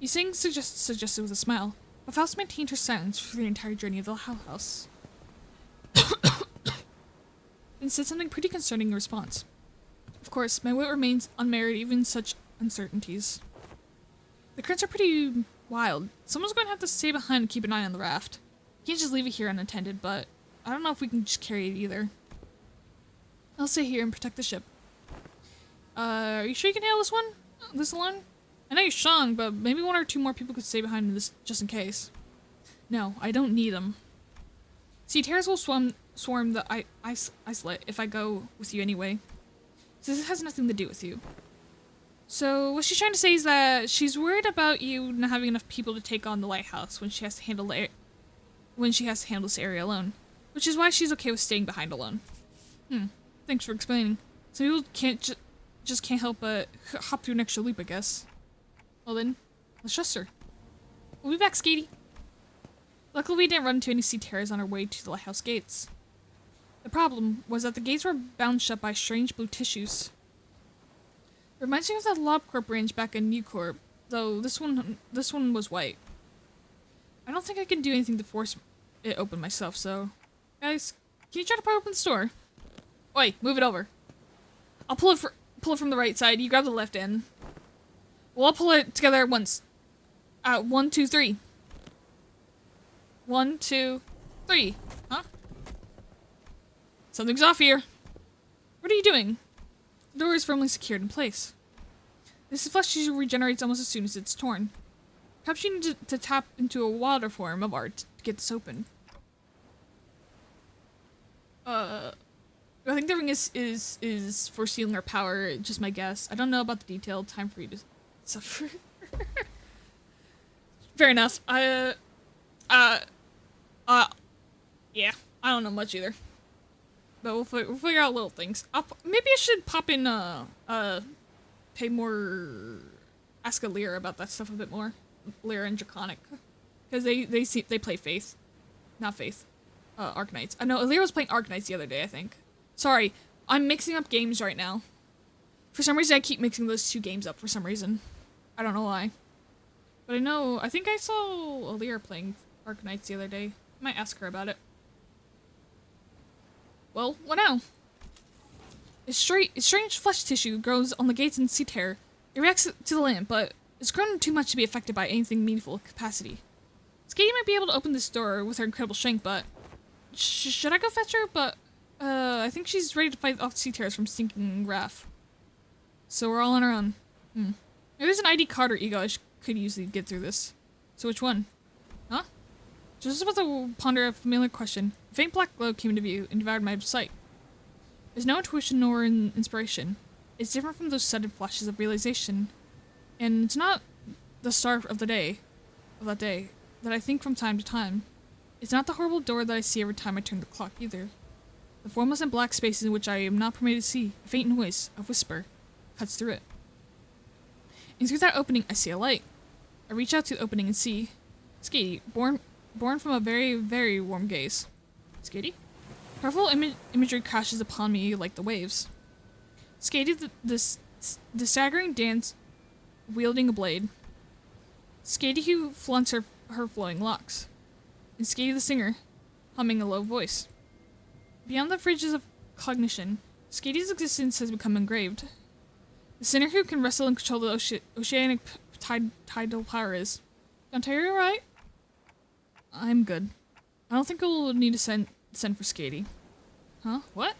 You suggested with a smile, but Faust maintained her silence for the entire journey of the Hell House. Then said something pretty concerning in response. Of course, my wit remains unmarried even in such uncertainties. The currents are pretty wild. Someone's going to have to stay behind and keep an eye on the raft. You can't just leave it here unattended, but I don't know if we can just carry it either. I'll stay here and protect the ship. Are you sure you can handle this alone? I know you're strong, but maybe 1 or 2 more people could stay behind this just in case. No, I don't need them. See, terrors will swarm the isolate if I go with you anyway. So this has nothing to do with you. So what she's trying to say is that she's worried about you not having enough people to take on the lighthouse when she has to handle this area alone, which is why she's okay with staying behind alone. Thanks for explaining. Some Just can't help but hop through an extra loop, I guess. Well then, let's trust her. We'll be back, Skatey. Luckily, we didn't run into any sea terrors on our way to the lighthouse gates. The problem was that the gates were bound shut by strange blue tissues. It reminds me of that LobCorp branch back in Newcorp, though this one was white. I don't think I can do anything to force it open myself, so... Guys, can you try to pry open the door? Wait, move it over. I'll pull it from the right side, you grab the left end. We'll all pull it together at once. 1, 2, 3. 1, 2, 3. Huh? Something's off here. What are you doing? The door is firmly secured in place. This flesh tissue regenerates almost as soon as it's torn. Perhaps you need to tap into a wilder form of art to get this open. I think the ring is for sealing our power, just my guess. I don't know about the detail. Time for you to suffer. Fair enough. Yeah, I don't know much either. But we'll figure out little things. Maybe I should pop in, pay more, ask a Lyra about that stuff a bit more. Lyra and Draconic. Because they play Faith. Not Faith. Arknights. I know, Lyra was playing Arknights the other day, I think. Sorry, I'm mixing up games right now. For some reason, I keep mixing those two games up for some reason. I don't know why. But I think I saw Lyra playing Arknights the other day. I might ask her about it. Well, what now? It's strange flesh tissue grows on the gates in sea terror. It reacts to the lamp, but it's grown too much to be affected by anything meaningful capacity. Skatey might be able to open this door with her incredible strength, but... should I go fetch her? But, I think she's ready to fight off sea terrors from Stinking Wrath. So we're all on our own. Maybe there's an ID card or ego I could use to get through this. So which one? Huh? Just about to ponder a familiar question. A faint black glow came into view and devoured my sight. There's no intuition nor inspiration. It's different from those sudden flashes of realization. And it's not the star of that day, that I think from time to time. It's not the horrible door that I see every time I turn the clock, either. The formless and black spaces in which I am not permitted to see, a faint noise, a whisper, cuts through it. And through that opening, I see a light. I reach out to the opening and see... Skatey, born from a very, very warm gaze. Skatey? Powerful imagery crashes upon me like the waves. Skatey, the staggering dance, wielding a blade. Skatey who flaunts her flowing locks. And Skatey the singer, humming a low voice. Beyond the fringes of cognition, Skatey's existence has become engraved. The sinner who can wrestle and control the oceanic tidal power is. Dante, are you alright? I'm good. I don't think we'll need to send for Skatey. Huh? What?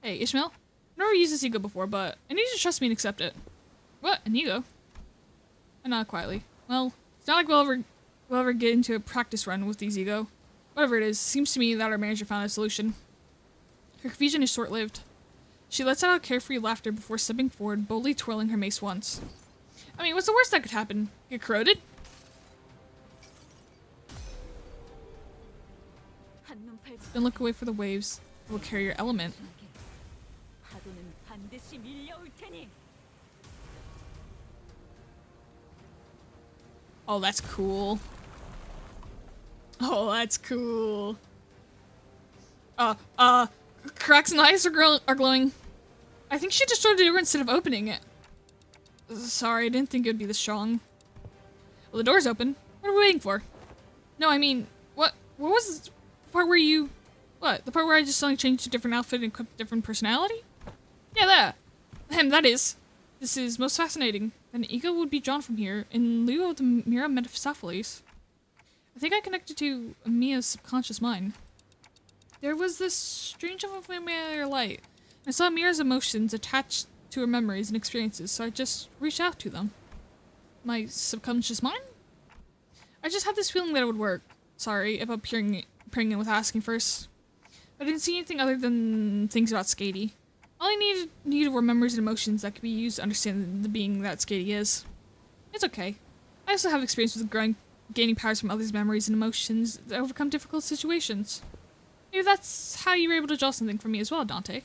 Hey, Ishmael? I've never used this ego before, but I need you to trust me and accept it. What? An ego? I nod quietly. Well, it's not like we'll ever get into a practice run with these ego. Whatever it is, seems to me that our manager found a solution. Her confusion is short-lived. She lets out a carefree laughter before stepping forward, boldly twirling her mace once. I mean, what's the worst that could happen? Get corroded? Don't look away for the waves. It will carry your element. Oh, that's cool. Oh, that's cool. Cracks in the ice are glowing. I think she destroyed the door instead of opening it. Sorry, I didn't think it would be this strong. Well, the door's open. What are we waiting for? No, I mean, what was the part where you... What? The part where I just suddenly changed to a different outfit and equipped a different personality? Yeah, that. That is. This is most fascinating. An ego would be drawn from here in lieu of the Mira Mephistopheles. I think I connected to Mia's subconscious mind. There was this strange familiar light. I saw Mira's emotions attached to her memories and experiences, so I just reached out to them. My subconscious mind? I just had this feeling that it would work. Sorry about peering in without asking first. I didn't see anything other than things about Skatey. All I needed were memories and emotions that could be used to understand the being that Skatey is. It's okay. I also have experience with gaining powers from others' memories and emotions that overcome difficult situations. Maybe that's how you were able to draw something from me as well, Dante.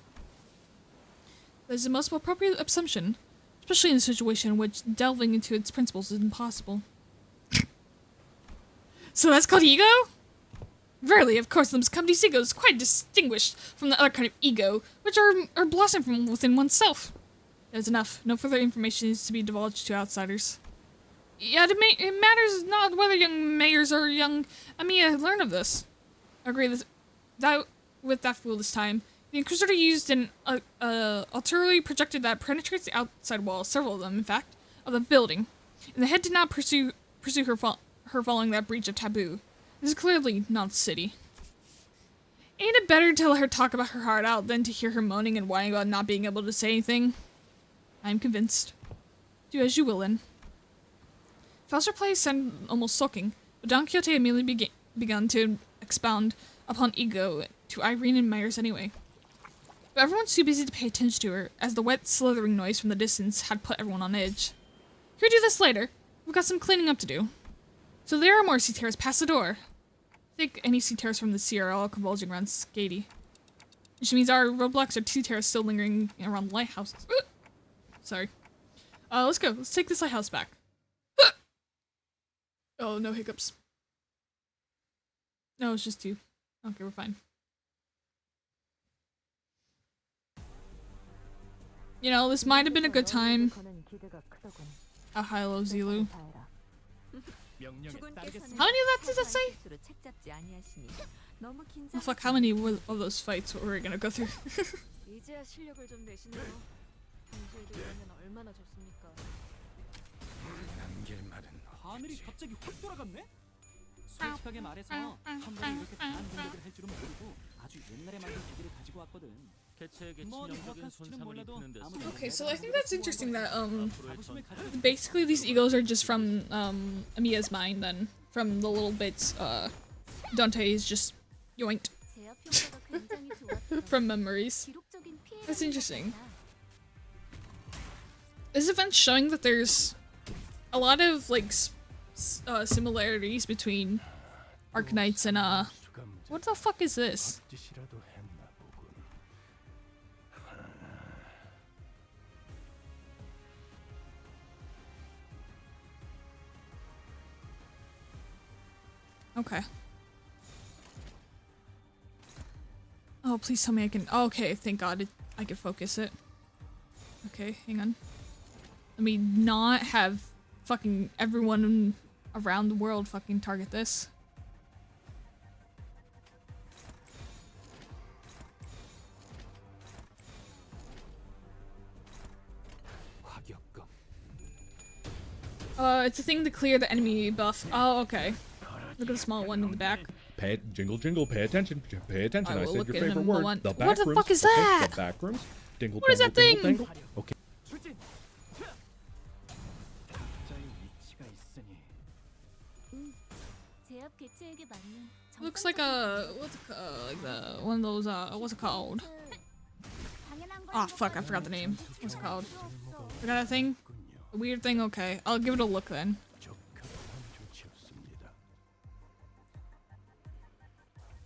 That is the most appropriate assumption, especially in a situation in which delving into its principles is impossible. So that's called ego? Verily, of course, the company's ego is quite distinguished from the other kind of ego, which are blossomed from within oneself. That is enough. No further information needs to be divulged to outsiders. Yet it matters not whether young mayors or young Amiya learn of this. I agree with that fool this time. The Inquisitor used an artillery projector that penetrates the outside wall, several of them, in fact, of the building. And the head did not pursue her following that breach of taboo. This is clearly not the city. Ain't it better to let her talk about her heart out than to hear her moaning and whining about not being able to say anything? I'm convinced. Do as you will, then. Faust's reply sounded almost sulking, but Don Quixote immediately begun to expound upon ego to Irene and Myers anyway. But everyone's too busy to pay attention to her, as the wet slithering noise from the distance had put everyone on edge. Can we do this later? We've got some cleaning up to do. So there are more sea terrors past the door. I think any sea terrors from the sea are all converging around Skady. Which means our roadblocks are sea terrors still lingering around the lighthouses. Sorry. Let's go. Let's take this lighthouse back. Oh, no hiccups. No, it's just 2. Okay, we're fine. You know, this might have been a good time. Hello, Zilu. How many of that did that say? Oh fuck, how many of those fights were we gonna go through? 하늘이 갑자기 확 돌아갔네? 솔직하게 말해서 한 번에 이렇게 강한 공격을 할 줄은 모르고 아주 옛날에 만든 기계를 가지고 왔거든. 뭐 정확한 수치는 몰라도 아무튼 Okay, so I think that's interesting that basically these egos are just from Amiya's mind then. From the little bits Dante is just yoinked from memories. That's interesting. This event's showing that there's a lot of like similarities between Arknights and what the fuck is this? Okay. Oh, please tell me I can. Oh, okay, thank God I can focus it. Okay, hang on. Let me not have fucking everyone around the world fucking target this. It's a thing to clear the enemy buff. Oh, okay. Look at the small one in the back. Jingle, jingle, pay attention. Pay attention. I said your favorite word. The back what the rooms. fuck is that? Okay, the back rooms. Dingle, what is that thing? Dingle, dingle. Okay. Looks like a what's it like the one of those what's it called? Oh fuck, I forgot the name. What's it called? Forgot that thing? A weird thing? Okay, I'll give it a look then.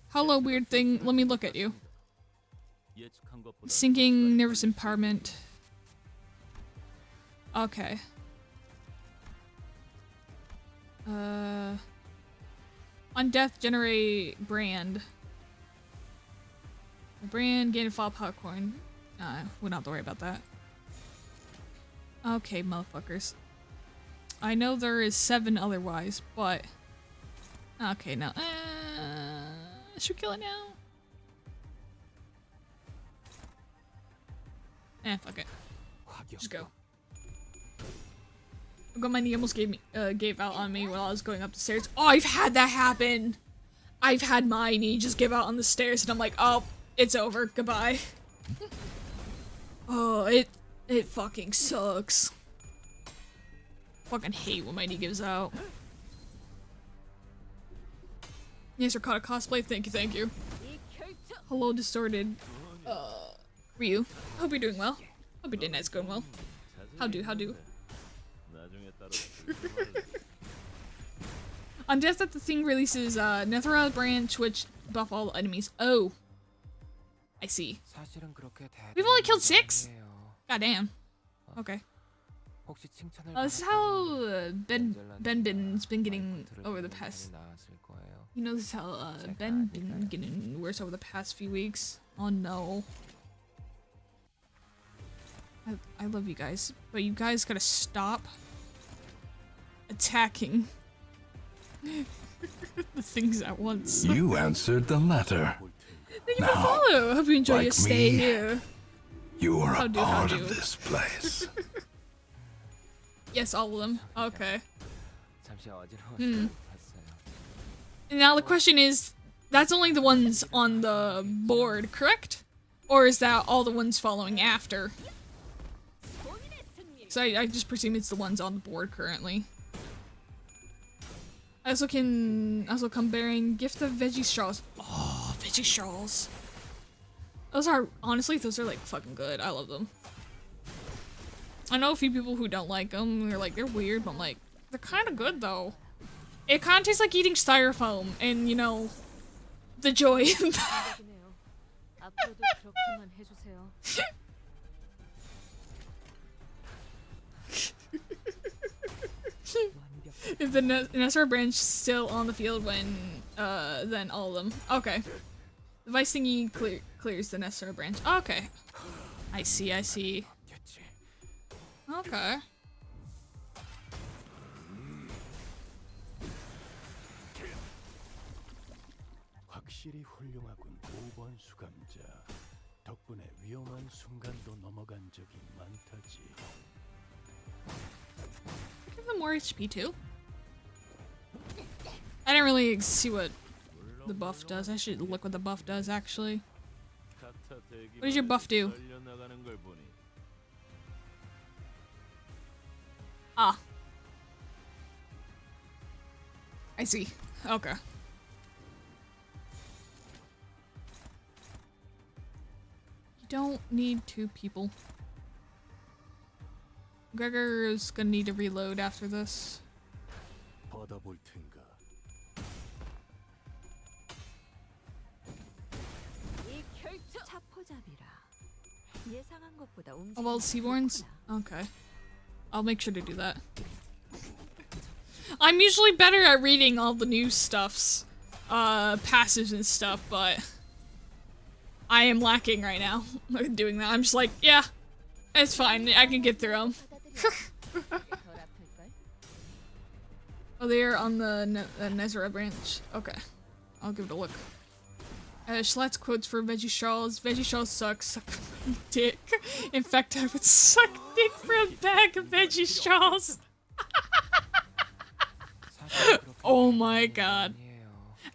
Hello, weird thing. Let me look at you. Sinking nervous empowerment. Okay. On death, generate brand. Brand, gain a fall popcorn. We don't have to worry about that. Okay, motherfuckers. I know there is 7 otherwise, but... Okay, now... should we kill it now? Fuck it. Just go. I got my knee almost gave out on me while I was going up the stairs. Oh, I've had that happen! I've had my knee just give out on the stairs and I'm like, oh, it's over. Goodbye. Oh, it fucking sucks. Fucking hate when my knee gives out. Yes, Ricotta cosplay. Thank you, thank you. Hello, distorted. Ryu. Hope you're doing well. Hope your day night's going well. How do? On death that the thing releases Nethra branch which buff all enemies. Oh. I see. We've only killed 6? Goddamn. Okay. 혹시 칭찬을 This is how Ben's been getting over the past. You know, this is how Ben been getting worse over the past few weeks. Oh no. I love you guys, but you guys gotta stop attacking the things at once. You answered the letter. Thank you for follow. Hope you enjoy like your stay me, here. You are How a do, part how do. of this place. Yes, all of them. Okay. 잠시 어지러웠어요. Hmm. 봤어요. Now the question is, that's only the ones on the board, correct? Or is that all the ones following after? So I just presume it's the ones on the board currently. I also come bearing gift of veggie straws. Oh, veggie straws. Those are, honestly, those are like fucking good. I love them. I know a few people who don't like them. They're like, they're weird, but I'm like, they're kind of good though. It kind of tastes like eating styrofoam and, you know, the joy in that. 앞으로도 그렇게만 해주세요. If the Nestor branch still on the field when, then all of them. Okay. The vice thingy clears the Nestor branch. Okay. I see. Okay. 확실히 훌륭하군 5번 수감자. 덕분에 위험한 순간도 넘어간 적이 많다지. Give them more HP too. I didn't really see what the buff does. I should look what the buff does actually. What does your buff do? Ah. I see. Okay. You don't need 2 people. Gregor's gonna need to reload after this. 받아볼 텐가. 이 결투 차포잡이라. 예상한 것보다 움직임이 Oh, well, Seaborns? Okay. I'll make sure to do that. I'm usually better at reading all the new stuffs, passages and stuff, but I am lacking right now doing that. I'm just like, yeah, it's fine. I can get through them. Oh, they're on the Nezra branch. Okay. I'll give it a look. Schlatt's quotes for Veggie Straws. Veggie Straws suck. Suck dick. In fact, I would suck dick for a bag of Veggie Straws. Oh my god.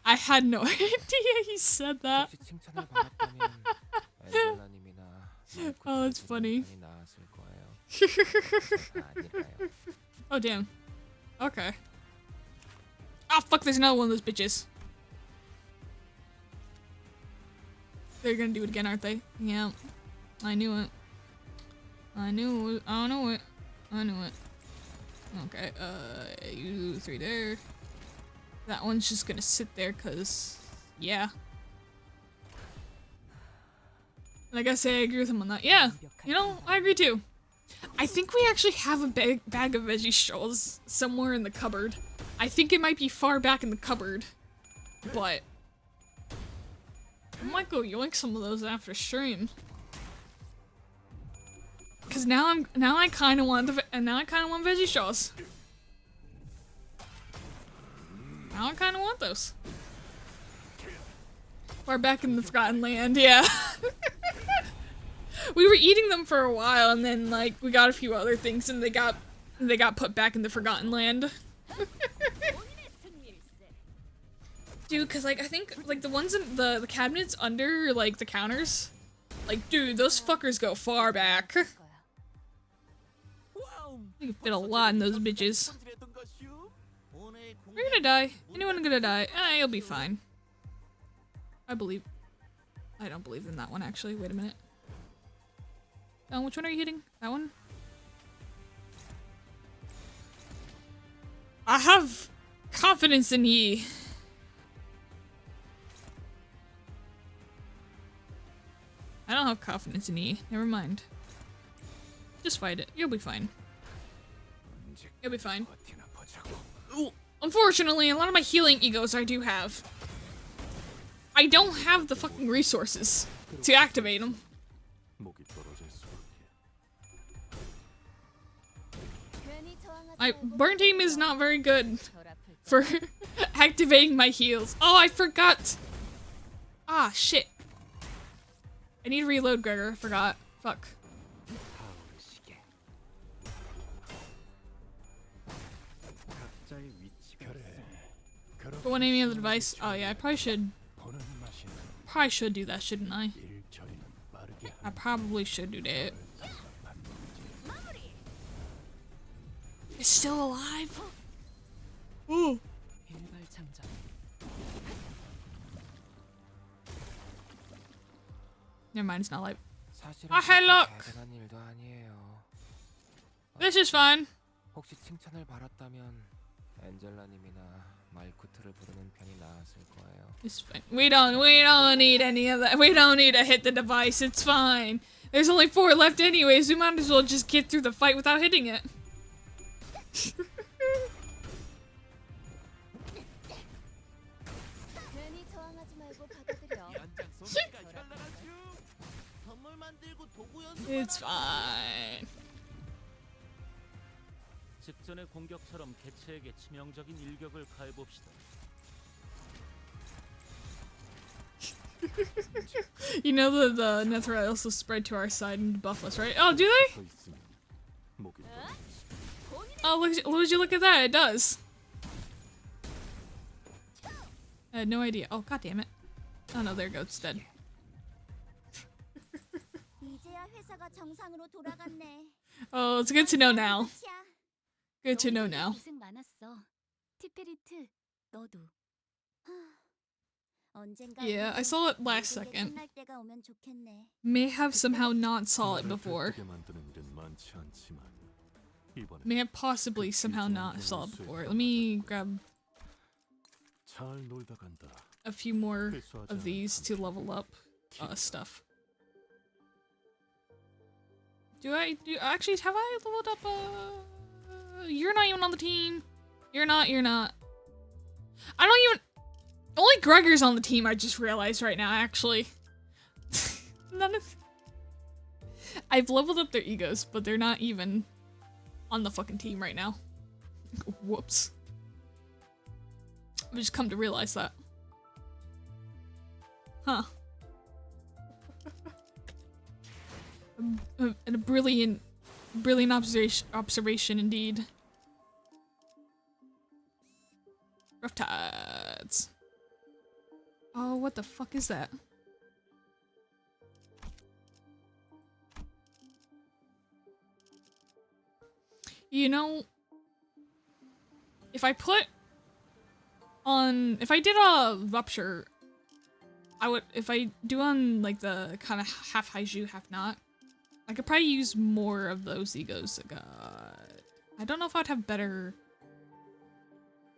I had no idea he said that. Oh, that's funny. Oh, damn. Okay. Oh, fuck, there's another one of those bitches. They're gonna do it again, aren't they? Yeah. I knew it. I knew it. I knew it. Okay, you 3 there. That one's just gonna sit there, cause, yeah. Like I say, I agree with him on that. Yeah, you know, I agree too. I think we actually have a bag of veggie straws somewhere in the cupboard. I think it might be far back in the cupboard, but I might go yoink some of those after stream. Cause now I kind of want veggie straws. Now I kind of want those. Far back in the Forgotten Land, yeah. We were eating them for a while, and then like we got a few other things, and they got put back in the Forgotten Land. Dude, cause like I think like the ones in the cabinets under like the counters, like dude, those fuckers go far back. You can fit a lot in those bitches. You're gonna die. Anyone gonna die? You'll be fine. I don't believe in that one actually. Wait a minute. Which one are you hitting? That one? I have confidence in ye. I don't have confidence in ye. Never mind. Just fight it. You'll be fine. You'll be fine. Ooh. Unfortunately, a lot of my healing egos I do have. I don't have the fucking resources to activate them. My burn team is not very good for activating my heals. Oh, I forgot. Ah, shit. I need to reload, Gregor. I forgot. Fuck. But when any other device, oh yeah, I probably should do that, shouldn't I? I probably should do that. It's still alive? Ooh. Never mind, it's not alive. Oh, hey, look! This is fun. 혹시 칭찬을 바랐다면 엔젤라님이나 말쿠트를 부르는 편이 나았을 거예요. It's fine. We don't need any of that. We don't need to hit the device. It's fine. There's only 4 left anyways. We might as well just get through the fight without hitting it. It's fine. 직전의 공격처럼 개체에게 치명적인 일격을 가해봅시다. You know that the Netherite also spread to our side and buff us, right? Oh, do they? Oh, would you look at that? It does. I had no idea. Oh, god damn it. Oh no, there it goes. It's dead. Oh, it's good to know now. Good to know now. Yeah, I saw it last second. May have somehow not saw it before. May have possibly somehow not saw it before. Let me grab a few more of these to level up stuff. Actually, have I leveled up you're not even on the team. You're not. I don't even only Gregor's on the team, I just realized right now, actually. None of I've leveled up their egos, but they're not even on the fucking team right now. Whoops. I've just come to realize that. Huh. And a brilliant observation indeed. Rough Tides. Oh, what the fuck is that? You know, if I did a rupture, if I do on like the kind of half Haiju, half not, I could probably use more of those egos. I don't know if I'd have better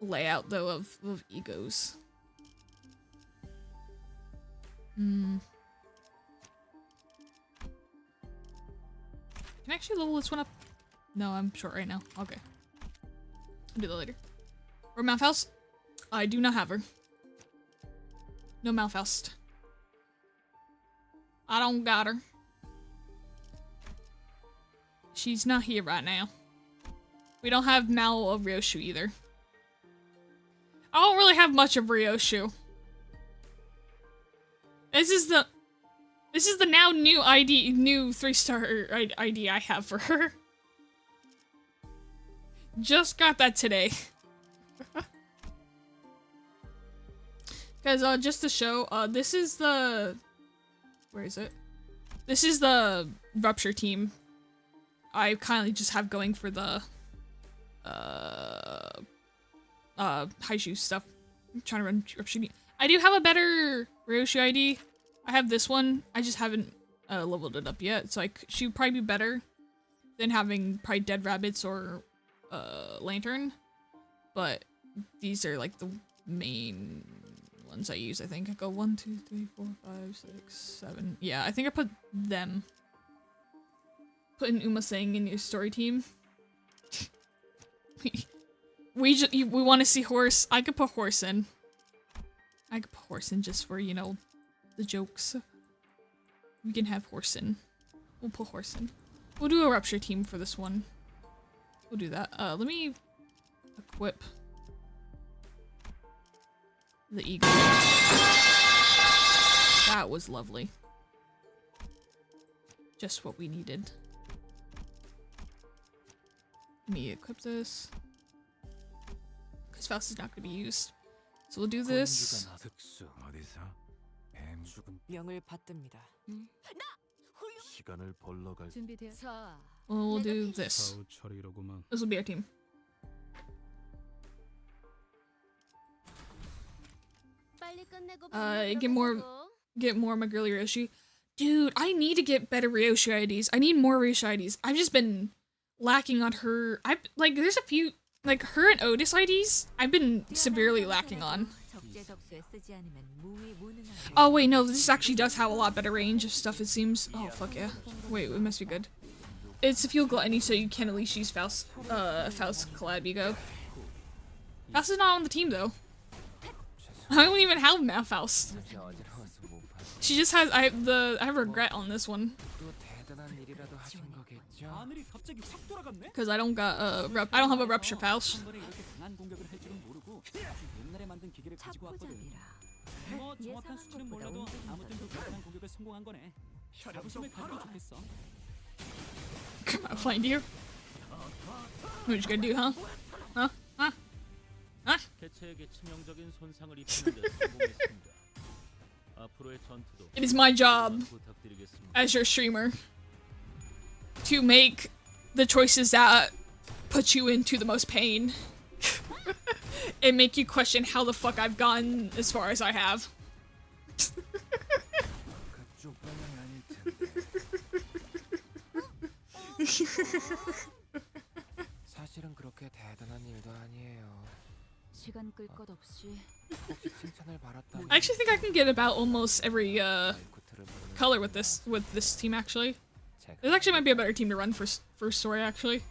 layout though of egos. Can I actually level this one up? No, I'm short right now. Okay. I'll do that later. Or Malfaust? I do not have her. No Malfaust. I don't got her. She's not here right now. We don't have Mal of Ryoshu either. I don't really have much of Ryoshu. This is the now new ID, new 3-star ID I have for her. Just got that today. Guys, just to show, this is the... Where is it? This is the Rupture team. I kindly just have going for the... Haiju stuff. I'm trying to run Rupture. I do have a better Ryoshu ID. I have this one. I just haven't leveled it up yet, so she would probably be better than having probably Dead Rabbits or Lantern. But these are like the main ones I use, I think. I go 1, 2, 3, 4, 5, 6, 7. Yeah, I think I put them. put in Uma saying in your story team. we want to see horse. I could put horse in. I could put horse in just for, you know, the jokes. We can have horse in. We'll put horse in. We'll do a rupture team for this one. We'll do that. Let me equip the eagle. That was lovely. Just what we needed. Let me equip this. Because Faust is not going to be used. So we'll do this. 특수 어디서? 뱀 죽음 명을 받듭니다. 시간을 벌러 갈 준비되어. 자, We'll do this. 사후 처리로구만. This will be our team. Get more Magurli Ryoshi. Dude, I need to get better Ryoshi IDs. I need more Ryoshi IDs. I've just been lacking on her. Like, there's a few, like, her and Otis IDs, I've been severely lacking on. Oh, wait, no, this actually does have a lot better range of stuff, it seems. Oh, fuck yeah. Wait, it must be good. It's a fuel gluttony, so you can at least use Faust collab ego. Faust is not on the team, though. I don't even have Math Faust. She just has, I have regret on this one. Because I don't got I don't have a Rupture Faust. I'll find you. What you gonna do, huh? Huh? Huh? Huh? It is my job as your streamer to make the choices that put you into the most pain and make you question how the fuck I've gotten as far as I have. 사실은 그렇게 대단한 일도 아니에요. 시간 끌 것 없이. 혹시 칭찬을 바랐다면 I actually think I can get about almost every color with this team actually. This actually might be a better team to run for story actually.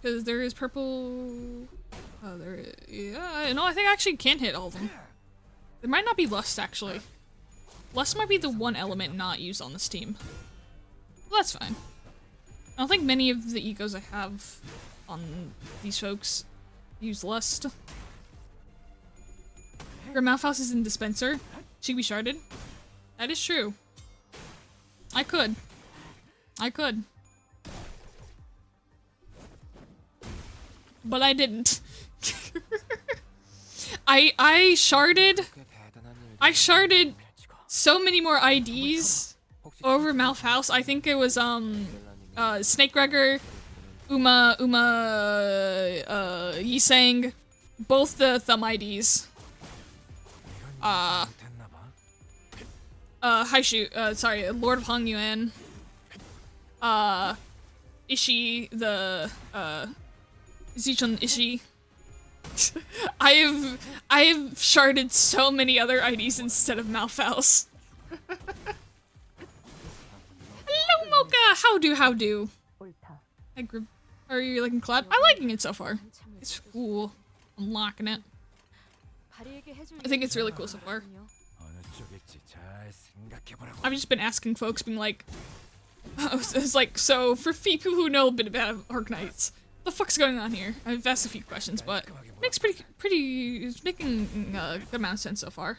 Because there is purple. Oh, there is, yeah, no, I think I actually can hit all of them. There might not be Lust actually. Lust might be the one element not used on this team. Well, that's fine. I don't think many of the egos I have on these folks use Lust. Her Malphhouse is in Dispenser. She can be sharded. That is true. I could. But I didn't. I sharded so many more IDs over Malphhouse. I think it was Snake Gregor, Uma Yisang, both the thumb IDs. Haishu, sorry, Lord of Hong Yuan. Ishii, the Zichun Ishii. I have sharded so many other IDs instead of Malphhouse. Hello, Mocha! How do? Are you liking Collab? I'm liking it so far. It's cool. I'm locking it. I think it's really cool so far. I've just been asking folks, being like, it's like, so for people who know a bit about Arknights, what the fuck's going on here? I've asked a few questions, but it makes it's making a good amount of sense so far.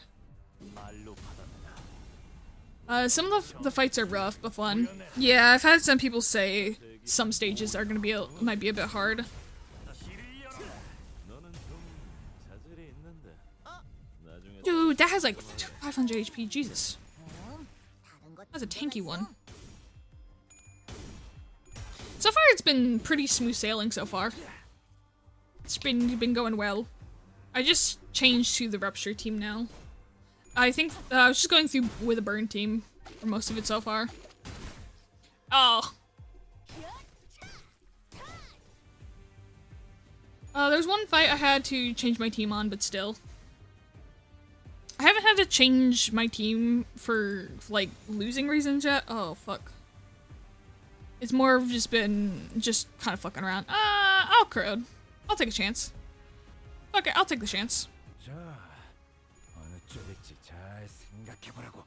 Some of the fights are rough but fun. Yeah, I've had some people say some stages are gonna be might be a bit hard. Dude, that has like 500 HP. Jesus, that's a tanky one. So far, it's been pretty smooth sailing so far. It's been going well. I just changed to the Rupture team now. I think I was just going through with a burn team for most of it so far. Oh. There's one fight I had to change my team on, but still. I haven't had to change my team for, like, losing reasons yet. Oh, fuck. It's more of just been, just kind of fucking around. I'll corrode. I'll take a chance. Okay, I'll take the chance. 자, 어느 쪽일지 잘 생각해보라고.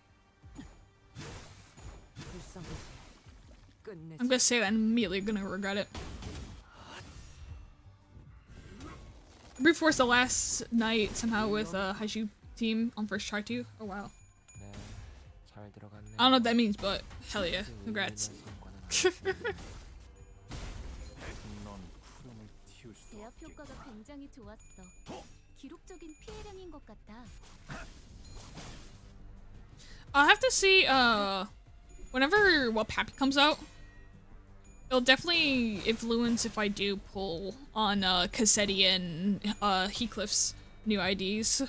I'm gonna say that and immediately gonna regret it. Brute force the last night somehow with Haiju team on first try too. Oh wow. 네, 잘 들어갔네. I don't know what that means, but hell yeah. Congrats. 제압 효과가 굉장히 좋았어. 기록적인 피해량인 것 같다. I'll have to see whenever Pappy comes out. It'll definitely influence if I do pull on Cassetti and Heathcliff's new IDs.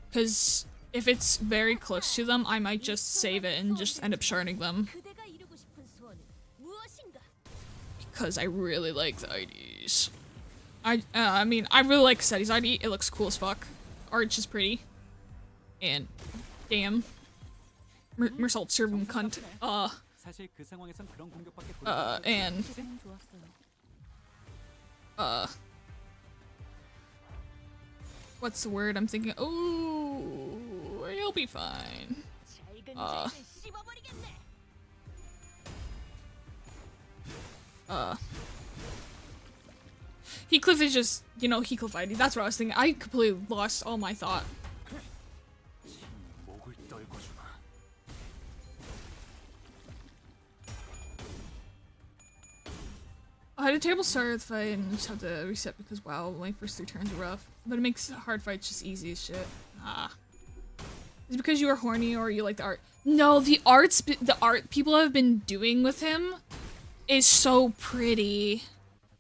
Because if it's very close to them, I might just save it and just end up sharding them. 그대가 이루고 싶은 소원은 무엇인가? Because I really like the IDs. I mean, I really like Cassetti's ID. It looks cool as fuck. Art's just pretty. And, damn. Mersault servant cunt. 사실 그 상황에선 그런 공격밖에 And 기분은 좋았어요. what's the word I'm thinking? Oh, you'll be fine. 씹어버리겠네. Heathcliff is just, you know, Heathcliff ID. That's what I was thinking. I completely lost all my thought. 목을 떨궈주마. I had a table start with the fight and just have to reset because wow, my first 3 turns are rough. But it makes hard fights just easy as shit. Is it because you are horny or you like the art? No, the art people have been doing with him is so pretty.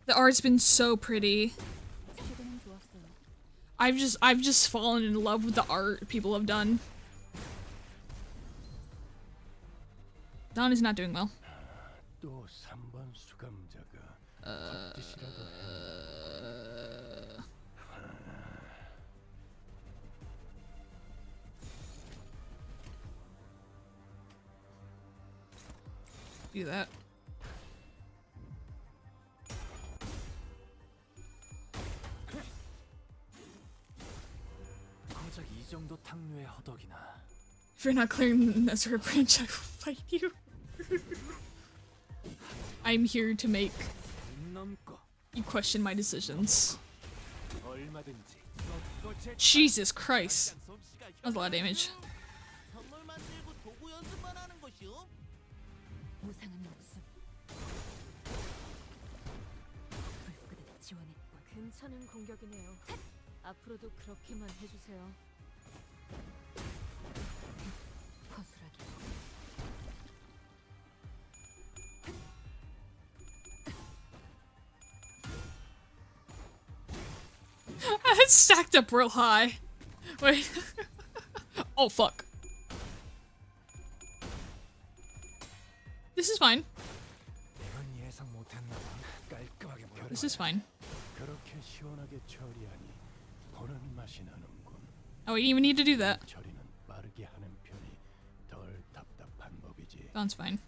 The art's been so pretty. 기분은 좋았어요. I've just fallen in love with the art people have done. Don is not doing well. 또 3번 수감자가 짓이라도 Do that. 고작 이 정도 탕류의 허덕이나. If you're not clearing the Nazareth branch, I will fight you. I'm here to make 넘고 you question my decisions. 얼마든지 제 Jesus Christ. That was a lot of damage. 선물 만들고 도구 연습만 하는 것이오? 보상은 없음. 불끄르게 지원했고 괜찮은 공격이네요. 앞으로도 그렇게만 해주세요. 거스라기. It's stacked up real high. Wait. Oh fuck. This is fine. 이건 예상 못했나 봐. 깔끔하게 몰아넣어. This is fine. 그렇게 시원하게 처리하니 보는 맛이 나는군. Oh, we didn't even need to do that. 처리는 빠르게 하는 편이 덜 답답한 법이지. Don's fine.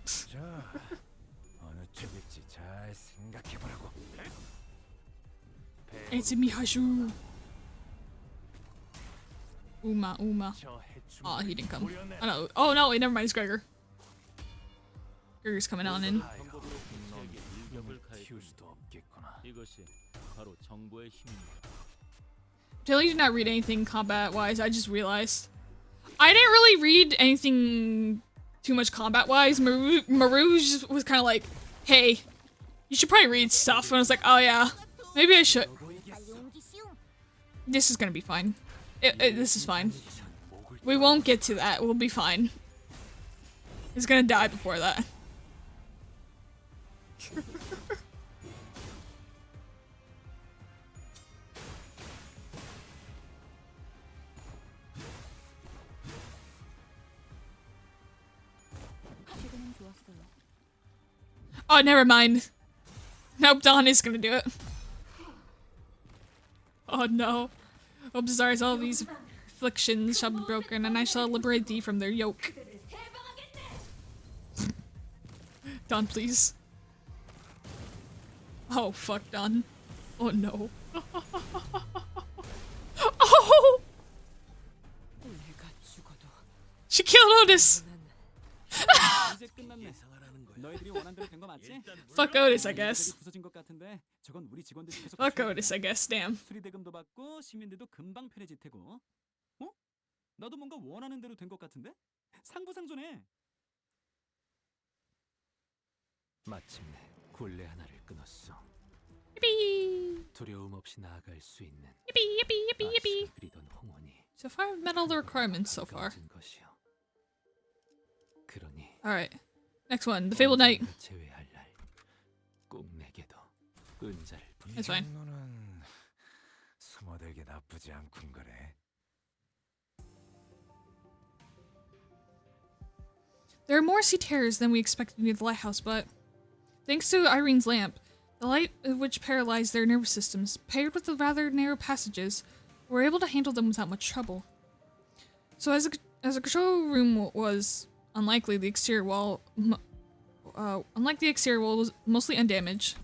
자, 어느 쪽일지 잘 생각해보라고. It's me, Hashu. Uma. Oh, he didn't come. Oh no. Oh no, wait, never mind, it's Gregor. Gregor's coming on in. 튀울 수도 없겠구나. 이것이 바로 정보의 힘입니다. Taylor did not read anything combat-wise, I just realized. I didn't really read anything too much combat-wise. Maru just was kind of like, hey, you should probably read stuff. And I was like, oh yeah, maybe I should. This is gonna be fine. This is fine. We won't get to that, we'll be fine. He's gonna die before that. 기분은 좋았어요. Oh, never mind. Nope, Don is gonna do it. Oh no. Hope Zara's all these afflictions shall be broken, and I shall liberate thee from their yoke. Don, please. Oh, fuck, Don. Oh, no. Oh! She killed Otis! 이제 끝났네. 너희들이 원한 대로 된 거 맞지? Fuck Otis, I guess. 부서진 것 같은데 저건 우리 직원들 계속 Fuck Otis, I guess. Damn. 수리대금도 받고 시민들도 금방 편해질 테고. 어? 나도 뭔가 원하는 대로 된 것 같은데? 상부상조네. 마침내 굴레 하나를 끊었어. Yippee! 두려움 없이 나아갈 수 있는 Yippee, yippee, yippee, yippee. 아시가 그리던 홍원이 So far, I've met all the requirements so far. 가까워진 것이요. 그러니 Alright. Next one, the Fabled Knight. 언젠가 제외할 날 꼭 내게도 은자를 부리. That's fine. 정도는 숨어들기 나쁘지 않군 그래. There are more sea terrors than we expected near the lighthouse, but thanks to Irene's lamp, the light of which paralyzed their nervous systems, paired with the rather narrow passages, were able to handle them without much trouble. So as a control room was unlikely, the exterior wall was mostly undamaged.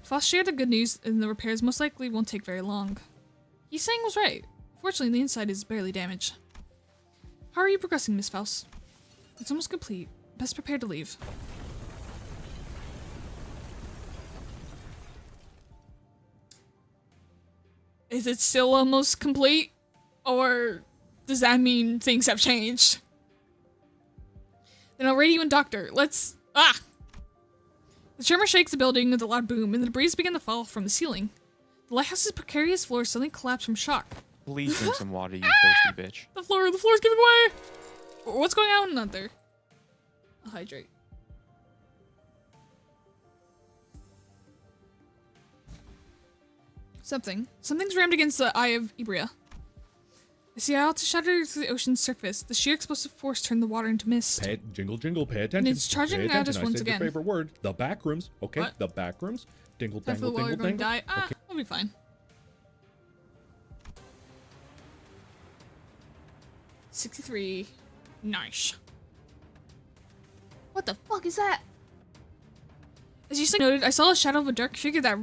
Foss shared the good news, and the repairs most likely won't take very long. He's saying was right. Fortunately, the inside is barely damaged. How are you progressing, Miss Faust? It's almost complete. Best prepare to leave. Is it still almost complete? Or does that mean things have changed? Then I'll radio and doctor. Let's... Ah! The tremor shakes the building with a loud boom, and the debris begin to fall from the ceiling. The lighthouse's precarious floor suddenly collapsed from shock. Please drink some water, you thirsty bitch. The floor's giving way! What's going on out there? I'll hydrate. Something's rammed against the eye of Ibria. I see how to shatter through the ocean's surface. The sheer explosive force turned the water into mist. Jingle, jingle, pay attention. And it's charging pay at attention. us once I said again. your favorite word. The back rooms. Okay, What? the back rooms. Dingle, I dangle, feel well, you're dingle, going to dangle. die. Ah, Okay. I'll be fine. $63. Nice. What the fuck is that? As you noted, I saw a shadow of a dark figure that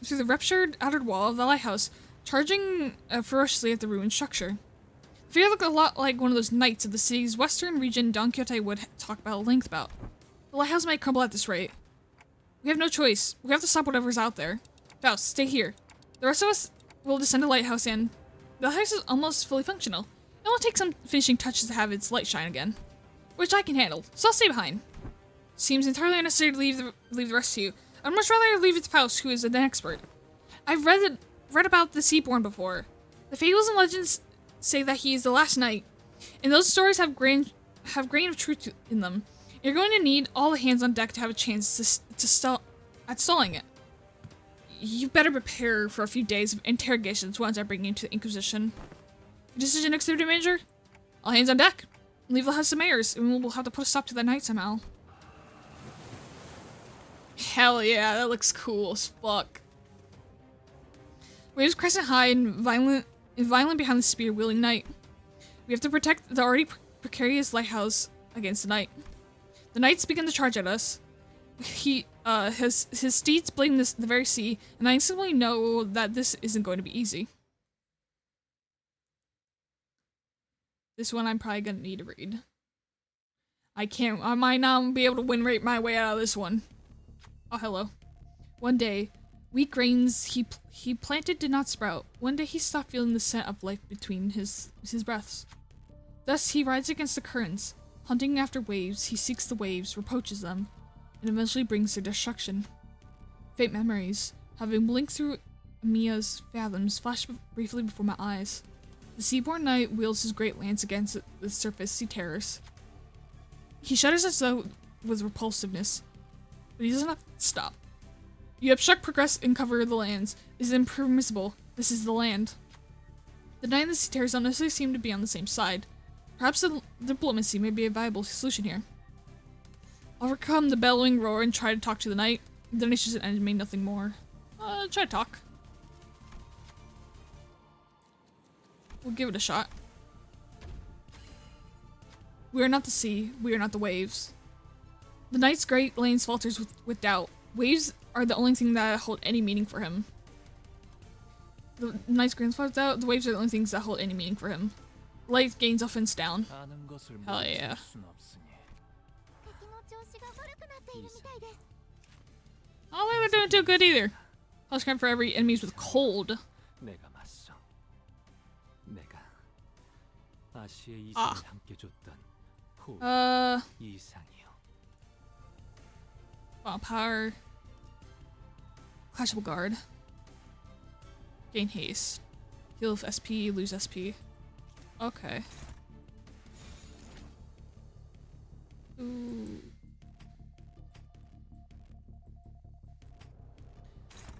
through the ruptured outer wall of the lighthouse, charging ferociously at the ruined structure. The figure looked a lot like one of those knights of the city's western region Don Quixote would talk about at length about. The lighthouse might crumble at this rate. We have no choice. We have to stop whatever's out there. Faust, stay here. The rest of us will descend the lighthouse and... The lighthouse is almost fully functional. It will take some finishing touches to have its light shine again. Which I can handle, so I'll stay behind. Seems entirely unnecessary to leave the rest to you. I'd much rather leave it to Faust, who is an expert. I've read about the Seaborn before. The fables and legends say that he is the last knight, and those stories have grain of truth in them. You're going to need all the hands on deck to have a chance to stalling it. You better prepare for a few days of interrogations once I bring you to the Inquisition. Decision accepted, Major? All hands on deck. Leave the House of Mayors, and we'll have to put a stop to that night somehow. Hell yeah, that looks cool as fuck. Waves crescent high and violent behind the spear-wielding knight. We have to protect the already precarious lighthouse against the night. The knights begin to charge at us. His steeds blame the very sea, and I instantly know that this isn't going to be easy. This one I'm probably gonna need to read. I might not be able to win rate my way out of this one. Oh, hello. One day, wheat grains he planted did not sprout. One day he stopped feeling the scent of life between his breaths. Thus he rides against the currents. Hunting after waves, he seeks the waves, reproaches them, and eventually brings their destruction. Faint memories, having blinked through Mia's fathoms, flashed briefly before my eyes. The Seaborn Knight wields his great lance against the surface sea terrors. He shudders as though with repulsiveness, but he doesn't have to stop. You obstruct progress and cover the lands. It is impermissible. This is the land. The Knight and the sea terrors don't necessarily seem to be on the same side. Perhaps diplomacy may be a viable solution here. I'll overcome the bellowing roar and try to talk to the Knight. Then it's just an enemy, nothing more. Try to talk. We'll give it a shot. We are not the sea. We are not the waves. The knight's great lane falters with doubt. Waves are the only thing that hold any meaning for him. The knight's great falters doubt. The waves are the only things that hold any meaning for him. Light gains offense down. Hell yeah. Oh, they were doing too good either. Plus crime for every enemies with cold. 내가 맞서. 내가 아시의 아. 이승을 함께 줬던 후 이상이요. Wow, power. Clashable guard. Gain haste. Heal of SP, lose SP. Okay. Ooh.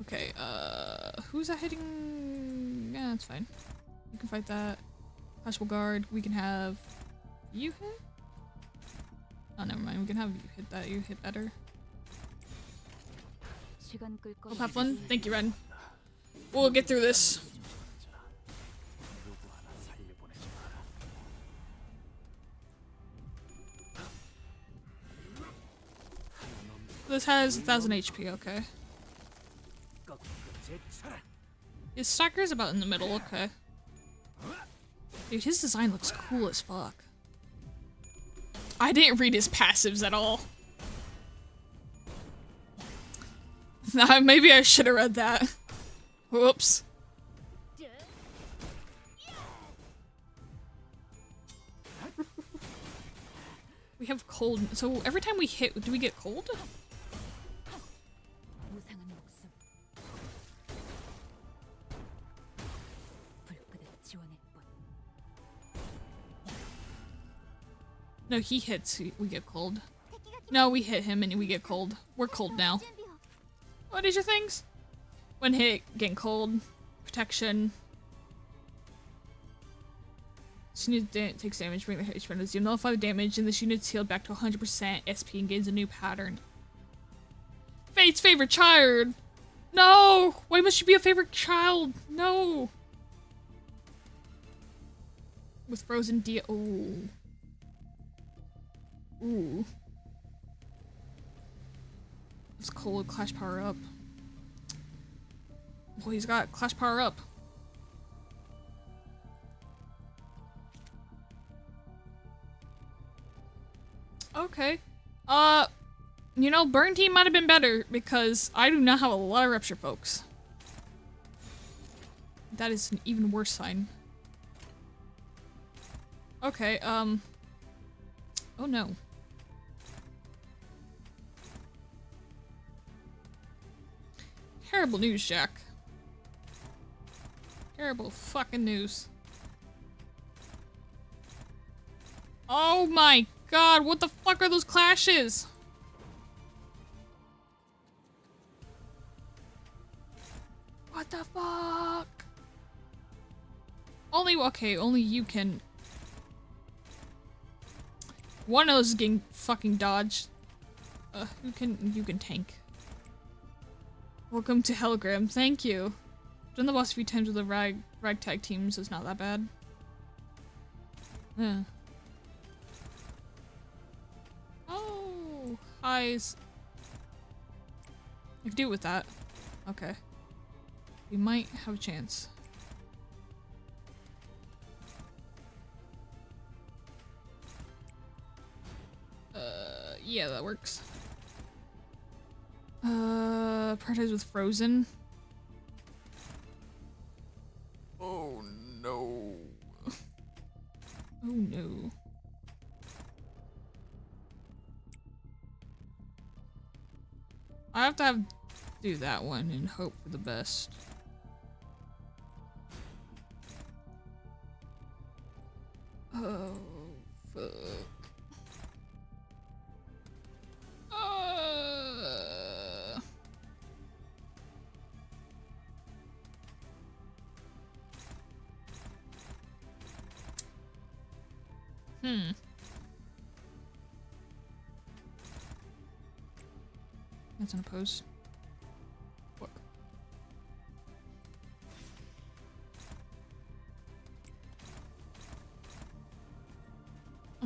Okay, who's that hitting? Yeah, that's fine. You can fight that. Clashable guard. We can have you hit? Oh, never mind. We can have you hit that. You hit better. We'll have fun. Thank you, Ren. We'll get through this. This has 1000 HP, okay. His stacker is about in the middle, okay. Dude, his design looks cool as fuck. I didn't read his passives at all. Nah, maybe I should have read that. Whoops. We have cold, so every time we hit, do we get cold? No, he hits, we get cold. No, we hit him and we get cold. We're cold now. What is your things? When hit, getting cold. Protection. This unit takes damage, bring the HP down to 0. Nullify the damage, and this unit's healed back to 100% SP and gains a new pattern. Fate's favorite child! No! Why must you be a favorite child? No! With frozen ooh. Ooh. It's cold. Clash power up. Well, he's got clash power up. Okay. You know, Burn Team might have been better because I do not have a lot of Rupture folks. That is an even worse sign. Okay, oh no. Terrible news, Jack. Terrible fucking news. Oh my god, what the fuck are those clashes? What the fuck? Only you can. One of those is getting fucking dodged. You can tank. Welcome to Hellgram. Thank you. Done the boss a few times with the ragtag team, so it's not that bad. Oh, highs. I can do it with that. Okay. We might have a chance. Yeah, that works. Prioritize with frozen. Oh no. Oh no. I have to do that one and hope for the best. Oh, fuck. That's unopposed. Look.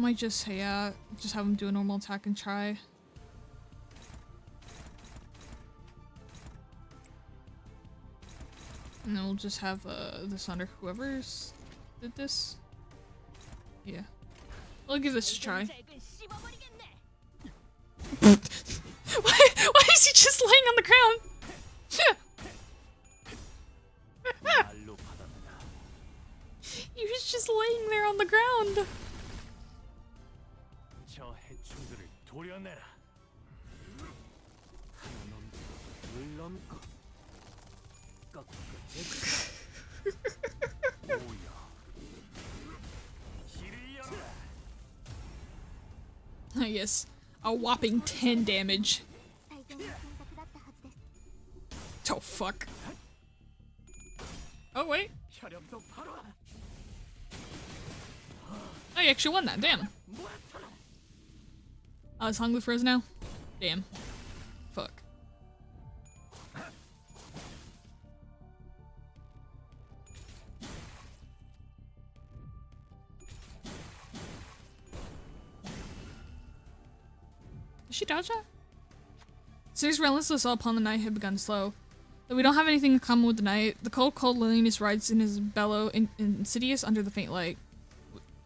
might just, yeah, just have him do a normal attack and try. And then we'll just have this under whoever's did this. Yeah. I'll give this a try. Why is he just laying on the ground? He was just laying there on the ground. Yes, a whopping 10 damage. Oh fuck. Oh wait. Oh, you actually won that, damn. Oh, is Honglu frozen now? Damn. Fuck. Did she dodge that? Since relentless all upon the night had begun slow. Though we don't have anything in common with the night, the cold loneliness rides in his bellow, insidious under the faint light.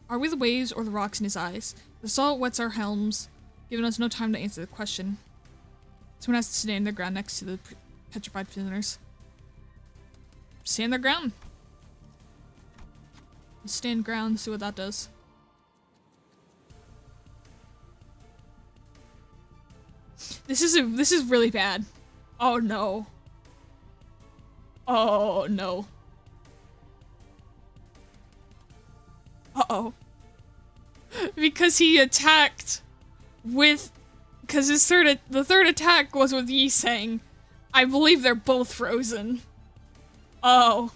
Are we the waves or the rocks in his eyes? The salt wets our helms, giving us no time to answer the question. Someone has to stand their ground next to the petrified prisoners. Stand their ground. Stand ground, see what that does. This is really bad. Oh no. Oh no. Uh-oh. Because he attacked with... Because the third attack was with Yi saying, I believe they're both frozen. Oh.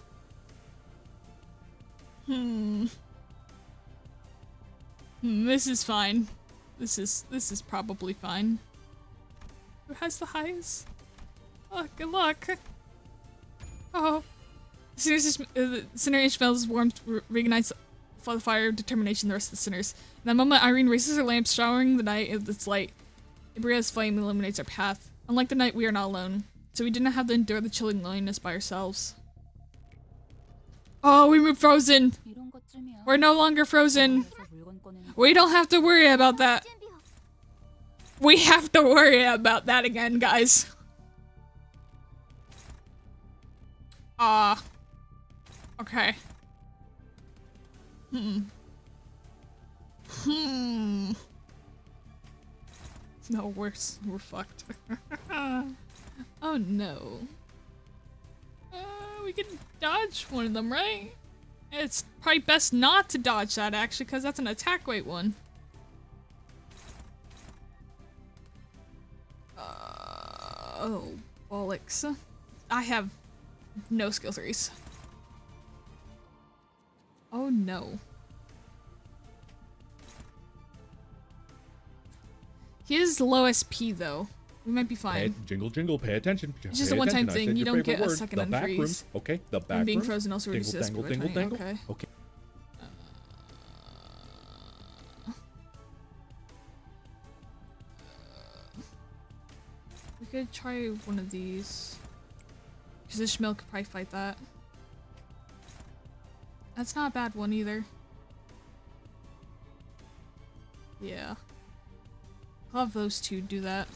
This is fine. This is probably fine. Who has the highest? Oh, good luck. Oh. As soon as Sinner Ishmael's warmth reignites the fire of determination the rest of the sinners. In that moment, Irene raises her lamp, showering the night with its light. Ibria's flame illuminates our path. Unlike the night, we are not alone, so we didn't have to endure the chilling loneliness by ourselves. Oh, we moved frozen! We're no longer frozen! We don't have to worry about that! We have to worry about that again, guys. Okay. No, we're fucked. Oh no. We can dodge one of them, right? It's probably best not to dodge that, actually, because that's an attack weight one. Oh, bollocks. I have no skill trees. Oh no. He is low SP though. We might be fine. Jingle, jingle, pay attention. It's just a one-time thing. You don't get a second the back unfreeze. room. Okay, the back And being room. frozen also Dingle, reduces dangle, SP dingle, by 20. dangle. Okay. Okay. We could try one of these. Because Ishmael could probably fight that. That's not a bad one either. Yeah. I'll have those two do that.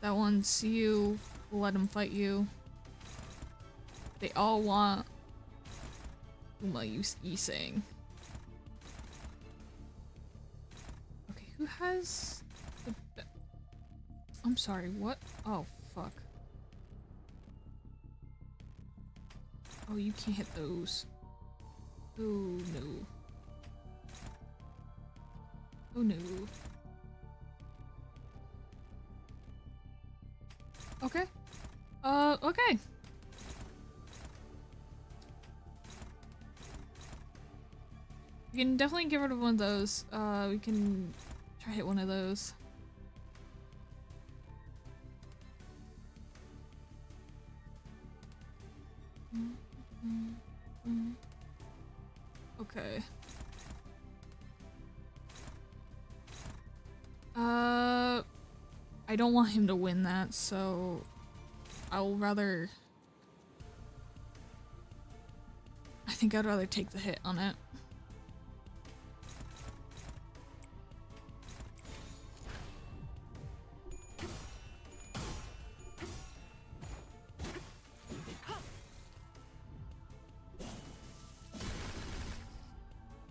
That one, see you, let him fight you. They all want Uma Yisang. Okay, who has the I'm sorry, what? Oh, fuck. Oh, you can't hit those. Oh, no. Oh, no. Okay. Okay. We can definitely get rid of one of those. We can try hit one of those. Okay. I don't want him to win that, so I'll rather... I think I'd rather take the hit on it.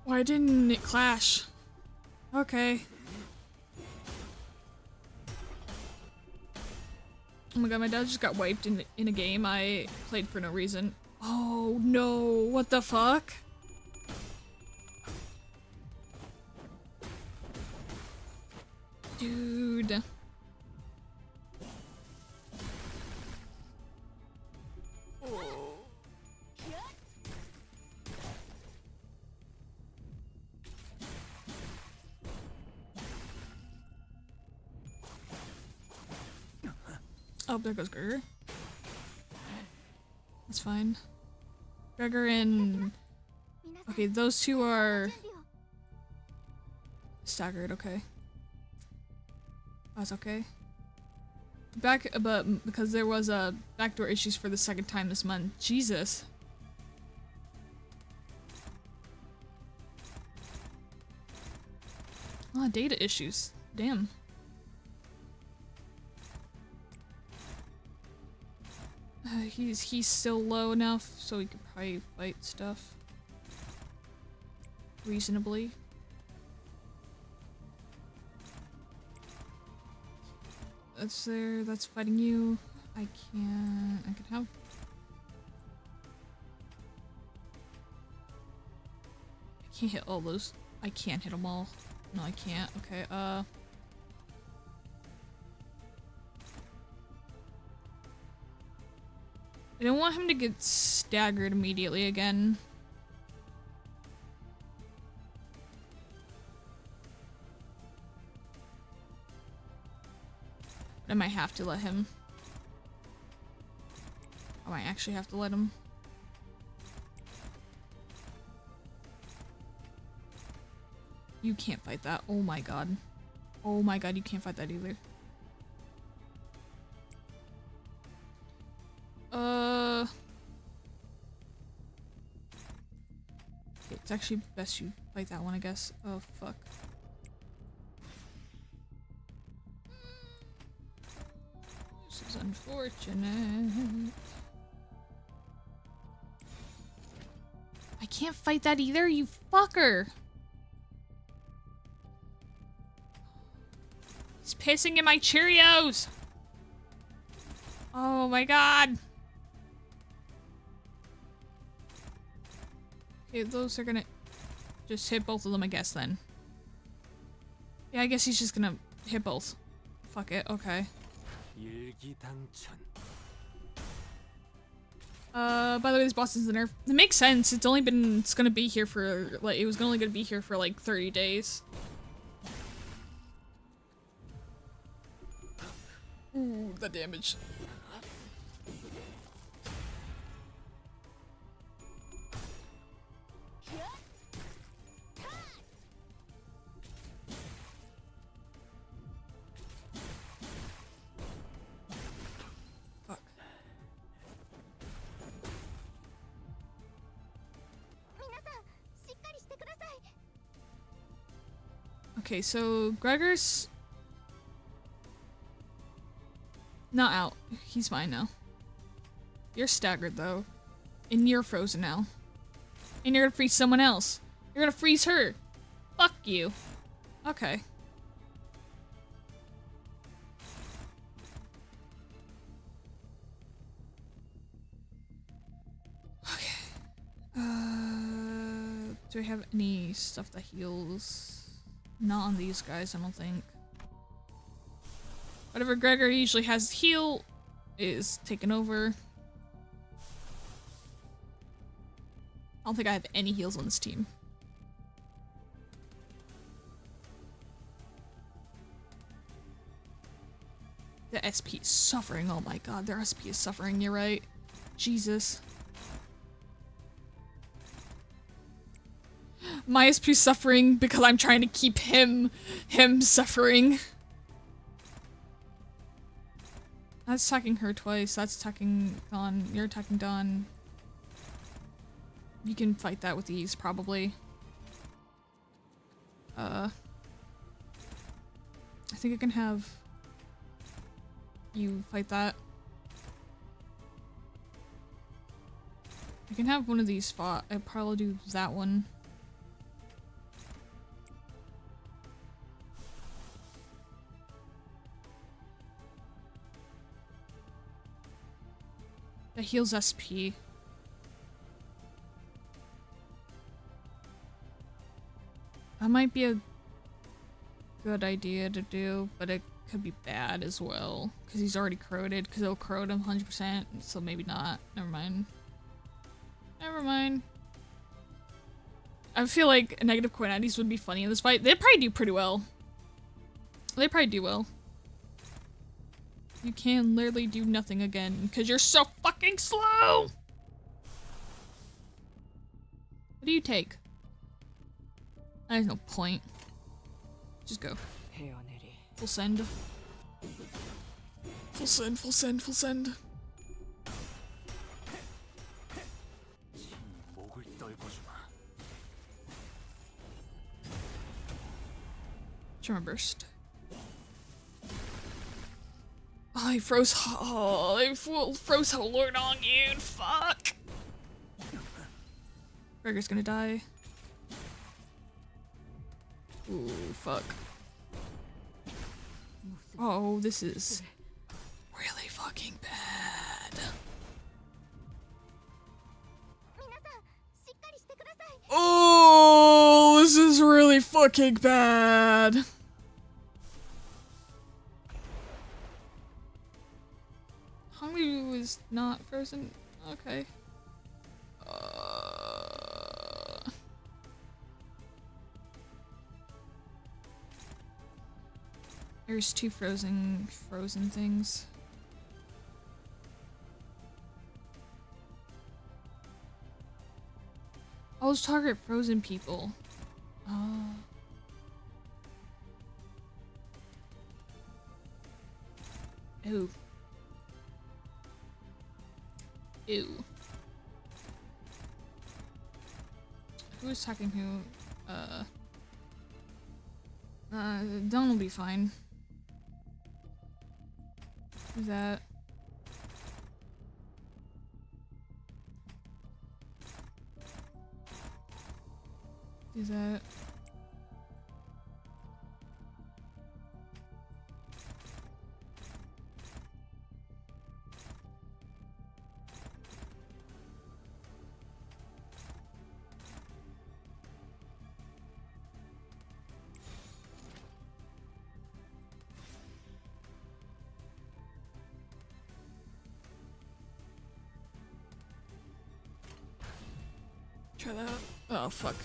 Why didn't it clash? Okay. Oh my god, my dad just got wiped in a game I played for no reason. Oh no, what the fuck? Dude. Oh, there goes Gregor. That's fine. Gregor and... Okay, those two are... staggered, okay. That's okay. But because there was backdoor issues for the second time this month. Jesus. Ah, data issues. Damn. He's still low enough so he could probably fight stuff reasonably. That's there. That's fighting you. I can have. I can't hit all those. I can't hit them all. No, I can't. Okay. I don't want him to get staggered immediately again. But I might have to let him. I might actually have to let him. You can't fight that. Oh my god. Oh my god, you can't fight that either. It's actually best you fight that one, I guess. Oh, fuck. This is unfortunate. I can't fight that either, you fucker! He's pissing in my Cheerios! Oh my god! Okay, those are gonna just hit both of them, I guess, then. Yeah, I guess he's just gonna hit both. Fuck it, okay. By the way, this boss is the nerf. It makes sense. It's gonna be here for, like, it was only gonna be here for, like, 30 days. Ooh, the damage. Okay, so Gregor's not out. He's fine now. You're staggered though. And you're frozen now. And you're gonna freeze someone else. You're gonna freeze her. Fuck you. Okay. Okay. Do I have any stuff that heals? Not on these guys, I don't think. Whatever Gregor usually has heal is taken over. I don't think I have any heals on this team. The SP is suffering. Oh my god, their SP is suffering, you're right. Jesus. My SP is suffering because I'm trying to keep him suffering. That's attacking her twice. That's attacking Dawn. You're attacking Dawn. You can fight that with ease, probably. I think I can have you fight that. I can have one of these fought. I'd probably do that one. That heals SP. That might be a good idea to do, but it could be bad as well. Because he's already corroded, because it'll corrode him 100%, so maybe not. Never mind. Never mind. I feel like negative coordinates would be funny in this fight. They'd probably do pretty well. They probably do well. You can literally do nothing again, because you're so fucking slow! What do you take? There's no point. Just go. Full send. Full send, full send, full send. Charm burst. Oh, he froze. Oh, they froze Lord on you. Fuck. Gregor's gonna die. Ooh, fuck. Oh, this is really fucking bad. Oh, this is really fucking bad. Hungry was not frozen. Okay. There's two frozen things. Oh, let's target frozen people. Ew. Ew. Who's attacking who? Dawn will be fine. Who's that? Who's that? Try that. Oh, fuck.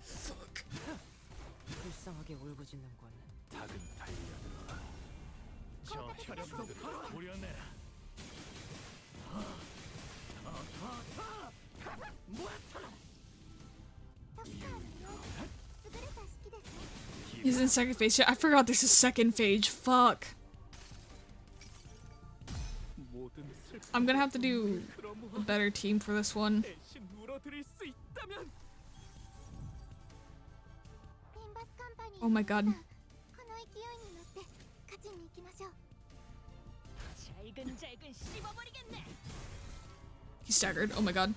Fuck. 불쌍하게 울부짖는 건 작은 달려들어라. 저 혈육들 도려내라. He's in second phase. I forgot there's a second phase. Fuck. I'm gonna have to do a better team for this one. Oh my god. He's staggered. Oh my god.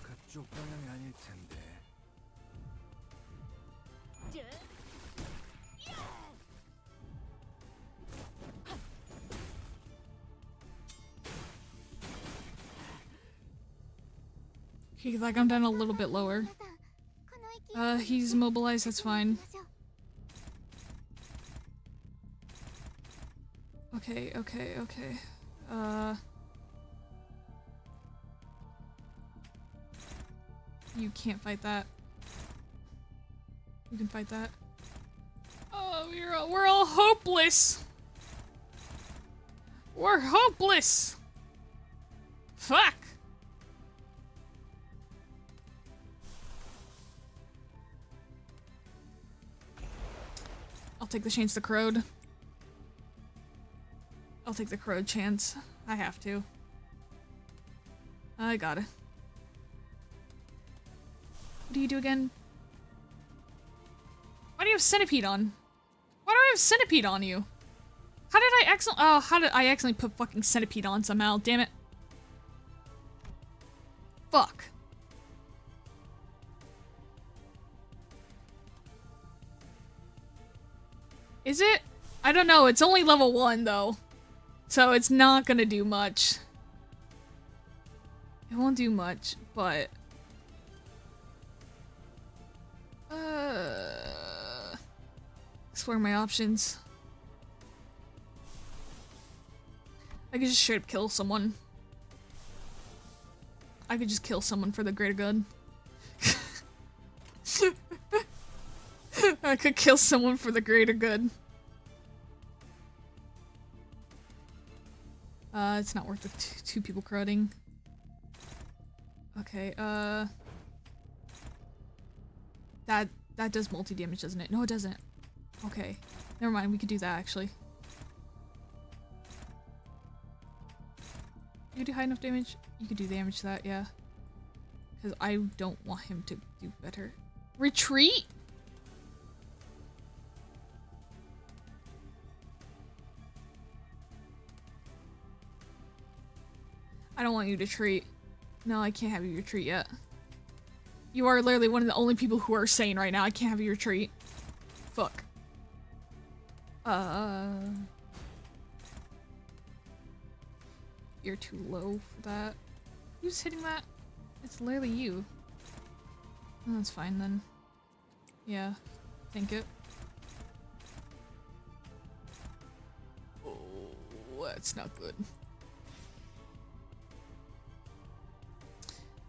그쪽 방향이 아닐 텐데. Okay, like I'm down a little bit lower. He's immobilized, that's fine. Okay. You can't fight that. You can fight that. Oh, we're all hopeless! We're hopeless! Fuck! I'll take the chance to crowd. I'll take the crowd chance. I have to. I got it. What do you do again? Why do you have centipede on? Why do I have centipede on you? How did I accidentally- oh, how did I accidentally put fucking centipede on somehow? Damn it. Fuck. Is it? I don't know, it's only level 1 though. So it's not gonna do much. It won't do much, but... explore my options. I could just straight up kill someone. I could just kill someone for the greater good. I could kill someone for the greater good. It's not worth the two people crowding. Okay, that does multi-damage, doesn't it? No, it doesn't. Okay. Never mind, we could do that, actually. You do high enough damage? You could do damage to that, yeah. Because I don't want him to do better. Retreat? I don't want you to retreat. No, I can't have you retreat yet. You are literally one of the only people who are sane right now. I can't have you retreat. Fuck. You're too low for that. Who's hitting that? It's literally you. Oh, that's fine then. Yeah, think it. Oh, that's not good.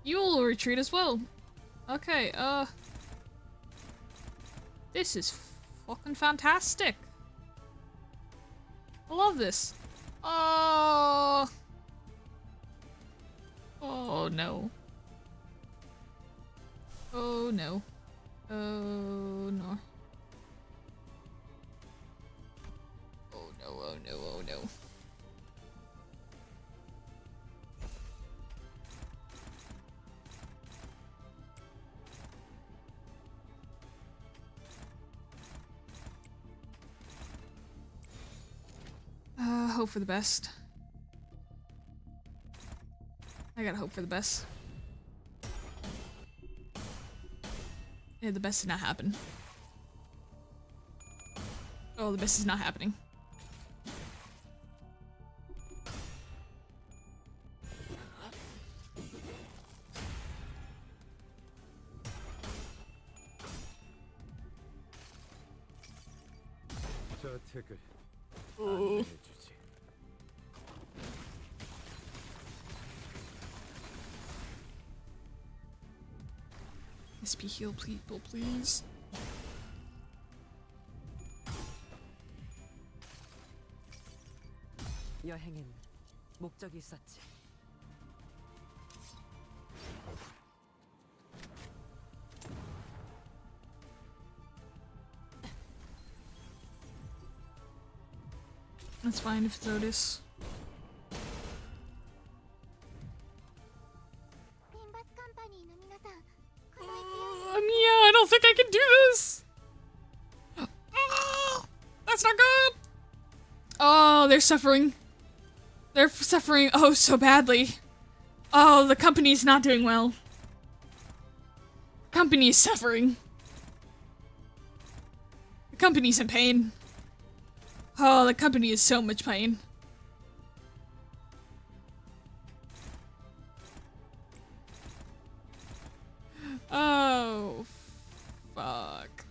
You will retreat as well. Okay, this is fucking fantastic. I love this. Oh. Oh no. Oh no. Oh no. Oh no, oh no, oh no. Hope for the best. I gotta hope for the best. Yeah, the best did not happen. Oh, the best is not happening. Oh. SP heal people, please. 여행엔 목적이 있었지. That's fine if it's Otis. Yeah, I don't think I can do this. Oh, that's not good. Oh, they're suffering. They're suffering oh so badly. Oh, the company's not doing well. The company is suffering. The company's in pain. Oh, the company is so much pain. Oh, fuck.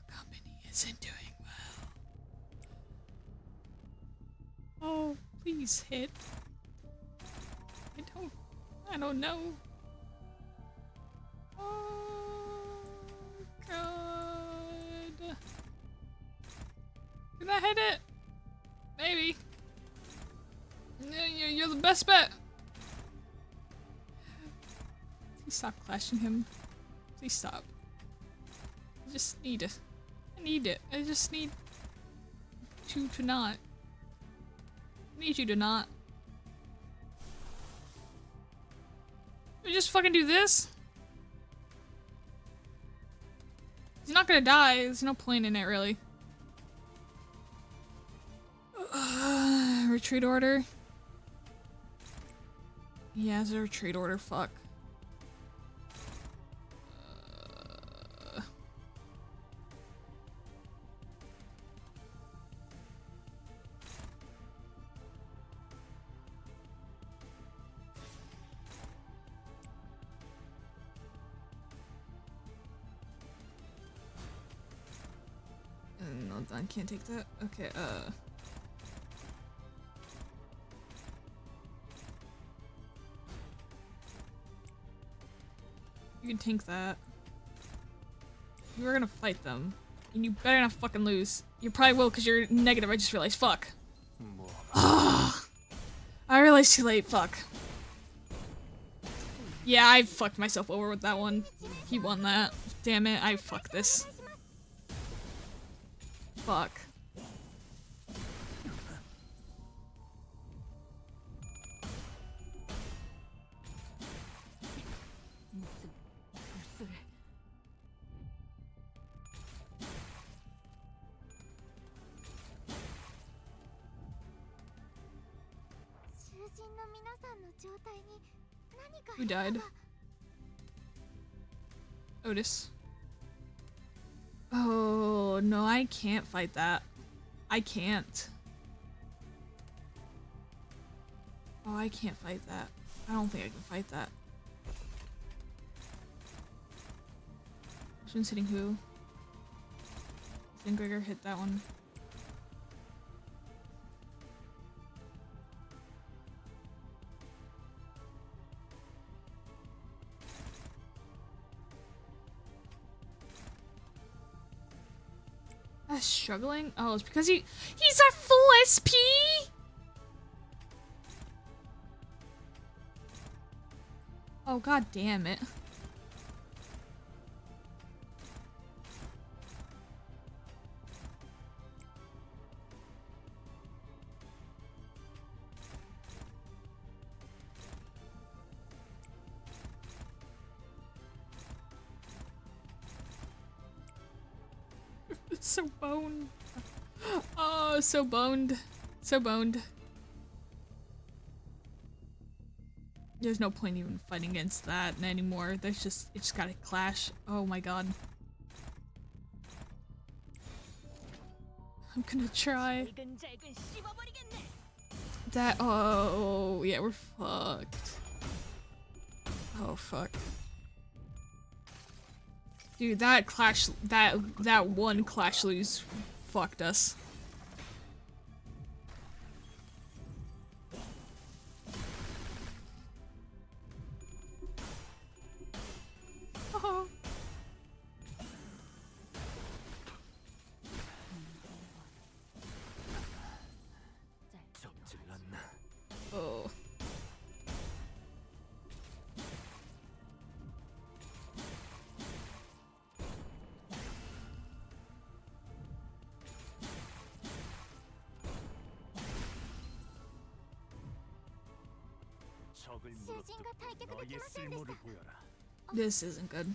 The company isn't doing well. Oh, please hit. I don't know. Oh, God. Can I hit it? Maybe. You're the best bet. Please stop clashing him. Please stop. just need it. I need it. I just need you to not. I need you to not. We just fucking do this? He's not gonna die. There's no point in it, really. Retreat order. Yeah, it's a retreat order. Fuck. No, I can't take that. Okay, you can tank that. You are gonna fight them. And you better not fucking lose. You probably will because you're negative, I just realized. Fuck. Ah, I realized too late, fuck. Yeah, I fucked myself over with that one. He won that. Damn it, I fucked this. Fuck. Who died? Otis. Oh, no, I can't fight that. I can't. Oh, I can't fight that. I don't think I can fight that. Which one's hitting who? I think Gregor hit that one. Struggling? Oh, it's because he's at full SP? Oh, god damn it. So boned. Oh, so boned. So boned. There's no point even fighting against that anymore. It just gotta clash. Oh my god. I'm gonna try. That, oh, yeah, we're fucked. Oh, fuck. Dude, that clash, that one clash lose fucked us. Oh. Oh. This isn't good.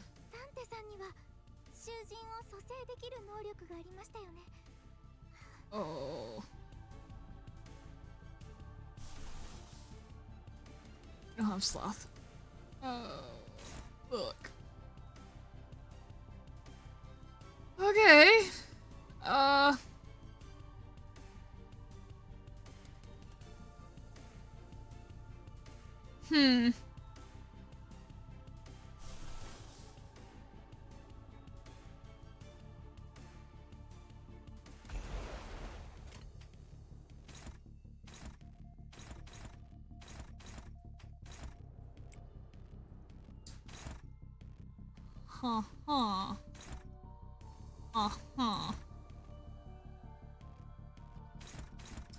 Oh. I don't have sloth. Oh. Look. Okay.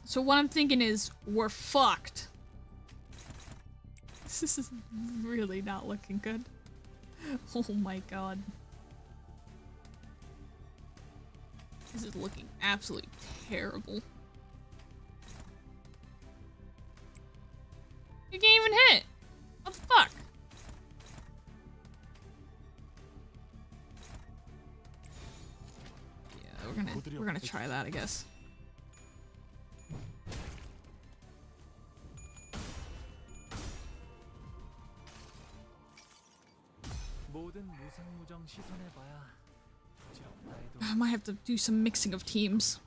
So what I'm thinking is, we're fucked. This is really not looking good. Oh my god. This is looking absolutely terrible. You can't even hit! What the fuck? Yeah, we're gonna try that, I guess. I might have to do some mixing of teams.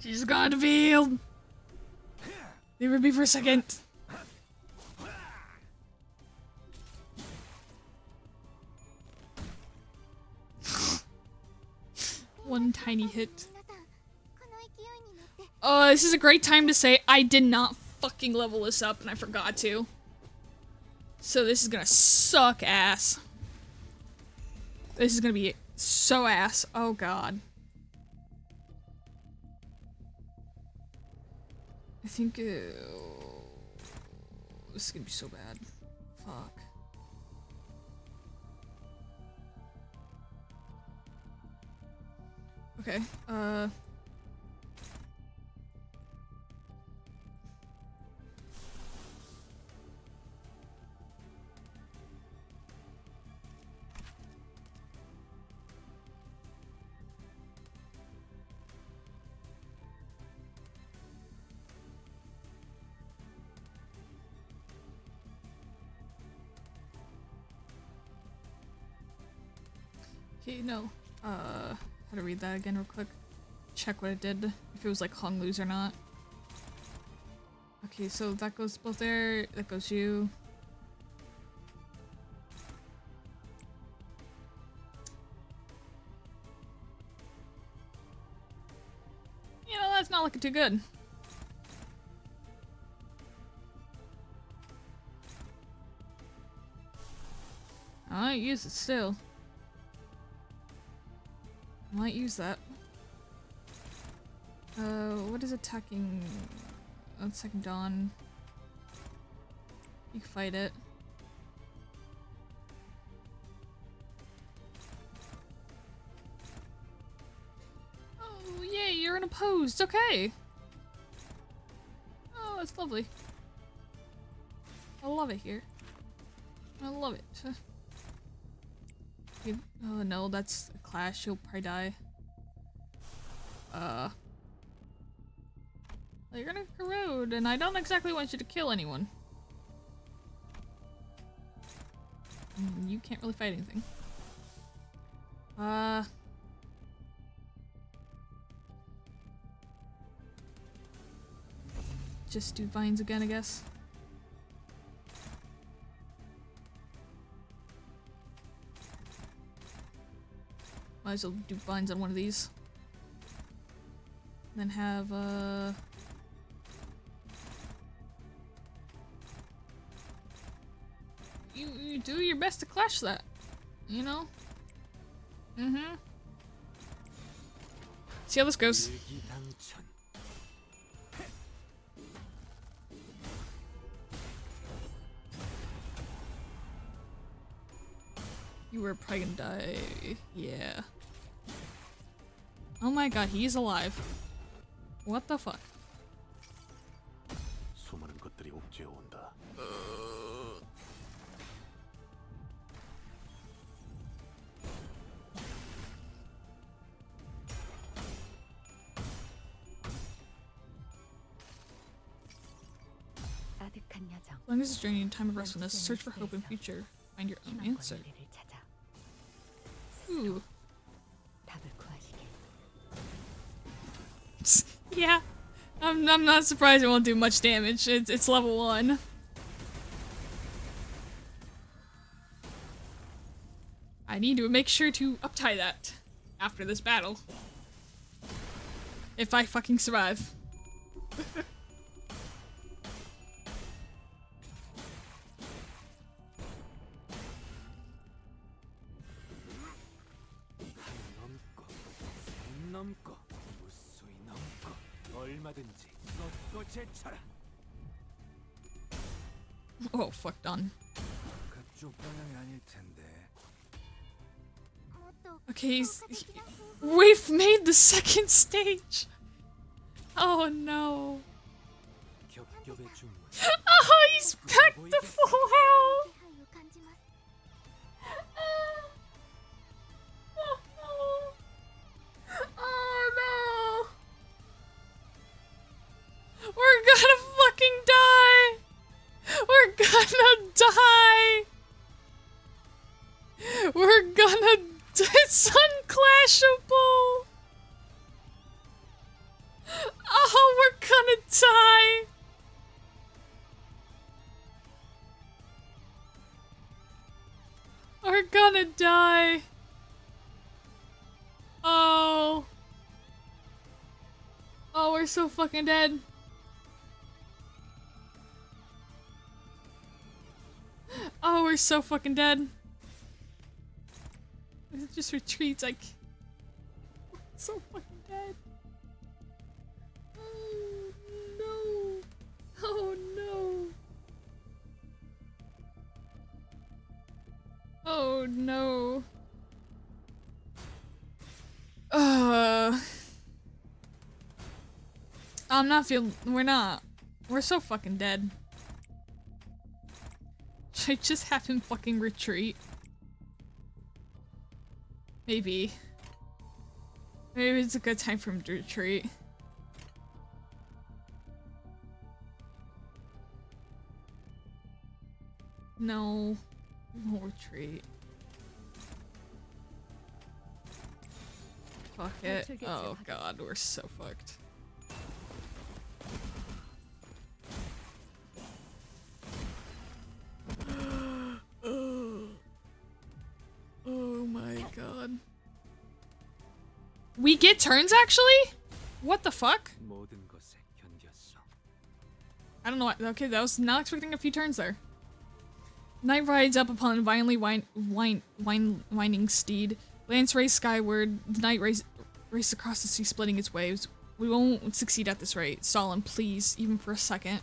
She's gone to field. Leave with me for a second. One tiny hit. Oh, this is a great time to say I did not fucking level this up and I forgot to. So this is gonna suck ass. This is gonna be so ass. Oh god. I think this is gonna be so bad. Fuck. Okay, okay, no. How to read that again real quick. Check what it did, if it was like hung loose or not. Okay, so that goes both there, that goes you. You know, that's not looking too good. I might use it still. I might use that. What is attacking? One second, Dawn. You can fight it. Oh, yay, you're unopposed. Okay. Oh, that's lovely. I love it here. I love it. Oh no, that's a clash. You'll probably die. You're gonna corrode, and I don't exactly want you to kill anyone. You can't really fight anything. Just do vines again, I guess. Might as well do vines on one of these. And then have, You do your best to clash that, you know? Mm-hmm. See how this goes. You were probably gonna die. Yeah. Oh my god, he's alive. What the fuck? 수많은 것들이 옥죄어 온다. As long as it's journey in time of restfulness, search for hope and future. Find your own answer. Ooh. Yeah. I'm not surprised it won't do much damage. It's level 1. I need to make sure to uptie that after this battle. If I fucking survive. 얼마든지 꺾고 제쳐라. Oh, fuck, done. 그쪽 방향이 아닐 텐데. Okay, we've made the second stage. Oh no. 겹겹의 중문. Oh, he's back to full health. Oh no. We're gonna fucking die. We're gonna die. We're gonna. It's unclashable. Oh, we're gonna die. We're gonna die. Oh. Oh, we're so fucking dead. Oh, we're so fucking dead. It just retreats like so fucking dead. Oh no. Oh no. Oh no. I'm not feeling. We're not. We're so fucking dead. Should I just have him fucking retreat? Maybe. Maybe it's a good time for him to retreat. No. No retreat. Fuck it. Oh god, we're so fucked. Oh my god. We get turns actually? What the fuck? 모든 것에 견뎠어. I don't know. Okay, that was not expecting a few turns there. Knight rides up upon a violently whining steed. Lance race skyward. The knight race across the sea, splitting its waves. We won't succeed at this rate. Stalin, please, even for a second.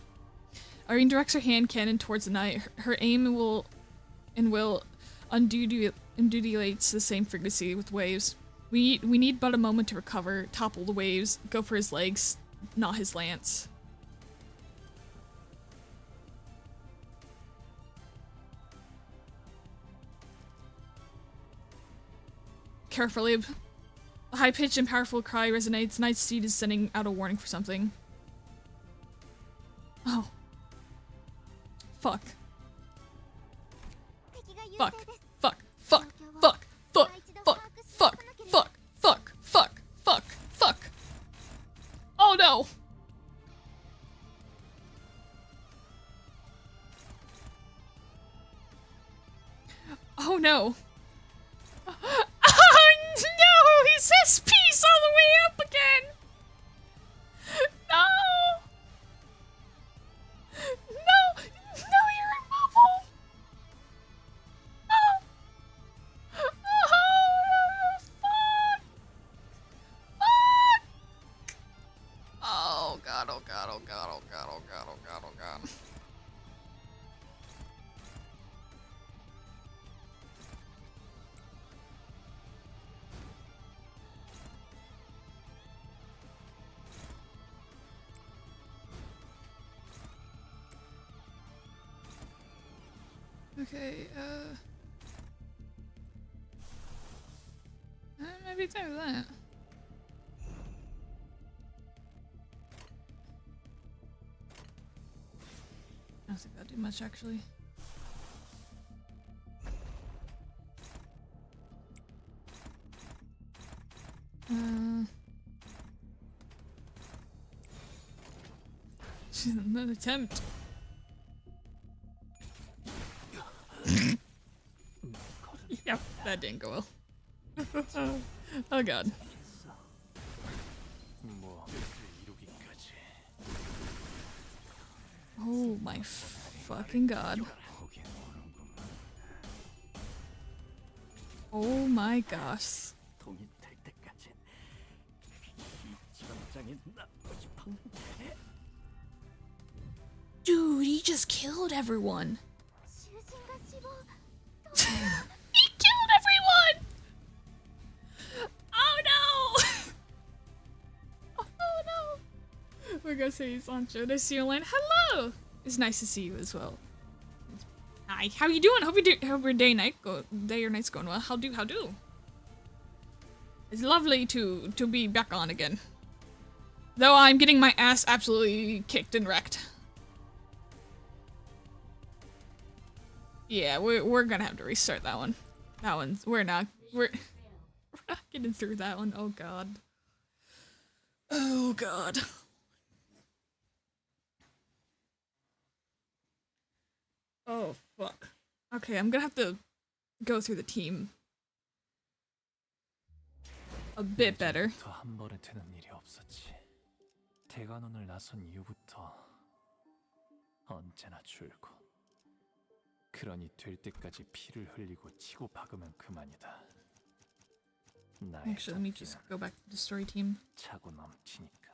Irene directs her hand cannon towards the knight. Her aim will undulates the same frequency with waves. We need but a moment to recover, topple the waves, go for his legs, not his lance. Carefully. A high-pitched and powerful cry resonates. Knight's steed is sending out a warning for something. Oh. Fuck. Fuck. Fuck. Fuck. Fuck. Fuck. Fuck. Fuck. Fuck. Fuck. Fuck. Fuck. Fuck. Oh no! Oh no! Oh no! He says peace all the way up again! No! No! No, you're immobile! Oh! Oh! Fuck! Fuck! Oh god, oh god, oh god, oh god, oh god, oh god, oh god. Okay, maybe do that. I don't think that'll do much, actually. An attempt. Yep, that didn't go well. Oh god. Oh my fucking god. Oh my gosh. 통일될 때까진 이 지방장에 남고 싶어. Dude, he just killed everyone. He killed everyone! Oh no! Oh no! We're gonna say Sancho. Nice to see you online. Hello! It's nice to see you as well. Hi, how you doing? Hope your day or night's going well. How do? It's lovely to be back on again. Though I'm getting my ass absolutely kicked and wrecked. Yeah, we're gonna have to restart that one. We're not getting through that one. Oh god. Oh god. Oh fuck. Okay, I'm gonna have to go through the team a bit better. 한 번에 되는 일이 없었지. 대관원을 나선 이후부터 언제나 줄고. 그러니 될 때까지 피를 흘리고 치고 박으면 그만이다. Actually, let me just go back to the story team 차고 넘치니까.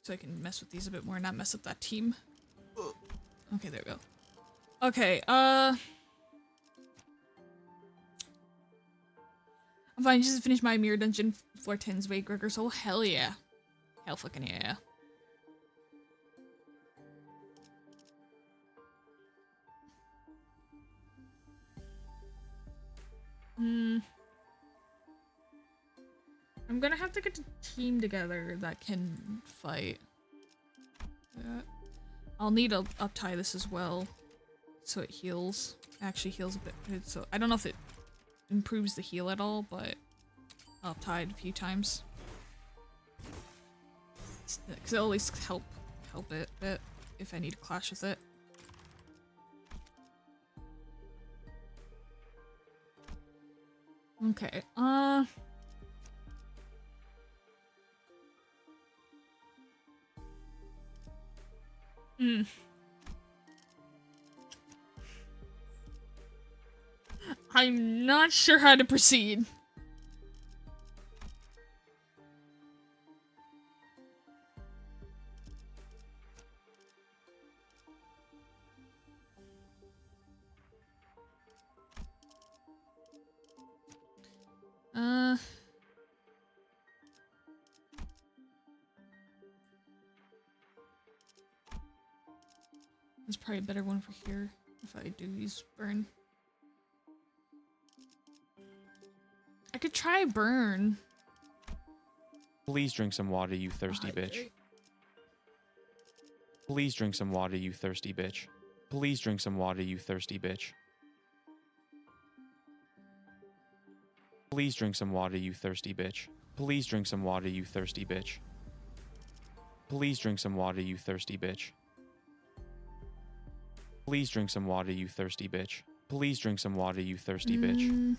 so I can mess with these a bit more and not mess up that team. Okay, there we go. Okay, I'm fine, just finished my mirror dungeon for 10's Way Gregor, so hell yeah. Hell fucking yeah. I'm gonna have to get a team together that can fight. I'll need to up-tie this as well, so it heals. Actually heals a bit. So I don't know if it improves the heal at all, but I'll up-tie it a few times. Because it'll at least help it a bit if I need to clash with it. Okay, I'm not sure how to proceed. There's probably a better one for here if I do use burn. I could try burn. Please drink some water, you thirsty bitch. Please drink some water, you thirsty bitch. Please drink some water, you thirsty bitch. Please drink some water, you thirsty bitch. Please drink some water, you thirsty bitch. Please drink some water, you thirsty bitch. Please drink some water, you thirsty bitch. Please drink some water, you thirsty bitch.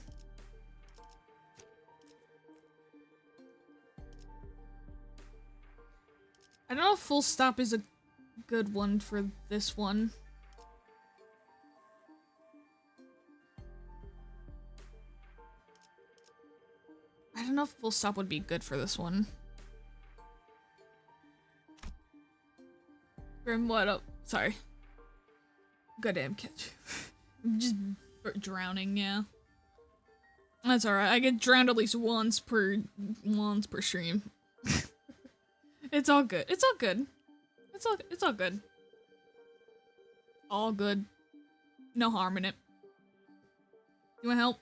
I don't know if full stop is a good one for this one. I don't know if full stop would be good for this one. Grim, what up? Sorry. Goddamn catch. I'm just drowning, yeah. That's alright. I get drowned at least once per stream. It's all good. It's all good. It's all good. All good. No harm in it. You want help?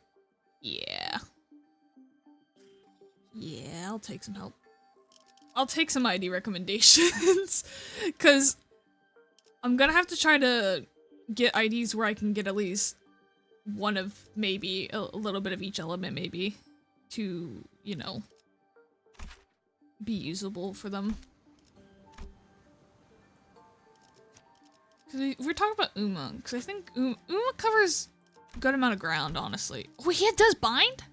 Yeah. Yeah, I'll take some help. I'll take some ID recommendations. Cause I'm gonna have to try to get IDs where I can get at least one of maybe a little bit of each element maybe to, you know, be usable for them. Cause we're talking about Uma, because I think Uma covers a good amount of ground, honestly. Oh, he does bind?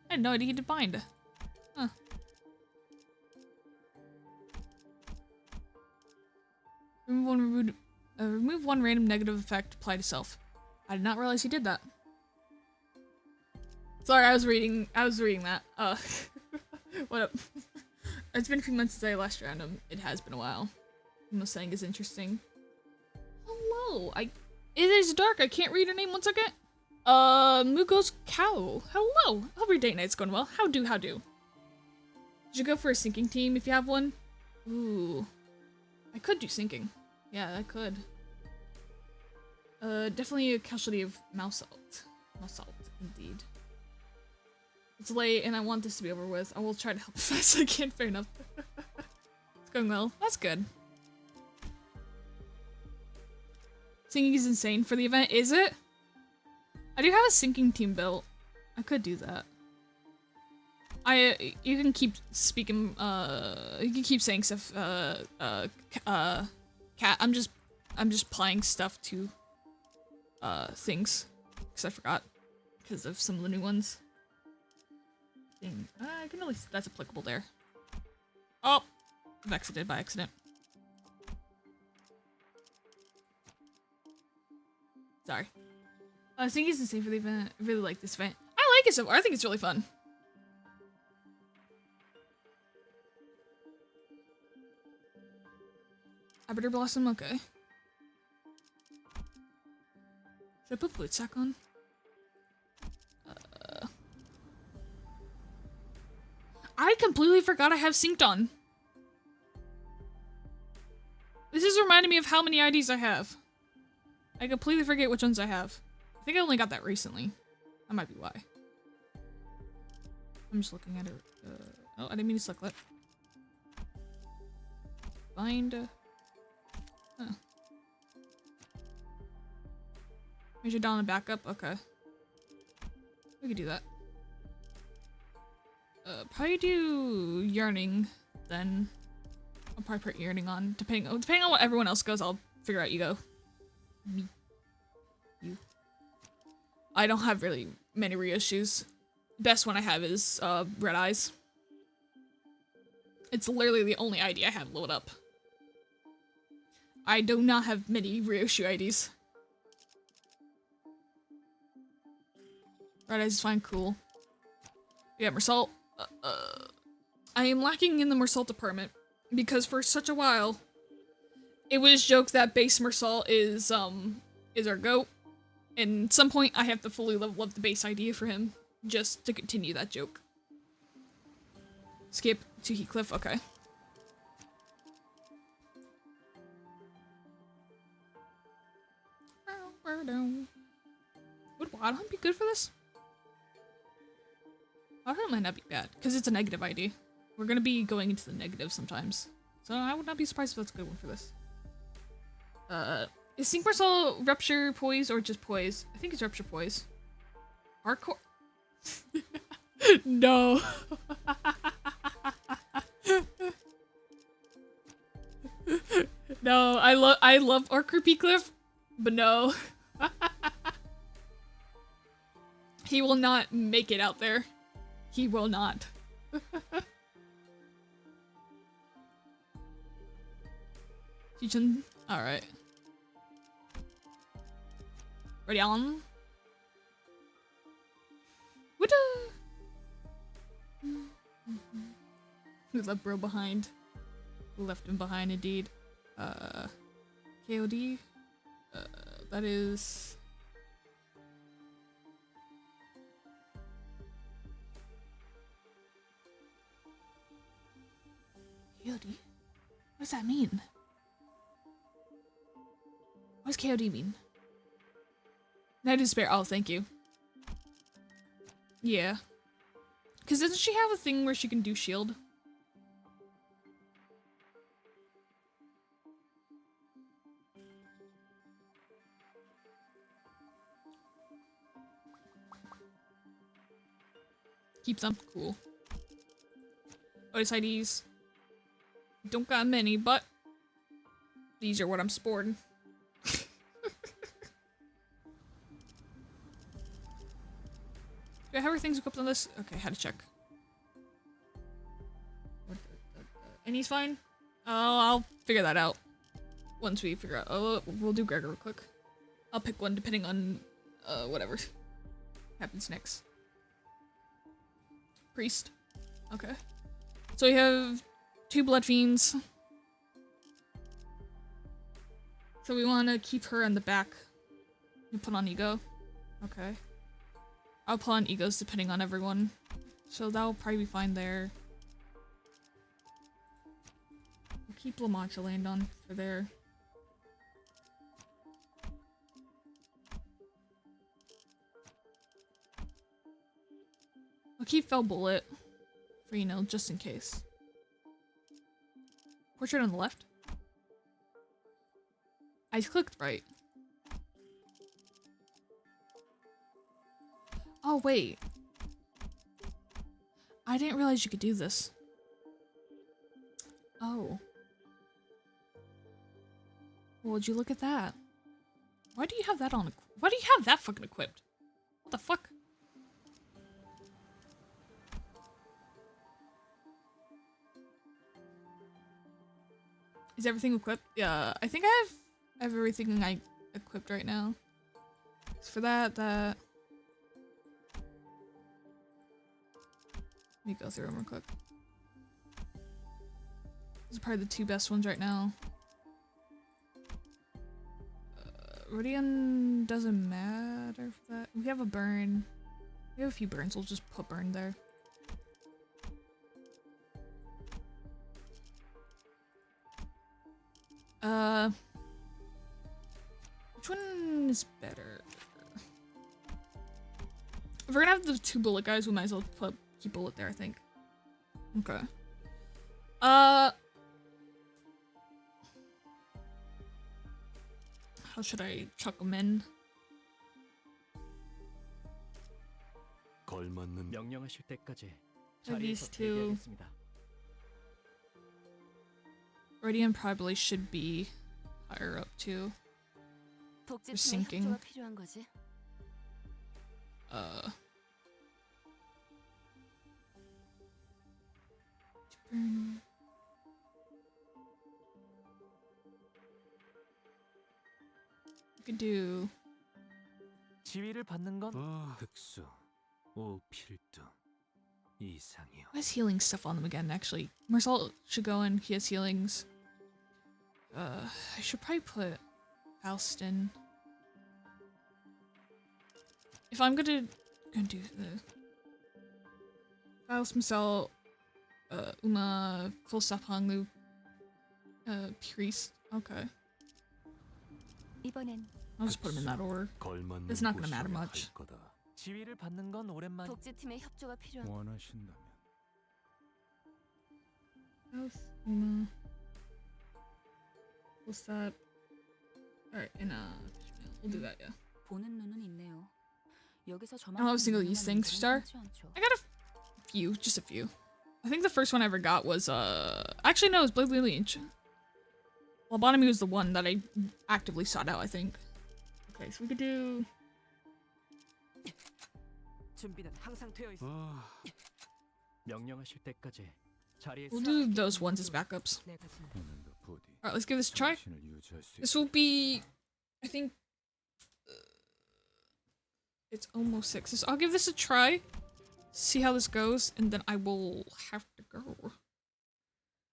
I had no idea he did bind. Huh. Remove one random negative effect, apply to self. I did not realize he did that. Sorry, I was reading that. What up? It's been a few months since I last drowned him. It has been a while. I'm not saying is interesting. Hello. It is dark. I can't read her name. 1 second. Mugo's cow. Hello. Hope your date night's going well. How do? Should you go for a sinking team if you have one? Ooh. I could do sinking. Yeah, I could. Definitely a casualty of mouse salt. Mouse salt, indeed. It's late and I want this to be over with. I will try to help as fast as I can. Fair enough. It's going well. That's good. Sinking is insane for the event, is it? I do have a sinking team built. I could do that. You can keep speaking, you can keep saying stuff, cat, I'm just applying stuff to, things. Because I forgot. Because of some of the new ones. I can at least, that's applicable there. Oh! I've exited by accident. Sorry. I think it's insane for the event. I really like this event. I like it so far. I think it's really fun. Arbiter Blossom, okay. Should I put boot sack on? I completely forgot I have synced on. This is reminding me of how many IDs I have. I completely forget which ones I have. I think I only got that recently. That might be why. I'm just looking at it. Oh, I didn't mean to select that. Find. Huh. Measure down and back up. Okay. We could do that. Probably do yearning then. I'll probably put yearning on. Depending on what everyone else goes, I'll figure out you go. Me. You. I don't have really many reissues. Best one I have is Red Eyes. It's literally the only ID I have loaded up. I do not have many reissue IDs. Red Eyes is fine, cool. Yeah, Mersault. I am lacking in the Mersault department because for such a while it was joked that base Mersault is our GOAT, and at some point I have to fully level up the base idea for him just to continue that joke. Skip to Heathcliff, okay. Would Wadham be good for this? Wadham might not be bad, because it's a negative ID. We're gonna be going into the negative sometimes. So I would not be surprised if that's a good one for this. Is Sync Marcel Rupture Poise or just Poise? I think it's Rupture Poise. Hardcore? No. No, I love Archer Peacliff, but no. He will not make it out there. He will not. Chichin, alright. Ready on? What? We left bro behind. We left him behind indeed. KOD. That is. KOD? What does that mean? What does KOD mean? Night of Despair. Oh, thank you. Yeah. Because doesn't she have a thing where she can do shield? Keep some. Cool. Otis IDs. Don't got many, but these are what I'm sporting. Do I have everything's equipped on this? Okay, had to check. And he's fine? Oh, I'll figure that out. Once we figure out. Oh, we'll do Gregor real quick. I'll pick one depending on, whatever happens next. Priest. Okay. So we have 2 Blood Fiends. So we want to keep her in the back. You put on Ego. Okay. I'll put on Egos depending on everyone. So that'll probably be fine there. We'll keep La Mancha land on for there. I'll keep Fell Bullet for, you know, just in case. Portrait on the left. I clicked right. Oh, wait. I didn't realize you could do this. Oh. Well, would you look at that? Why do you have that on? Why do you have that fucking equipped? What the fuck? Is everything equipped? Yeah, I think I have everything I equipped right now. So for that. Let me go through them real quick. These are probably the 2 best ones right now. Radiant doesn't matter for that. We have a burn. We have a few burns. We'll just put burn there. Which one is better? If we're gonna have the 2 bullet guys, we might as well keep bullet there, I think. Okay. How should I chuck them in? 걸맞는 명령하실 때까지 These 자리에서 2. 대기하겠습니다. Radiant probably should be higher up too. They're sinking. Burn. We could do 지위를 받는 건 흑수, 오필두, 이상이요. Who has healing stuff on them again, actually? Marcel should go in, he has healings. I should probably put Faustin. If I'm gonna do the Faust, Marcel, Uma, Klosap, Hanglu, Priest. Okay. I'll just put him in that order. It's not gonna matter much. 지위를 받는 건 오랜만. 독재팀의 협조가 필요한. 원하신다면. Faust, Uma, Klosap. Alright, and we'll do that, yeah. 보는 눈은 있네요. 여기서 I don't have a single of these things, Star. I got a few, just a few. I think the first one I ever got was, actually no, it was Blade Lineage. Lobotomy was the one that I actively sought out, I think. Okay, so we could do... 준비는 항상 되어 있어. 명령하실 때까지 자리에. We'll do those ones as backups. Alright, let's give this a try. This will be... I think... it's almost 6. So I'll give this a try. See how this goes, and then I will have to go.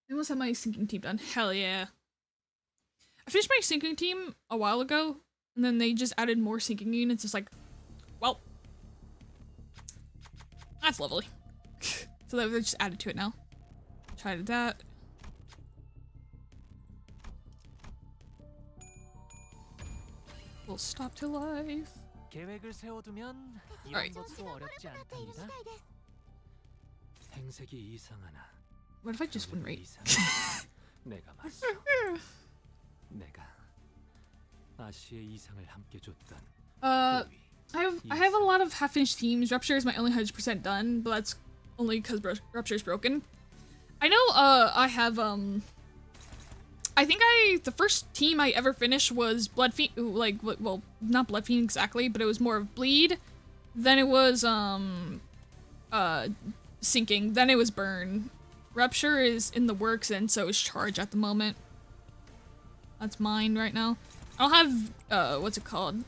I almost have my sinking team done. Hell yeah. I finished my sinking team a while ago, and then they just added more sinking units. It's like, well, that's lovely. So they just added to it now. Tried that. We'll stop to life. 계획을 세워두면 이런 Alright. 것도 어렵지 않답니다. 행색이 이상하나. What if I just win rate? 내가 맞서. 내가 아시의 이상을 함께 줬던. I have a lot of half-finished teams. Rupture is my only 100% done, but that's only because Rupture is broken. I know I have I think the first team I ever finished was Blood Fiend, like, well, not Blood Fiend exactly, but it was more of Bleed. Then it was Sinking. Then it was Burn. Rupture is in the works, and so is Charge at the moment. That's mine right now. I don't have what's it called?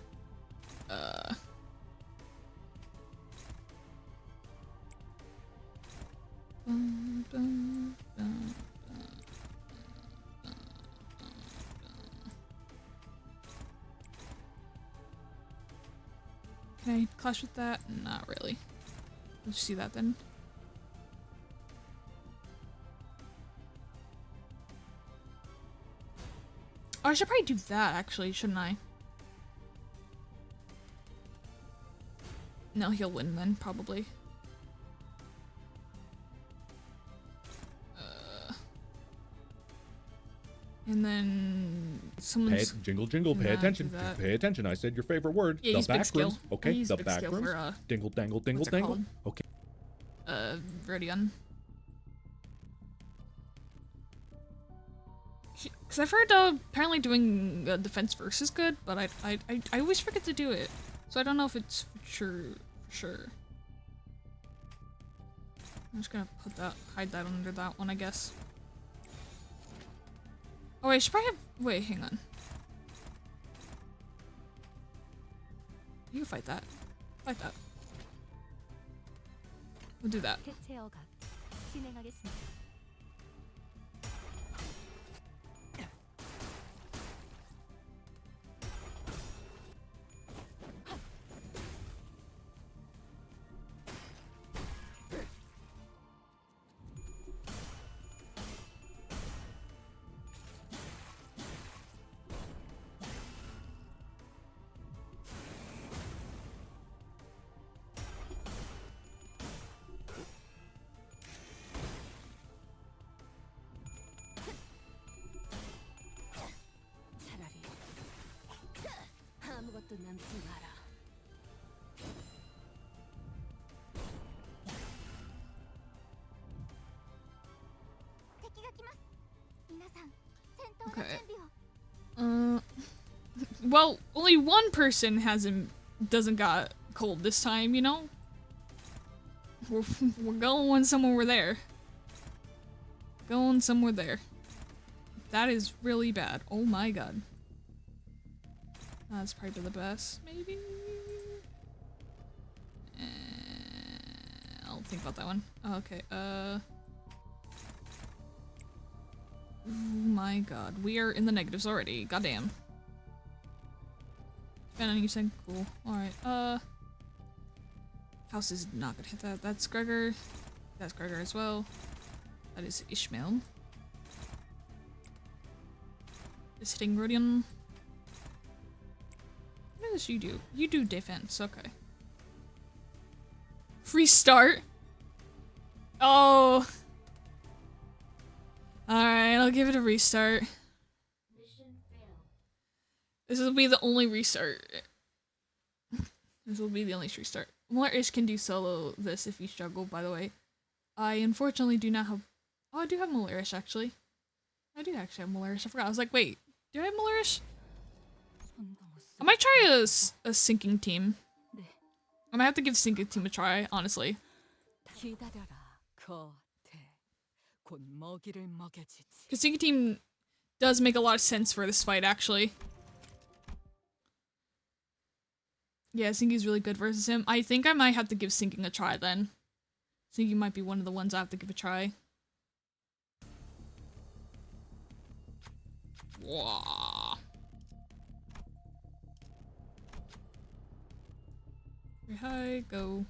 Can I clash with that? Not really. Let's see that then. Oh, I should probably do that actually, shouldn't I? No, he'll win then, probably. And then someone's Jingle, jingle, pay attention. Pay attention. I said your favorite word. Yeah, the he's big back skill. rooms. Okay, He's the big back skill rooms. for, Dingle, dangle, dingle, what's it dangle. called? Okay. Rodion. Because I've heard apparently doing defense first is good, but I always forget to do it, so I don't know if it's for sure. I'm just gonna hide that under that one, I guess. Oh wait, I should probably have. Wait, hang on. You can fight that. Fight that. We'll do that. Okay. Well, only one person doesn't got cold this time, you know? We're going somewhere there. Going somewhere there. That is really bad. Oh my god. That's probably the best, maybe? I'll think about that one. Okay, Oh my god, we are in the negatives already. Goddamn. And you said cool. Alright, House is not gonna hit that. That's Gregor. That's Gregor as well. That is Ishmael. Is hitting Rodion. What does you do? You do defense, okay. Free start? Oh. Alright, I'll give it a restart. This will be the only restart. This will be the only restart. Malarish can do solo this if you struggle, by the way. I unfortunately do not have... Oh, I do have Malarish, actually. I do actually have Malarish. I forgot. I was like, wait, do I have Malarish? I might try a sinking team. I might have to give sinking team a try, honestly. Because sinking team does make a lot of sense for this fight, actually. Yeah, Sinky's really good versus him. I think I might have to give Sinking a try then. Sinking might be one of the ones I have to give a try. Wow. Very high, go.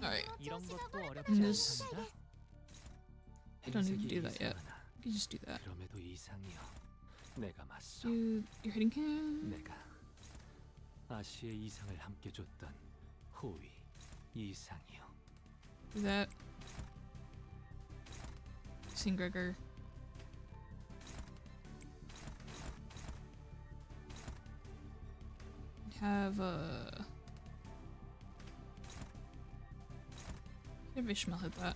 Alright. And this... I don't need to do that yet. You can just do that. You're hitting him. Do that. Sing Gregor. Have Ishmael hit that.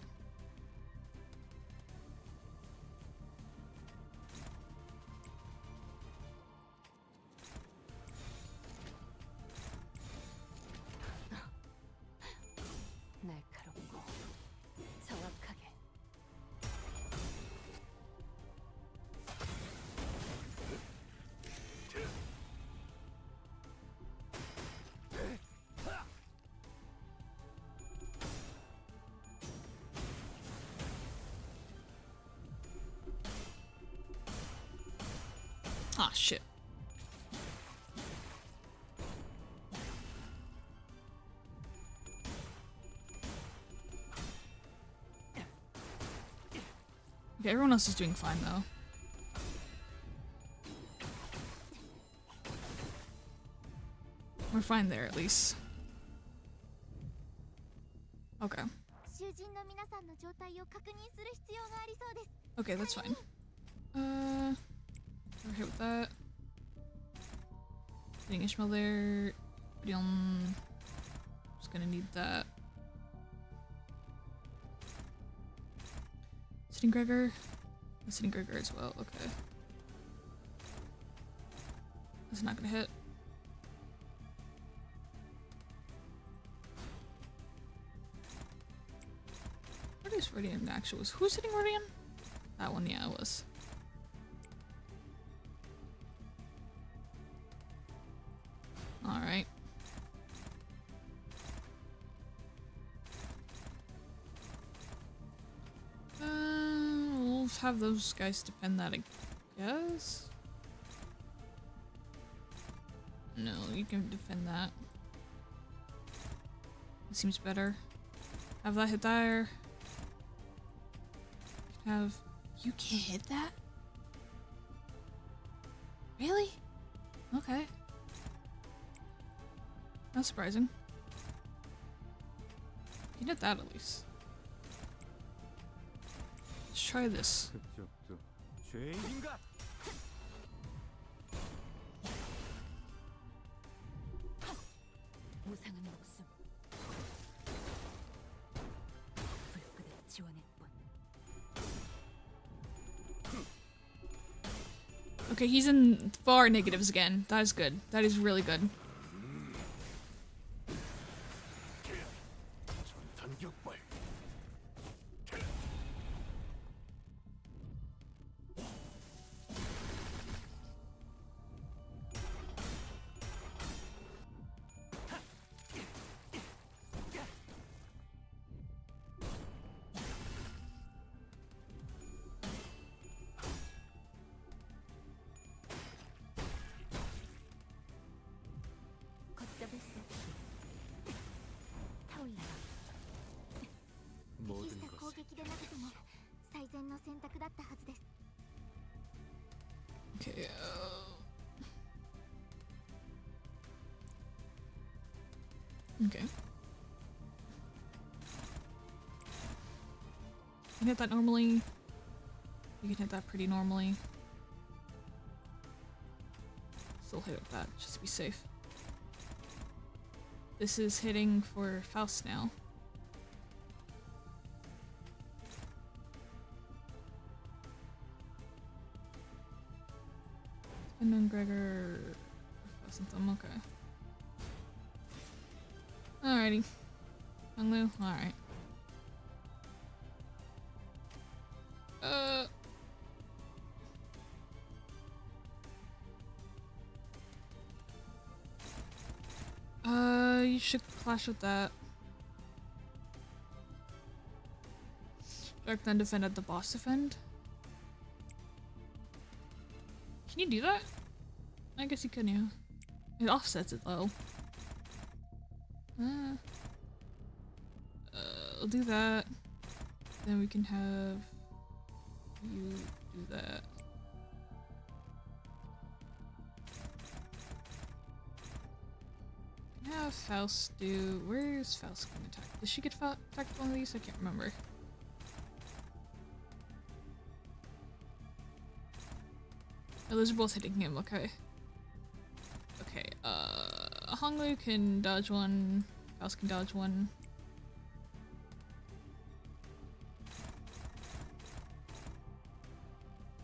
Ah, shit. everyone else is doing fine though. We're fine there at least. Okay. Okay, that's fine. We're hit with that. Getting Ishmael there. Just gonna need that. Sitting Gregor. Sitting Gregor as well, okay. That's not gonna hit. What is Rodian actually? Who's hitting Rodian? That one, yeah, it was. Alright. We'll have those guys defend that, I guess? No, you can defend that. It seems better. Have that hit there. Have... You can't hit that? Really? Okay. That's surprising. You did that at least. Let's try this. 그쪽도 죄인인가? 무상한 목숨. 불끈을 지원할 뿐. Okay, he's in far negatives again. That is good. That is really good. 걷잡을 수 없이 타올라라. 모든 것을 攻撃でなくても最善の選択だったはずです。 Okay. Okay. You can hit that normally. You can hit that pretty normally. Still hit it with that, just to be safe. This is hitting for Faust now. And then Gregor... Wasn't them, okay. Alrighty. Hunglu, alright. You should clash with that. Dark then defend at the boss defend. Can you do that? I guess you can, yeah. It offsets it though. I'll do that. Then we can have you do that. Have Faust do... Where's Faust going to attack? Does she get attacked with one of these? I can't remember. Oh, those are both hitting him, okay. Okay, Honglu can dodge one, Faust can dodge one.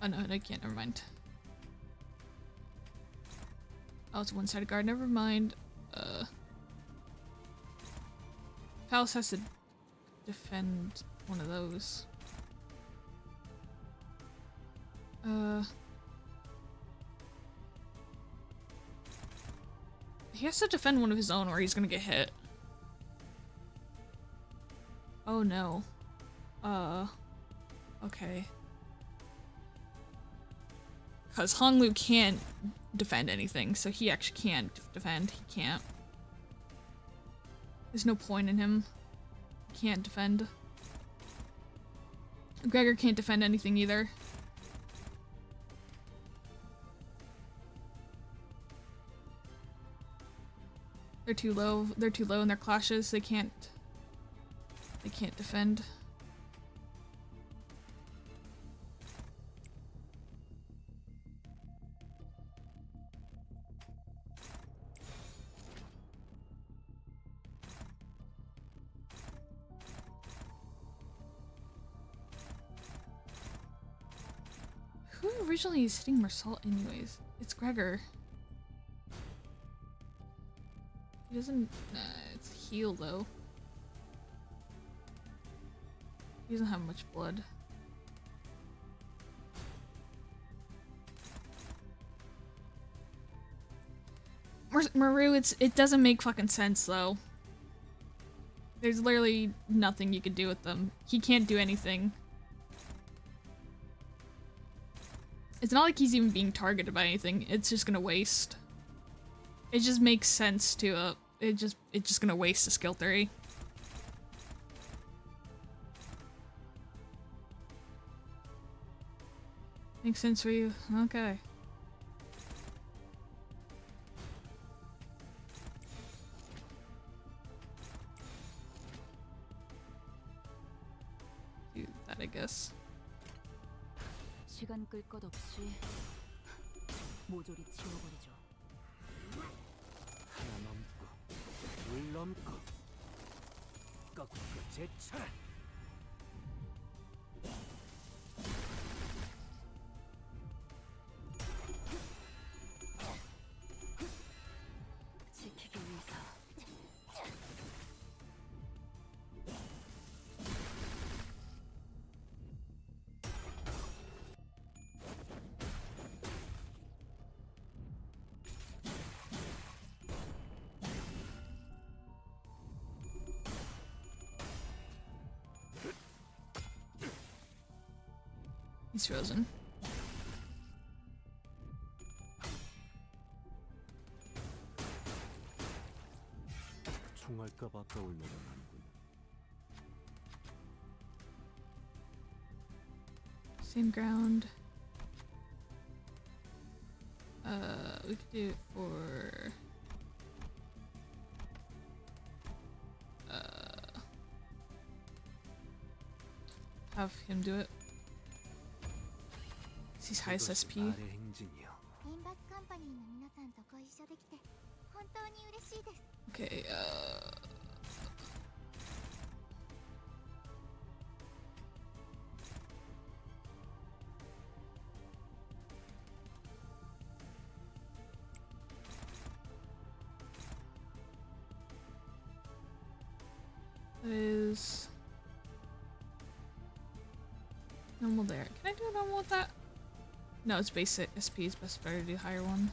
Oh no, I can't, never mind. Oh, it's a one-sided guard, never mind. Faust has to defend one of those. He has to defend one of his own or he's gonna get hit. Oh no. Okay. Because Honglu can't defend anything, so he actually can't defend. He can't. There's no point in him. He can't defend. Gregor can't defend anything either. They're too low. They're too low in their clashes. They can't defend. Who originally is hitting Mersault anyways? It's Gregor. He doesn't... it's heal though. He doesn't have much blood. Maru, it doesn't make fucking sense though. There's literally nothing you can do with them. He can't do anything. It's not like he's even being targeted by anything. It's just gonna waste. It just makes sense to it's just gonna waste a skill 3. Makes sense for you. Okay. Do that, I guess. 시간 끌 것 없이 모조리 지워버리죠. 하나 넘고 둘 넘고 꺾고 제쳐라. 지키기 위해서. He's frozen. 총알값 아까울 내가 아니군. Same ground. We could do it for have him do it. He's highest SP. Okay, that is normal there. Can I do a normal with that? No, it's basic. SP is best better to do higher one.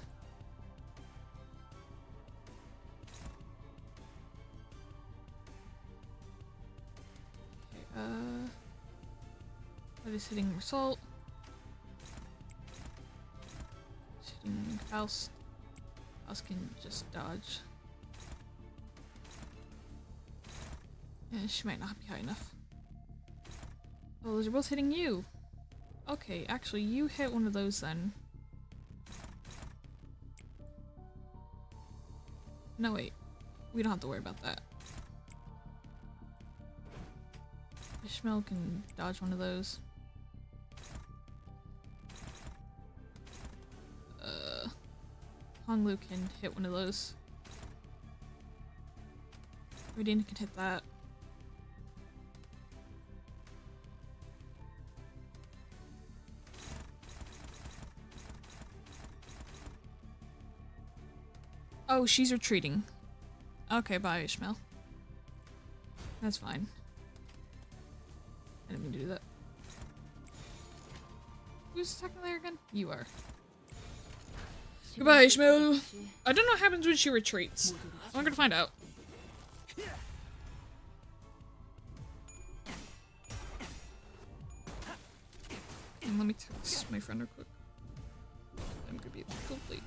Okay, that is hitting Result. It's hitting Faust. Faust can just dodge. And she might not be high enough. Oh, those are both hitting you. Okay, actually, you hit one of those then. No, wait. We don't have to worry about that. Ishmael can dodge one of those. Honglu can hit one of those. Radiant can hit that. Oh, she's retreating. Okay, bye, Ishmael. That's fine. I didn't mean to do that. Who's attacking there again? You are. Goodbye, Ishmael. I don't know what happens when she retreats. I'm gonna find out. And let me text my friend real quick. I'm gonna be complete.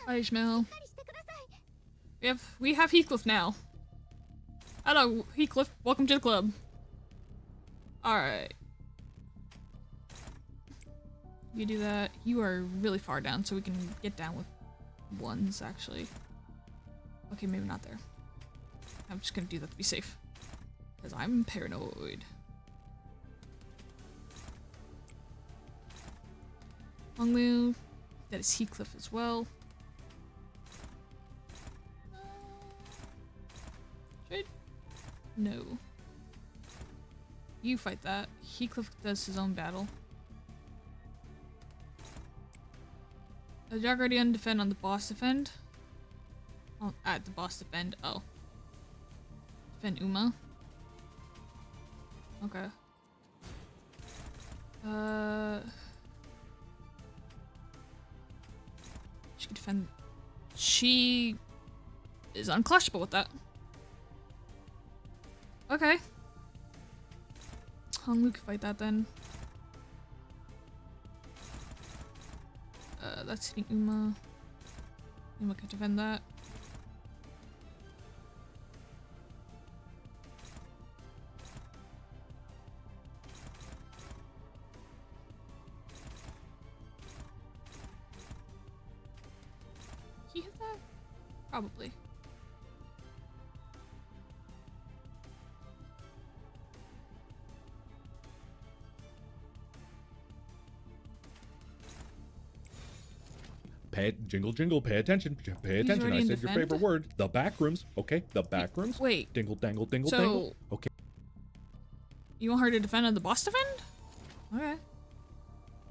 Hi, Ishmael. We have Heathcliff now. Hello, Heathcliff. Welcome to the club. Alright. You do that. You are really far down, so we can get down with ones, actually. Okay, maybe not there. I'm just gonna do that to be safe. Because I'm paranoid. Honglu. That is Heathcliff as well. Should? No. You fight that. Heathcliff does his own battle. The Dark Guardian defend on the boss defend. Oh, at the boss defend. Oh. Defend Uma. Okay. She can defend. She is unclashable with that. Okay. Honglu can fight that then. That's hitting Uma. Uma can defend that. Can you hit that? Probably. Jingle, jingle, pay attention. Pay attention. I said your favorite word. The back rooms. Okay, the back rooms. Wait. Dingle, dangle, dingle, So, dangle. Okay. You want her to defend on the boss defend? Okay.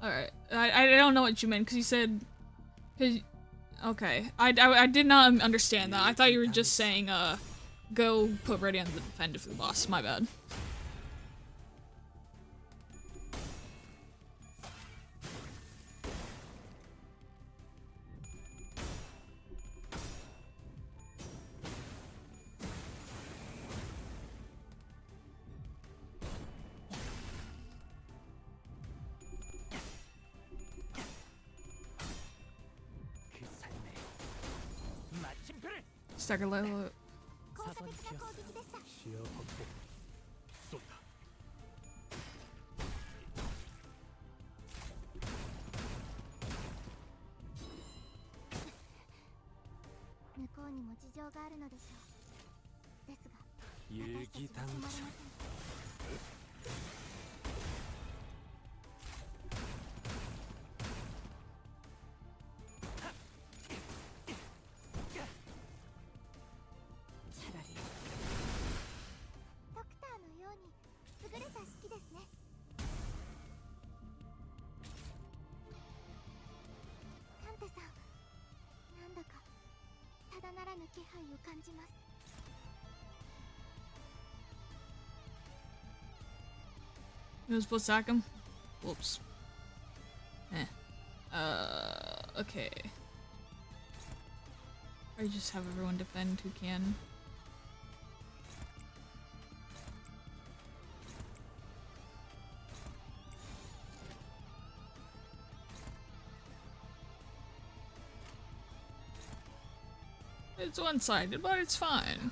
Alright. I don't know what you meant, because you said... Okay. I did not understand that. I thought you were just saying, go put ready on the defend for the boss. My bad. Stagger level. 시야 확보. 쏜다. 일기당장. You was supposed to sack him? Whoops. Okay. I just have everyone defend who can. It's one-sided, but it's fine.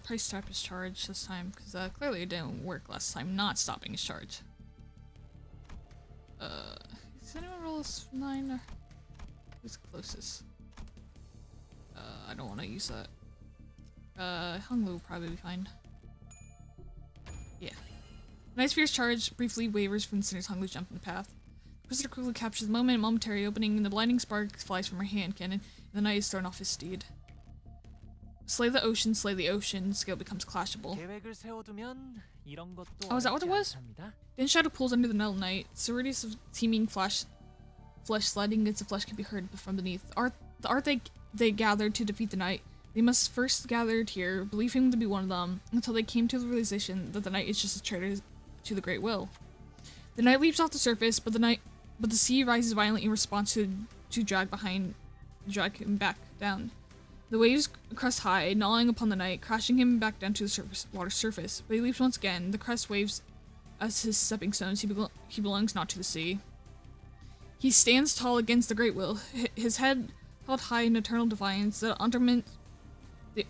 Price tap is charged this time, because clearly it didn't work last time, not stopping his charge. Does anyone roll this 9? Or who's closest? I don't want to use that. Honglu will probably be fine. Yeah. Nice Fierce charge briefly wavers from the center's Honglu jump in the path. Twister quickly captures the moment, momentary opening, and the blinding spark flies from her hand cannon, and the knight is thrown off his steed. Slay the ocean, skill becomes clashable. Oh, is that what it was? Then Shadow pulls under the Metal Knight. Sororities of teeming flesh sliding against the flesh can be heard from beneath. The art they gathered to defeat the knight. They must first gather here, believe him to be one of them, until they came to the realization that the knight is just a traitor to the Great Will. The knight leaps off the surface, but the sea rises violently in response to drag him back down. The waves crest high, gnawing upon the knight, crashing him back down to the water surface. But he leaps once again. The crest waves as his stepping stones. He belongs not to the sea. He stands tall against the great will, his head held high in eternal defiance. The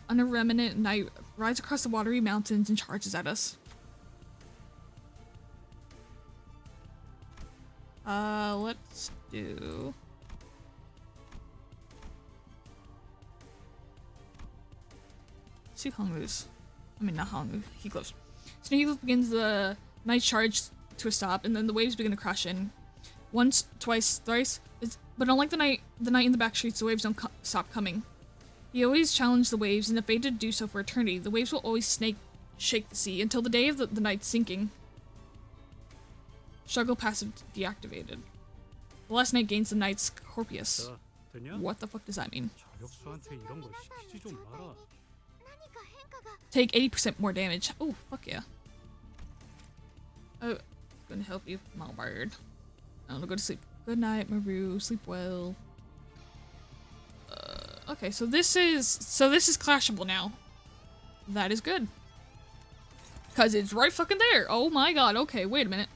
unremittent knight rides across the watery mountains and charges at us. Let's do... Let's do Honglu's. I mean, not Honglu, Heathcliff's. So now Heathcliff begins the night charge to a stop, and then the waves begin to crash in. Once, twice, thrice, but unlike the night in the back streets, the waves don't stop coming. He always challenged the waves, and if fated to do so for eternity, the waves will always shake the sea until the day of the night's sinking. Struggle passive deactivated. The last night gains the knight's Corpus. What the fuck does that mean? Take 80% more damage. Oh, fuck yeah. Oh, gonna help you, Malbard. I'm gonna go to sleep. Good night, Maru. Sleep well. Okay, so this is clashable now. That is good. Cause it's right fucking there. Oh my god. Okay, wait a minute.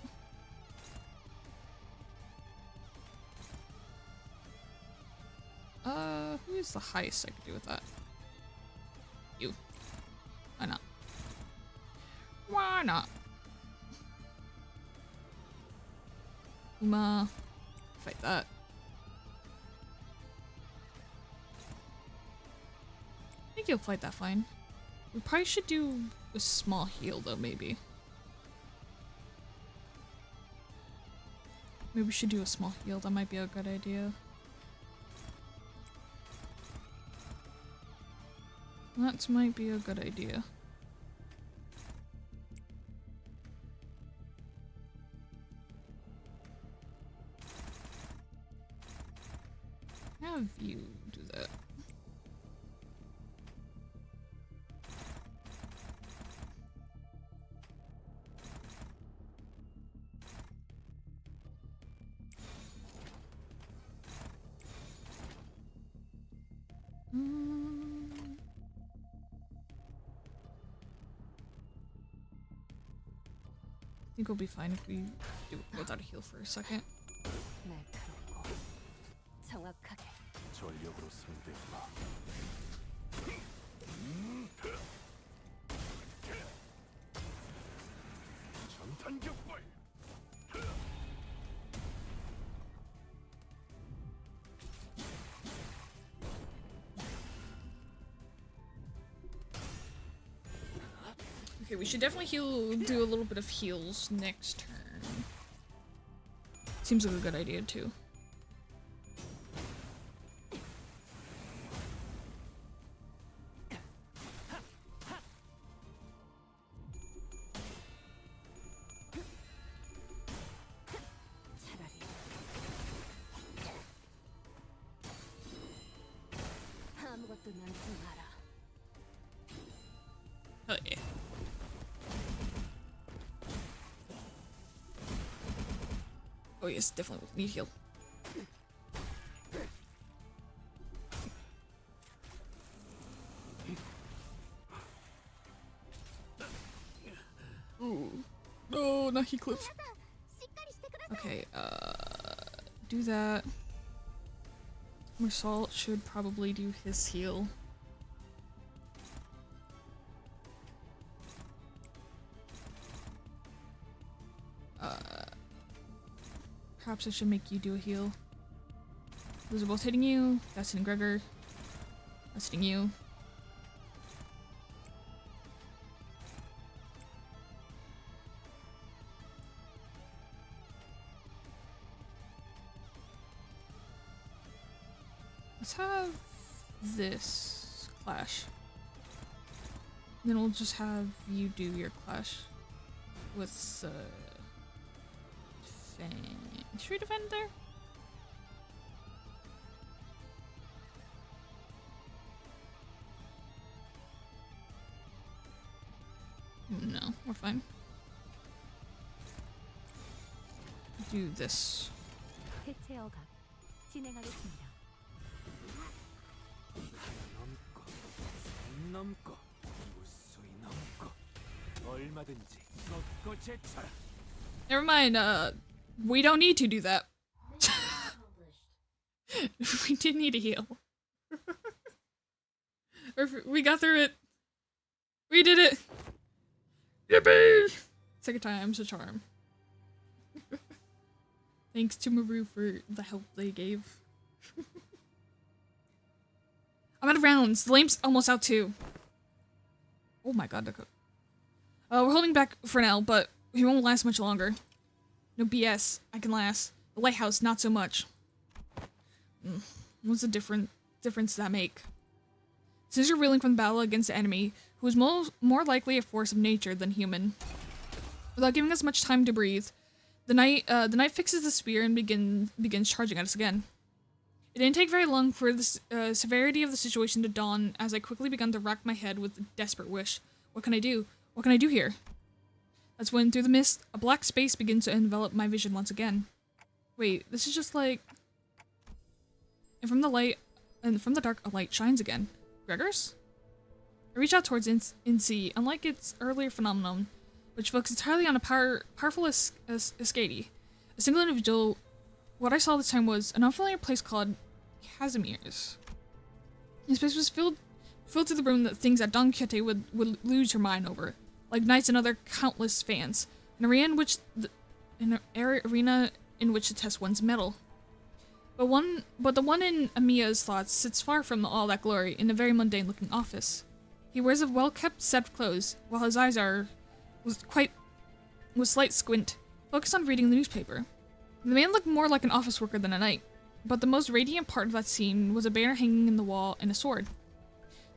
Who is the highest I could do with that? You. Why not? Why not? Uma. Fight that. I think you'll fight that fine. We probably should do a small heal though, maybe. Maybe we should do a small heal. That might be a good idea. That might be a good idea. Have you do that. I think we'll be fine if we do it without a heal for a second. 전력으로 상대해봐. 전탄격발. Okay, we should definitely do a little bit of heals next turn. Seems like a good idea too. Oh yeah. Oh yes, definitely need heal. Ooh. No, not Heathcliff. Okay, do that. Mersalt should probably do his heal. Perhaps I should make you do a heal. Those are both hitting you. That's hitting Gregor. That's hitting you. Let's have this clash. Then we'll just have you do your clash with should we defend there? No, we're fine. Do this. 진행하겠습니다. 넘고 무수히 넘고 얼마든지 먹고 제쳐라. Never mind, we don't need to do that. We did need to heal. We got through it. We did it. Yippee! Second time's a charm. Thanks to Maru for the help they gave. I'm out of rounds. The lamp's almost out too. Oh my god, we're holding back for now, but we won't last much longer. No BS. I can last. The lighthouse, not so much. What's the difference does that make? Since you're reeling from the battle against the enemy, who is more likely a force of nature than human. Without giving us much time to breathe, the knight fixes the spear and begins charging at us again. It didn't take very long for the severity of the situation to dawn as I quickly began to rack my head with a desperate wish. What can I do? What can I do here? That's when, through the mist, a black space begins to envelop my vision once again. Wait, this is just like... And from the dark, a light shines again. Gregors? I reach out towards Incy, unlike its earlier phenomenon, which focused entirely on a powerful Escady. A single individual. What I saw this time was an unfamiliar place called Casimir's. This place was filled to the brim with things that Don Quixote would lose her mind over, like knights and other countless fans, an arena in which to test one's mettle. But the one in Amiya's thoughts sits far from all that glory in a very mundane-looking office. He wears a well-kept set of clothes, while his eyes with slight squint, focused on reading the newspaper. The man looked more like an office worker than a knight, but the most radiant part of that scene was a banner hanging in the wall and a sword.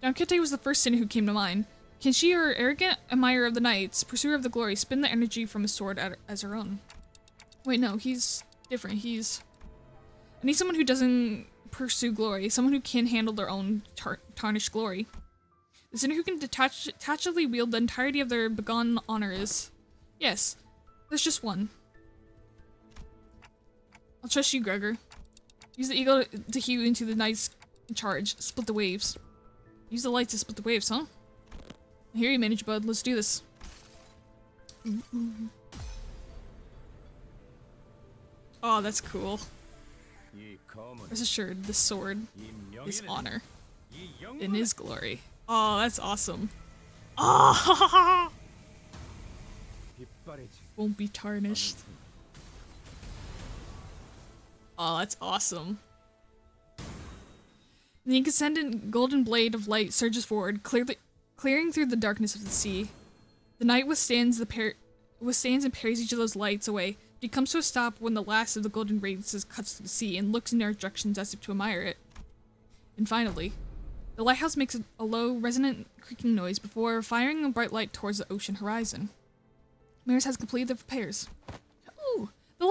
Don Quixote was the first sinner who came to mind. Can she, or arrogant admirer of the knights, pursuer of the glory, spin the energy from his sword as her own? Wait, no, he's different. I need someone who doesn't pursue glory, someone who can handle their own tarnished glory. The sinner who can detachedly wield the entirety of their begone honor is... Yes, there's just one. I'll trust you, Gregor. Use the eagle to hew into the knight's charge. Split the waves. Use the light to split the waves, huh? I hear you, manage, bud. Let's do this. Oh, that's cool. Rest assured, this sword is honor in his glory. Oh, that's awesome. Ah! Won't be tarnished. Oh, that's awesome. The incandescent golden blade of light surges forward, clearing through the darkness of the sea. The knight withstands and parries each of those lights away. He comes to a stop when the last of the golden radiances cuts through the sea and looks in our directions as if to admire it. And finally, the lighthouse makes a low, resonant creaking noise before firing a bright light towards the ocean horizon. Maris has completed the repairs. Ooh, the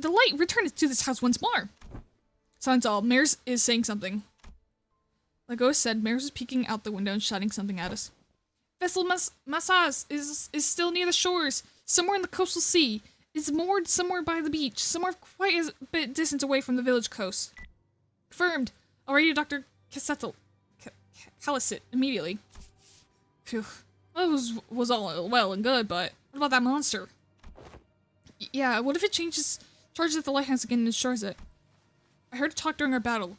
light returned to this house once more. Silence all. Maris is saying something. Like Ghost said, Maris was peeking out the window and shouting something at us. Vessel Massas is still near the shores, somewhere in the coastal sea. It's moored somewhere by the beach, somewhere quite a bit distance away from the village coast. Confirmed. I'll radio Dr. Calisit immediately. Phew. Well, it was all well and good, but what about that monster? Yeah, what if it charges at the lighthouse again and destroys it? I heard it talk during our battle,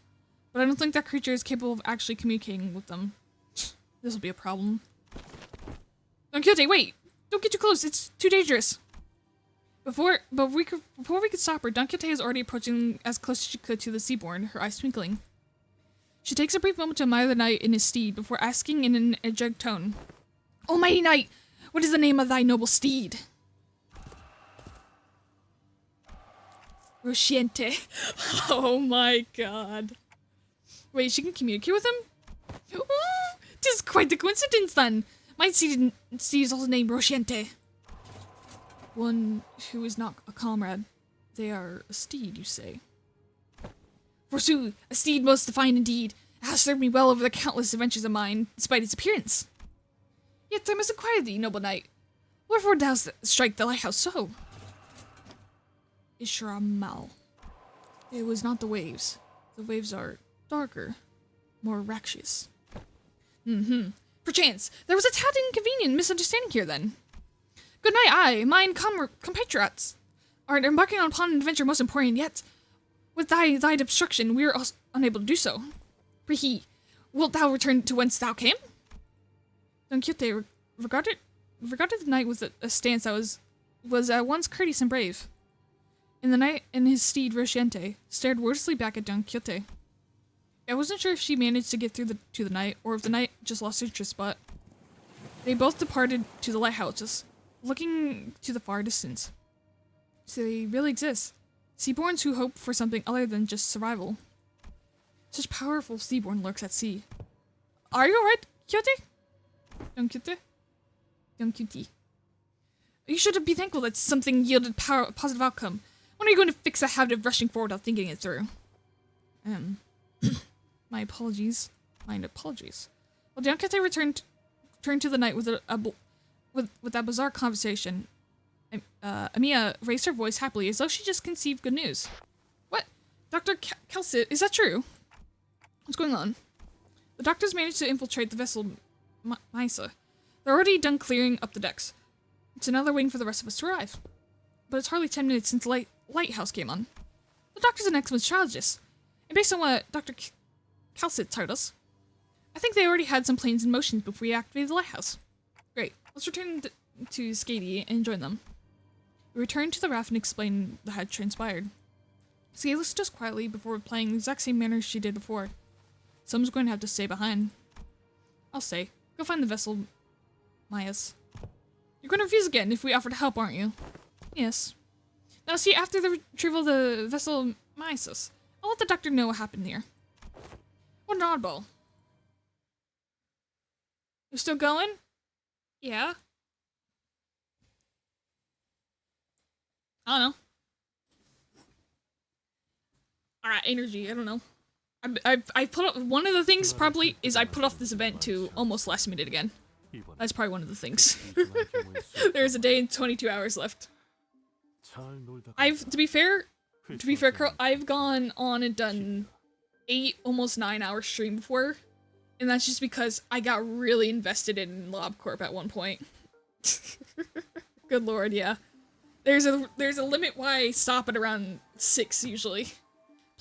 but I don't think that creature is capable of actually communicating with them. This'll be a problem. Don Quixote, wait! Don't get too close, it's too dangerous! Before we could stop her, Don Quixote is already approaching as close as she could to the seaboard, her eyes twinkling. She takes a brief moment to admire the knight and his steed before asking in an energetic tone, "O mighty knight, what is the name of thy noble steed?" Rosciente. Oh my god. Wait, she can communicate with him? Ooh, 'tis quite the coincidence then. My steed is also named Rosciente. One who is not a comrade. They are a steed, you say? Forsooth, a steed most fine indeed. It has served me well over the countless adventures of mine, despite its appearance. Yet I must inquire thee, noble knight, wherefore dost thou strike the lighthouse so? Ishramal. It was not the waves. The waves are darker, more rakshas. Perchance, there was a tad inconvenient misunderstanding here then. Good night, I, mine compatriots, are embarking upon an adventure most important, yet, with thy obstruction, we are unable to do so. Prehi, wilt thou return to whence thou came? Don Quixote regarded the knight with a stance that was at once courteous and brave. And the knight and his steed Rocinante stared wordlessly back at Don Quixote. I wasn't sure if she managed to get through to the knight, or if the knight just lost interest, but they both departed to the lighthouses, looking to the far distance. So they really exist. Seaborns who hope for something other than just survival. Such powerful seaborn lurks at sea. Are you alright, Quixote? Don Quixote? Don Quixote. You should be thankful that something yielded positive outcome. When are you going to fix the habit of rushing forward without thinking it through? My apologies. Well, Don Quixote returned to the knight with that bizarre conversation. Amiya raised her voice happily, as though she just conceived good news. What? Dr. Kelsit, is that true? What's going on? The doctors managed to infiltrate the vessel Misa. They're already done clearing up the decks. It's another waiting for the rest of us to arrive. But it's hardly 10 minutes since the lighthouse came on. The doctor's an excellent strategist. And based on what Dr. Kelsit told us, I think they already had some planes in motion before we activated the lighthouse. Great. Let's return to Skady and join them. We returned to the raft and explained what had transpired. Skady listened to us quietly before playing the exact same manner she did before. Someone's going to have to stay behind. I'll stay. Go find the vessel, Myas. You're going to refuse again if we offer to help, aren't you? Yes. Now see, after the retrieval of the vessel Myas, I'll let the doctor know what happened here. What an oddball. You're still going? Yeah. I don't know. Alright, energy, I don't know. I put up, one of the things probably is I put off this event to almost last minute again. That's probably one of the things. There's a day and 22 hours left. To be fair, Carl, I've gone on and done 8, almost 9 hour stream before. And that's just because I got really invested in LobCorp at one point. Good lord, yeah. There's a limit why I stop at around 6 usually.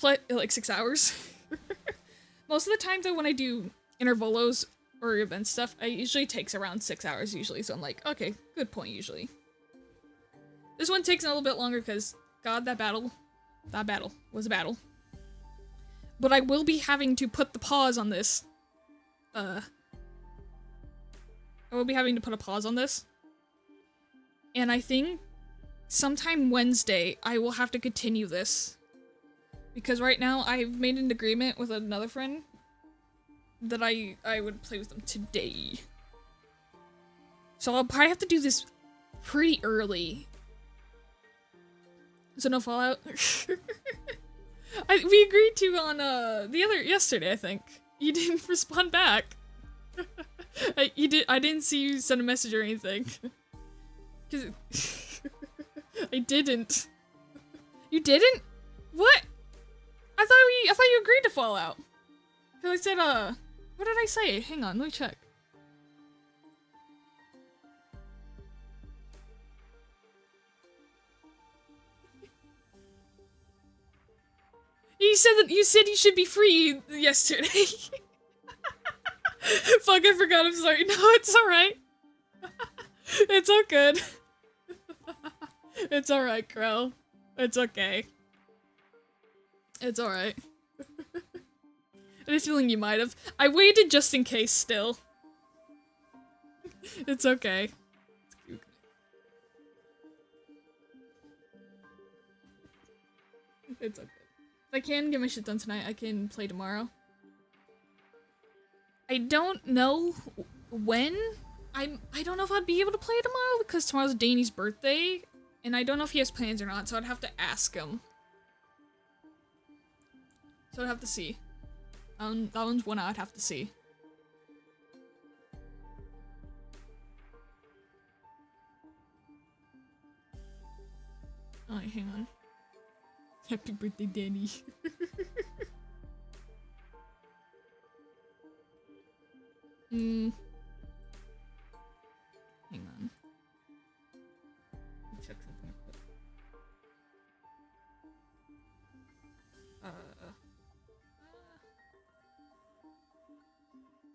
Like 6 hours. Most of the time though, when I do intervolos or event stuff, it usually takes around 6 hours usually, so I'm like, okay, good point usually. This one takes a little bit longer because, god, that battle was a battle. But I will be having to put the pause on this. I will be having to put a pause on this. And I think sometime Wednesday, I will have to continue this. Because right now, I've made an agreement with another friend that I would play with them today. So I'll probably have to do this pretty early. So no Fallout. We agreed to on yesterday, I think. You didn't respond back. I didn't see you send a message or anything. Cause I didn't. You didn't? What? I thought you agreed to Fallout. Cause I said, what did I say? Hang on, let me check. You said you should be free yesterday. Fuck, I forgot, I'm sorry. No, it's alright. It's all good. It's alright, Krell. It's okay. It's alright. I was feeling you might have. I waited just in case still. It's okay. It's okay. If I can get my shit done tonight, I can play tomorrow. I don't know when. I don't know if I'd be able to play tomorrow because tomorrow's Danny's birthday, and I don't know if he has plans or not, so I'd have to ask him. So I'd have to see. That one's one I'd have to see. Alright, hang on. Happy birthday, Danny.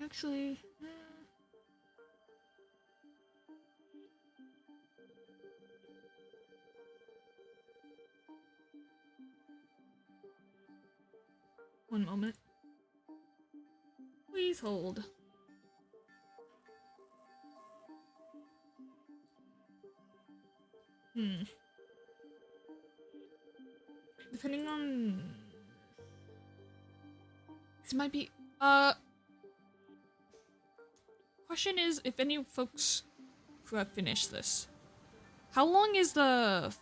Actually, one moment. Please hold. Depending on... This might be... Question is, if any folks who have finished this, how long is the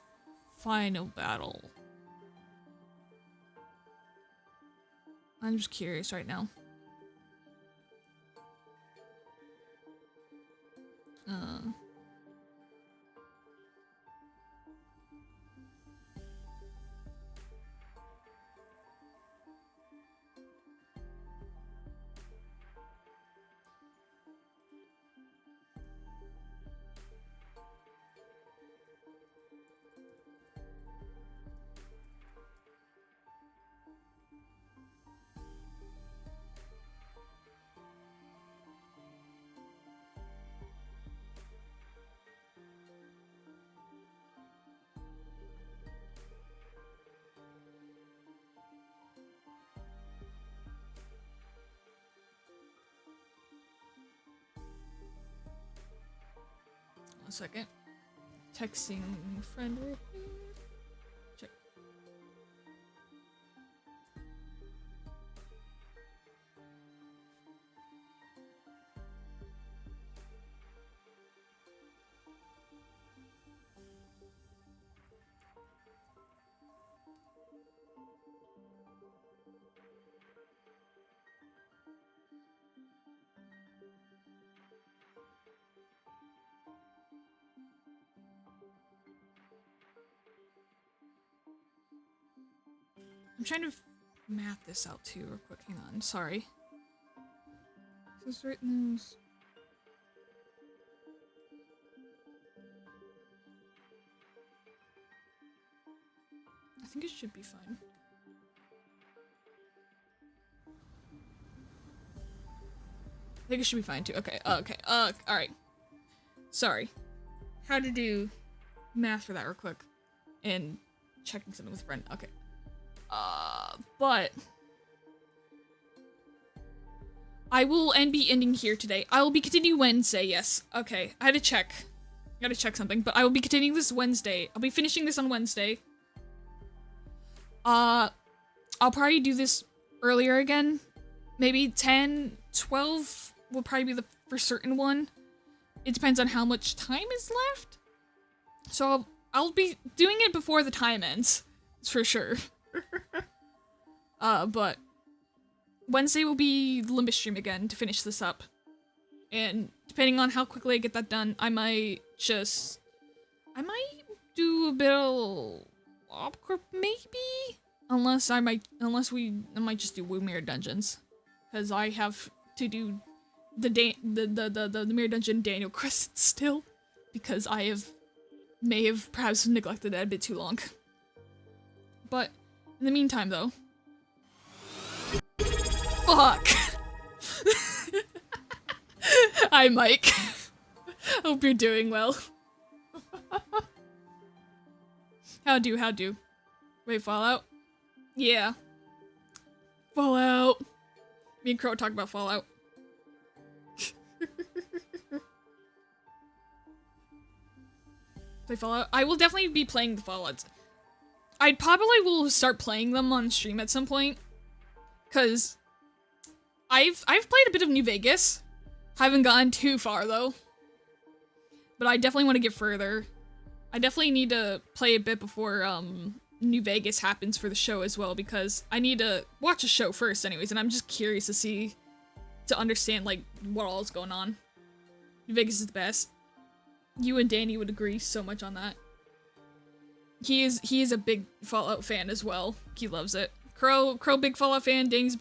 final battle? I'm just curious right now. One second. Texting friend real quick. Check. I'm trying to map this out too real quick. Hang on, sorry. This is written. I think it should be fine. I think it should be fine too. Okay, okay, alright. Sorry. How to do math for that real quick. And checking something with a friend. Okay. But I will be ending here today. I will be continuing Wednesday, yes. Okay, I had to check. I gotta check something, but I will be continuing this Wednesday. I'll be finishing this on Wednesday. I'll probably do this earlier again. Maybe 10, 12 will probably be the for certain one. It depends on how much time is left. So I'll be doing it before the time ends. It's for sure. But Wednesday will be the Limbus stream again to finish this up. And depending on how quickly I get that done, I might do a bit of opcorp maybe? Unless I might just do Mirror Dungeons. Cause I have to do the Mirror Dungeon Daniel Crest still. Because I may have perhaps neglected that a bit too long. But in the meantime, though. Fuck! Hi, Mike. Hope you're doing well. How do? Wait, Fallout? Yeah. Fallout. Me and Crow talk about Fallout. Play Fallout? I will definitely be playing the Fallouts. I probably will start playing them on stream at some point. Cause I've played a bit of New Vegas. Haven't gotten too far though. But I definitely want to get further. I definitely need to play a bit before New Vegas happens for the show as well, because I need to watch a show first anyways, and I'm just curious to understand like what all is going on. New Vegas is the best. You and Danny would agree so much on that. He is a big Fallout fan as well. He loves it. Crow big Fallout fan, Danny's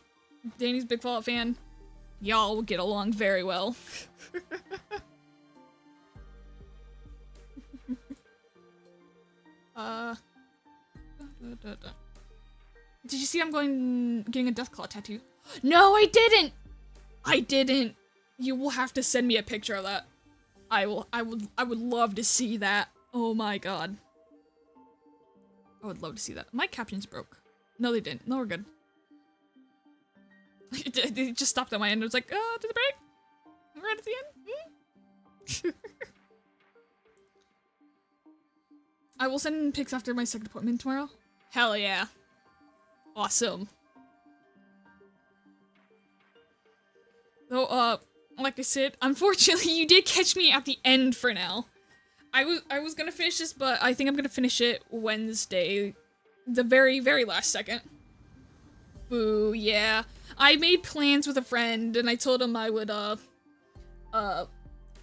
big Fallout fan. Y'all will get along very well. Did you see I'm getting a Deathclaw tattoo? No, I didn't! I didn't. You will have to send me a picture of that. I would love to see that. Oh my god. I would love to see that. My captions broke. No, they didn't. No, we're good. They just stopped at my end. It was like, did the break? Right at the end? I will send pics after my second appointment tomorrow. Hell yeah. Awesome. So, like I said, unfortunately, you did catch me at the end for now. I was gonna finish this, but I think I'm gonna finish it Wednesday. The very, very last second. Boo, yeah. I made plans with a friend, and I told him I would,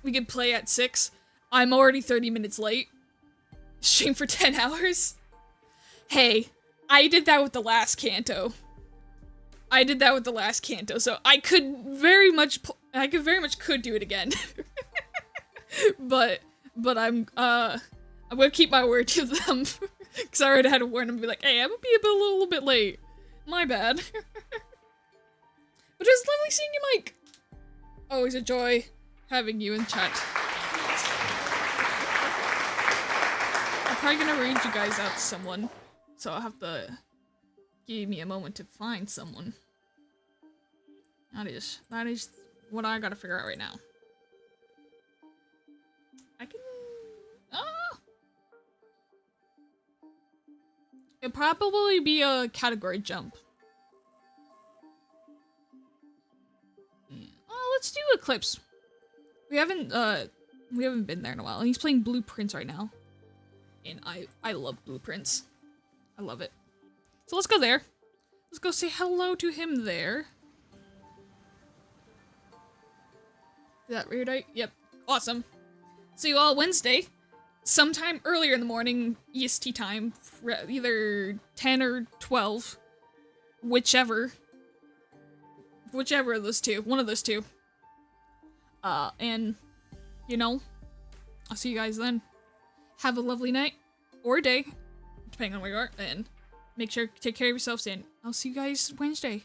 we could play at 6. I'm already 30 minutes late. Stream for 10 hours. Hey, I did that with the last Kanto. So I could very much could do it again. but I'm gonna keep my word to them. Cause I already had to warn them and be like, hey, I'm gonna be a little bit late. My bad. But it was lovely seeing you, Mike. Always a joy having you in chat. I'm probably gonna read you guys out to someone. So I'll have to give me a moment to find someone. That is what I gotta figure out right now. I can... It'll probably be a category jump. Oh, let's do Eclipse. We haven't been there in a while. He's playing Blueprints right now. And I love Blueprints. I love it. So let's go there. Let's go say hello to him there. Is that weird? Yep. Awesome. See you all Wednesday. Sometime earlier in the morning, EST time. Either 10 or 12. Whichever of those two. One of those two. And, you know, I'll see you guys then. Have a lovely night. Or day. Depending on where you are. And make sure to take care of yourselves, and I'll see you guys Wednesday.